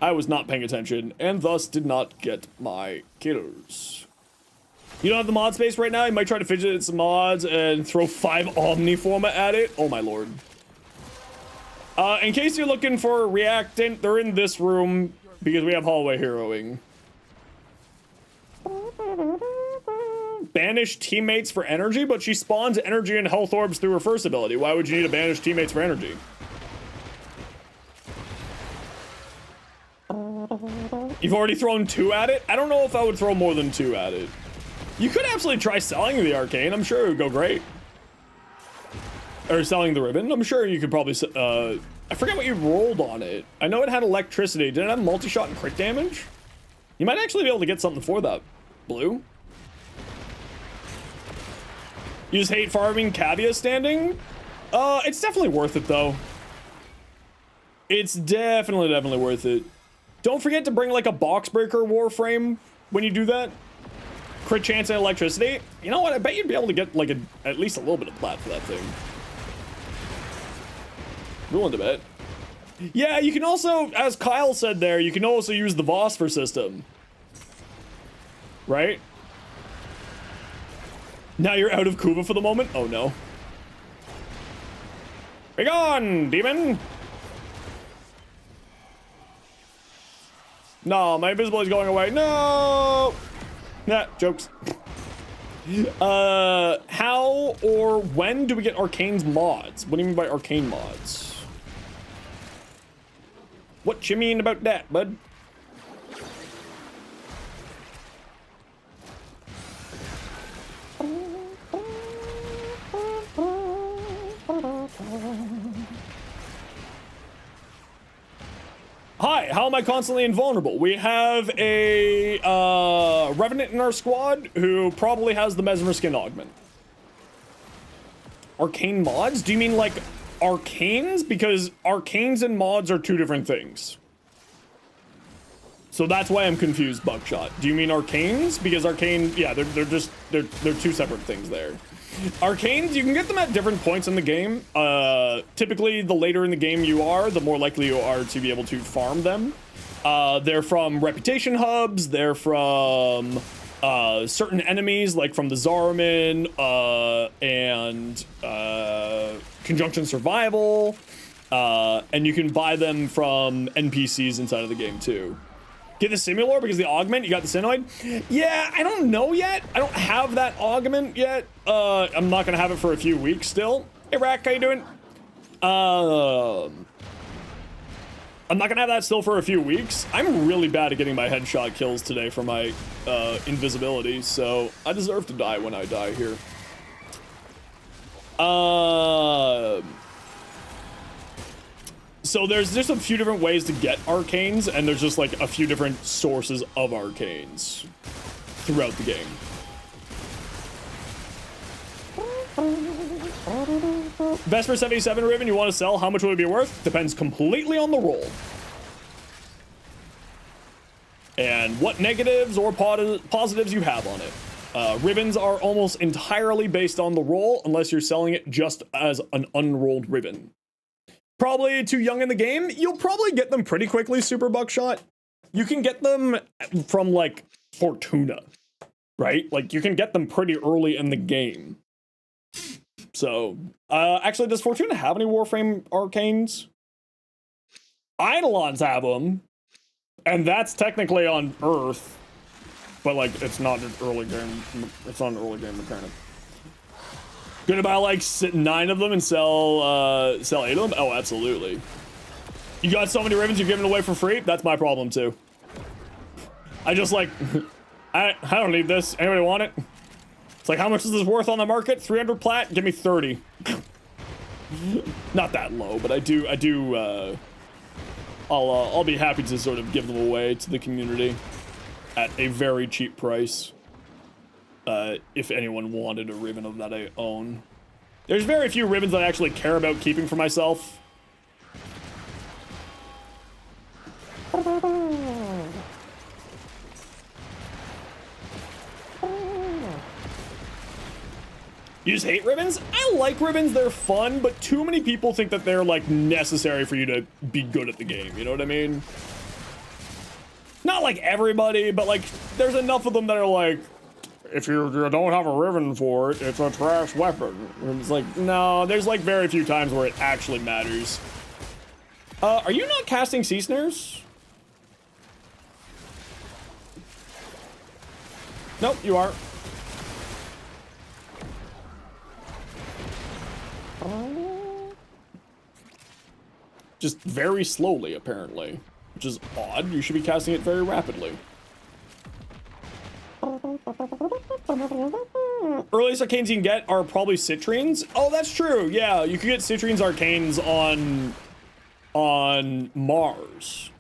I was not paying attention, and thus did not get my kills. You don't have the mod space right now? You might try to fidget some mods and throw 5 Omniforma at it? Oh my lord. In case you're looking for a reactant, they're in this room because we have hallway heroing. Banish teammates for energy, but she spawns energy and health orbs through her first ability. Why would you need to banish teammates for energy? You've already thrown 2 at it? I don't know if I would throw more than 2 at it. You could absolutely try selling the arcane. I'm sure it would go great. Or selling the ribbon. I'm sure you could probably... I forget what you rolled on it. I know it had electricity. Did it have multi-shot and crit damage? You might actually be able to get something for that. Blue? You just hate farming Cavia standing? It's definitely worth it, though. It's definitely worth it. Don't forget to bring, like, a box breaker warframe when you do that. Crit chance and electricity. You know what? I bet you'd be able to get, like, at least a little bit of plat for that thing. Willing to bet. Yeah, you can also, as Kyle said there, you can also use the Vosper system. Right? Now you're out of Kuva for the moment? Oh no. Be gone, demon! No, my invisibility's going away. No! Nah, jokes. How or when do we get Arcane's mods? What do you mean by Arcane mods? What you mean about that, bud? Hi, how am I constantly invulnerable? We have a Revenant in our squad who probably has the Mesmer skin augment. Arcane mods? Do you mean like arcanes? Because arcanes and mods are 2 different things. So that's why I'm confused, Buckshot. Do you mean arcanes? Because arcane, yeah, they're 2 separate things there. Arcanes, you can get them at different points in the game. Typically, the later in the game you are, the more likely you are to be able to farm them. They're from reputation hubs. They're from certain enemies, like from the Zariman and Conjunction Survival. And you can buy them from NPCs inside of the game, too. Get the Simulor because the augment, you got the Synoid? Yeah, I don't know yet. I don't have that augment yet. I'm not gonna have it for a few weeks still. Hey, Rack, how you doing? I'm not gonna have that still for a few weeks. I'm really bad at getting my headshot kills today for my invisibility, so I deserve to die when I die here. So there's just a few different ways to get arcanes, and there's just like a few different sources of arcanes throughout the game. Vesper 77 ribbon you want to sell, how much would it be worth? Depends completely on the roll. And what negatives or positives you have on it. Ribbons are almost entirely based on the roll, unless you're selling it just as an unrolled ribbon. Probably too young in the game. You'll probably get them pretty quickly, Super Buckshot. You can get them from, like, Fortuna, right? Like, you can get them pretty early in the game. So, actually, does Fortuna have any Warframe arcanes? Eidolons have them, and that's technically on Earth, but, like, it's not an early game. It's not an early game mechanic. Gonna buy like 9 of them and sell 8 of them? Oh, absolutely. You got so many ribbons you're giving away for free? That's my problem too. I just like, I don't need this. Anybody want it? It's like, how much is this worth on the market? 300 plat? Give me 30. Not that low, but I'll be happy to sort of give them away to the community at a very cheap price. If anyone wanted a ribbon of that I own. There's very few ribbons that I actually care about keeping for myself. You just hate ribbons? I like ribbons, they're fun, but too many people think that they're, like, necessary for you to be good at the game, you know what I mean? Not like everybody, but, like, there's enough of them that are like, if you don't have a ribbon for it, it's a trash weapon. And it's like, no, there's like very few times where it actually matters. Are you not casting Sea Snares? Nope, you are. Just very slowly, apparently. Which is odd. You should be casting it very rapidly. Earliest arcanes you can get are probably citrines. Oh, that's true. Yeah, you can get citrines arcanes on Mars.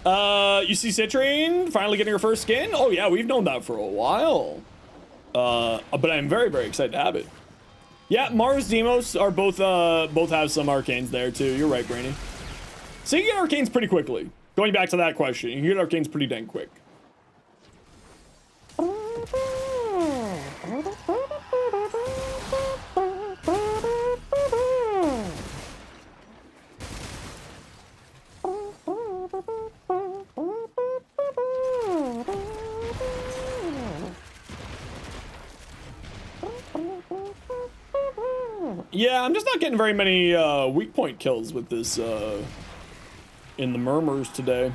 You see Citrine finally getting her first skin? Oh yeah, we've known that for a while. But I'm very, very excited to have it. Yeah, Mars Demos are both have some arcanes there too. You're right, Brainy. So you can get arcanes pretty quickly. Going back to that question, you can get arcanes pretty dang quick. Yeah, I'm just not getting very many weak point kills with this in the murmurs today.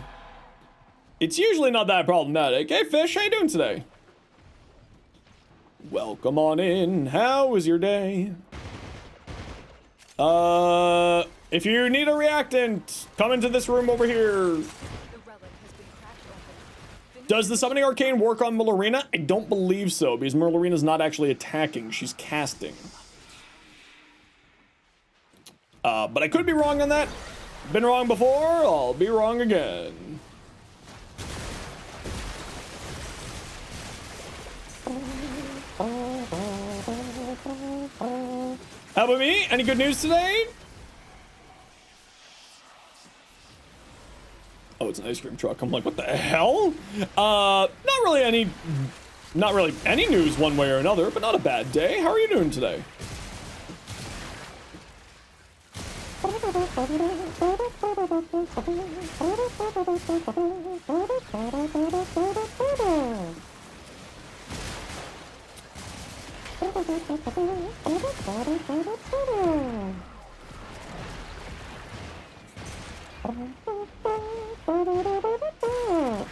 It's usually not that problematic. Hey Fish, how you doing today? Welcome on in. How was your day? If you need a reactant, come into this room over here. The relic has been cracked open. Does the summoning arcane work on Millerina? I don't believe so, because Millerina's not actually attacking, she's casting. But I could be wrong on that. Been wrong before, I'll be wrong again. How about me? Any good news today? Oh, it's an ice cream truck. I'm like, what the hell? Not really any news one way or another, but not a bad day. How are you doing today?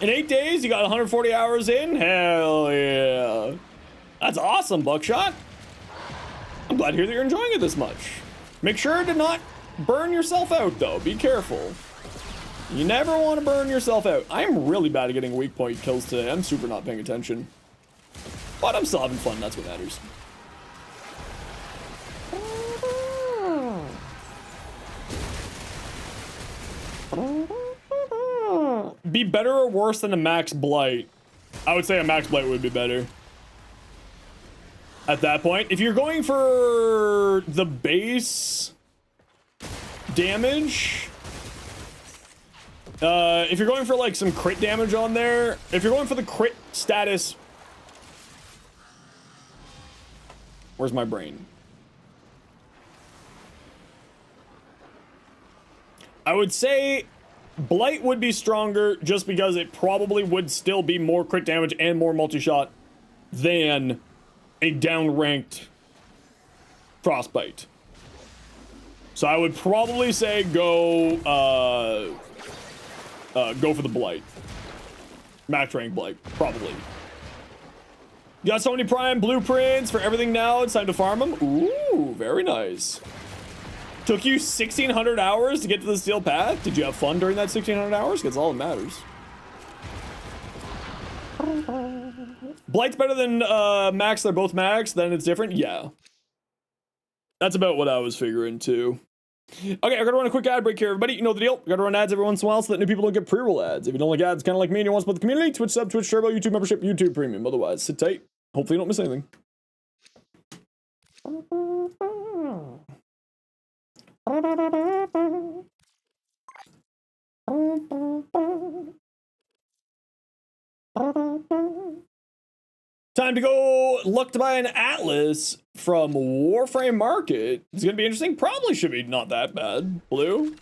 In 8 days, you got 140 hours in? Hell yeah. That's awesome, Buckshot. I'm glad to hear that you're enjoying it this much. Make sure to not burn yourself out, though. Be careful. You never want to burn yourself out. I'm really bad at getting weak point kills today. I'm super not paying attention. But I'm still having fun. That's what matters. Be better or worse than a max blight? I would say a max blight would be better. At that point, if you're going for the base damage, if you're going for like some crit damage on there, if you're going for the crit status, where's my brain? I would say Blight would be stronger just because it probably would still be more crit damage and more multi-shot than a down-ranked Frostbite. So I would probably say go for the Blight. Max rank Blight, probably. You got so many prime blueprints for everything now, it's time to farm them? Ooh, very nice. Took you 1,600 hours to get to the steel path? Did you have fun during that 1,600 hours? That's all that matters. Blight's better than Max, they're both Max, then it's different? Yeah. That's about what I was figuring too. Okay, I gotta run a quick ad break here, everybody. You know the deal. I gotta run ads every once in a while so that new people don't get pre-roll ads. If you don't like ads, kind of like me, and you want to support the community, Twitch sub, Twitch Turbo, YouTube membership, YouTube Premium. Otherwise, sit tight. Hopefully you don't miss anything. Time to go look to buy an Atlas from Warframe Market. It's gonna be interesting. Probably should be not that bad. Blue?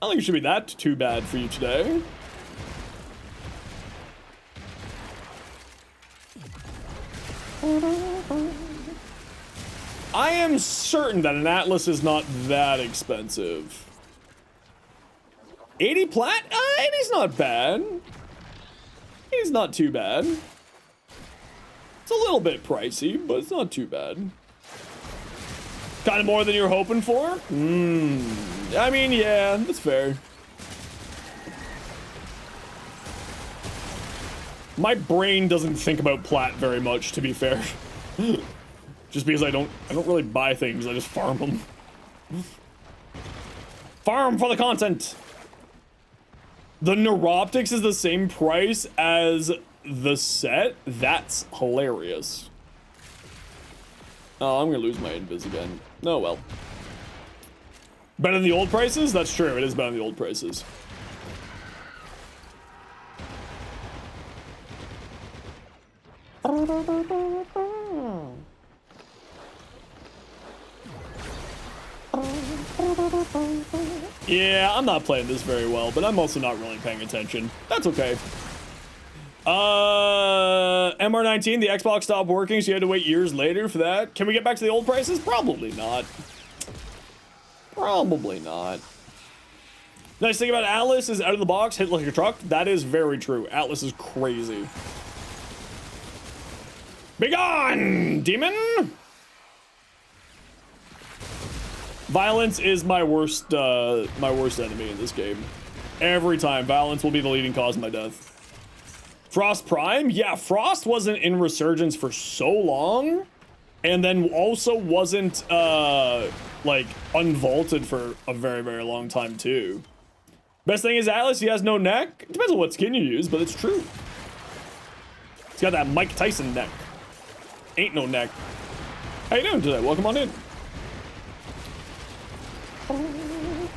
I don't think it should be that too bad for you today. I am certain that an Atlas is not that expensive. 80 plat? 80's not bad. He's not too bad. It's a little bit pricey, but it's not too bad. Kind of more than you're hoping for? I mean, yeah, that's fair. My brain doesn't think about plat very much, to be fair. Just because I don't really buy things, I just farm them. Farm for the content! The Neuroptics is the same price as the set? That's hilarious. Oh, I'm gonna lose my invis again. Oh well. Better than the old prices? That's true, it is better than the old prices. Yeah, I'm not playing this very well, but I'm also not really paying attention. That's okay. MR19, the Xbox stopped working, so you had to wait years later for that. Can we get back to the old prices? Probably not. Probably not. Nice thing about Atlas is out of the box, hit like a truck. That is very true. Atlas is crazy. Begone, demon! Violence is my worst enemy in this game. Every time, violence will be the leading cause of my death. Frost Prime? Yeah, Frost wasn't in Resurgence for so long, and then also wasn't, like, unvaulted for a very, very long time, too. Best thing is Atlas, he has no neck. It depends on what skin you use, but it's true. He's got that Mike Tyson neck. Ain't no neck. How you doing today? Welcome on in.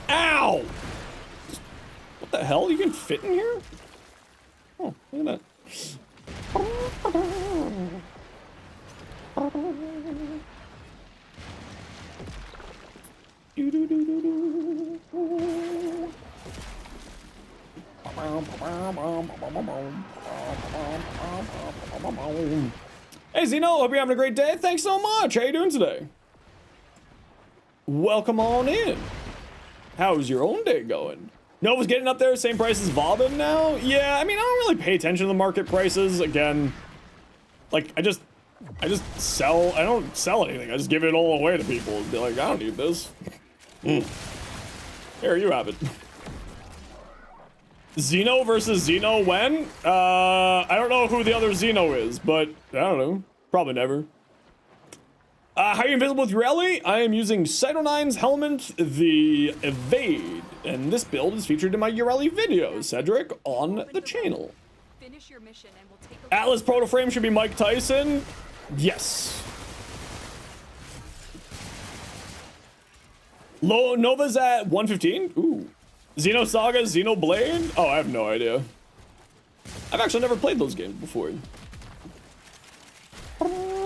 Ow! What the hell? You can fit in here? Oh, look at that. Hey Zeno, hope you're having a great day. Thanks so much. How you doing today? Welcome on in. How's your own day going? Nova's getting up there, same price as Vobin now? Yeah, I mean, I don't really pay attention to the market prices. Again, like, I just sell, I don't sell anything. I just give it all away to people and be like, I don't need this. Here, you have it. Xeno versus Xeno when? I don't know who the other Xeno is, but I don't know. Probably never. How are you invisible with Urelli? I am using Cyto9's Helmet, the Evade, and this build is featured in my Urelli video, Cedric, on the channel. Finish your mission and we'll take a Atlas Protoframe should be Mike Tyson. Yes. Nova's at 115. Ooh. Xenosaga, Xenoblade? Oh, I have no idea. I've actually never played those games before.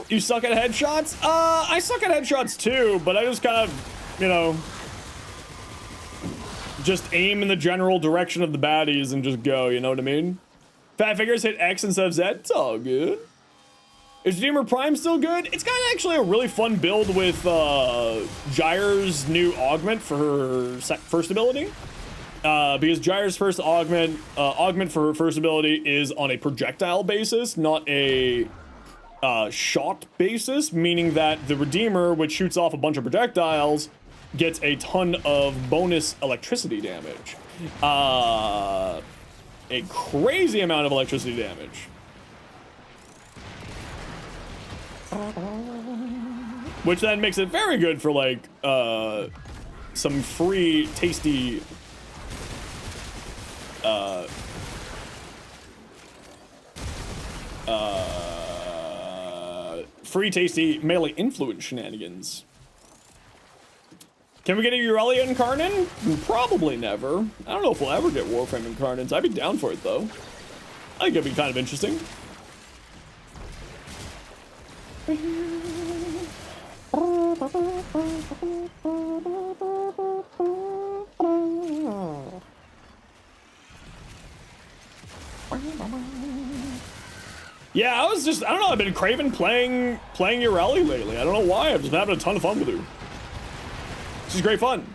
You suck at headshots? I suck at headshots too, but I just kind of, you know, just aim in the general direction of the baddies and just go, you know what I mean? Fat Fingers hit X instead of Z. It's all good. Is Redeemer Prime still good? It's got actually a really fun build with Gyre's new augment for her first ability. Because Gyre's first augment for her first ability is on a projectile basis, not a shot basis, meaning that the Redeemer, which shoots off a bunch of projectiles, gets a ton of bonus electricity damage. A crazy amount of electricity damage. Which then makes it very good for, like, some free, tasty, melee influence shenanigans. Can we get a Aurelia Incarnate? Probably never. I don't know if we'll ever get Warframe Incarnates. I'd be down for it, though. I think it'd be kind of interesting. Yeah, I don't know, I've been craving playing your rally lately. I don't know why, I've just been having a ton of fun with you. This is great fun.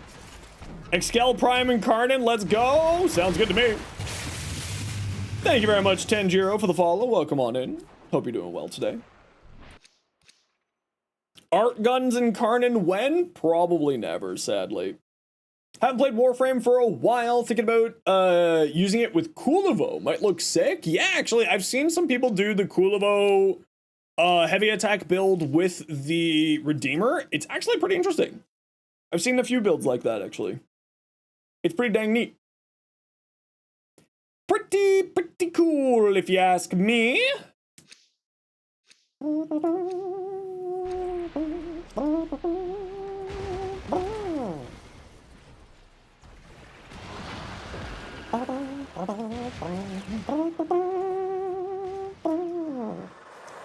Excal Prime Incarnate, let's go. Sounds good to me. Thank you very much, Tanjiro, for the follow. Welcome on in. Hope you're doing well today. Art Guns Incarnate when? Probably never, sadly. Haven't played Warframe for a while. Thinking about using it with Kulivo. Might look sick. Yeah, actually, I've seen some people do the Kulivo heavy attack build with the Redeemer. It's actually pretty interesting. I've seen a few builds like that, actually. It's pretty dang neat. Pretty cool, if you ask me.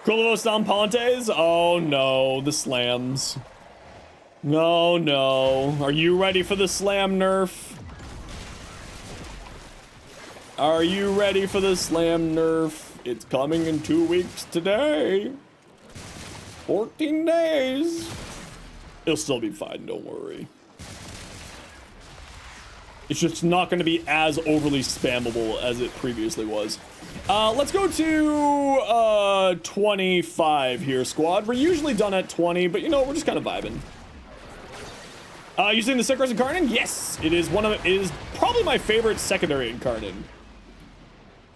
Kulivo Stampantes? Oh no, the slams. No. Are you ready for the slam nerf? Are you ready for the slam nerf? It's coming in 2 weeks today. 14 days. It'll still be fine, don't worry. It's just not going to be as overly spammable as it previously was. Let's go to 25 here, squad. We're usually done at 20, but you know, we're just kind of vibing. Using the Sickers Incarnate? Yes, it is probably my favorite secondary Incarnate.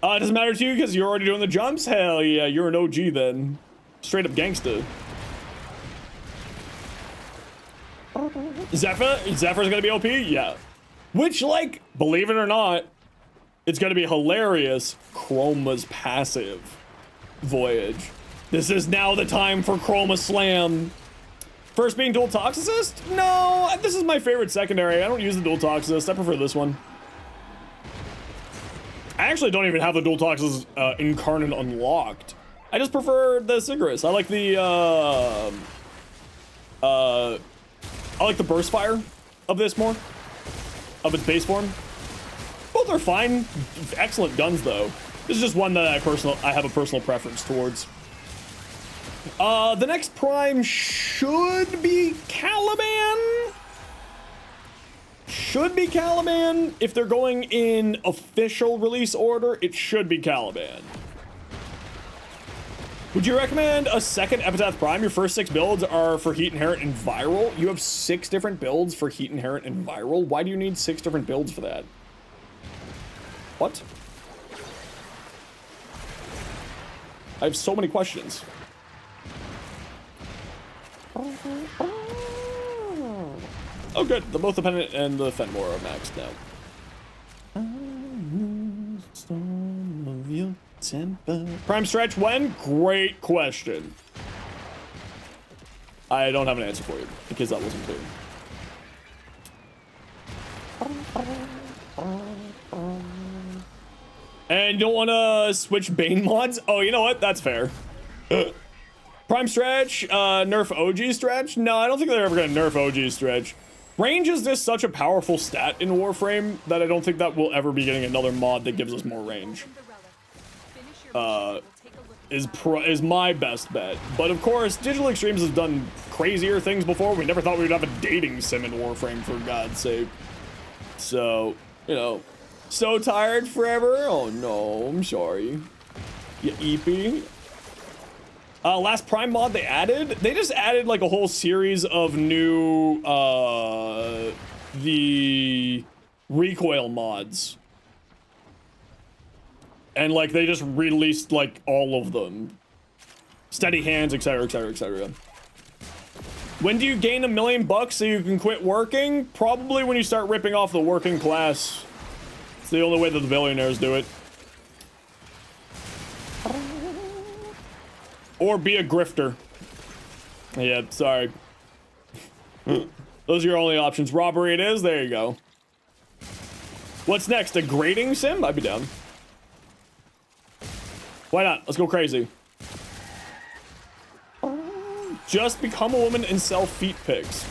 It doesn't matter to you because you're already doing the jumps? Hell yeah, you're an OG then. Straight up gangsta. Zephyr's gonna be OP? Yeah. Which, like, believe it or not, it's gonna be hilarious. Chroma's passive voyage. This is now the time for Chroma Slam. First being Dual Toxicist? No, this is my favorite secondary. I don't use the Dual Toxicist. I prefer this one. I actually don't even have the Dual Toxicist Incarnate unlocked. I just prefer the Sigarus. I like the burst fire of this more. Of its base form. Both are fine. Excellent guns though. This is just one that I have a personal preference towards. The next prime should be Caliban. Should be Caliban. If they're going in official release order, it should be Caliban. Would you recommend a second Epitaph Prime? Your first 6 builds are for Heat Inherent and Viral. You have 6 different builds for Heat Inherent and Viral? Why do you need 6 different builds for that? What? I have so many questions. Oh good, the both the Pennant and the Fenmore are maxed now. Prime stretch when? Great question. I don't have an answer for you because that wasn't clear. And you don't want to switch Bane mods? Oh, you know what? That's fair. Prime stretch, nerf OG stretch? No, I don't think they're ever going to nerf OG stretch. Range is just such a powerful stat in Warframe that I don't think that we'll ever be getting another mod that gives us more range. Is my best bet. But of course, Digital Extremes has done crazier things before. We never thought we would have a dating sim in Warframe, for God's sake. So, you know, so tired forever? Oh no, I'm sorry. You EP. Last Prime mod they just added like a whole series of new, the recoil mods. And like they just released like all of them. Steady hands, etc, etc, etc. When do you gain $1 million so you can quit working? Probably when you start ripping off the working class. It's the only way that the billionaires do it. Or be a grifter. Yeah, sorry. Those are your only options. Robbery it is, there you go. What's next, a grading sim? I'd be down. Why not? Let's go crazy. Just become a woman and sell feet pics.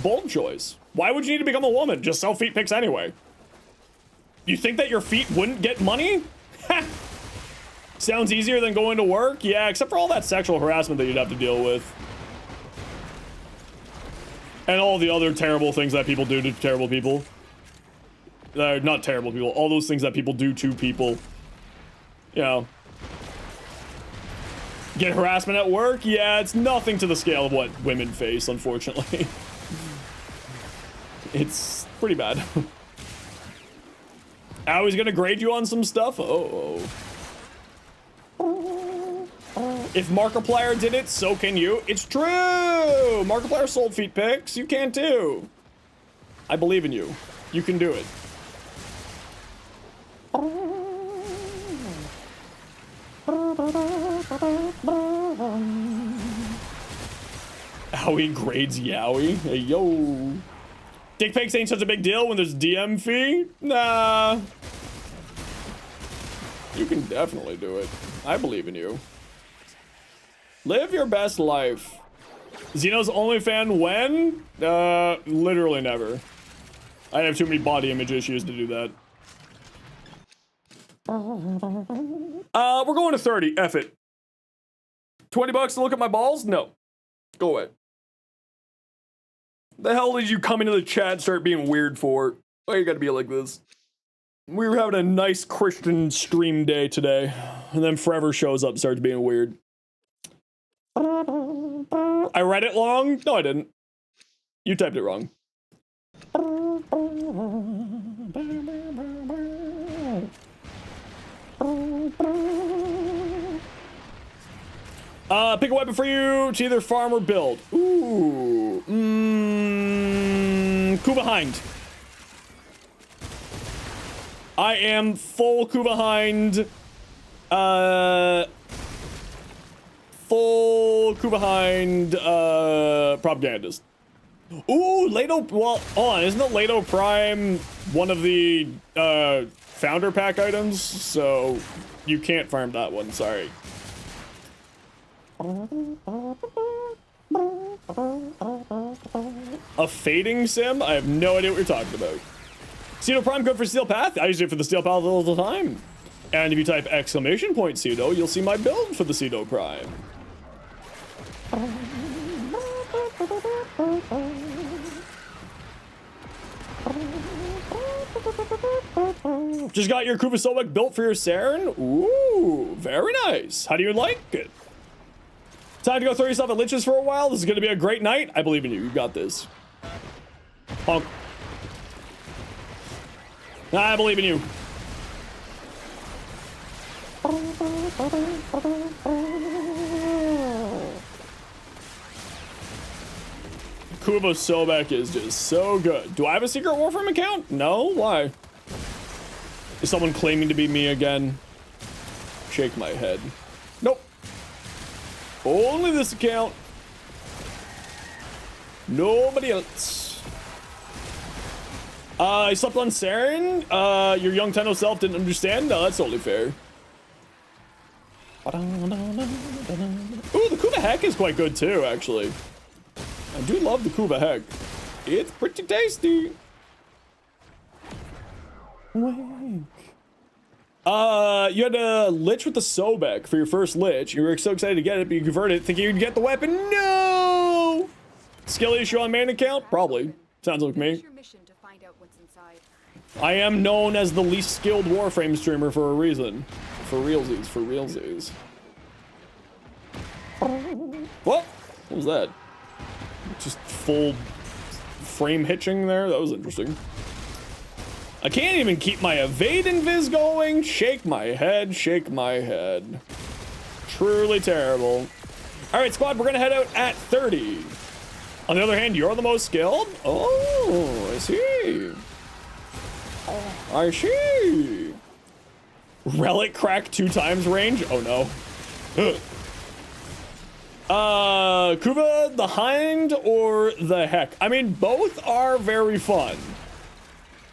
Bold choice. Why would you need to become a woman? Just sell feet pics anyway. You think that your feet wouldn't get money? Sounds easier than going to work? Yeah, except for all that sexual harassment that you'd have to deal with. And all the other terrible things that people do to terrible people. Not terrible people, all those things that people do to people. You know. Get harassment at work? Yeah, it's nothing to the scale of what women face, unfortunately. It's pretty bad. I was gonna grade you on some stuff? Oh. If Markiplier did it, so can you. It's true! Markiplier sold feet pics. You can too. I believe in you. You can do it. Owie grades Yowie. Hey, yo. Dick pics ain't such a big deal when there's DM fee? Nah. You can definitely do it. I believe in you. Live your best life. Xeno's OnlyFan when? Literally never. I have too many body image issues to do that. We're going to 30. F it. 20 bucks to look at my balls? No. Go away. The hell did you come into the chat and start being weird for? Why you gotta be like this? We were having a nice Christian stream day today, and then Forever shows up and starts being weird. I read it wrong? No, I didn't. You typed it wrong. Pick a weapon for you to either farm or build. Ooh. Kuva Hind. I am full Kuva Hind. Full Kuva Hind, propagandist. Ooh, Lato, well, hold on, isn't the Lato Prime one of the, founder pack items? So, you can't farm that one, sorry. A fading sim? I have no idea what you're talking about. Cedo Prime good for Steel Path? I use it for the Steel Path all the time. And if you type exclamation point Cedo, you'll see my build for the Cedo Prime. Just got your Kuva Sobek built for your Saren? Ooh, very nice. How do you like it? Time to go throw yourself at Liches for a while. This is going to be a great night. I believe in you. You got this. Honk. I believe in you. Kuva Sobek is just so good. Do I have a secret Warframe account? No? Why? Is someone claiming to be me again? Shake my head. Nope. Only this account. Nobody else. I slept on Saren. Your young Tenno self didn't understand? No, that's totally fair. Ooh, the Kuva Heck is quite good too, actually. I do love the Kuva Heck. It's pretty tasty. Wink. You had a Lich with the Sobek for your first Lich. You were so excited to get it, but you converted it thinking you'd get the weapon. No! Skill issue on main account? Probably. Sounds like me. Your mission to find out what's inside. I am known as the least skilled Warframe streamer for a reason. For realsies, for realsies. What? What was that? Just full frame hitching there? That was interesting. I can't even keep my evade invis going. Shake my head, shake my head. Truly terrible. All right, squad, we're gonna head out at 30. On the other hand, you're the most skilled? Oh, I see. I see. Relic crack 2 times range? Oh no. Kuva, the Hind, or the Heck? I mean, both are very fun.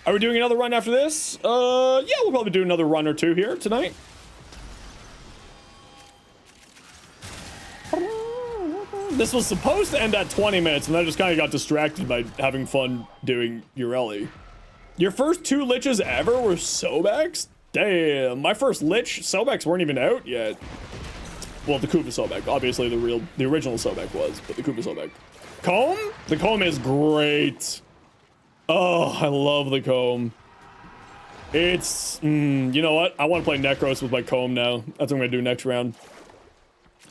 Are we doing another run after this? Yeah, we'll probably do another run or two here tonight. This was supposed to end at 20 minutes, and I just kind of got distracted by having fun doing Ureli. Your first 2 Liches ever were Sobeks? Damn, my first Lich Sobeks weren't even out yet. Well, the Kuva Sobek, obviously the original Sobek was, but the Kuva Sobek. Comb? The comb is great. Oh, I love the comb. It's, you know what? I want to play Necros with my comb now. That's what I'm gonna do next round.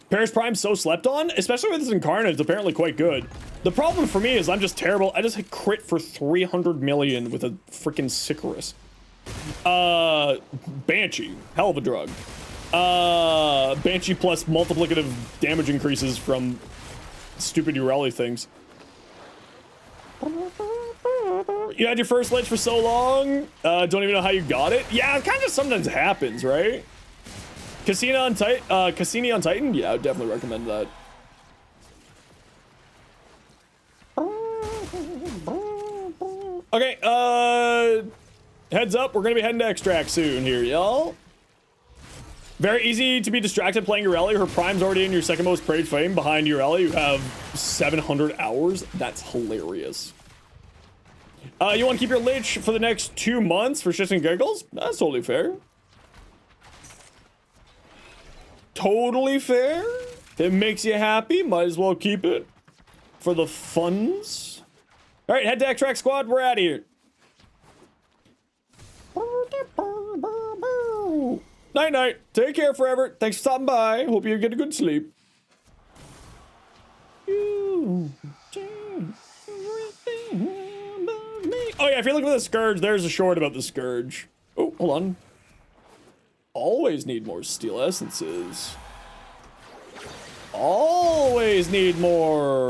Paris Prime's so slept on, especially with this Incarnate, it's apparently quite good. The problem for me is I'm just terrible. I just hit crit for 300 million with a freaking Sicarus. Banshee, hell of a drug. Banshee plus multiplicative damage increases from stupid Ureli things. You had your first Lich for so long, don't even know how you got it. Yeah, it kind of sometimes happens, right? Cassini on Titan? Yeah, I would definitely recommend that. Okay, heads up, we're gonna be heading to Extract soon here, y'all. Very easy to be distracted playing Ureli. Her prime's already in your second most praised flame behind Ureli. You have 700 hours. That's hilarious. You want to keep your Lich for the next 2 months for shits and giggles? That's totally fair. Totally fair. If it makes you happy, might as well keep it for the funs. All right, head to Extract Squad. We're out of here. Night night. Take care forever. Thanks for stopping by. Hope you get a good sleep. Oh yeah, if you're looking for the Scourge, there's a short about the Scourge. Oh, hold on. Always need more steel essences. Always need more.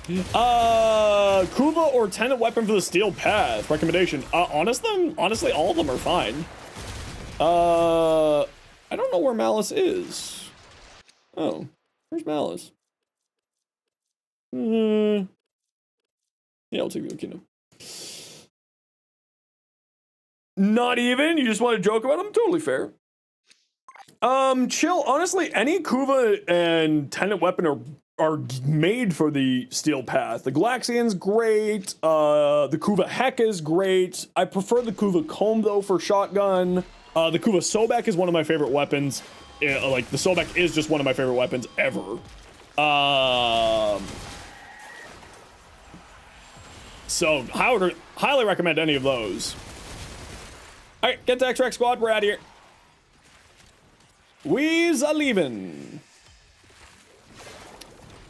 Kuva or Tenant Weapon for the Steel Path. Recommendation. Honestly, all of them are fine. I don't know where Malice is. Oh, where's Malice? Yeah, I'll take the Kingdom. Not even? You just want to joke about him? Totally fair. Chill. Honestly, any Kuva and Tenant Weapon are made for the Steel Path. The Galaxian's great. The Kuva Heck is great. I prefer the Kuva Comb, though, for shotgun. The Kuva Sobek is one of my favorite weapons. Like, the Sobek is just one of my favorite weapons ever. So, I would highly recommend any of those. Alright, get to Extract Squad, we're out of here. We's a leaving.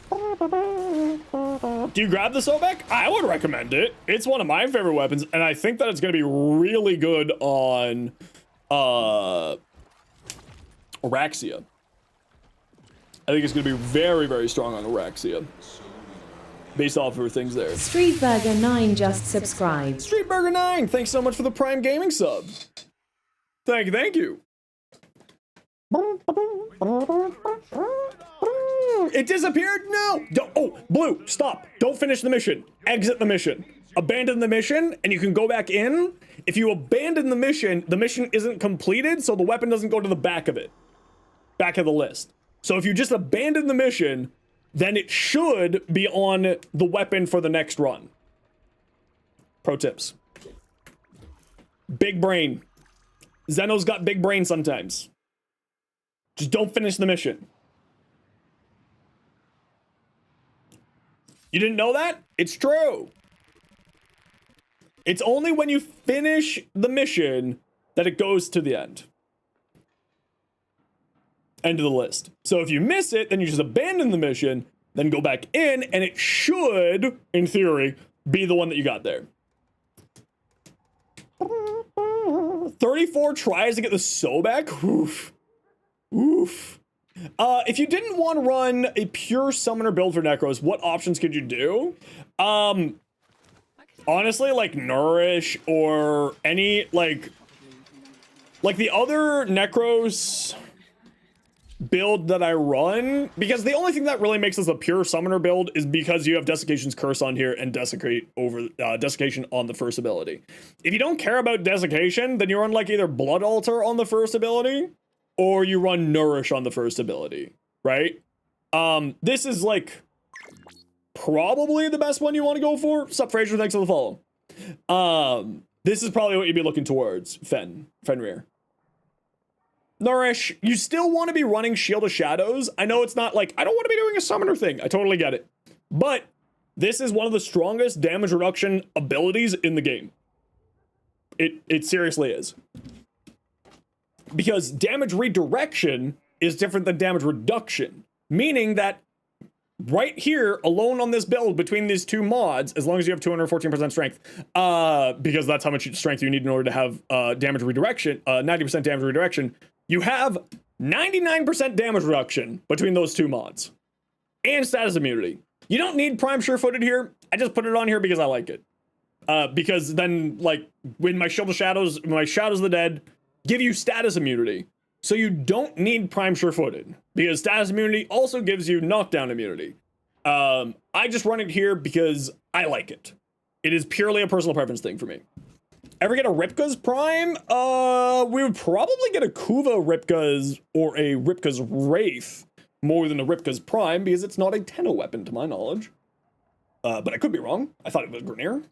Do you grab the Sobek? I would recommend it. It's one of my favorite weapons, and I think that it's going to be really good on Araxia. I think it's going to be very, very strong on Araxia. Based off of her things there. Streetburger9 just subscribed. Streetburger9, thanks so much for the Prime Gaming sub. Thank you. It disappeared? No. Oh, Blue, stop. Don't finish the mission. Exit the mission. Abandon the mission, and you can go back in. If you abandon the mission isn't completed, so the weapon doesn't go to the back of it. Back of the list. So if you just abandon the mission, then it should be on the weapon for the next run. Pro tips. Big brain. Zeno's got big brain sometimes. Just don't finish the mission. You didn't know that? It's true. It's only when you finish the mission that it goes to the end. End of the list. So if you miss it, then you just abandon the mission, then go back in, and it should, in theory, be the one that you got there. 34 tries to get the Sobek? Oof. Oof. If you didn't want to run a pure summoner build for Necros, what options could you do? Honestly, like Nourish or any, like the other Necros build that I run, because the only thing that really makes this a pure summoner build is because you have Desiccation's Curse on here and Desiccation on the first ability. If you don't care about Desiccation, then you run like either Blood Altar on the first ability, or you run Nourish on the first ability, right? This is like probably the best one you want to go for. Sup, Fraser, thanks for the follow. This is probably what you'd be looking towards, Fenrir. Nourish, you still want to be running Shield of Shadows. I know it's not like, I don't want to be doing a summoner thing. I totally get it. But this is one of the strongest damage reduction abilities in the game. It seriously is. Because damage redirection is different than damage reduction. Meaning that right here, alone on this build, between these two mods, as long as you have 214% strength, because that's how much strength you need in order to have damage redirection, 90% damage redirection, you have 99% damage reduction between those two mods. And status immunity. You don't need Prime Sure-Footed here. I just put it on here because I like it. Because then, like, when my Shield of Shadows, my Shadows of the Dead give you status immunity. So you don't need Prime Sure-Footed. Because status immunity also gives you knockdown immunity. I just run it here because I like it. It is purely a personal preference thing for me. Ever get a Ripka's Prime? We would probably get a Kuva Ripka's or a Ripka's Wraith more than a Ripka's Prime because it's not a Tenno weapon to my knowledge. But I could be wrong. I thought it was Grineer.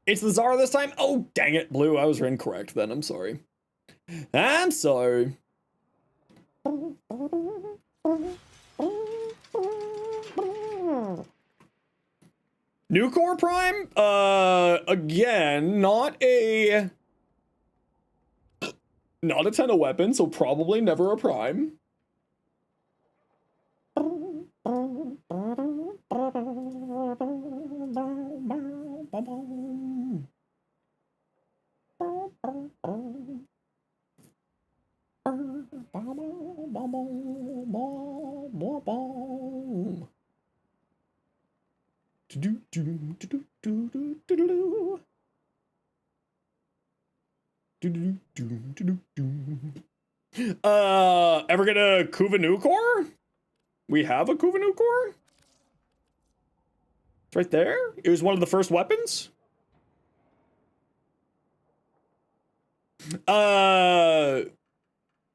It's the Zara this time? Oh, dang it, Blue. I was incorrect then. I'm sorry. I'm sorry. Nucor Prime? Again, not a Tenno weapon, so probably never a Prime. Ever get a Kuva Nucor? We have a Kuva Nucor? It's right there. It was one of the first weapons.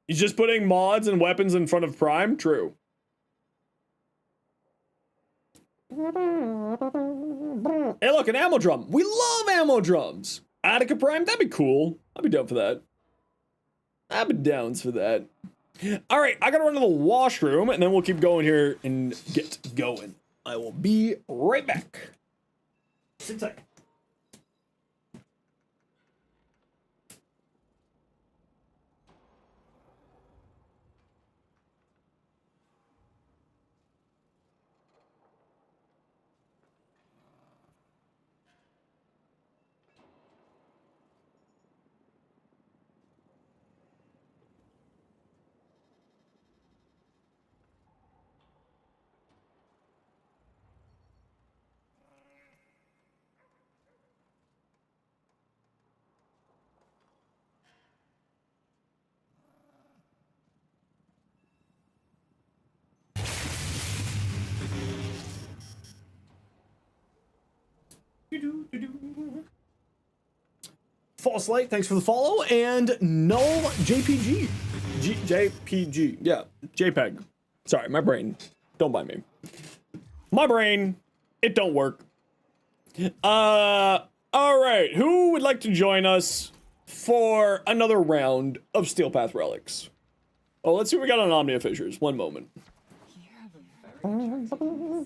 He's just putting mods and weapons in front of Prime? True. Hey, look, an ammo drum. We love ammo drums. Attica Prime, that'd be cool. I'd be down for that. I'd be down for that. All right, I gotta run to the washroom, and then we'll keep going here and get going. I will be right back. Sit tight. False Light, thanks for the follow, and Null JPG. JPG, yeah, JPEG. Sorry, my brain, don't mind me. My brain, it don't work. All right, who would like to join us for another round of Steel Path Relics? Oh, let's see what we got on Omnia Fissures. One moment.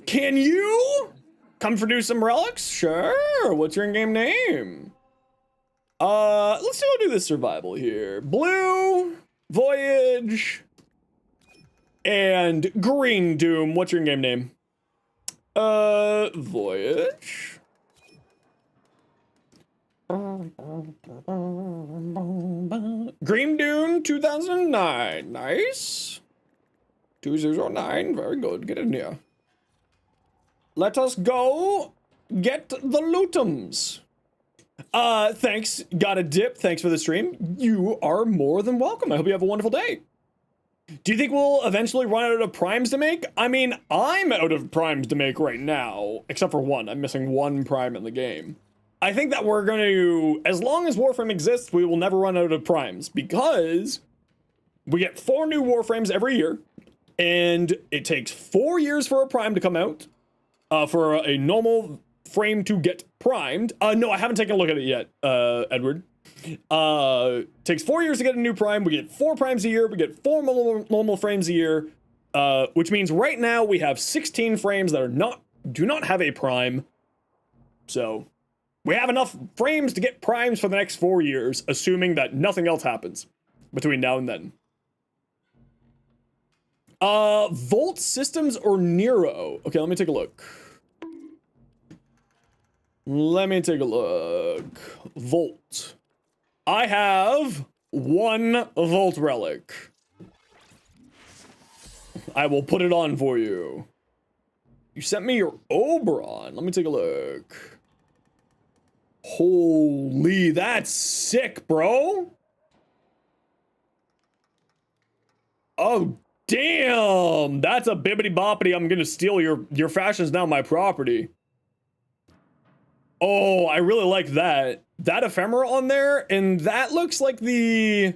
Can you come produce some relics? Sure. What's your in-game name? Let's see. We'll do this survival here. Blue, Voyage, and Green Doom. What's your in-game name? Voyage. Green Doom 2009. Nice. 2009. Very good. Get in here. Let us go get the lootums. Thanks. Got a dip. Thanks for the stream. You are more than welcome. I hope you have a wonderful day. Do you think we'll eventually run out of primes to make? I mean, I'm out of primes to make right now, except for one. I'm missing one prime in the game. I think that we're going to, as long as Warframe exists, we will never run out of primes because we get 4 new Warframes every year, and it takes 4 years for a prime to come out, for a normal frame to get primed. No, I haven't taken a look at it yet, Edward. Takes 4 years to get a new prime. We get 4 primes a year. We get 4 normal frames a year. Which means right now we have 16 frames that do not have a prime. So we have enough frames to get primes for the next 4 years, assuming that nothing else happens between now and then. Volt Systems or Nero? Okay, let me take a look. Volt. I have 1 Volt relic. I will put it on for you. You sent me your Oberon. Let me take a look. Holy, that's sick, bro. Oh, damn. That's a bibbity boppity. I'm gonna steal your fashion's now my property. Oh, I really like that. That ephemera on there, and that looks like the...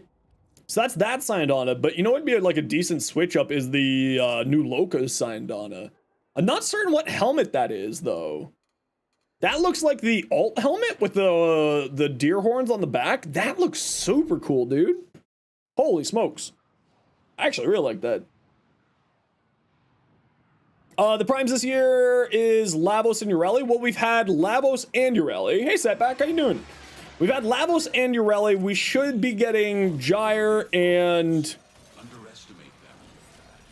So that's that signed on it, but you know what'd be like a decent switch up is the new Locos signed on it. I'm not certain what helmet that is, though. That looks like the alt helmet with the deer horns on the back. That looks super cool, dude. Holy smokes. I actually really like that. The primes this year is Lavos and Ureli. Well, we've had Lavos and Ureli. Hey, Setback, how you doing? We've had Lavos and Ureli. We should be getting Gyre and... Underestimate them.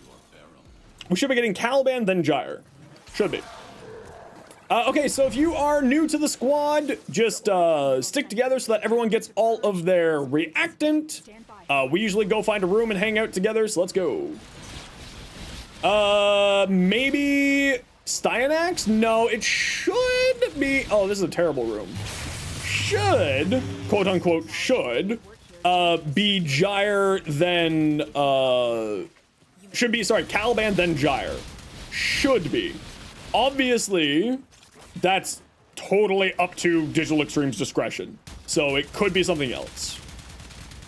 You are feral. We should be getting Caliban, then Gyre. Should be. Okay, so if you are new to the squad, just stick together so that everyone gets all of their reactant. We usually go find a room and hang out together, so let's go. Maybe Styanax? No, it should be... Oh, this is a terrible room. Should, quote unquote, should be Gyre, then should be, sorry, Caliban, then Gyre. Should be. Obviously, that's totally up to Digital Extreme's discretion. So it could be something else.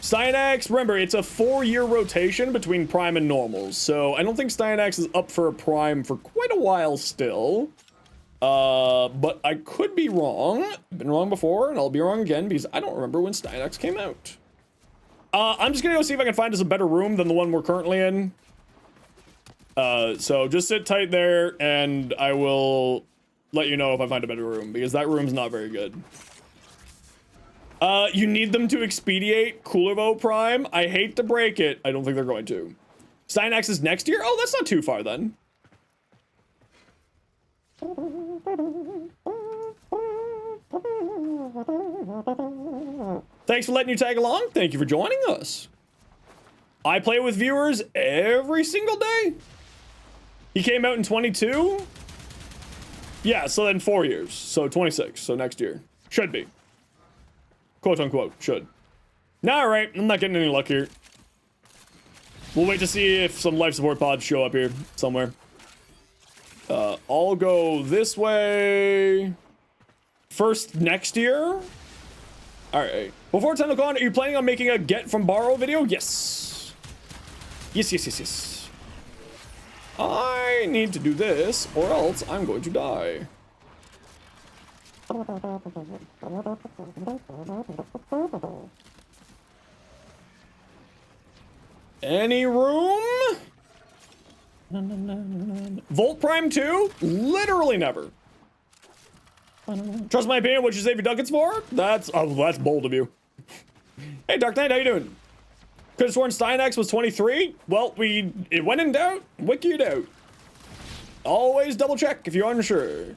Styanax, remember, it's a 4-year rotation between Prime and Normals. So I don't think Styanax is up for a Prime for quite a while still. But I could be wrong. I've been wrong before, and I'll be wrong again because I don't remember when Styanax came out. I'm just gonna go see if I can find us a better room than the one we're currently in. So just sit tight there, and I will let you know if I find a better room, because that room's not very good. You need them to expedite Coolervo Prime. I hate to break it. I don't think they're going to. Styanax is next year? Oh, that's not too far then. Thanks for letting you tag along. Thank you for joining us. I play with viewers every single day. He came out in 22. Yeah, so then 4 years. So 26. So next year. Should be. Quote unquote. Should. Now, all right. I'm not getting any luck here. We'll wait to see if some life support pods show up here somewhere. I'll go this way. First next year. Alright. Before TennoCon, are you planning on making a get from borrow video? Yes. Yes. I need to do this, or else I'm going to die. Any room? Volt Prime 2? Literally never. Trust my opinion, what you save your ducats for? That's bold of you. Hey, Dark Knight, how you doing? Could have sworn Styanax was 23? Well, it went in doubt, wiki it out. Always double check if you're unsure.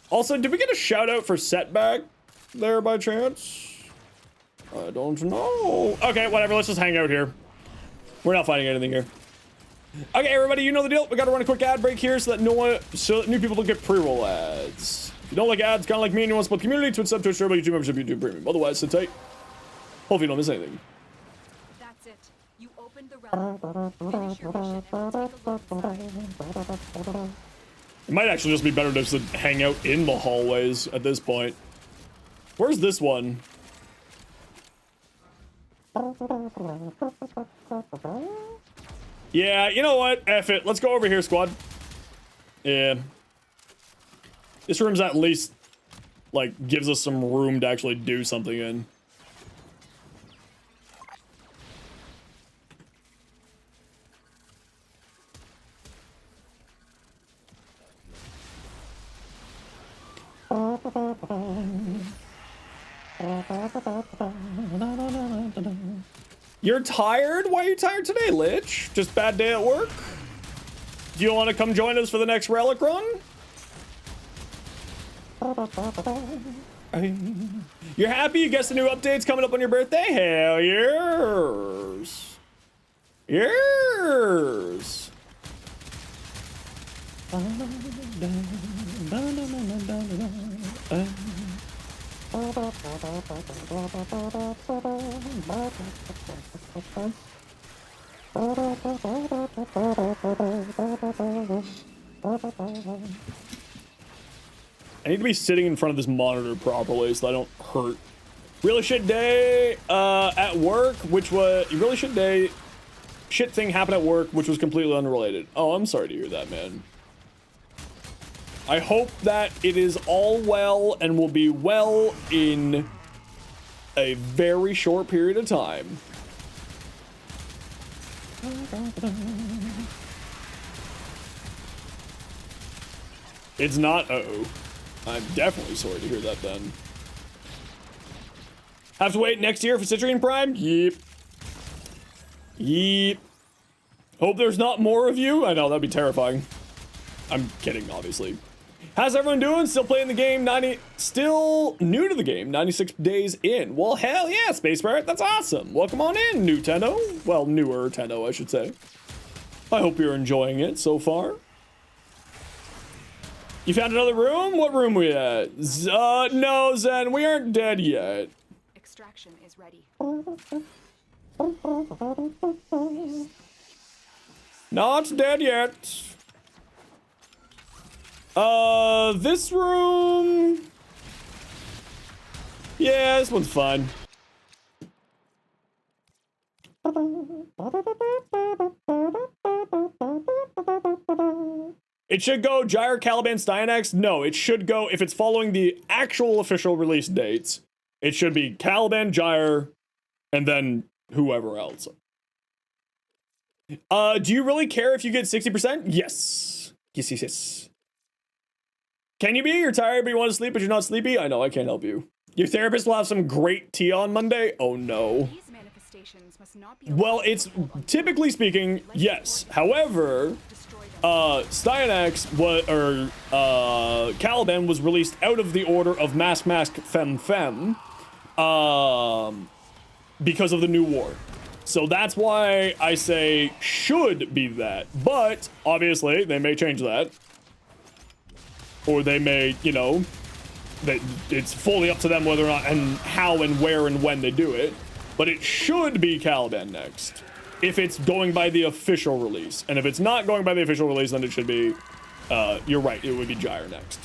Also, did we get a shout out for Setback there by chance? I don't know. Okay, whatever, let's just hang out here. We're not finding anything here. Okay, everybody, you know the deal. We gotta run a quick ad break here so that new people don't get pre-roll ads. If you don't like ads, kind of like me and you want to support the community, Twitch sub, Twitch Turbo, YouTube membership, YouTube Premium. Otherwise, sit tight. Hopefully you don't miss anything. That's it. You opened the relic. Finish your mission and take a look inside. It might actually just be better just to hang out in the hallways at this point. Where's this one? Yeah, you know what? F it. Let's go over here, squad. Yeah. This room's at least like gives us some room to actually do something in. You're tired? Why are you tired today, Lich? Just bad day at work? Do you want to come join us for the next relic run? You're happy you get some new updates coming up on your birthday? Hell yes. Yes. I need to be sitting in front of this monitor properly so I don't hurt. Really shit day at work, which was really shit day. Shit thing happened at work, which was completely unrelated. Oh, I'm sorry to hear that, man. I hope that it is all well and will be well in a very short period of time. It's not, uh-oh. I'm definitely sorry to hear that then. Have to wait next year for Citrine Prime? Yep. Yep. Hope there's not more of you. I know, that'd be terrifying. I'm kidding, obviously. How's everyone doing? Still playing the game, still new to the game, 96 days in. Well, hell yeah, Space Pirate, that's awesome. Welcome on in, new Tenno. Well, newer Tenno, I should say. I hope you're enjoying it so far. You found another room? What room we at? No, Zen, we aren't dead yet. Extraction is ready. Not dead yet. This room. Yeah, this one's fun. It should go Gyre, Caliban, Styanax. No, it should go, if it's following the actual official release dates, it should be Caliban, Gyre, and then whoever else. Do you really care if you get 60%? Yes. Yes, yes, yes. Can you be? You're tired, but you want to sleep, but you're not sleepy? I know, I can't help you. Your therapist will have some great tea on Monday? Oh, no. These manifestations must not be Well, it's typically speaking, yes. However, Styanax Caliban was released out of the order of Mask Fem because of the new war. So that's why I say should be that. But obviously they may change that. Or they may, you know, it's fully up to them whether or not and how and where and when they do it. But it should be Caliban next. If it's going by the official release. And if it's not going by the official release, then it should be, you're right, it would be Gyre next.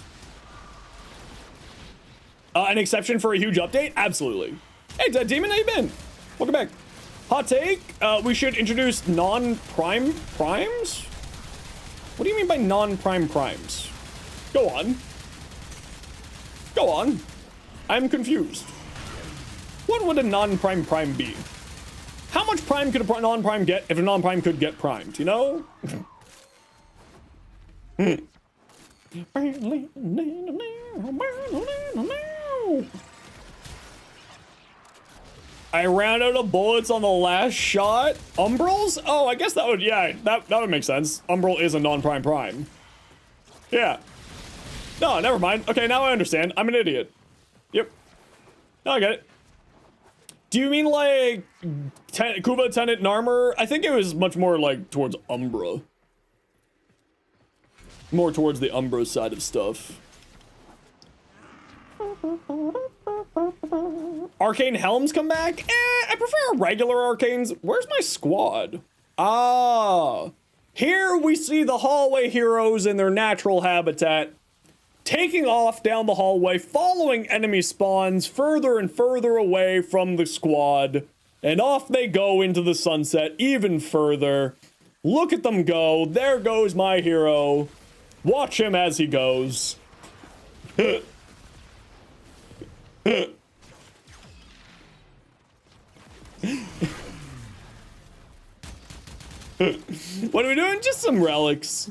An exception for a huge update? Absolutely. Hey, Dead Demon, how you been? Welcome back. Hot take, we should introduce non-prime primes? What do you mean by non-prime primes? Go on. Go on. I'm confused. What would a non-prime prime be? How much prime could a non-prime get if a non-prime could get primed, you know? I ran out of bullets on the last shot. Umbrals? Oh, I guess that would, yeah, that would make sense. Umbral is a non-prime prime. Yeah. No, never mind. Okay, now I understand. I'm an idiot. Yep. No, I get it. Do you mean like Kuba, Tenant, and Armor? I think it was much more like towards Umbra. More towards the Umbra side of stuff. Arcane Helms come back? I prefer regular Arcanes. Where's my squad? Ah. Here we see the hallway heroes in their natural habitat, taking off down the hallway, following enemy spawns further and further away from the squad, and off they go into the sunset even further. Look at them go. There goes my hero. Watch him as he goes. What are we doing? Just some relics.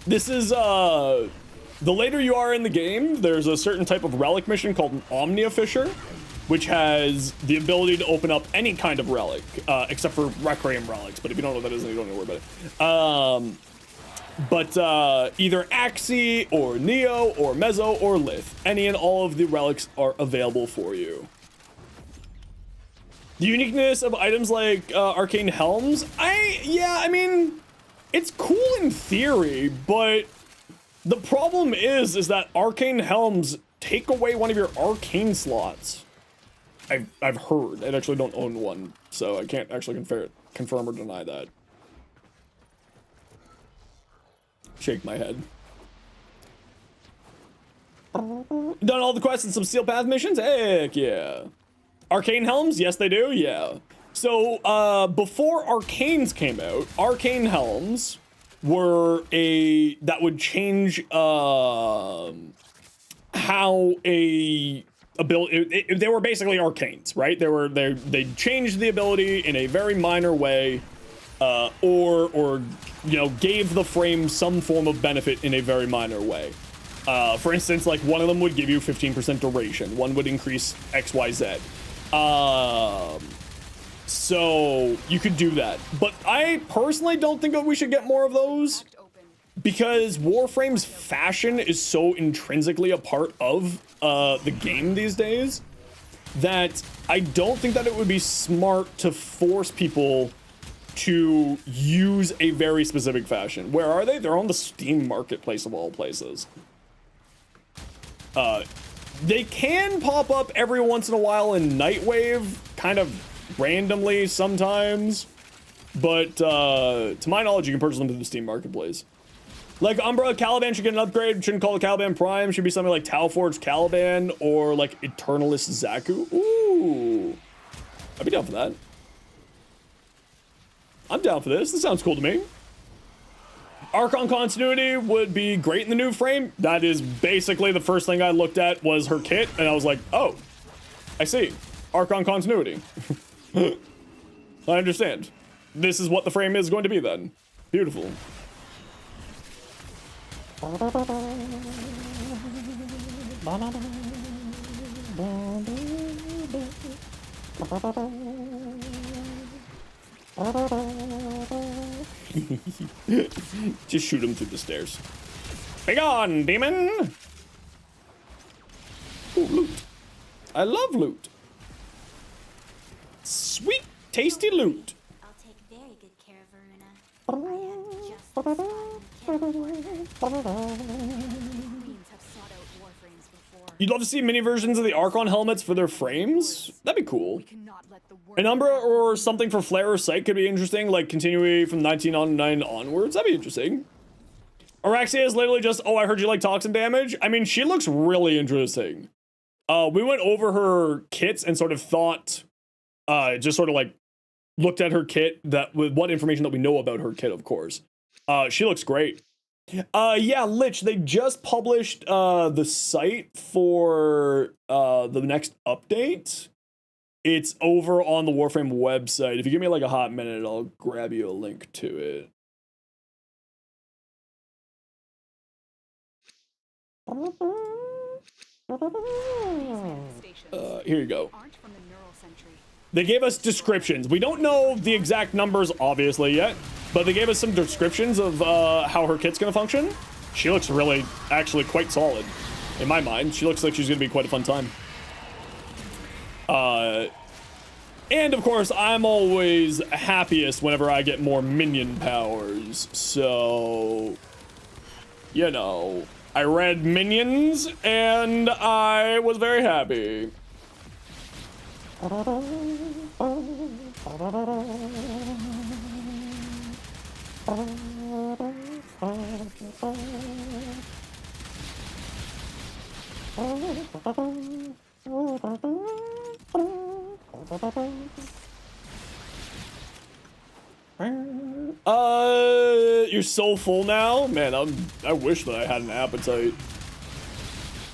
This is, the later you are in the game, there's a certain type of relic mission called an Omnia Fisher, which has the ability to open up any kind of relic, except for Requiem relics. But if you don't know what that is, then you don't need to worry about it. Either Axie or Neo or Mezzo or Lith, any and all of the relics are available for you. The uniqueness of items like arcane helms, I mean, it's cool in theory, but the problem is that arcane helms take away one of your arcane slots. I've heard. I actually don't own one, so I can't actually confirm or deny that. Shake my head. Done all the quests and some Steel Path missions? Heck yeah. Arcane helms? Yes, they do. Yeah. So, before Arcanes came out, arcane helms were that would change, how a ability, they were basically arcanes, right? They changed the ability in a very minor way, or you know, gave the frame some form of benefit in a very minor way. For instance, like one of them would give you 15% duration, one would increase XYZ. So you could do that, but I personally don't think that we should get more of those, because Warframe's fashion is so intrinsically a part of the game these days that I don't think that it would be smart to force people to use a very specific fashion. Where are they? They're on the Steam marketplace of all places. They can pop up every once in a while in Nightwave, kind of randomly sometimes, but to my knowledge, you can purchase them through the Steam marketplace. Like Umbra Caliban should get an upgrade. Shouldn't call it Caliban Prime. Should be something like Talforge Caliban or like Eternalist Zaku. Ooh, I'd be down for that. I'm down for this. This sounds cool to me. Archon continuity would be great in the new frame. That is basically the first thing I looked at was her kit, and I was like, oh, I see. Archon continuity. I understand. This is what the frame is going to be then. Beautiful. Just shoot him through the stairs. Be gone, demon! Ooh, loot. I love loot. Sweet, tasty loot. I'll take very good care of Veruna. I am just as fine Queens have sought out warframes before. You'd love to see mini versions of the Archon helmets for their frames? That'd be cool. An Umbra or something for Flare or Sight could be interesting, like continuing from 1909 onwards. That'd be interesting. Araxia is literally just, oh, I heard you like toxin damage. I mean, she looks really interesting. We went over her kits and sort of thought, just sort of like looked at her kit, that with what information that we know about her kit, of course. She looks great. Yeah, Lich, they just published the site for the next update. It's over on the Warframe website. If you give me like a hot minute, I'll grab you a link to it. Here you go. They gave us descriptions. We don't know the exact numbers, obviously, yet, but they gave us some descriptions of how her kit's gonna function. She looks really, actually quite solid. In my mind, she looks like she's gonna be quite a fun time. And of course, I'm always happiest whenever I get more minion powers. So, you know, I read minions and I was very happy. You're so full now? Man, I wish that I had an appetite.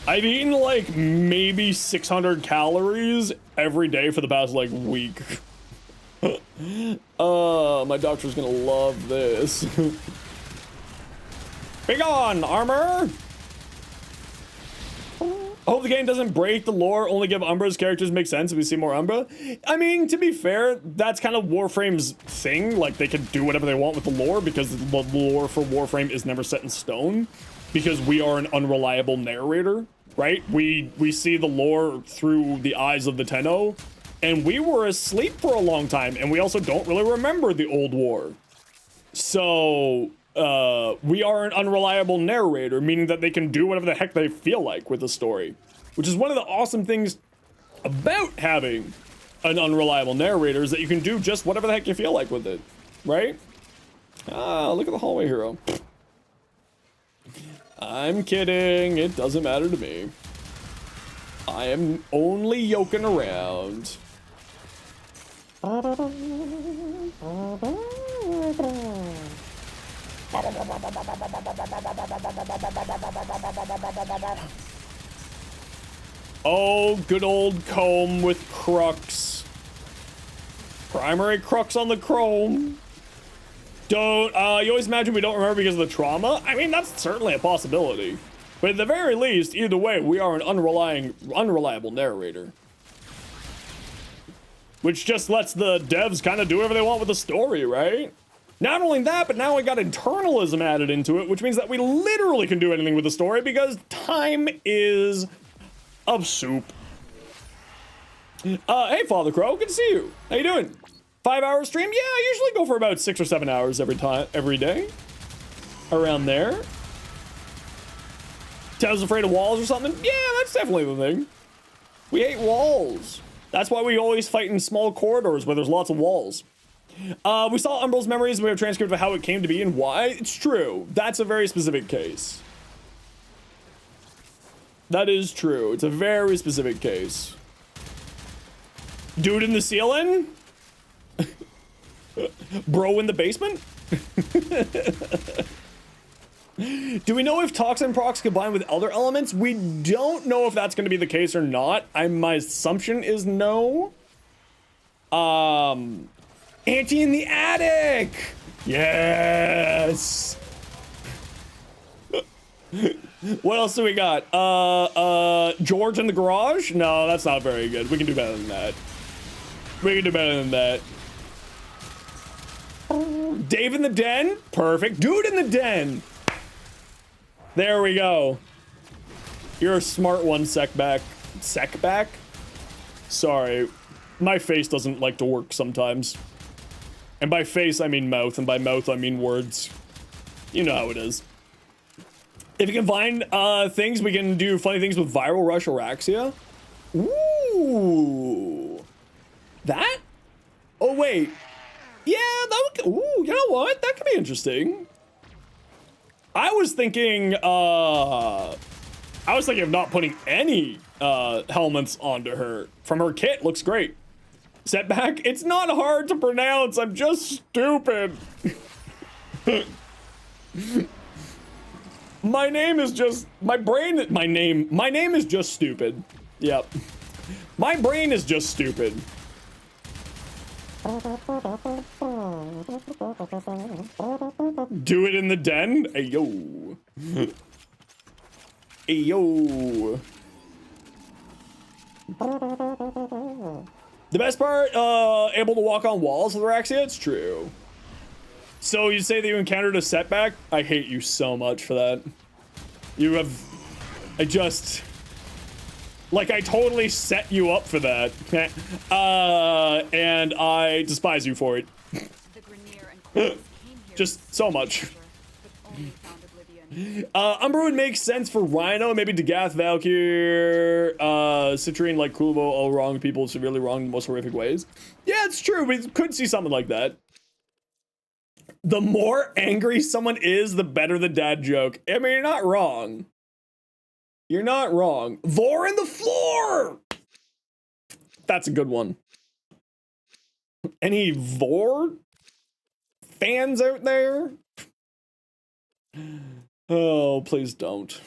I've eaten like maybe 600 calories every day for the past like week. My doctor's gonna love this. Be gone, armor! I hope the game doesn't break the lore, only give Umbra's characters make sense if we see more Umbra. I mean, to be fair, that's kind of Warframe's thing. Like, they can do whatever they want with the lore because the lore for Warframe is never set in stone. Because we are an unreliable narrator, right? We see the lore through the eyes of the Tenno, and we were asleep for a long time, and we also don't really remember the old war. So, we are an unreliable narrator, meaning that they can do whatever the heck they feel like with the story, which is one of the awesome things about having an unreliable narrator, is that you can do just whatever the heck you feel like with it, right? Ah, look at the hallway hero. I'm kidding, it doesn't matter to me. I am only yoking around. Oh, good old comb with crux. Primary crux on the chrome. Don't, you always imagine we don't remember because of the trauma? I mean, that's certainly a possibility. But at the very least, either way, we are an unreliable narrator. Which just lets the devs kind of do whatever they want with the story, right? Not only that, but now we got internalism added into it, which means that we literally can do anything with the story because time is of soup. Hey, Father Crow, good to see you. How you doing? 5-hour stream? Yeah, I usually go for about 6 or 7 hours every day. Around there. Ted's afraid of walls or something? Yeah, that's definitely the thing. We hate walls. That's why we always fight in small corridors where there's lots of walls. We saw Umbral's memories and we have a transcript of how it came to be and why. It's true. That's a very specific case. That is true. It's a very specific case. Dude in the ceiling? Bro in the basement? Do we know if toxin procs combine with other elements? We don't know if that's going to be the case or not. My assumption is no. Auntie in the attic! Yes! What else do we got? George in the garage? No, that's not very good. We can do better than that. We can do better than that. Dave in the den? Perfect. Dude in the den! There we go. You're a smart one, Secback. Secback? Sorry. My face doesn't like to work sometimes. And by face, I mean mouth, and by mouth, I mean words. You know how it is. If you can find things, we can do funny things with Viral Rush Araxia. Ooh. That? Oh, wait. Yeah, that would... Ooh, you know what? That could be interesting. I was thinking of not putting any helmets onto her. From her kit, looks great. Setback, it's not hard to pronounce, I'm just stupid. My name is just stupid. Yep. My brain is just stupid. Do it in the den? Hey, yo. Hey, yo. The best part, able to walk on walls with Araxia? It's true. So you say that you encountered a setback? I hate you so much for that. You have... I totally set you up for that. And I despise you for it. Just so much. Umbra would make sense for Rhino, maybe Dagath, Valkyr, Citrine, like Kubo, all wrong people, severely wrong in the most horrific ways. Yeah, it's true. We could see something like that. The more angry someone is, the better the dad joke. I mean, you're not wrong. You're not wrong. Vor in the floor! That's a good one. Any Vor fans out there? Oh, please don't.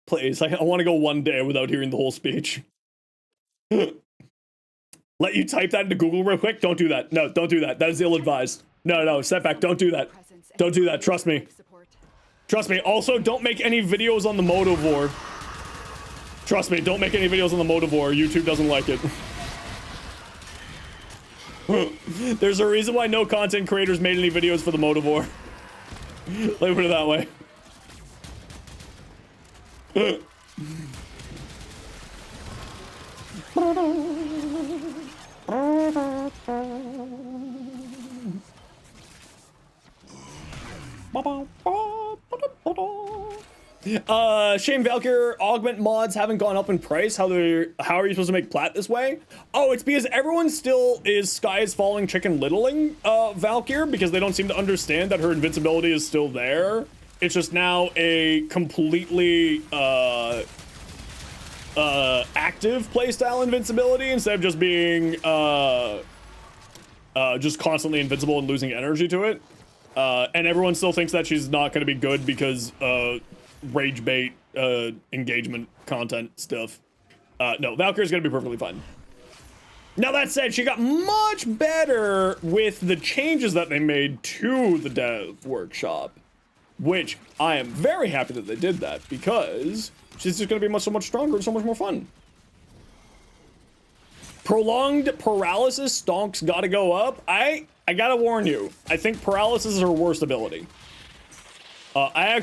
Please, I want to go one day without hearing the whole speech. Let you type that into Google real quick? Don't do that. No, don't do that. That is ill-advised. No, step back. Don't do that. Don't do that. Trust me. Trust me. Also, don't make any videos on the Motovore. Trust me, don't make any videos on the Motovore. YouTube doesn't like it. There's a reason why no content creators made any videos for the Motovore. Let me put it that way. Shane Valkyr, augment mods haven't gone up in price. How are you supposed to make plat this way? Oh, it's because everyone still is Sky is Falling Chicken Littling Valkyr, because they don't seem to understand that her invincibility is still there. It's just now a completely active playstyle invincibility instead of just being just constantly invincible and losing energy to it. And everyone still thinks that she's not going to be good because rage bait engagement content stuff. No, Valkyrie's going to be perfectly fine. Now that said, she got much better with the changes that they made to the dev workshop, which I am very happy that they did that, because she's just going to be so much stronger and so much more fun. Prolonged paralysis stonks gotta go up. I gotta warn you, I think paralysis is her worst ability. I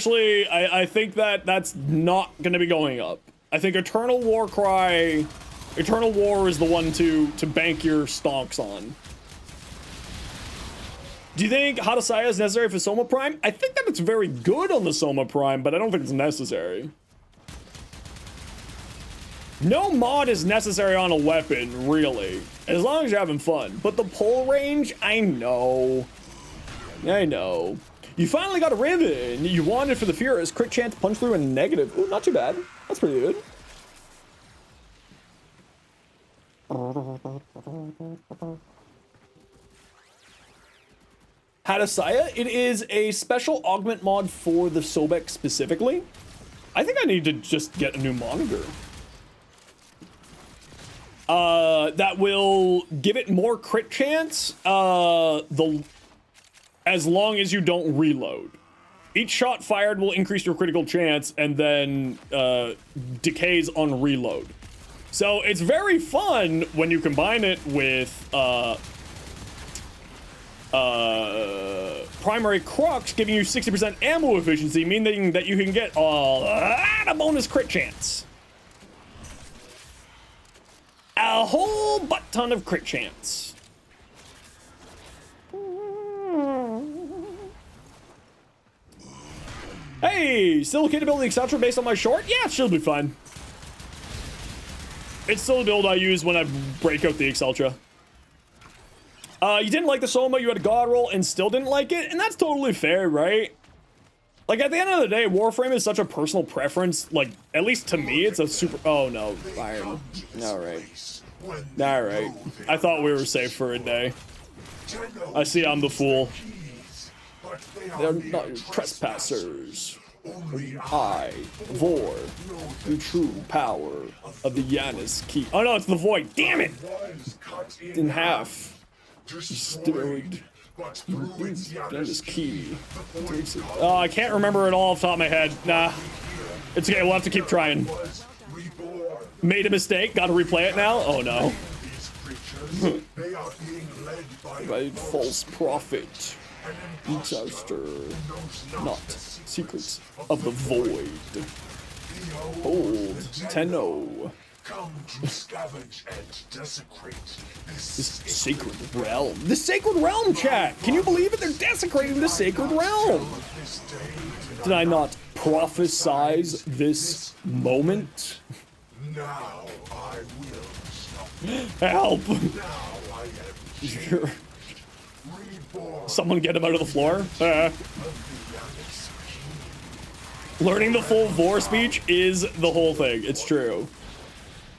think that that's not gonna be going up. I think Eternal War Cry, Eternal War is the one to bank your stonks on. Do you think Hadasaya is necessary for Soma Prime? I think that it's very good on the Soma Prime, but I don't think it's necessary. No mod is necessary on a weapon, really, as long as you're having fun. But the pull range, I know. You finally got a ribbon. You wanted for the Furious. Crit chance, punch through, and negative. Ooh, not too bad. That's pretty good. Hadasaya, it is a special augment mod for the Sobek specifically. I think I need to just get a new monitor. That will give it more crit chance, as long as you don't reload. Each shot fired will increase your critical chance and then, decays on reload. So it's very fun when you combine it with, Primary Crux giving you 60% ammo efficiency, meaning that you can get a lot of bonus crit chance. A whole butt ton of crit chance. Hey, still looking to build the Exceltra based on my short? Yeah, it should be fine. It's still a build I use when I break out the Exceltra. You didn't like the Soma, you had a God roll and still didn't like it, and that's totally fair, right? Like, at the end of the day, Warframe is such a personal preference. Like, at least to me, it's a super... Oh, no. Iron. Alright. Alright. I thought we were safe for a day. I see I'm the fool. They're not trespassers. I, Vor, the true power of the Yanis key. Oh, no, it's the Void. Damn it! In half. Destroyed. Yanis key. Oh, I can't remember it all off the top of my head. Nah. It's okay, we'll have to keep trying. Made a mistake, gotta replay it now? Oh no. Right, false prophet. Disaster. Not secrets of the void. Old Tenno. Come to scavenge and desecrate this sacred realm. The sacred realm, chat! Can you believe it? They're desecrating the sacred realm! Did I not prophesize this moment? Now I will stop. Help! Now I am here. Someone get him out of the floor. Learning the full Vor speech is the whole thing. It's true.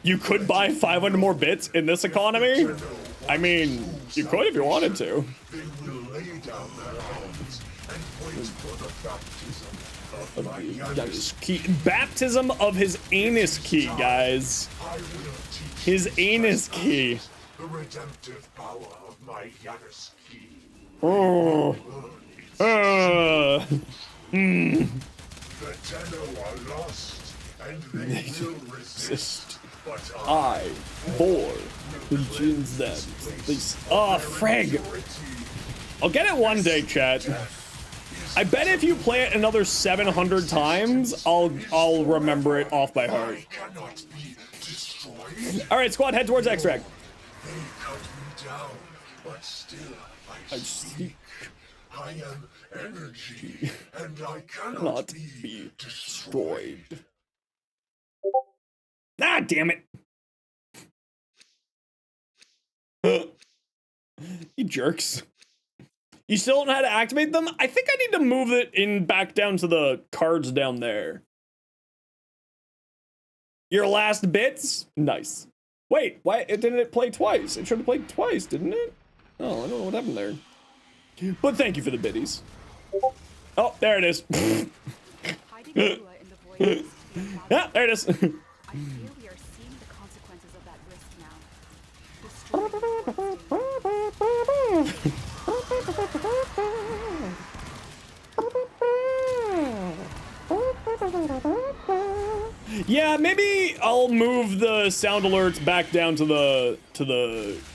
You could buy 500 more bits in this economy? I mean, you could if you wanted to. They will lay down their arms and wait for the baptism. of my His key. Baptism of his anus key, guys. I will teach His these anus my key. sons the redemptive power of my Janus key. Oh. The Tenno are lost, and they will resist. But I bore begins them. Oh, Freg. I'll get it one day, chat. I bet if you play it another 700 times, I'll remember it off by heart. cannot be destroyed. All right, squad, head towards extract. They cut me down, but still I speak. I am energy, and I cannot Not be be destroyed. destroyed. Ah, damn it. You jerks. You still don't know how to activate them? I think I need to move it in back down to the cards down there. Your last bits? Nice. Wait, why didn't it play twice? It should have played twice, didn't it? Oh, I don't know what happened there. But thank you for the biddies. Oh, there it is. Hiding Lua in the void. Yeah, there it is. I fear we are seeing the consequences of that risk now. Yeah, maybe I'll move the sound alerts back down to the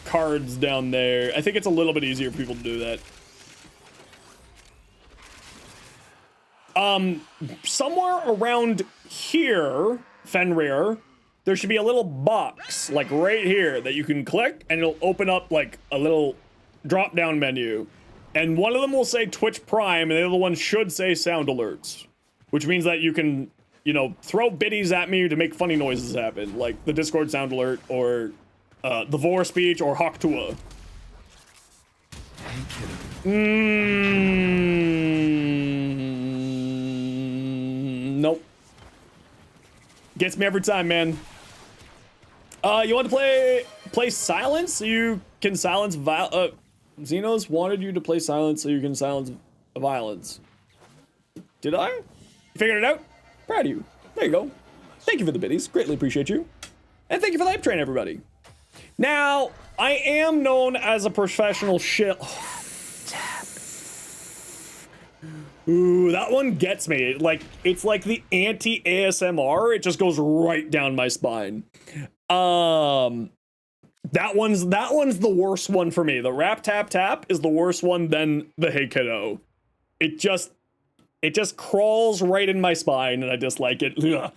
cards down there. I think it's a little bit easier for people to do that. Somewhere around here, Fenrir, there should be a little box, like right here, that you can click, and it'll open up like a little drop-down menu. And one of them will say Twitch Prime, and the other one should say Sound Alerts. Which means that you can, you know, throw biddies at me to make funny noises happen, like the Discord Sound Alert, or the Vor speech, or Hawktua. Nope. Gets me every time, man. You want to play silence so you can silence Zenos wanted you to play silence so you can silence violence. Did I? You figured it out? Proud of you. There you go. Thank you for the biddies. Greatly appreciate you. And thank you for the hype train, everybody. Now, I am known as a professional shit. Ooh, that one gets me. Like, it's like the anti-ASMR. It just goes right down my spine. That one's the worst one for me. The rap tap tap is the worst one than the hey kiddo. It just crawls right in my spine and I dislike it. GG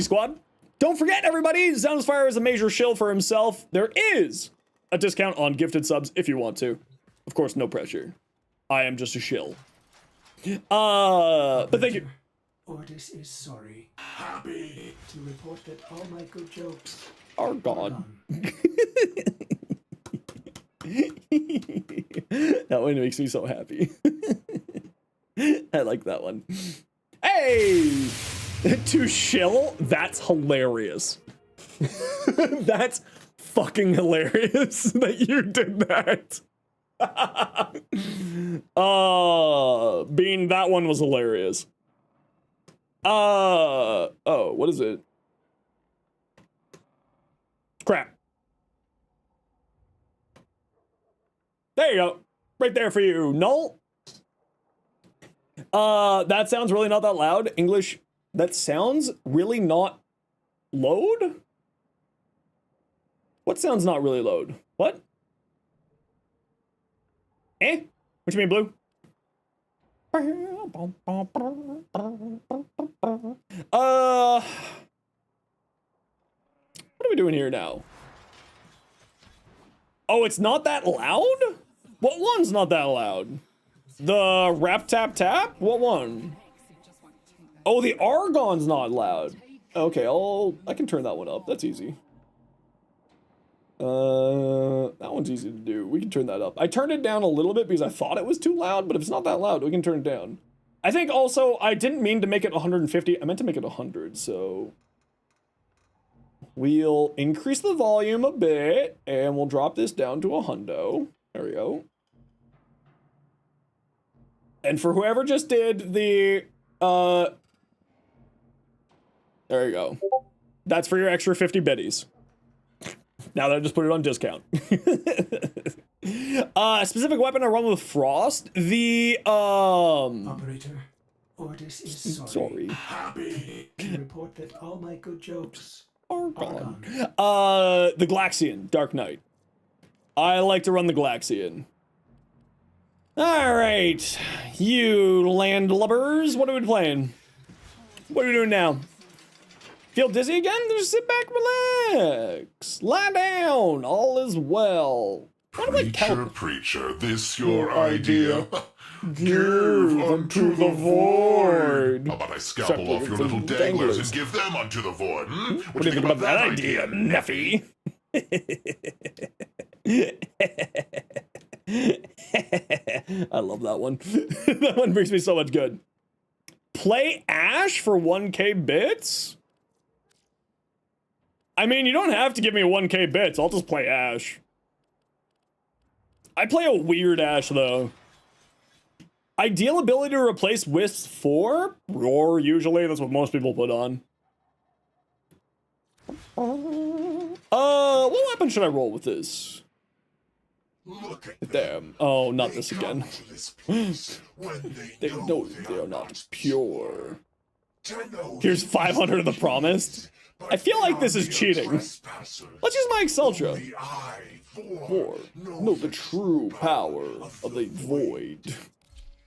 squad. Don't forget, everybody, Zenosfire is a major shill for himself. There is a discount on gifted subs if you want to. Of course, no pressure. I am just a shill. But thank you. Ortis is sorry. Happy to report that all my good jokes are gone. That one makes me so happy. I like that one. Hey! To shill? That's hilarious. That's fucking hilarious that you did that. Bean, that one was hilarious. Oh, what is it? Crap. There you go. Right there for you, Null. That sounds really not that loud. English, that sounds really not load? What sounds not really load? What? Eh? What you mean, Blue? What are we doing here now? Oh, it's not that loud? What one's not that loud? The rap tap tap? What one? Oh, the Argon's not loud. Okay, I can turn that one up. That's easy. That one's easy to do. We can turn that up. I turned it down a little bit because I thought it was too loud, but if it's not that loud, we can turn it down. I think also, I didn't mean to make it 150. I meant to make it 100, so... We'll increase the volume a bit, and we'll drop this down to a hundo. There we go. And for whoever just did the, there you go. That's for your extra 50 biddies. Now that I just put it on discount. Specific weapon I run with Frost. The, Operator, Ordis is sorry. Happy. To report that all my good jokes are gone. the Glaxian, Dark Knight. I like to run the Glaxian. Alright, you landlubbers, what are we playing? What are we doing now? Feel dizzy again? Just sit back, relax. Lie down, all is well. Preacher, preacher, this your idea? Give unto the void. How about I scalpel off your little danglers and give them unto the void? What do you think about that idea, Neffy? I love that one. That one brings me so much good. Play Ash for 1k bits? I mean, you don't have to give me 1k bits. I'll just play Ash. I play a weird Ash, though. Ideal ability to replace Wisp 4? Roar, usually. That's what most people put on. What weapon should I roll with this? Look at Damn. Oh, not this again. They know they are not pure. Here's Here's 500 of the promised. I feel like this is cheating. Let's use my Exceltra. For know the true power of the void.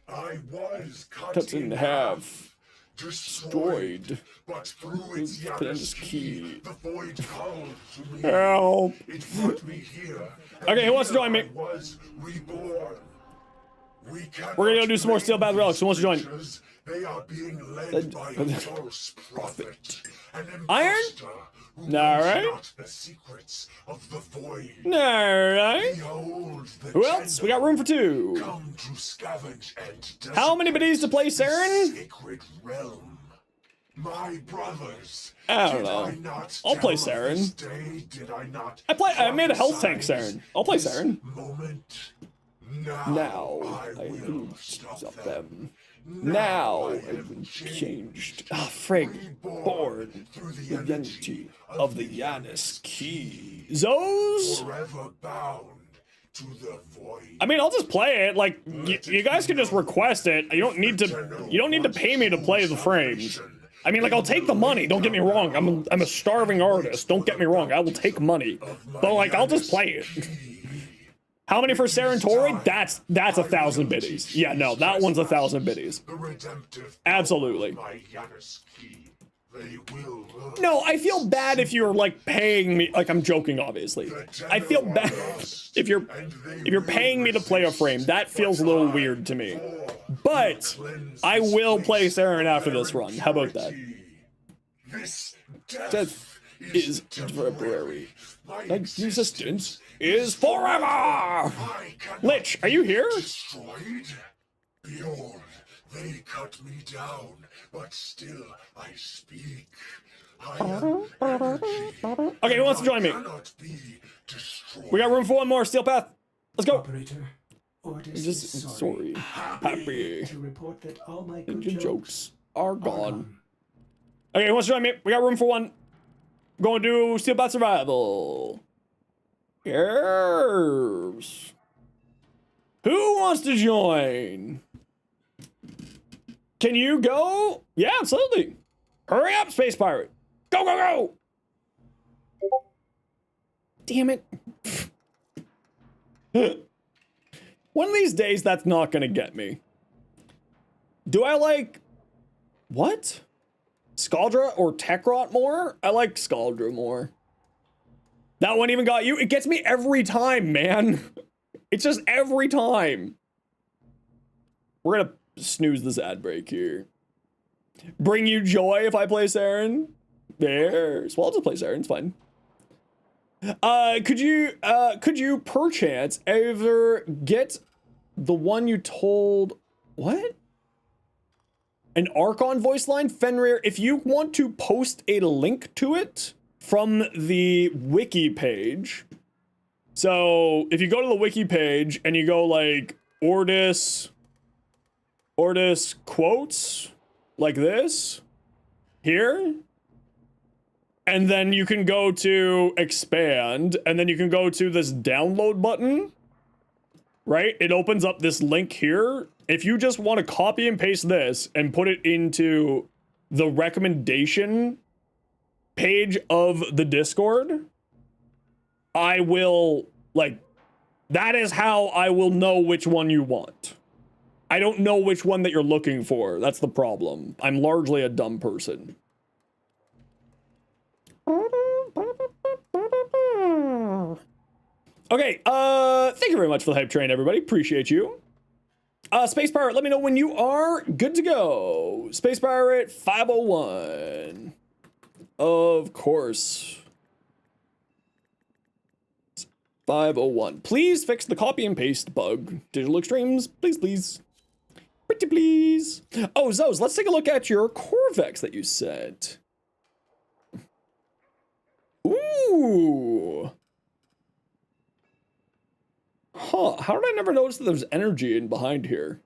I was Cut in half. destroyed, but through its Tremendous key. the void called to me. Help. It put me here. Okay, who wants to join me? I was reborn. We're gonna go do some more Steel Path Relics. Who wants to join? They are being led by a false prophet, an Iron? imposter who All right. knows not the secrets of the void. Alright. Behold the Who else? We got room for two. come to scavenge and How many biddies to play Saren? sacred realm. My brothers, I don't did know. I not I'll play tell of Saren. this day? Did I not I made a health tank prophesize Saren. I'll play this Saren. Moment. Now I I will will stop stop them. them. Now I have been changed. Ah, frig. Born through the identity of the Yanis key. Zos? Forever bound to the void. I mean, I'll just play it. Like, you guys can just request it. You don't need to pay me to play the frames. I mean, like, I'll take the money. Don't get me wrong. I'm a starving artist. Don't get me wrong. I will take money. But like, I'll just play it. How many for Sarentori? That's 1,000 biddies. Yeah, no, that one's 1,000 biddies. The redemptive Absolutely. my Yanis key. They will No, I feel bad if you're like paying me. Like, I'm joking, obviously. I feel bad if you're paying me to play a frame. That feels a little weird to me. But I will play Saren after this run. How about that? This Death is temporary. Existence is forever. Lich, are you here? destroyed? Behold, they cut me down, but still I speak. I am energy. Okay, who wants to join me? Cannot be destroyed. We got room for one more Steel Path. Let's go. Operator, Ordis Just is sorry. happy. To report that all my good Your jokes jokes are are gone. Okay, who wants to join me? We got room for one. Going to do Steel Path Survival. Yes. Who wants to join? Can you go? Yeah, absolutely. Hurry up, Space Pirate. Go, go, go. Damn it. One of these days, that's not gonna get me. Do I like... What? Scaldra or Tekrot more? I like Scaldra more. That one even got you? It gets me every time, man. It's just every time. We're gonna snooze this ad break here. Bring you joy if I play Saren? There's... Well, I'll just play Saren, it's fine. Could you perchance ever get the one you told... What? An Archon voice line? Fenrir, if you want to post a link to it from the wiki page. So if you go to the wiki page and you go like Ordis Ortis quotes like this here. And then you can go to expand, and then you can go to this download button, right? It opens up this link here. If you just want to copy and paste this and put it into the recommendation page of the Discord, I will, like, that is how I will know which one you want. I don't know which one that you're looking for. That's the problem. I'm largely a dumb person. Okay, thank you very much for the hype train, everybody. Appreciate you. Space Pirate, let me know when you are good to go. Space Pirate 501. Of course. 501. Please fix the copy and paste bug. Digital Extremes, please, please. Pretty please. Oh, Zos, let's take a look at your Corvex that you said. Ooh. Huh, how did I never notice that there's energy in behind here?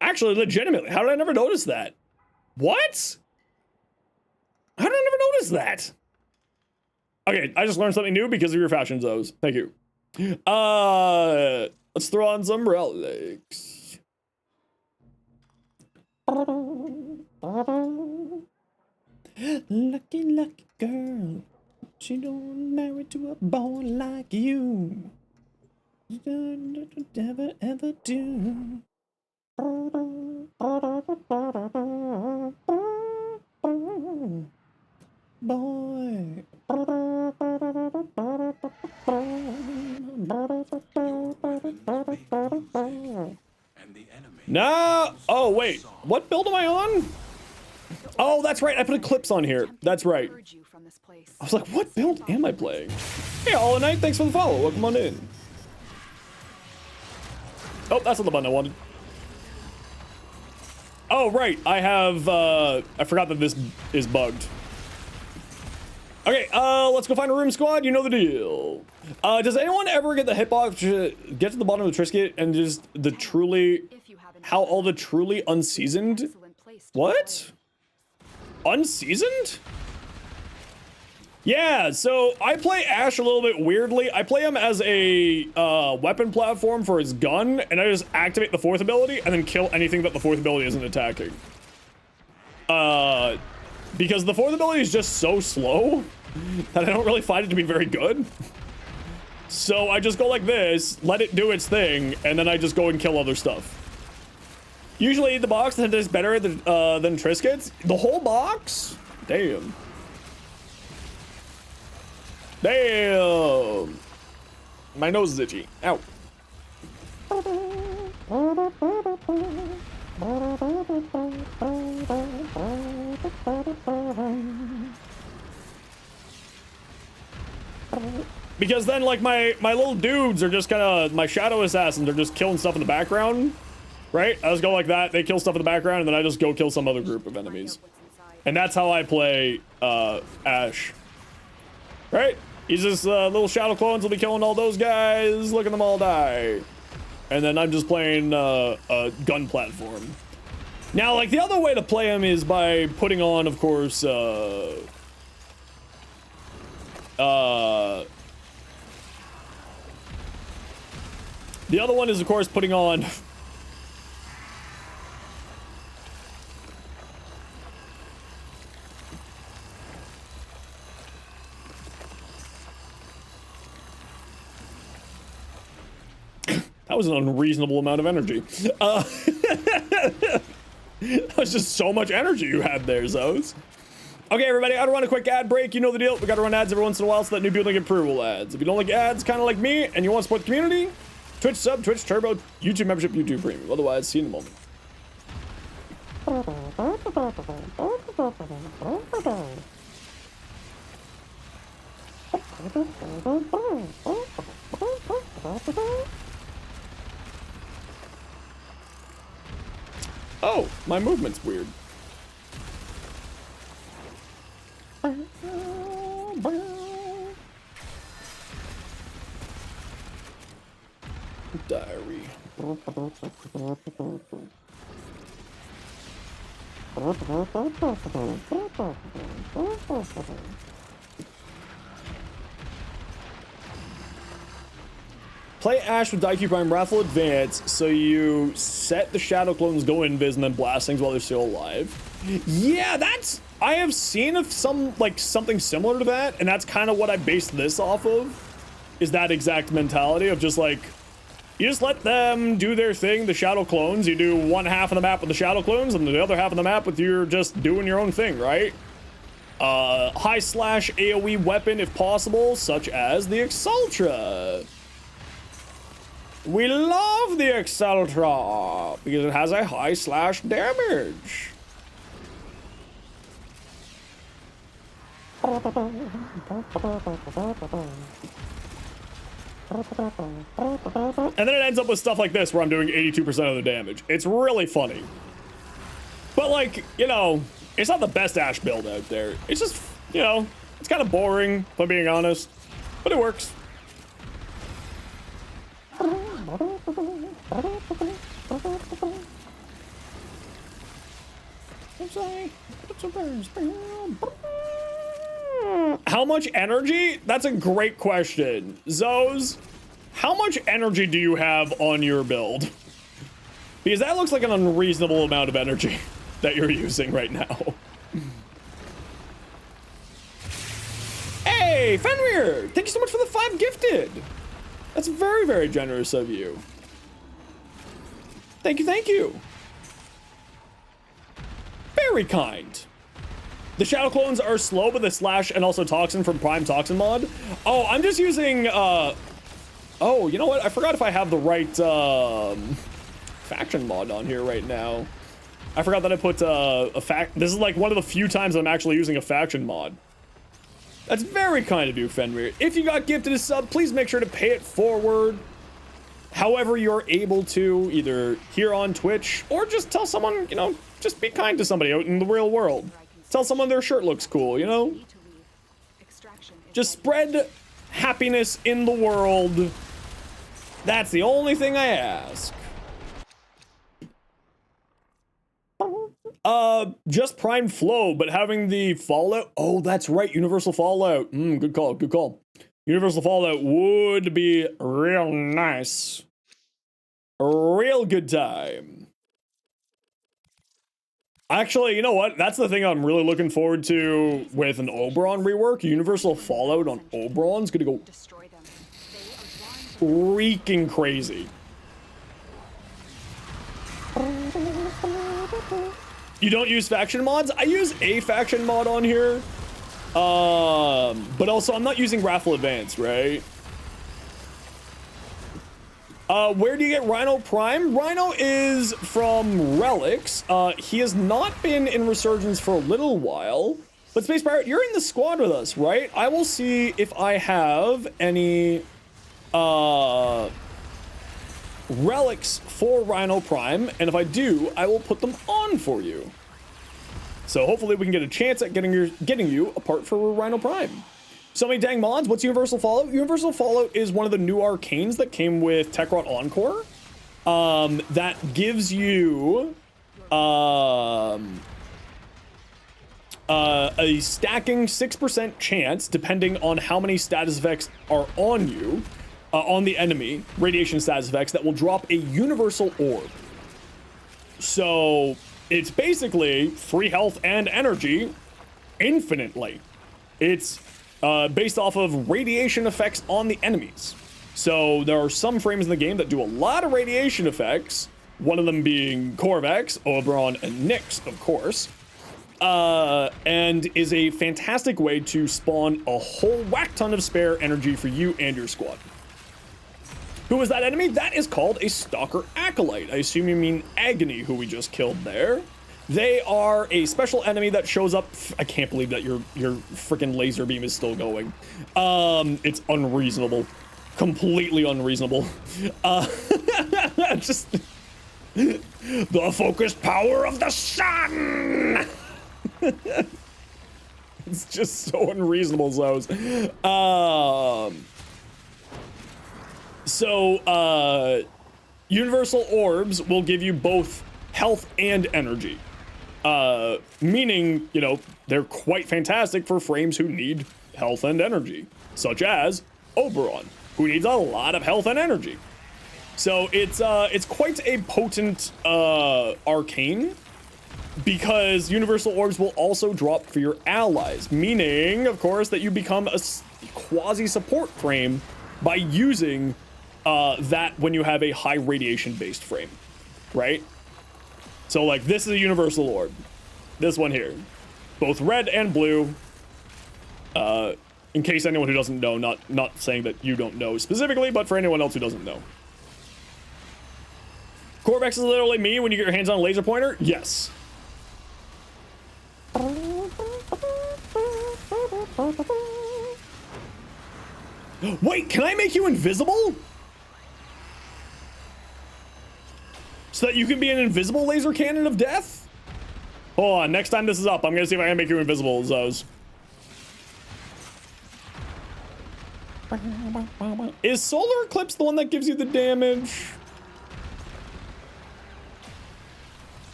Actually, legitimately, how did I never notice that? What? How did I never notice that? Okay, I just learned something new because of your fashion, Zos. Thank you. Let's throw on some relics. Lucky, lucky girl. She don't marry to a boy like you. Never ever do. Boy. No. Oh wait, what build am I on? Oh, that's right. I put Eclipse on here. That's right. I was like, what build am I playing? Hey, All Night, thanks for the follow. Welcome on in. Oh, that's not the button I wanted. Oh, right. I have, I forgot that this is bugged. Okay, let's go find a room, squad. You know the deal. Does anyone ever get the hitbox, get to the bottom of the Trisket and just the truly, how all the truly unseasoned? What? Unseasoned? Yeah, so I play Ash a little bit weirdly. I play him as a weapon platform for his gun, and I just activate the fourth ability and then kill anything that the fourth ability isn't attacking. Because the fourth ability is just so slow that I don't really find it to be very good. So I just go like this, let it do its thing, and then I just go and kill other stuff. Usually the box is better than Triskets. The whole box? Damn. Damn. My nose is itchy. Ow. Because then, like, my little dudes are just kind of, my shadow assassins are just killing stuff in the background, right? I just go like that, they kill stuff in the background, and then I just go kill some other group of enemies. And that's how I play Ash. Right? He's just little shadow clones will be killing all those guys, look at them all die. And then I'm just playing a gun platform. Now, like, the other way to play him is by putting on, of course, the other one is, of course, putting on that was an unreasonable amount of energy. That was just so much energy you had there, Zos. Okay, everybody, I gotta run a quick ad break. You know the deal. We gotta run ads every once in a while so that new people get approval ads. If you don't like ads, kind of like me, and you want to support the community, Twitch sub, Twitch Turbo, YouTube membership, YouTube Premium. Otherwise, see you in a moment. Oh, my movement's weird. Diary. Play Ash with Daiku Prime Raffle Advance, so you set the Shadow Clones go invis and then blast things while they're still alive. Yeah, that's... I have seen of something similar to that, and that's kind of what I based this off of, is that exact mentality of just like, you just let them do their thing, the Shadow Clones. You do one half of the map with the Shadow Clones, and the other half of the map with you're just doing your own thing, right? High slash AoE weapon if possible, such as the Exultra. We love the Exultra because it has a high slash damage. And then it ends up with stuff like this where I'm doing 82% of the damage. It's really funny. But like, you know, it's not the best Ash build out there. It's just, you know, it's kind of boring, if I'm being honest. But it works. How much energy? That's a great question. Zoes, how much energy do you have on your build? Because that looks like an unreasonable amount of energy that you're using right now. Hey, Fenrir! Thank you so much for the 5 gifted! That's very, very generous of you. Thank you, thank you. Very kind. The Shadow Clones are slow, but the Slash and also Toxin from Prime Toxin mod. Oh, I'm just using, oh, you know what? I forgot if I have the right, faction mod on here right now. I forgot that I put, this is like one of the few times I'm actually using a faction mod. That's very kind of you, Fenrir. If you got gifted a sub, please make sure to pay it forward. However you're able to, either here on Twitch, or just tell someone, you know, just be kind to somebody out in the real world. Tell someone their shirt looks cool, you know? Just spread happiness in the world. That's the only thing I ask. Just Prime Flow, but having the Fallout. Oh, that's right, Universal Fallout. Good call, good call. Universal Fallout would be real nice. A real good time. Actually, you know what? That's the thing I'm really looking forward to with an Oberon rework. Universal Fallout on Oberon's gonna go freaking crazy. You don't use faction mods? I use a faction mod on here. But also I'm not using Raffle Advance, right? Where do you get Rhino Prime? Rhino is from Relics. He has not been in Resurgence for a little while. But Space Pirate, you're in the squad with us, right? I will see if I have any, relics for Rhino Prime, and if I do, I will put them on for you. So hopefully we can get a chance at getting you a part for Rhino Prime. So many dang mods. What's Universal Fallout? Universal Fallout is one of the new arcanes that came with Tekrot Encore. That gives you a stacking 6% chance, depending on how many status effects are on you. On the enemy, radiation status effects that will drop a universal orb. So it's basically free health and energy infinitely. It's based off of radiation effects on the enemies. So there are some frames in the game that do a lot of radiation effects, one of them being Korvax, Oberon, and Nyx, of course. And is a fantastic way to spawn a whole whack ton of spare energy for you and your squad. Who is that enemy? That is called a Stalker Acolyte. I assume you mean Agony, who we just killed there. They are a special enemy that shows up. I can't believe that your freaking laser beam is still going. It's unreasonable. Completely unreasonable. Just the focused power of the sun. It's just so unreasonable, Zos. universal orbs will give you both health and energy. Meaning, you know, they're quite fantastic for frames who need health and energy, such as Oberon, who needs a lot of health and energy. So it's quite a potent arcane, because universal orbs will also drop for your allies, meaning, of course, that you become a quasi-support frame by using that when you have a high radiation-based frame, right? So, like, this is a universal orb. This one here. Both red and blue. In case anyone who doesn't know, not saying that you don't know specifically, but for anyone else who doesn't know. Corvex is literally me when you get your hands on a laser pointer? Yes. Wait, can I make you invisible? So that you can be an invisible laser cannon of death? Hold on, next time this is up, I'm gonna see if I can make you invisible, Zos. Is Solar Eclipse the one that gives you the damage?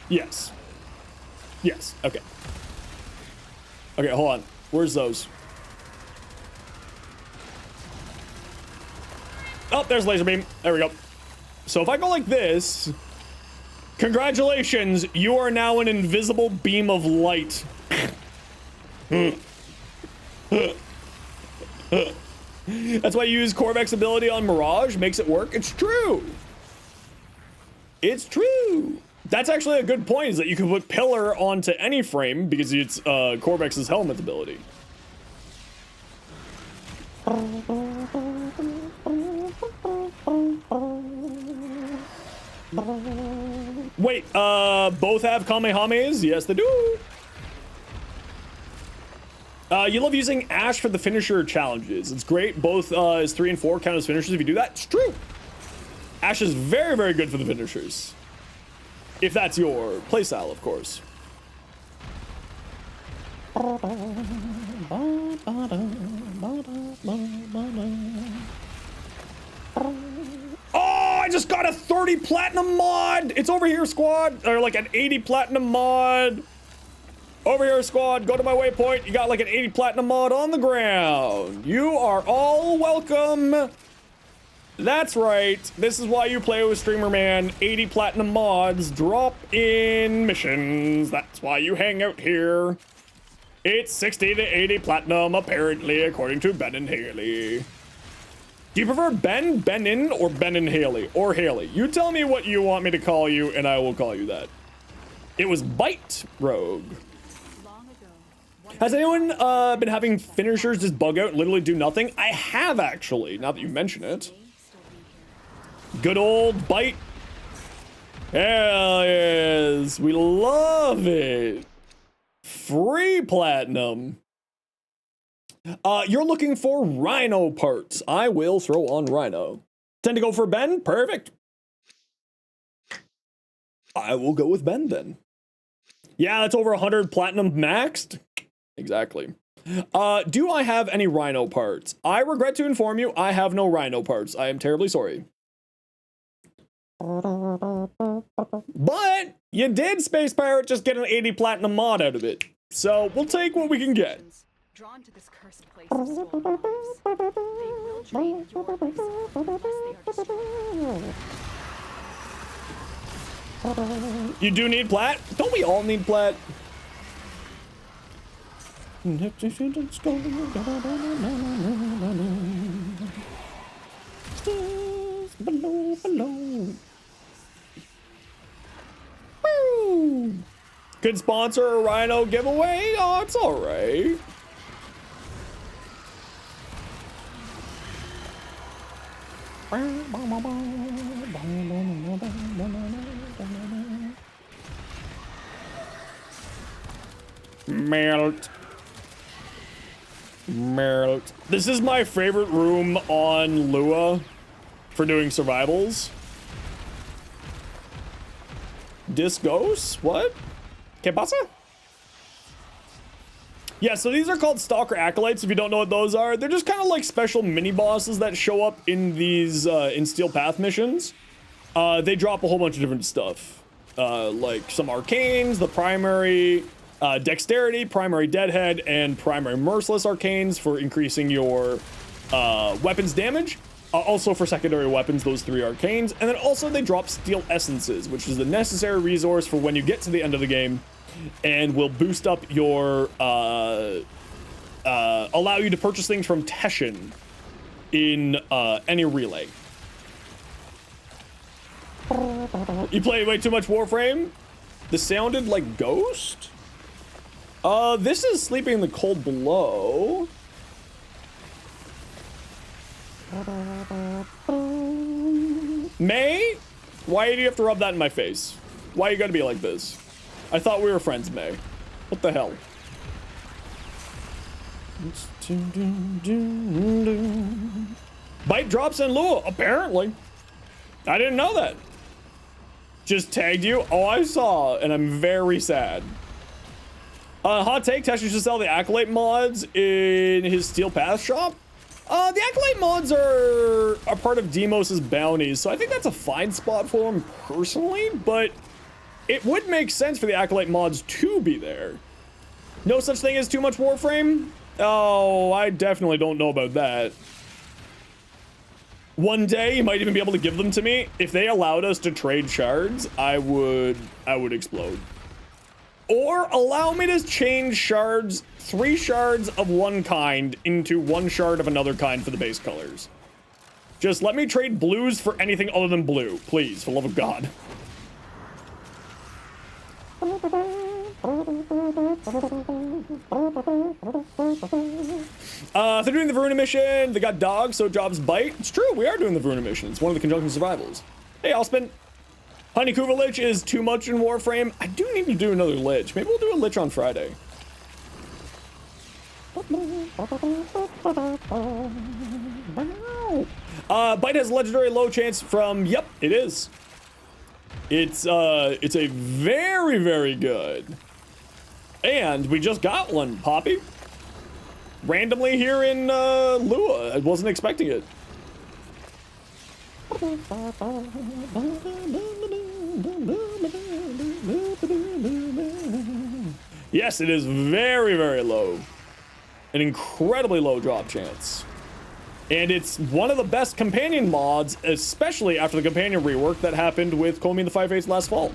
Yes. Yes, okay. Okay, hold on. Where's those? Oh, there's laser beam. There we go. So if I go like this, congratulations, you are now an invisible beam of light. That's why you use Corvex's ability on Mirage, makes it work. It's true. It's true. That's actually a good point, is that you can put Pillar onto any frame because it's Corvex's helmet ability. Wait, both have Kamehamehas? Yes, they do. You love using Ash for the finisher challenges. It's great. Both is 3 and 4 count as finishers if you do that. It's true. Ash is very, very good for the finishers. If that's your playstyle, of course. Oh, I just got a 30 platinum mod. It's over here, squad. Or like an 80 platinum mod. Over here, squad. Go to my waypoint. You got like an 80 platinum mod on the ground. You are all welcome. That's right. This is why you play with Streamer Man. 80 platinum mods drop in missions. That's why you hang out here. It's 60 to 80 platinum, apparently, according to Ben and Haley. Do you prefer Ben, Benin, or Ben and Haley? Or Haley? You tell me what you want me to call you, and I will call you that. It was Bite Rogue. Has anyone been having finishers just bug out and literally do nothing? I have, actually, now that you mention it. Good old Bite. Hell yes. We love it. Free platinum. You're looking for Rhino parts. I will throw on Rhino. Tend to go for Ben? Perfect. I will go with Ben then. Yeah, that's over 100 platinum maxed. Exactly. Do I have any Rhino parts? I regret to inform you, I have no Rhino parts. I am terribly sorry. But you did, Space Pirate, just get an 80 platinum mod out of it. So we'll take what we can get. Drawn to this cursed place of stolen lives. They will drain your lives unless they are destroyed. You do need plat? Don't we all need plat? Woo! Could sponsor a Rhino giveaway? Oh, it's alright. Melt. Melt. This is my favorite room on Lua for doing survivals. Discos? What? ¿Qué pasa? Yeah, so these are called Stalker Acolytes, if you don't know what those are. They're just kind of like special mini-bosses that show up in these, in Steel Path missions. they drop a whole bunch of different stuff. Like some arcanes, the primary dexterity, primary deadhead, and primary merciless arcanes for increasing your weapons damage. Also for secondary weapons, those 3 arcanes. And then also they drop steel essences, which is the necessary resource for when you get to the end of the game, and will boost up your, allow you to purchase things from Teshin in any relay. You play way too much Warframe? This sounded like Ghost? This is Sleeping in the Cold Below. May? Why do you have to rub that in my face? Why you gotta be like this? I thought we were friends, May. What the hell? Bite drops in Lua, apparently. I didn't know that. Just tagged you? Oh, I saw, and I'm very sad. Hot take, Tesh should sell the Acolyte mods in his Steel Path shop. The Acolyte mods are a part of Demos's bounties, so I think that's a fine spot for him personally, but it would make sense for the Acolyte mods to be there. No such thing as too much Warframe? Oh, I definitely don't know about that. One day, you might even be able to give them to me. If they allowed us to trade shards, I would explode. Or allow me to change shards, 3 shards of one kind into 1 shard of another kind for the base colors. Just let me trade blues for anything other than blue, please, for the love of God. They're doing the Varuna mission. They got dogs, so jobs bite. It's true, we are doing the Varuna mission. It's one of the conjunction survivals. Hey, Alspin. Honeycoover Lich is too much in Warframe. I do need to do another Lich. Maybe we'll do a Lich on Friday. Bite has legendary low chance from, yep, it is. It's a very, very good. And we just got one, Poppy. Randomly here in Lua. I wasn't expecting it. Yes, it is very, very low. An incredibly low drop chance. And it's one of the best companion mods, especially after the companion rework that happened with Komi and the Five Fates last fall.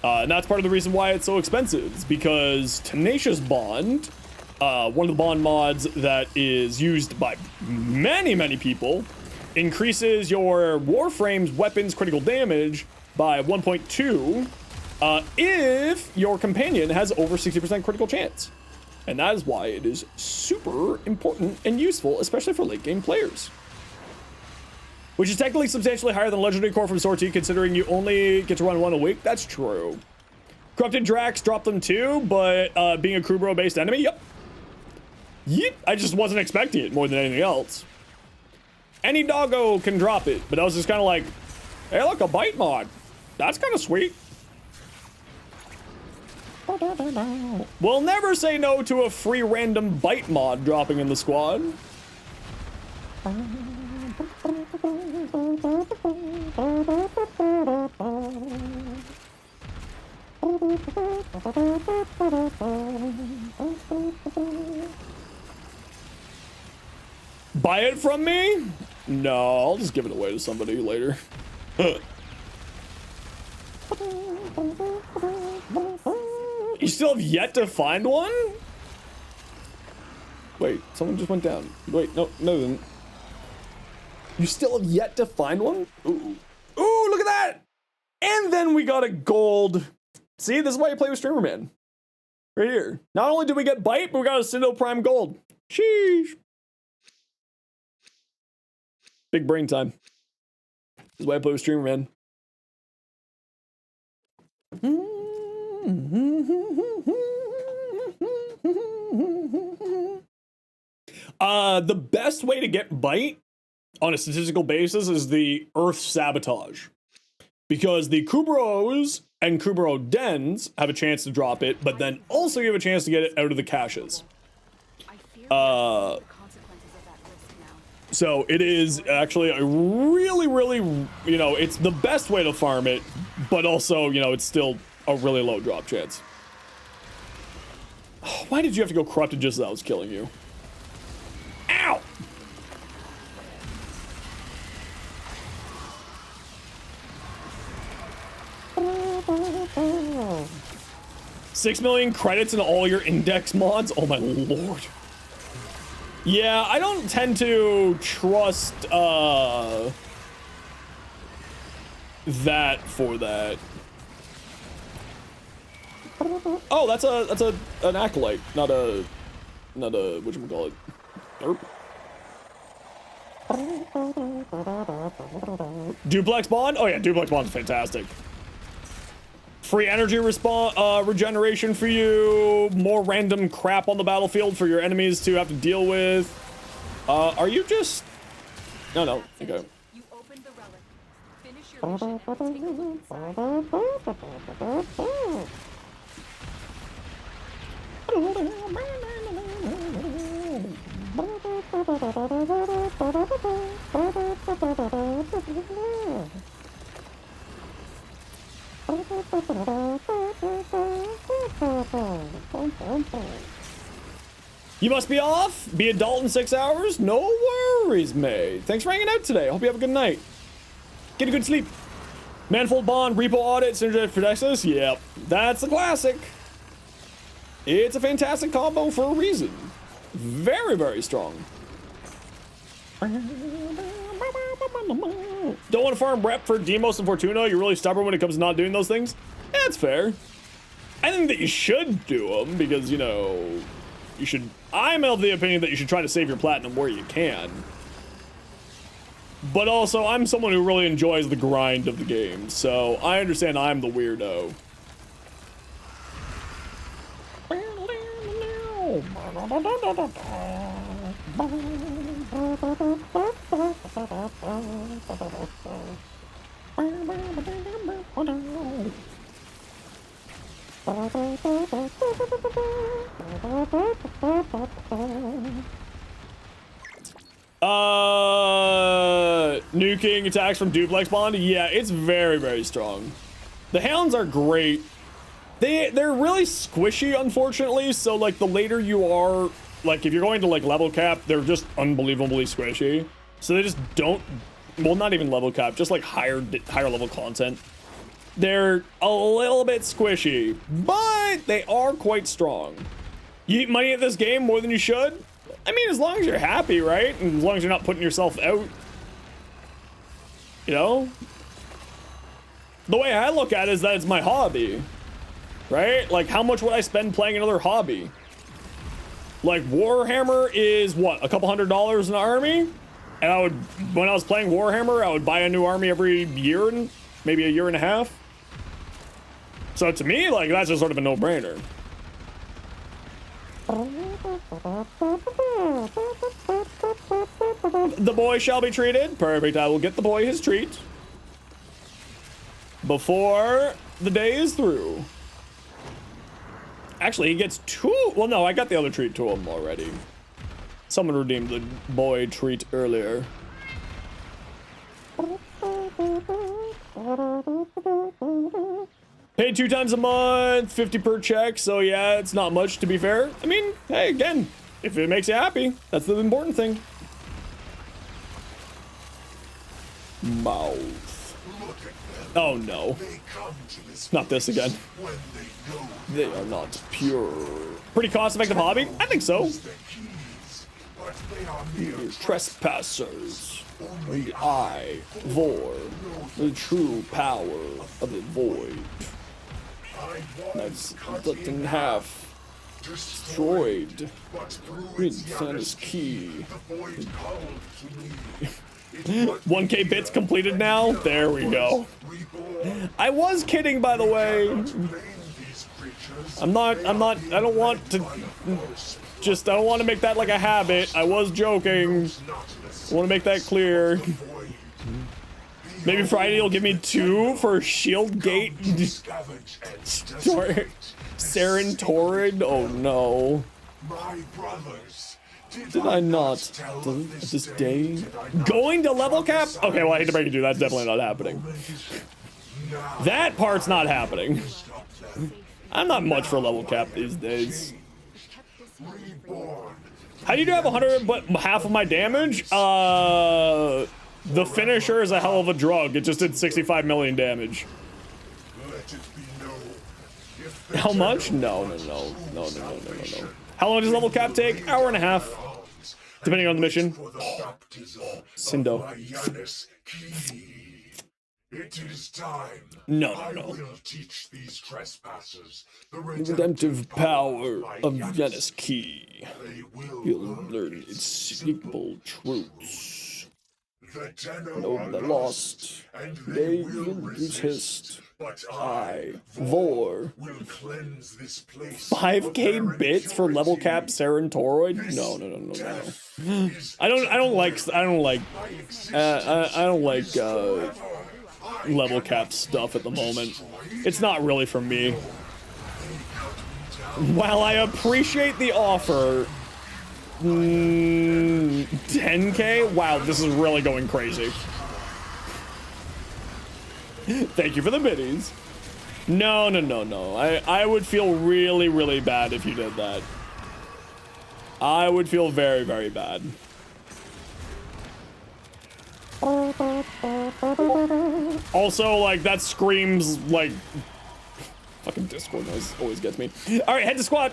And that's part of the reason why it's so expensive. It's because Tenacious Bond, one of the bond mods that is used by many, many people, increases your Warframe's weapons critical damage by 1.2 if your companion has over 60% critical chance. And that is why it is super important and useful, especially for late game players. Which is technically substantially higher than Legendary Core from Sortie, considering you only get to run 1 a week. That's true. Corrupted Drax dropped them too, but being a Krubro based enemy, yep. Yep, I just wasn't expecting it more than anything else. Any doggo can drop it, but I was just kind of like, hey, look, a bite mod. That's kind of sweet. We'll never say no to a free random bite mod dropping in the squad. Buy it from me? No, I'll just give it away to somebody later. You still have yet to find one? Wait, someone just went down. Wait, no, they didn't. You still have yet to find one? Ooh. Ooh, look at that! And then we got a gold. See, this is why you play with Streamer Man. Right here. Not only did we get Bite, but we got a Cindo Prime Gold. Sheesh. Big brain time. This is why I play with Streamer Man. The best way to get Bite on a statistical basis is the Earth Sabotage. Because the Kubros and Kubro Dens have a chance to drop it, but then also you have a chance to get it out of the caches. I fear the consequences of that risk now. So it is actually a really, really, you know, it's the best way to farm it, but also, you know, it's still a really low drop chance. Why did you have to go corrupted just as I was killing you? Ow! $6 million credits in all your index mods? Oh my lord. Yeah, I don't tend to trust that for that. Oh, that's an acolyte, not a whatchamacallit. Derp. Duplex bond? Oh yeah, duplex bond's fantastic. Free energy regeneration for you. More random crap on the battlefield for your enemies to have to deal with. Are you just... No. Okay. You opened the relic. Finish your mission and take a look inside. You must be off. Be adult in 6 hours. No worries, mate. Thanks for hanging out today. Hope you have a good night. Get a good sleep. Manifold bond, repo audit, synergetic protectus. Yep, that's the classic. It's a fantastic combo for a reason. Very, very strong. Don't want to farm rep for Demos and Fortuna? You're really stubborn when it comes to not doing those things? Yeah, that's fair. I think that you should do them because, you know, you should... I'm of the opinion that you should try to save your platinum where you can. But also, I'm someone who really enjoys the grind of the game, so I understand I'm the weirdo. Nuking attacks from duplex bond. Yeah, it's very, very strong. The hounds are great. They're really squishy, unfortunately. So like the later you are, like if you're going to like level cap, they're just unbelievably squishy. So they just don't, well, not even level cap, just like higher level content. They're a little bit squishy, but they are quite strong. You eat money at this game more than you should. I mean, as long as you're happy, right? And as long as you're not putting yourself out. You know? The way I look at it is that it's my hobby. Right? Like, how much would I spend playing another hobby? Like, Warhammer is, what, a couple $100s an army? And I would, when I was playing Warhammer, I would buy a new army every year, and maybe a year and a half. So to me, like, that's just sort of a no-brainer. The boy shall be treated. Perfect. I will get the boy his treat before the day is through. Actually, he gets 2. Well, no, I got the other treat to him already. Someone redeemed the boy treat earlier. Paid 2 times a month, 50 per check. So yeah, it's not much, to be fair. I mean, hey, again, if it makes you happy, that's the important thing. Mouth. Oh no. Not this again. They are not pure. Pretty cost-effective hobby? I think so. You're trespassers. And I, Vor, the true power of the void. That's in half. Destroyed. Prince key. 1K bits completed now? There we go. I was kidding, by the way. I don't want to make that like a habit. I was joking. I want to make that clear. Maybe Friday will give me 2 for Shield Gate. Saren Torrid? Oh no. My brothers, Did I not? This day? Going to level cap? Okay, well, I hate to break it to you. That's definitely not happening. That part's not happening. I'm not much for level cap these days. How do you have 100 but half of my damage? The finisher is a hell of a drug. It just did 65 million damage. How much? No. How long does level cap take? Hour and a half. Depending on the mission. Sindo. It is time. No. I will teach these trespassers the Redemptive power of Venice Key. They will You'll learn its secretable truths. The Tenno Know are the lost. and They will will resist. resist. But I, Vor. will cleanse this place. 5k bits for level cap Saren Toroid? No. I don't like level cap stuff at the moment. It's not really for me. While I appreciate the offer, 10k? Wow, this is really going crazy. Thank you for the biddies. No. I would feel really bad if you did that. I would feel very bad. Also, like, that screams like fucking Discord noise always gets me. All right, head to squad.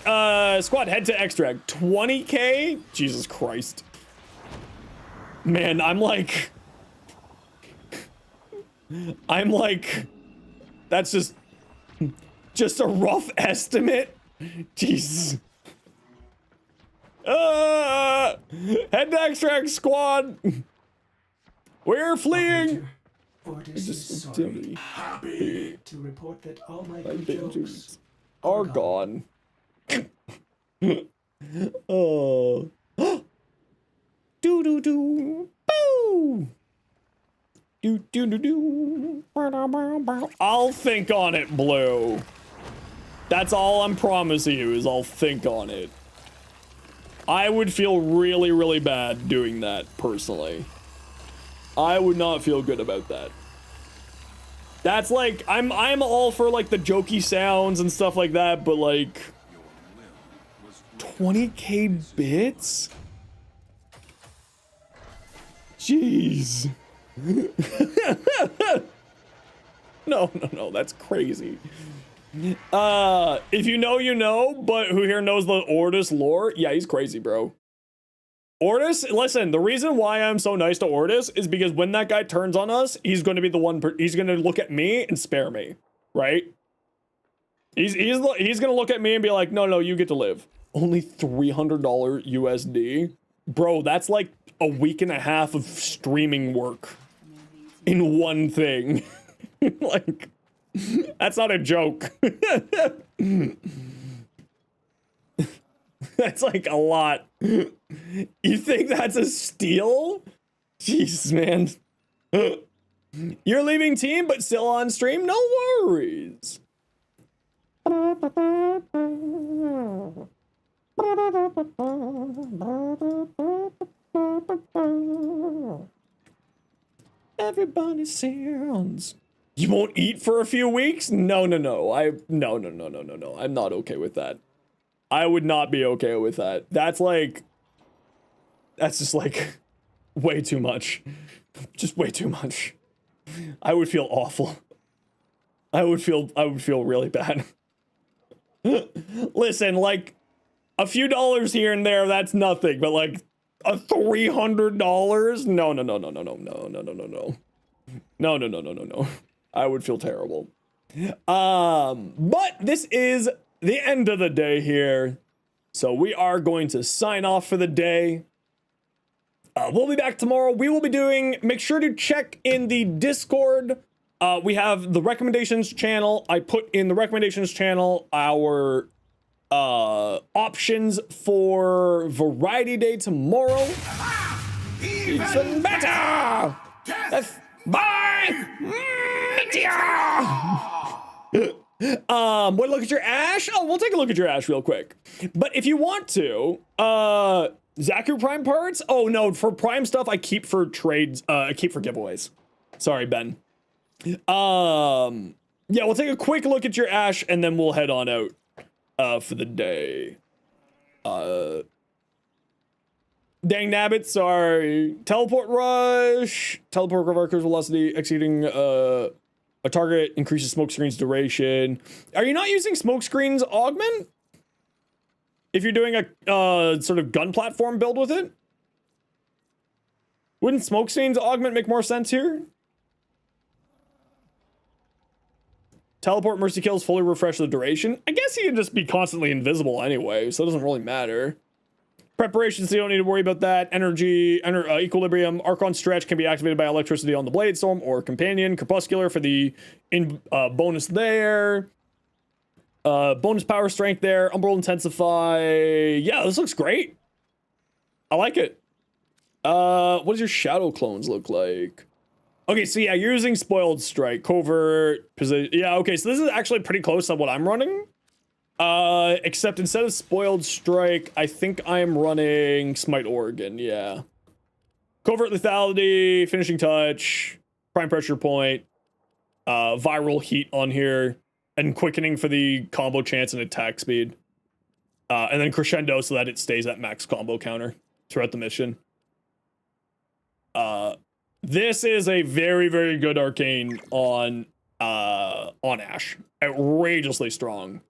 Squad, head to extract. 20k? Jesus Christ. Man, I'm like, that's just a rough estimate. Jesus. Head to extract, squad. We're fleeing. Orders is sorry. Happy to report that all my good jokes are gone. Oh. Do. Boo. Do. I'll think on it, Blue. That's all I'm promising you, is I'll think on it. I would feel really bad doing that, personally. I would not feel good about that. That's like, I'm all for like the jokey sounds and stuff like that, but like 20k bits? Jeez. No, that's crazy. If you know, you know, but who here knows the Ordis lore? Yeah, he's crazy, bro. Ordis, listen, the reason why I'm so nice to Ordis is because when that guy turns on us, he's going to be the one, he's going to look at me and spare me, right? He's going to look at me and be like, no, you get to live. Only $300 USD? Bro, that's like a week and a half of streaming work in one thing. Like, that's not a joke. That's like a lot. You think that's a steal? Jesus, man. You're leaving team, but still on stream? No worries. Everybody sounds. You won't eat for a few weeks? No. No. I'm not okay with that. I would not be okay with that. That's just like way too much. Just way too much. I would feel awful. I would feel really bad. Listen, like a few dollars here and there, that's nothing, but like a $300? No. I would feel terrible. But this is the end of the day here. So we are going to sign off for the day. We'll be back tomorrow. We will be doing, make sure to check in the Discord. We have the recommendations channel. I put in the recommendations channel our options for Variety Day tomorrow. Even better! Bye! Want to look at your Ash? Oh, we'll take a look at your Ash real quick. But if you want to, Zaku Prime parts? Oh no, for Prime stuff I keep for trades, I keep for giveaways. Sorry, Ben. Yeah, we'll take a quick look at your Ash and then we'll head on out for the day. Dang nabbit, sorry. Teleport rush. Teleport reverse velocity, executing a target increases smoke screen's duration. Are you not using smoke screen's augment? If you're doing a sort of gun platform build with it? Wouldn't smoke screen's augment make more sense here? Teleport mercy kills fully refresh the duration. I guess he can just be constantly invisible anyway, so it doesn't really matter. Preparation, so you don't need to worry about that. Energy, equilibrium, Archon stretch can be activated by electricity on the Blade Storm or Companion. Crepuscular for the bonus there. Bonus power strength there. Umbral intensify. Yeah, this looks great. I like it. What does your shadow clones look like? Okay, so yeah, you're using Spoiled Strike, covert position. Yeah, okay, so this is actually pretty close to what I'm running. Except instead of Spoiled Strike, I think I'm running Smite Organ, yeah. Covert Lethality, Finishing Touch, Prime Pressure Point, Viral Heat on here, and Quickening for the combo chance and attack speed. And then Crescendo so that it stays at max combo counter throughout the mission. This is a very, very good arcane on Ash. Outrageously strong.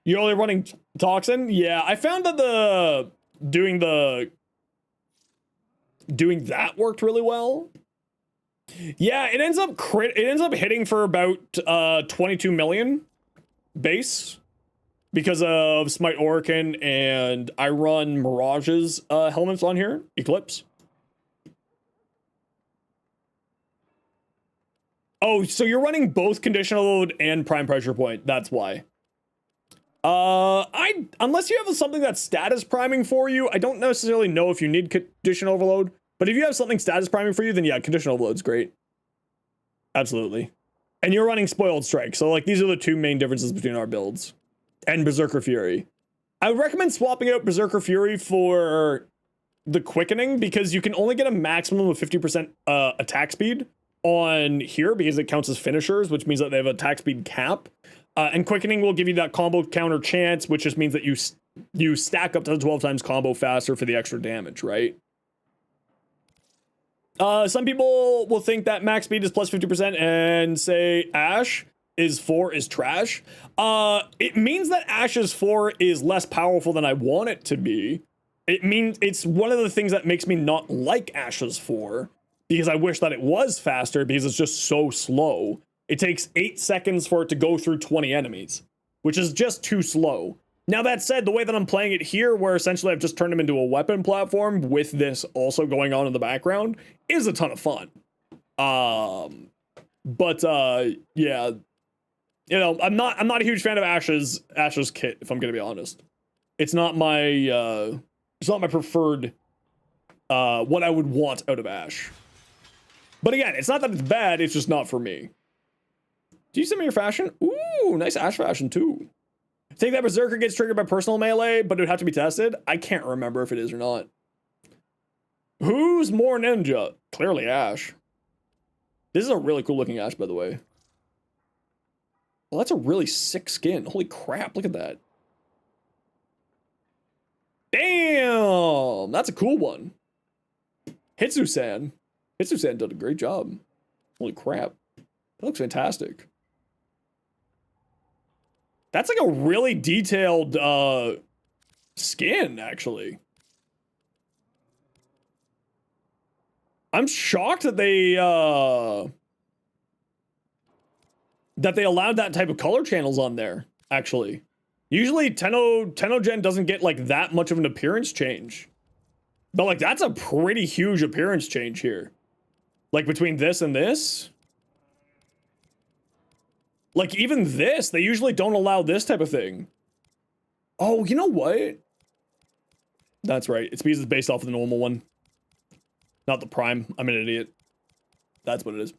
You're only running Toxin? Yeah, I found that doing that worked really well. Yeah, it ends up hitting for about 22 million base because of Smite Orcan, and I run Mirage's helmets on here, Eclipse. Oh, so you're running both conditional load and prime pressure point. That's why. Unless you have something that's status priming for you, I don't necessarily know if you need condition overload. But if you have something status priming for you, then yeah, condition overload's great. Absolutely. And you're running Spoiled Strike, so like these are the two main differences between our builds. And Berserker Fury. I would recommend swapping out Berserker Fury for the Quickening because you can only get a maximum of 50% attack speed on here because it counts as finishers, which means that they have an attack speed cap. And Quickening will give you that combo counter chance, which just means that you stack up to 12 times combo faster for the extra damage, right? Some people will think that max speed is plus 50% and say Ash is 4 is trash. It means that Ash's 4 is less powerful than I want it to be. It means it's one of the things that makes me not like Ash's 4 because I wish that it was faster because it's just so slow. It takes 8 seconds for it to go through 20 enemies, which is just too slow. Now that said, the way that I'm playing it here, where essentially I've just turned him into a weapon platform with this also going on in the background, is a ton of fun. Yeah, you know, I'm not a huge fan of Ash's kit, if I'm gonna be honest. It's not my preferred what I would want out of Ash. But again, it's not that it's bad, it's just not for me. Do you send me your fashion? Ooh, nice Ash fashion too. Think that Berserker gets triggered by personal melee, but it would have to be tested? I can't remember if it is or not. Who's more ninja? Clearly Ash. This is a really cool looking Ash, by the way. Well, that's a really sick skin. Holy crap, look at that. Damn, that's a cool one. Hitsu-san. Hitsu-san did a great job. Holy crap. That looks fantastic. That's like a really detailed skin, actually. I'm shocked that they allowed that type of color channels on there, actually. Usually Tenno-gen doesn't get like that much of an appearance change. But like that's a pretty huge appearance change here. Like between this and this. Like even this, they usually don't allow this type of thing. Oh, you know what? That's right. It's because it's based off of the normal one. Not the prime. I'm an idiot. That's what it is.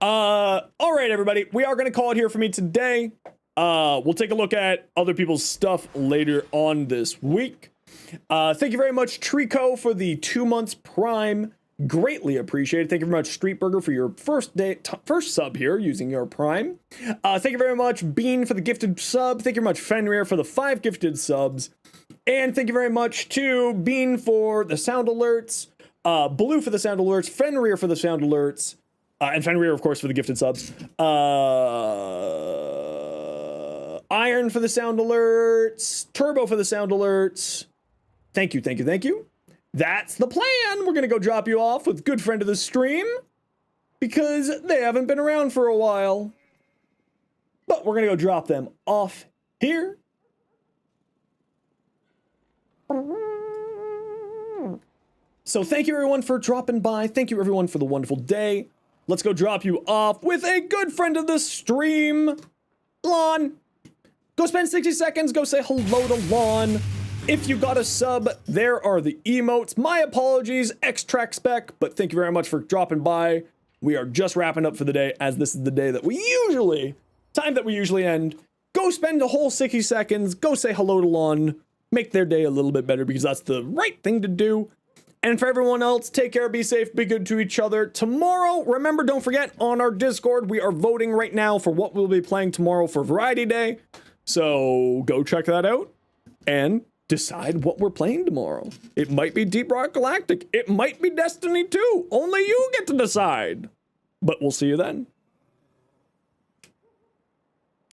All right, everybody. We are going to call it here for me today. We'll take a look at other people's stuff later on this week. Thank you very much, Trico, for the 2 months Prime. Greatly appreciated. Thank you very much, Street Burger, for your first sub here using your Prime. Thank you very much, Bean, for the gifted sub. Thank you very much, Fenrir, for the 5 gifted subs. And thank you very much to Bean for the sound alerts, Blue for the sound alerts, Fenrir for the sound alerts, and Fenrir, of course, for the gifted subs. Iron for the sound alerts, Turbo for the sound alerts. Thank you, thank you, thank you. That's the plan. We're gonna go drop you off with good friend of the stream because they haven't been around for a while. But we're gonna go drop them off here. So thank you everyone for dropping by. Thank you everyone for the wonderful day. Let's go drop you off with a good friend of the stream, Lon. Go spend 60 seconds, go say hello to Lon. If you got a sub, there are the emotes. My apologies, X-Track Spec, but thank you very much for dropping by. We are just wrapping up for the day, as this is the day that we usually end. Go spend a whole 60 seconds, go say hello to Lon, make their day a little bit better because that's the right thing to do. And for everyone else, take care, be safe, be good to each other. Tomorrow, remember, don't forget, on our Discord, we are voting right now for what we'll be playing tomorrow for Variety Day. So go check that out and decide what we're playing tomorrow. It might be Deep Rock Galactic. It might be Destiny 2. Only you get to decide. But we'll see you then.